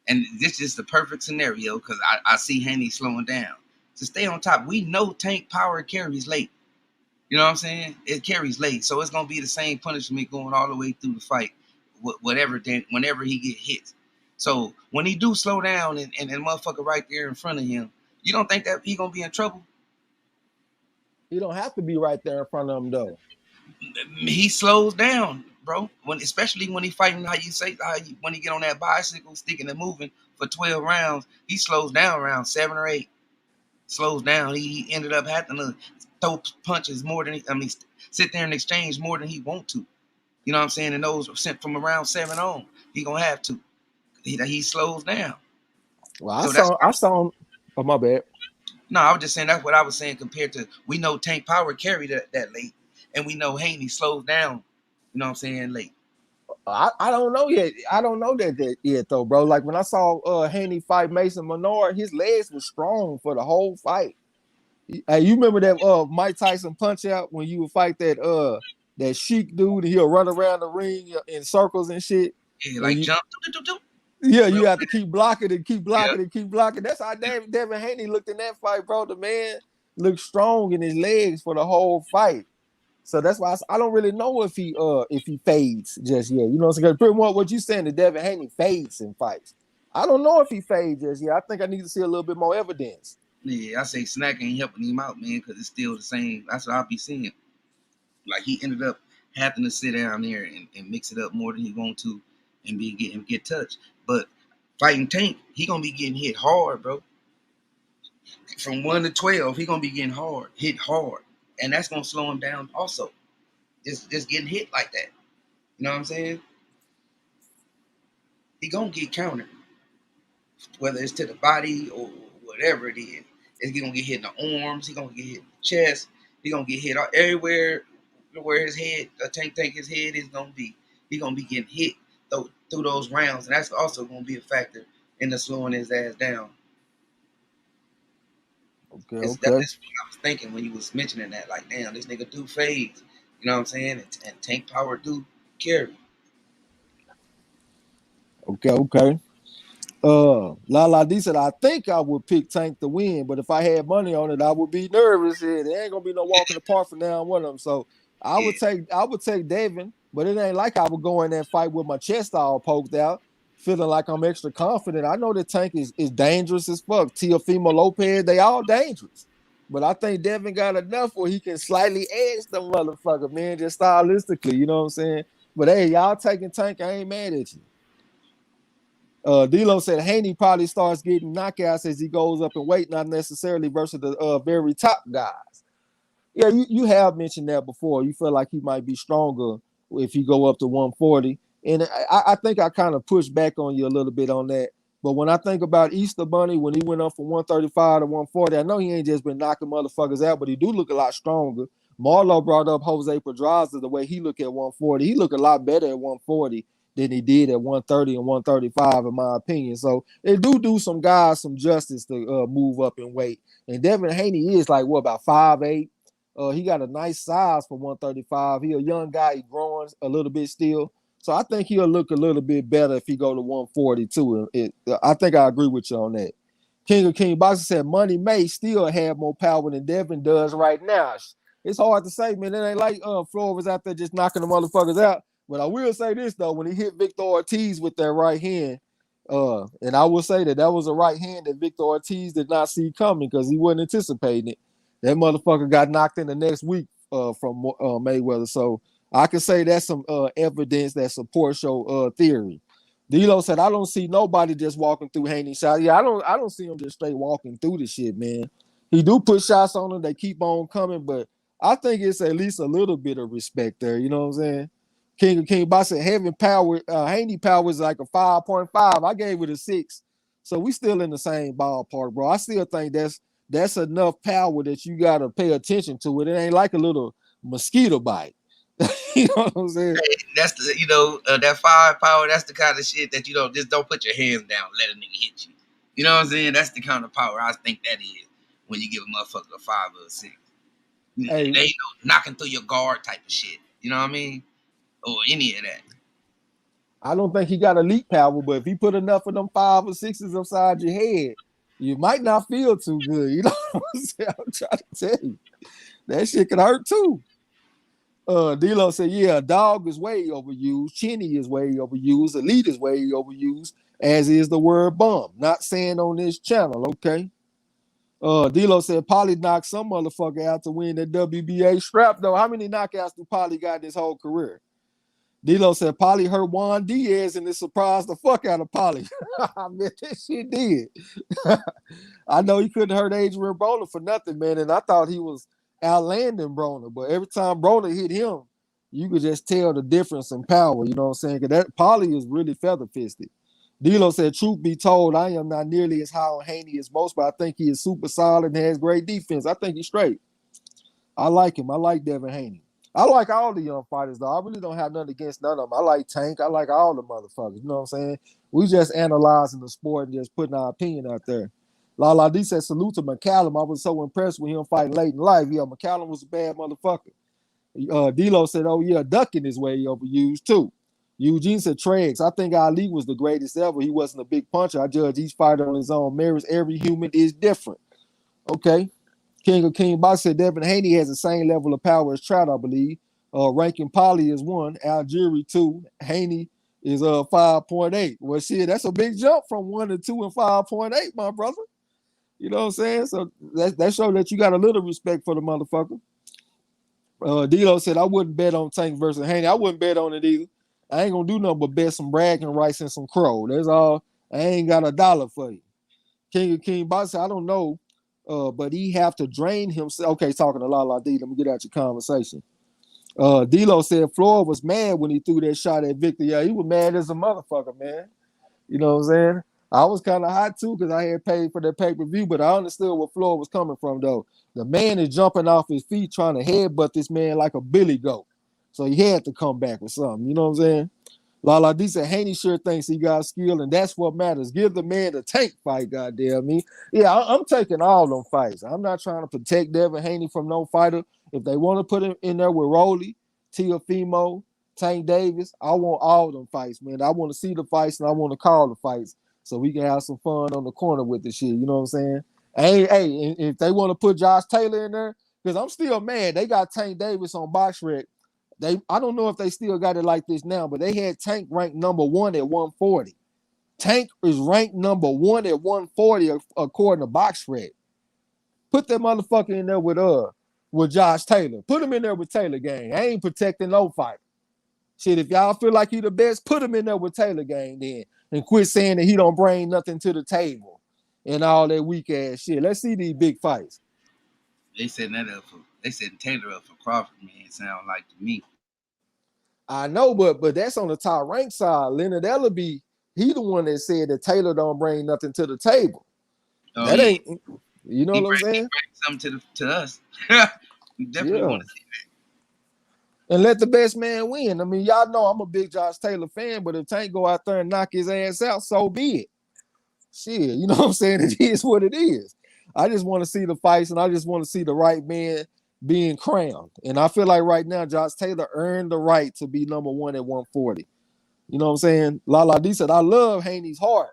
and this is the perfect scenario because I see Haney slowing down. To stay on top, we know Tank power carries late. You know what I'm saying? It carries late, so it's gonna be the same punishment going all the way through the fight, whatever. Then whenever he get hit, so when he do slow down and motherfucker right there in front of him, you don't think that he gonna be in trouble? he don't have to be right there in front of him though. He slows down, bro. Especially when he fighting, when he get on that bicycle, sticking and moving for 12 rounds, he slows down around 7 or 8. Slows down. He ended up having to throw punches more than sit there and exchange more than he want to. You know what I'm saying? And those sent from around 7 on, he gonna have to. He slows down. Well, So that's I saw him. Oh my bad. no. I was just saying that's what I was saying compared to we know Tank Power carried that late, and we know Haney slows down. You know what I'm saying? Late. I don't know yet. I don't know that yet though, bro. Like when I saw Haney fight Mason Menard, his legs were strong for the whole fight. Hey, you remember that Mike Tyson punch out when you would fight that Sheik dude and he'll run around the ring in circles and shit. Yeah, And like jump. yeah, Real you have to quick. keep blocking and keep Yeah. blocking and keep blocking. That's how Devin Haney looked in that fight, bro. The man looked strong in his legs for the whole fight. So that's why I don't really know if he fades just yet. You know what I'm saying? Pretty much what you saying, that Devin Haney fades in fights. I don't know if he fades just yet. I think I need to see a little bit more evidence. Yeah, I say Snack ain't helping him out, man, because it's still the same. That's what I'll be seeing. Like he ended up having to sit down there and mix it up more than he want to, and get touched. But fighting Tank, he gonna be getting hit hard, bro. From 1 to 12, he gonna be getting hit hard, and that's gonna slow him down. Also, just getting hit like that. You know what I'm saying? He gonna get countered, whether it's to the body or whatever it is. He gonna get hit in the arms. He gonna get hit in the chest. He gonna get hit everywhere where his head, Tank his head is gonna be. He gonna be getting hit through those rounds, and that's also gonna be a factor in the slowing his ass down. Okay, That's okay. what I was thinking when you was mentioning that. Like, damn, this nigga do fades. You know what I'm saying? And Tank Power do carry. Okay. La D said, I think I would pick Tank to win, but if I had money on it, I would be nervous. Here, there ain't gonna be no walk in the park for now on one of them. So Yeah. I would take Devin, but it ain't like I would go in that fight with my chest all poked out, feeling like I'm extra confident. I know that Tank is dangerous as fuck. Teofimo Lopez, they all dangerous. But I think Devin got enough where he can slightly edge the motherfucker, man, just stylistically, you know what I'm saying? But hey, y'all taking Tank, I ain't mad at you. D'Lo said Haney probably starts getting knockouts as he goes up in weight, not necessarily versus the very top guys. Yeah, you have mentioned that before. You feel like he might be stronger if he go up to 140. And I think I kind of pushed back on you a little bit on that. But when I think about Easter Bunny, when he went up from 135 to 140, I know he ain't just been knocking motherfuckers out, but he do look a lot stronger. Marlo brought up Jose Pedraza, the way he look at 140. He look a lot better at 140 than he did at 130 and 135, in my opinion. So it do some guys some justice to move up in weight. And Devin Haney is like, what, about 5'8"? He got a nice size for 135. He a young guy. He growing a little bit still. So I think he'll look a little bit better if he go to 142. I think I agree with you on that. King of King Boxer said Money May still have more power than Devin does right now. It's hard to say, man. It ain't like Flores out there just knocking the motherfuckers out. But I will say this, though. When he hit Victor Ortiz with that right hand, and I will say that was a right hand that Victor Ortiz did not see coming because he wasn't anticipating it. That motherfucker got knocked in the next week from Mayweather. So I can say that's some evidence that supports your theory. D'Lo said, I don't see nobody just walking through Haney's shot. Yeah, I don't see him just straight walking through the shit, man. He do put shots on him. They keep on coming, but I think it's at least a little bit of respect there. You know what I'm saying? King of King Box said, Heaven Power, Haney Power is like a 5.5. I gave it a 6. So we still in the same ballpark, bro. I still think that's enough power that you got to pay attention to it. It ain't like a little mosquito bite. You know what I'm saying? Hey, that's the that firepower. That's the kind of shit that you don't put your hands down, let a nigga hit you. You know what I'm saying? That's the kind of power I think that is when you give a motherfucker a 5 or a 6. They Hey, ain't no knocking through your guard type of shit. You know what I mean? or any of that. I don't think he got elite power, but if he put enough of them 5 or 6s upside your head, you might not feel too good. You know what I'm saying? I'm trying to tell you. That shit can hurt too. D'Lo said, yeah, dog is way overused. Chinny is way overused. Elite is way overused, as is the word bum. Not saying on this channel, okay? D'Lo said, Polly knocked some motherfucker out to win that WBA strap, though. How many knockouts do Polly got in his whole career? D'Lo said, Polly hurt Juan Diaz and it surprised the fuck out of Polly. I mean, this shit did. I know he couldn't hurt Adrian Broner for nothing, man, and I thought he was outlanding Broner, but every time Broner hit him, you could just tell the difference in power, you know what I'm saying? Because that Polly is really feather-fisted. D'Lo said, truth be told, I am not nearly as high on Haney as most, but I think he is super solid and has great defense. I think he's straight. I like him. I like Devin Haney. I like all the young fighters, though. I really don't have nothing against none of them. I like Tank. I like all the motherfuckers. You know what I'm saying? We just analyzing the sport and just putting our opinion out there. La D said, salute to McCallum. I was so impressed with him fighting late in life. Yeah, McCallum was a bad motherfucker. D'Lo said, oh, yeah, ducking is way overused, too. Eugene said, Treggs, I think Ali was the greatest ever. He wasn't a big puncher. I judge each fighter on his own merits. Every human is different. Okay. King of King Box said Devin Haney has the same level of power as Trout, I believe. Ranking Polly is 1, Algieri 2, Haney is 5.8. Well, shit, that's a big jump from 1 to 2 and 5.8, my brother. You know what I'm saying? So that shows that you got a little respect for the motherfucker. D'Lo said, I wouldn't bet on Tank versus Haney. I wouldn't bet on it either. I ain't gonna do nothing but bet some bragging rights and some crow. That's all. I ain't got $1 for you. King of King Box said, I don't know. But he have to drain himself. Okay, talking to La D. Let me get out your conversation. D'Lo said Floyd was mad when he threw that shot at Victor. Yeah, he was mad as a motherfucker, man. You know what I'm saying? I was kind of hot too because I had paid for that pay-per-view, but I understood where Floyd was coming from, though. The man is jumping off his feet trying to headbutt this man like a billy goat. So he had to come back with something. You know what I'm saying? La D said Haney sure thinks he got skill, and that's what matters. Give the man the Tank fight, goddamn me. Yeah, I'm taking all them fights. I'm not trying to protect Devin Haney from no fighter. If they want to put him in there with Rolly, Teofimo, Tank Davis, I want all them fights, man. I want to see the fights and I want to call the fights so we can have some fun on the corner with the shit. You know what I'm saying? Hey, if they want to put Josh Taylor in there, because I'm still mad. They got Tank Davis on BoxRec. I don't know if they still got it like this now, but they had Tank ranked number 1 at 140. Tank is ranked number 1 at 140 according to BoxRec. Put that motherfucker in there with Josh Taylor. Put him in there with Taylor Gang. I ain't protecting no fighter. Shit, if y'all feel like he the best, put him in there with Taylor Gang then. And quit saying that he don't bring nothing to the table and all that weak ass shit. Let's see these big fights. They setting Taylor up for Crawford, man. It sound like to me. I know, but that's on the top rank side. Leonard Ellaby, he the one that said that Taylor don't bring nothing to the table. Oh, that yeah. Ain't, you know what I'm saying? He brings something to us. We definitely want to see that. And let the best man win. I mean, y'all know I'm a big Josh Taylor fan, but if Tank go out there and knock his ass out, so be it. Shit, you know what I'm saying? It is what it is. I just want to see the fights, and I just want to see the right man being crowned. And I feel like right now, Josh Taylor earned the right to be number 1 at 140. You know what I'm saying? La D said, I love Haney's heart.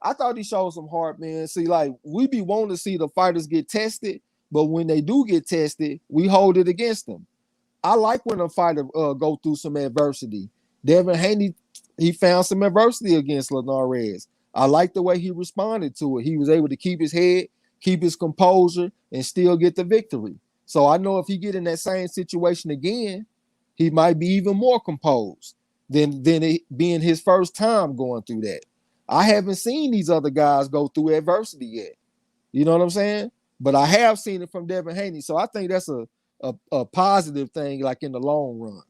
I thought he showed some heart, man. See, like, we be wanting to see the fighters get tested, but when they do get tested, we hold it against them. I like when a fighter go through some adversity. Devin Haney, he found some adversity against Linares. I like the way he responded to it. He was able to keep his head, keep his composure, and still get the victory. So I know if he get in that same situation again, he might be even more composed than it being his first time going through that. I haven't seen these other guys go through adversity yet. You know what I'm saying? But I have seen it from Devin Haney. So I think that's a positive thing, like in the long run.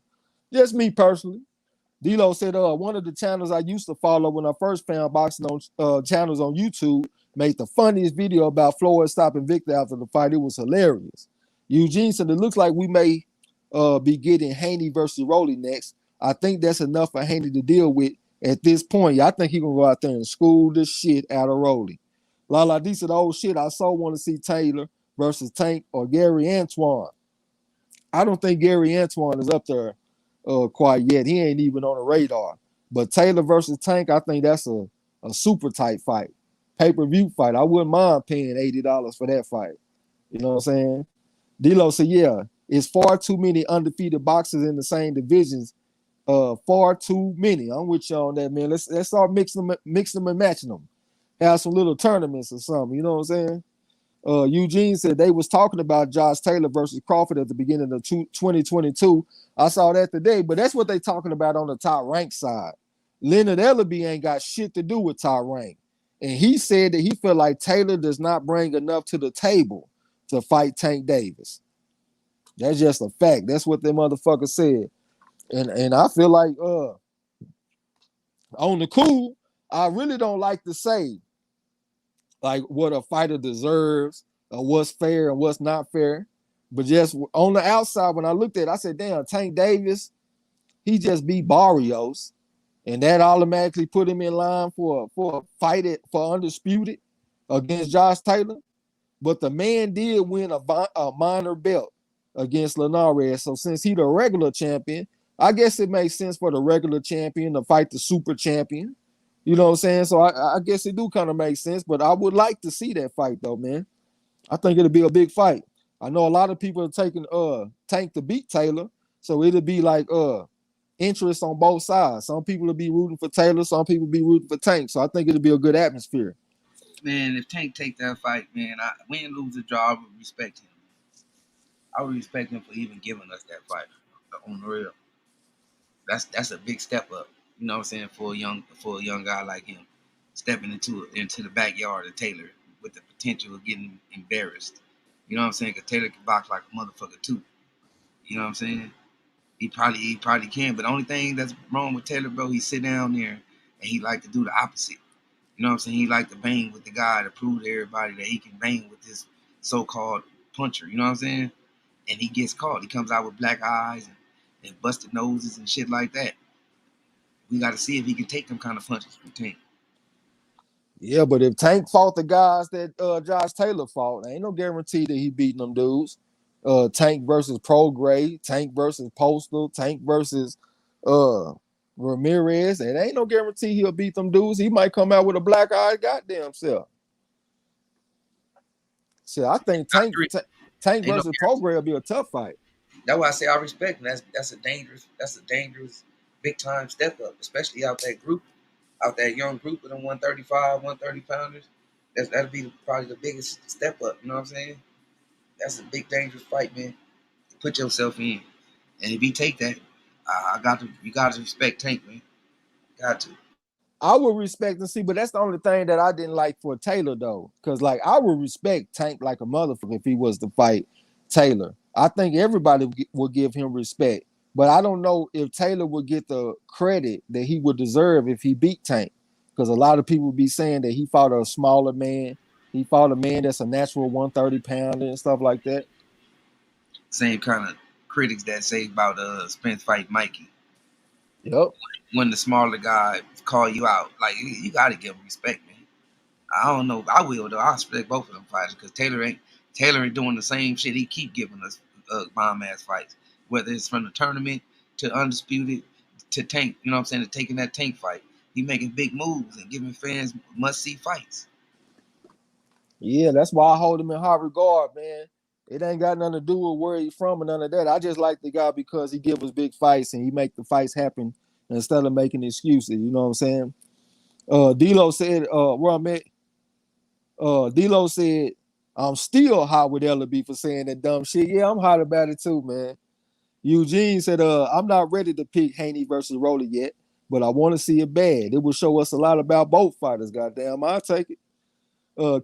Just me personally. D'Lo said, one of the channels I used to follow when I first found boxing on channels on YouTube made the funniest video about Floyd stopping Victor after the fight. It was hilarious. Eugene said, it looks like we may be getting Haney versus Rolly next. I think that's enough for Haney to deal with at this point. Yeah, I think he's going to go out there and school the shit out of Rolly. La D said, oh shit, I so want to see Taylor versus Tank or Gary Antoine. I don't think Gary Antoine is up there quite yet. He ain't even on the radar. But Taylor versus Tank, I think that's a super tight fight. Pay-per-view fight. I wouldn't mind paying $80 for that fight. You know what I'm saying? D'Lo said, yeah, it's far too many undefeated boxers in the same divisions. Far too many. I'm with you on that, man. Let's start mixing them and matching them. Have some little tournaments or something. You know what I'm saying? Eugene said they was talking about Josh Taylor versus Crawford at the beginning of 2022. I saw that today, but that's what they talking about on the top rank side. Leonard Ellaby ain't got shit to do with top rank. And he said that he felt like Taylor does not bring enough to the table to fight Tank Davis. That's just a fact. That's what them motherfuckers said. And I feel like on the cool, I really don't like to say like what a fighter deserves or what's fair and what's not fair. But just on the outside, when I looked at it, I said, damn, Tank Davis, he just beat Barrios. And that automatically put him in line for a fight for undisputed against Josh Taylor. But the man did win a minor belt against Linares. So since he the regular champion, I guess it makes sense for the regular champion to fight the super champion. You know what I'm saying? So I guess it do kind of make sense, but I would like to see that fight though, man. I think it'll be a big fight. I know a lot of people are taking Tank to beat Taylor, so it'll be like interest on both sides. Some people will be rooting for Taylor, some people be rooting for Tank. So I think it'll be a good atmosphere. Man, if Tank take that fight, man, win, lose, or draw, I would respect him. I would respect him for even giving us that fight on the real. That's a big step up. You know what I'm saying, for a young guy like him, stepping into the backyard of Taylor with the potential of getting embarrassed. You know what I'm saying? Because Taylor can box like a motherfucker too. You know what I'm saying? He probably can. But the only thing that's wrong with Taylor, bro, he sit down there and he like to do the opposite. You know what I'm saying? He like to bang with the guy to prove to everybody that he can bang with this so-called puncher. You know what I'm saying? And he gets caught. He comes out with black eyes and busted noses and shit like that. We got to see if he can take them kind of punches from Tank. Yeah, but if Tank fought the guys that Josh Taylor fought, ain't no guarantee that he beating them dudes. Tank versus Prograis, Tank versus Postal, Tank versus Ramirez. It ain't no guarantee he'll beat them dudes. He might come out with a black eye goddamn self. So I think Tank Ain't no versus Prograis will be a tough fight. That's why I say I respect him. That's a dangerous big time step up, especially out that young group of them 135, 130 pounders. That'll be probably the biggest step up. You know what I'm saying? That's a big dangerous fight, man. Put yourself in, and if you take that, you got to respect Tank, man. Got to. I would respect and see, but that's the only thing that I didn't like for Taylor though, because like I would respect Tank like a motherfucker if he was to fight Taylor. I think everybody would give him respect, but I don't know if Taylor would get the credit that he would deserve if he beat Tank, because a lot of people be saying that he fought a smaller man, he fought a man that's a natural 130 pounder and stuff like that. Same kind of critics that say about Spence fight Mikey. Yep. When the smaller guy call you out, like you got to give him respect, man. I don't know. I will though. I respect both of them fighters because Taylor ain't doing the same shit he keep giving us bomb ass fights. Whether it's from the tournament to undisputed to Tank, you know what I'm saying, to taking that Tank fight. He making big moves and giving fans must see fights. Yeah, that's why I hold him in high regard, man. It ain't got nothing to do with where he's from or none of that. I just like the guy because he give us big fights and he make the fights happen instead of making excuses. You know what I'm saying? D'Lo said, where I'm at, D'Lo said, I'm still hot with Ellaby for saying that dumb shit. Yeah, I'm hot about it too, man. Eugene said, I'm not ready to pick Haney versus Rolly yet, but I want to see it bad. It will show us a lot about both fighters, goddamn. I'll take it.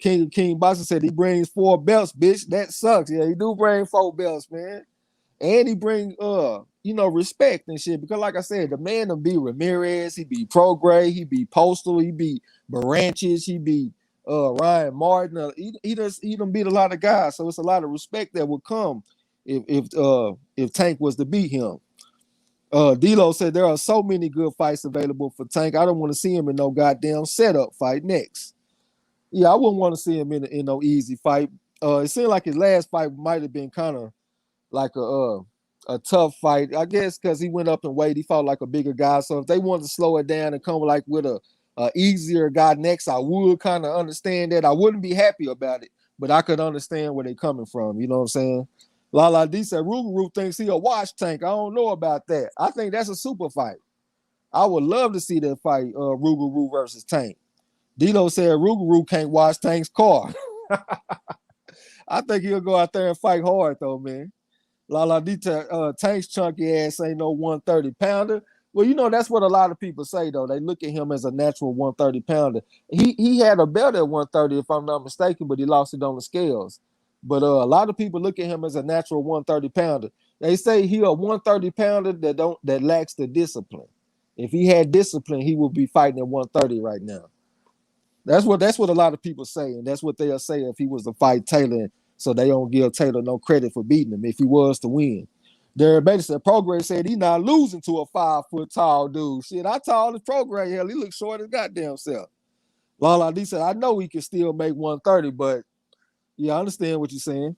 King of King Boxing said he brings 4 belts, bitch. That sucks. Yeah, he do bring 4 belts, man. And he bring respect and shit. Because like I said, the man done beat Ramirez, he beat Prograis, he beat Postal, he beat Baranchis, he beat Ryan Martin. He done beat a lot of guys. So it's a lot of respect that would come if Tank was to beat him. D'Lo said there are so many good fights available for Tank. I don't want to see him in no goddamn setup fight next. Yeah, I wouldn't want to see him in no easy fight. It seemed like his last fight might have been kind of like a a tough fight. I guess because he went up in weight, he fought like a bigger guy. So if they wanted to slow it down and come like with a easier guy next, I would kind of understand that. I wouldn't be happy about it, but I could understand where they're coming from. You know what I'm saying? Lala D said Rougarou thinks he a wash tank. I don't know about that. I think that's a super fight. I would love to see that fight, Rougarou versus Tank. Dilo said Rougarou can't wash Tank's car. I think he'll go out there and fight hard though, man. Lala Dita, Tank's chunky ass ain't no 130 pounder. Well, you know, that's what a lot of people say, though. They look at him as a natural 130 pounder. He had a belt at 130, if I'm not mistaken, but he lost it on the scales. But a lot of people look at him as a natural 130 pounder. They say he a 130 pounder that lacks the discipline. If he had discipline, he would be fighting at 130 right now. That's what a lot of people say, and that's what they'll say if he was to fight Taylor. So they don't give Taylor no credit for beating him if he was to win. Derek Bates said Progress said he's not losing to a 5 foot tall dude. Shit, I told his Progress, hell, he looks short as goddamn self. Lala D said, I know he can still make 130, but yeah, I understand what you're saying.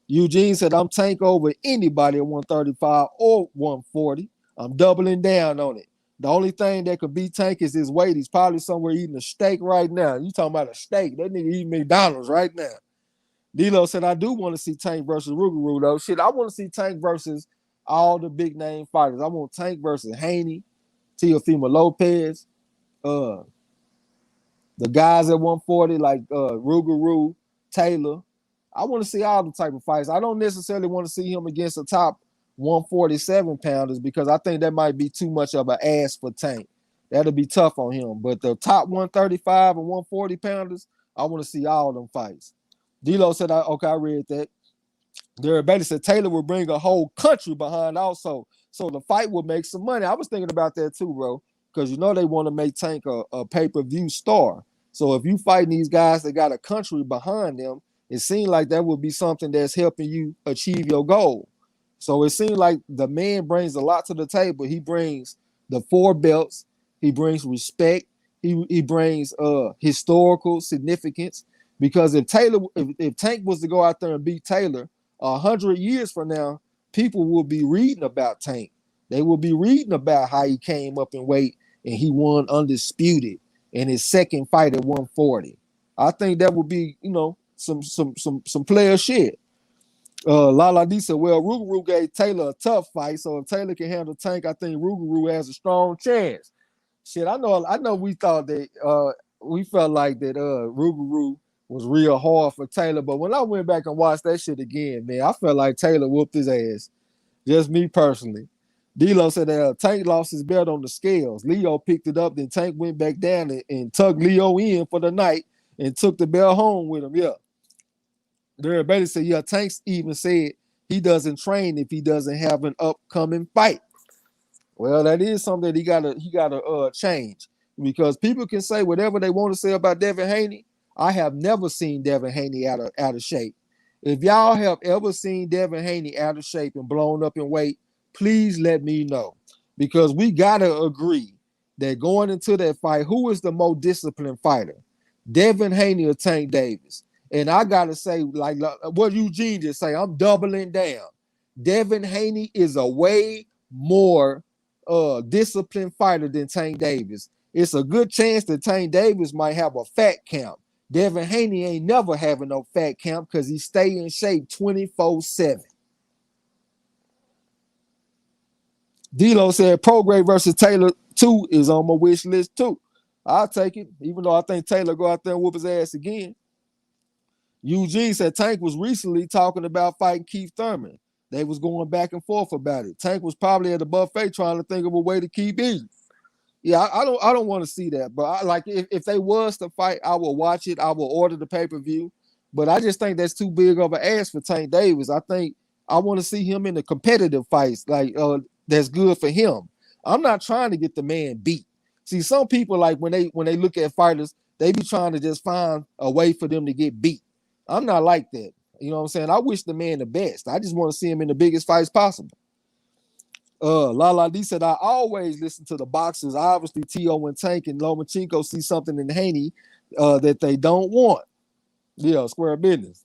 Eugene said, I'm Tank over anybody at 135 or 140. I'm doubling down on it. The only thing that could beat Tank is his weight. He's probably somewhere eating a steak right now. You talking about a steak. That nigga eating McDonald's right now. D'Lo said, I do want to see Tank versus Rougarou, though. Shit, I want to see Tank versus all the big name fighters. I want Tank versus Haney, Teofimo Lopez, the guys at 140 like Rougarou, Taylor. I want to see all the type of fights. I don't necessarily want to see him against the top 147 pounders because I think that might be too much of an ass for Tank. That'll be tough on him. But the top 135 and 140 pounders, I want to see all of them fights. D'Lo said, okay, I read that. Derek Bailey said Taylor will bring a whole country behind also. So the fight will make some money. I was thinking about that too, bro, because you know they want to make Tank a pay-per-view star. So if you fighting these guys that got a country behind them, it seems like that would be something that's helping you achieve your goal. So it seems like the man brings a lot to the table. He brings the 4 belts. He brings respect. He brings historical significance. Because if Tank was to go out there and beat Taylor 100 years from now, people will be reading about Tank. They will be reading about how he came up in weight and he won undisputed in his second fight at 140. I think that would be, you know, some player shit. Lala D said, well, Rougarou gave Taylor a tough fight, so if Taylor can handle Tank, I think Rougarou has a strong chance. Shit, I know we thought that we felt like that Rougarou was real hard for Taylor, but when I went back and watched that shit again, man, I felt like Taylor whooped his ass. Just me personally. D'Lo said that Tank lost his belt on the scales. Leo picked it up, then Tank went back down and tugged Leo in for the night and took the belt home with him. Yeah. Derek Bailey said, yeah, Tank even said he doesn't train if he doesn't have an upcoming fight. Well, that is something that he gotta change, because people can say whatever they want to say about Devin Haney. I have never seen Devin Haney out of shape. If y'all have ever seen Devin Haney out of shape and blown up in weight, please let me know, because we gotta agree that going into that fight, who is the more disciplined fighter, Devin Haney or Tank Davis? And I gotta say, like what Eugene just say, I'm doubling down. Devin Haney is a way more disciplined fighter than Tank Davis. It's a good chance that Tank Davis might have a fat camp. Devin Haney ain't never having no fat camp because he stay in shape 24/7. D'Lo said Prograis versus Taylor 2 is on my wish list too. I'll take it, even though I think Taylor go out there and whoop his ass again. Eugene said Tank was recently talking about fighting Keith Thurman. They was going back and forth about it. Tank was probably at the buffet trying to think of a way to keep eating. Yeah, I don't want to see that. But I, like if they was to fight, I will watch it. I will order the pay-per-view. But I just think that's too big of an ask for Tank Davis. I think I want to see him in the competitive fights, like that's good for him. I'm not trying to get the man beat. See, some people like when they look at fighters, they be trying to just find a way for them to get beat. I'm not like that. You know what I'm saying? I wish the man the best. I just want to see him in the biggest fights possible. Lala D said, I always listen to the boxers. Obviously, T.O. and Tank and Lomachenko see something in Haney that they don't want. Yeah, square business.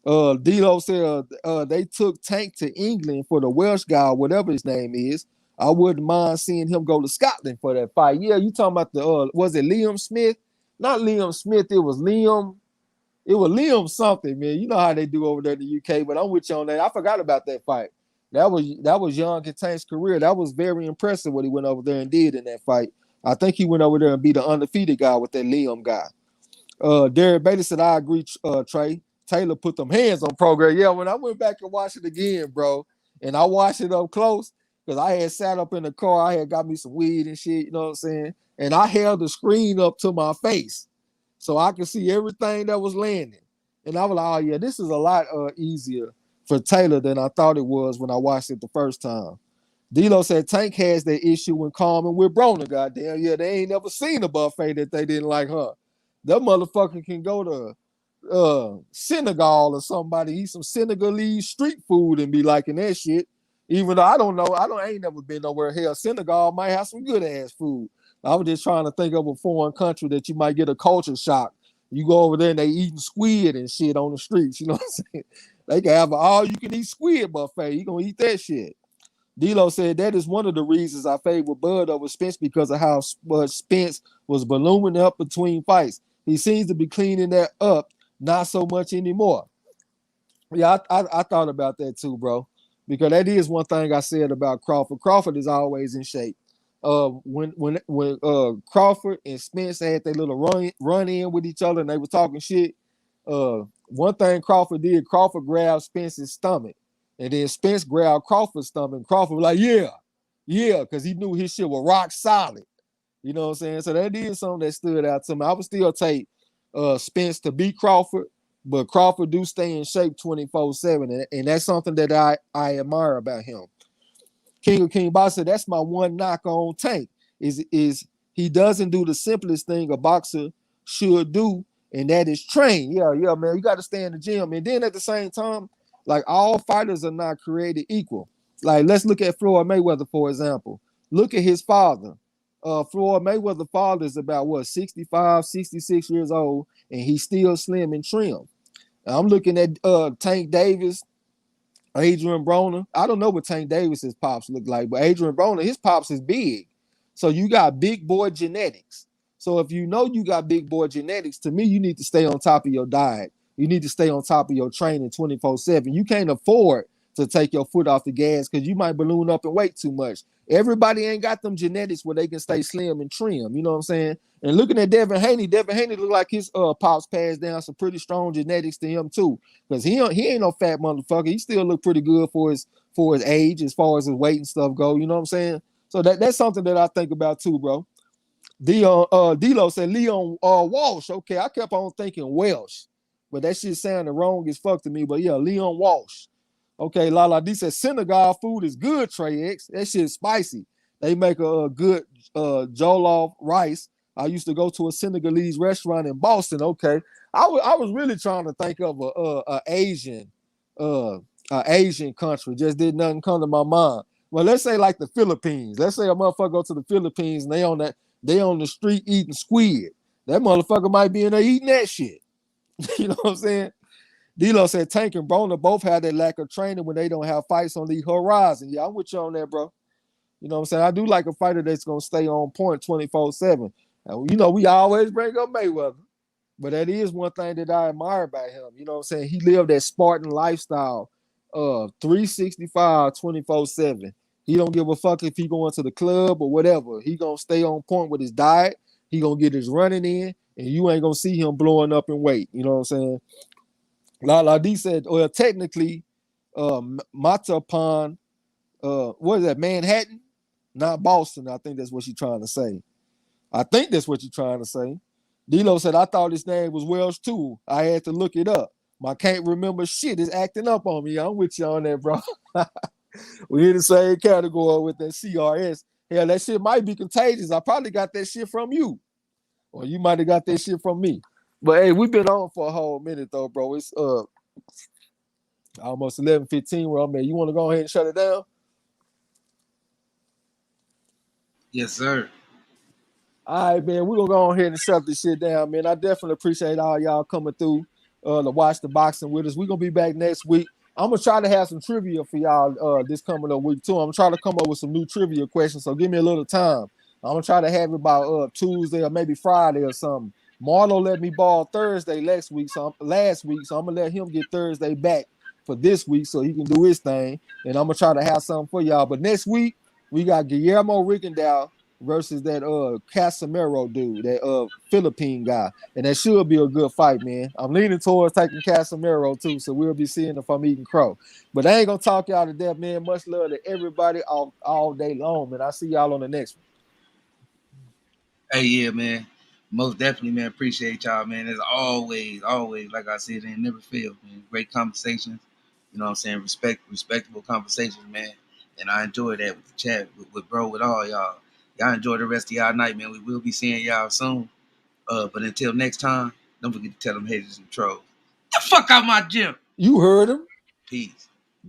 Dilo said they took Tank to England for the Welsh guy, whatever his name is. I wouldn't mind seeing him go to Scotland for that fight. Yeah, you talking about the was it Liam Smith? Not Liam Smith, it was Liam. It was Liam something, man. You know how they do over there in the UK, but I'm with you on that. I forgot about that fight. That was young in Tank's career. That was very impressive what he went over there and did in that fight. I think he went over there and beat the undefeated guy with that Liam guy. Derek Bailey said, I agree, Trey. Taylor put them hands on program. Yeah, when I went back and watched it again, bro, and I watched it up close, because I had sat up in the car, I had got me some weed and shit, you know what I'm saying? And I held the screen up to my face so I could see everything that was landing. And I was like, oh, yeah, this is a lot easier for Taylor than I thought it was when I watched it the first time. D'Lo said Tank has that issue when calming with Broner. Goddamn, yeah, they ain't never seen a buffet that they didn't like her. That motherfucker can go to Senegal or somebody, eat some Senegalese street food and be liking that shit. Even though I ain't never been nowhere. Hell, Senegal might have some good ass food. I was just trying to think of a foreign country that you might get a culture shock. You go over there and they eating squid and shit on the streets. You know what I'm saying? They can have an all you can eat squid buffet. You gonna eat that shit. D'Lo said that is one of the reasons I favor Bud over Spence because of how Spence was ballooning up between fights. He seems to be cleaning that up, not so much anymore. Yeah, I thought about that too, bro, because that is one thing I said about Crawford. Crawford is always in shape. When Crawford and Spence had their little run in with each other and they were talking shit, one thing Crawford did, Crawford grabbed Spence's stomach, and then Spence grabbed Crawford's stomach. And Crawford was like, yeah, because he knew his shit was rock solid. You know what I'm saying? So that is something that stood out to me. I would still take Spence to beat Crawford, but Crawford do stay in shape 24/7, and that's something that I admire about him. King of King Boxer, that's my one knock on Tank. Is he doesn't do the simplest thing a boxer should do, and that is train. Yeah, man. You got to stay in the gym. And then at the same time, like all fighters are not created equal. Like let's look at Floyd Mayweather, for example. Look at his father. Floyd Mayweather's father is about what 65, 66 years old, and he's still slim and trim. I'm looking at Tank Davis, Adrian Broner. I don't know what Tank Davis's pops look like, but Adrian Broner, his pops is big. So you got big boy genetics. So if you know you got big boy genetics, to me, you need to stay on top of your diet. You need to stay on top of your training 24/7. You can't afford to take your foot off the gas because you might balloon up and weight too much. Everybody ain't got them genetics where they can stay slim and trim. You know what I'm saying? And looking at Devin Haney look like his pops passed down some pretty strong genetics to him too. Because he ain't no fat motherfucker. He still look pretty good for his age as far as his weight and stuff go. You know what I'm saying? So that's something that I think about too, bro. D'Lo said Leon Walsh. Okay, I kept on thinking Welsh, but that shit sounded wrong as fuck to me. But yeah, Leon Walsh. Okay, Lala D said Senegal food is good, Trey X. That shit's spicy. They make a good jollof rice. I used to go to a Senegalese restaurant in Boston. Okay, I was really trying to think of a Asian country. Just did nothing come to my mind. Well, let's say like the Philippines. Let's say a motherfucker go to the Philippines and they on the street eating squid. That motherfucker might be in there eating that shit. You know what I'm saying? D'Lo said Tank and Broner both have that lack of training when they don't have fights on the horizon. Yeah, I'm with you on that, bro. You know what I'm saying? I do like a fighter that's going to stay on point 24/7. And, we always bring up Mayweather. But that is one thing that I admire about him. You know what I'm saying? He lived that Spartan lifestyle 365, 24/7. He don't give a fuck if he going to the club or whatever. He going to stay on point with his diet. He going to get his running in, and you ain't going to see him blowing up in weight. You know what I'm saying? La D said, well, technically, Matapan, what is that, Manhattan? Not Boston. I think that's what she's trying to say. D'Lo said, I thought his name was Welsh too. I had to look it up. My can't remember shit is acting up on me. I'm with you on that, bro. We in the same category with that CRS. Hell, that shit might be contagious. I probably got that shit from you. Or you might have got that shit from me. But hey, we've been on for a whole minute though, bro. It's almost 11:15 where I'm at. You want to go ahead and shut it down? Yes, sir. All right, man. We're gonna go ahead and shut this shit down, man. I definitely appreciate all y'all coming through. to watch the boxing with us. We're gonna be back next week. I'm gonna try to have some trivia for y'all this coming up week too. I'm gonna try to come up with some new trivia questions. So give me a little time. I'm gonna try to have it by Tuesday or maybe Friday or something. Marlo let me ball Thursday last week, so I'm gonna let him get Thursday back for this week so he can do his thing. And I'm gonna try to have something for y'all. But next week we got Guillermo Rigondeaux versus that Casemiro dude, that Philippine guy. And that should be a good fight, man. I'm leaning towards taking Casemiro too, so we'll be seeing if I'm eating crow. But I ain't gonna talk y'all to death, man. Much love to everybody all day long, man. I'll see y'all on the next one. Hey, yeah, man. Most definitely, man. Appreciate y'all, man. As always, like I said, it never fails, man. Great conversations. You know what I'm saying? Respectable conversations, man. And I enjoy that with the chat, with bro, with all y'all. Y'all enjoy the rest of y'all night, man. We will be seeing y'all soon. But until next time, don't forget to tell them haters and trolls. Get the fuck out my gym. You heard him. Peace.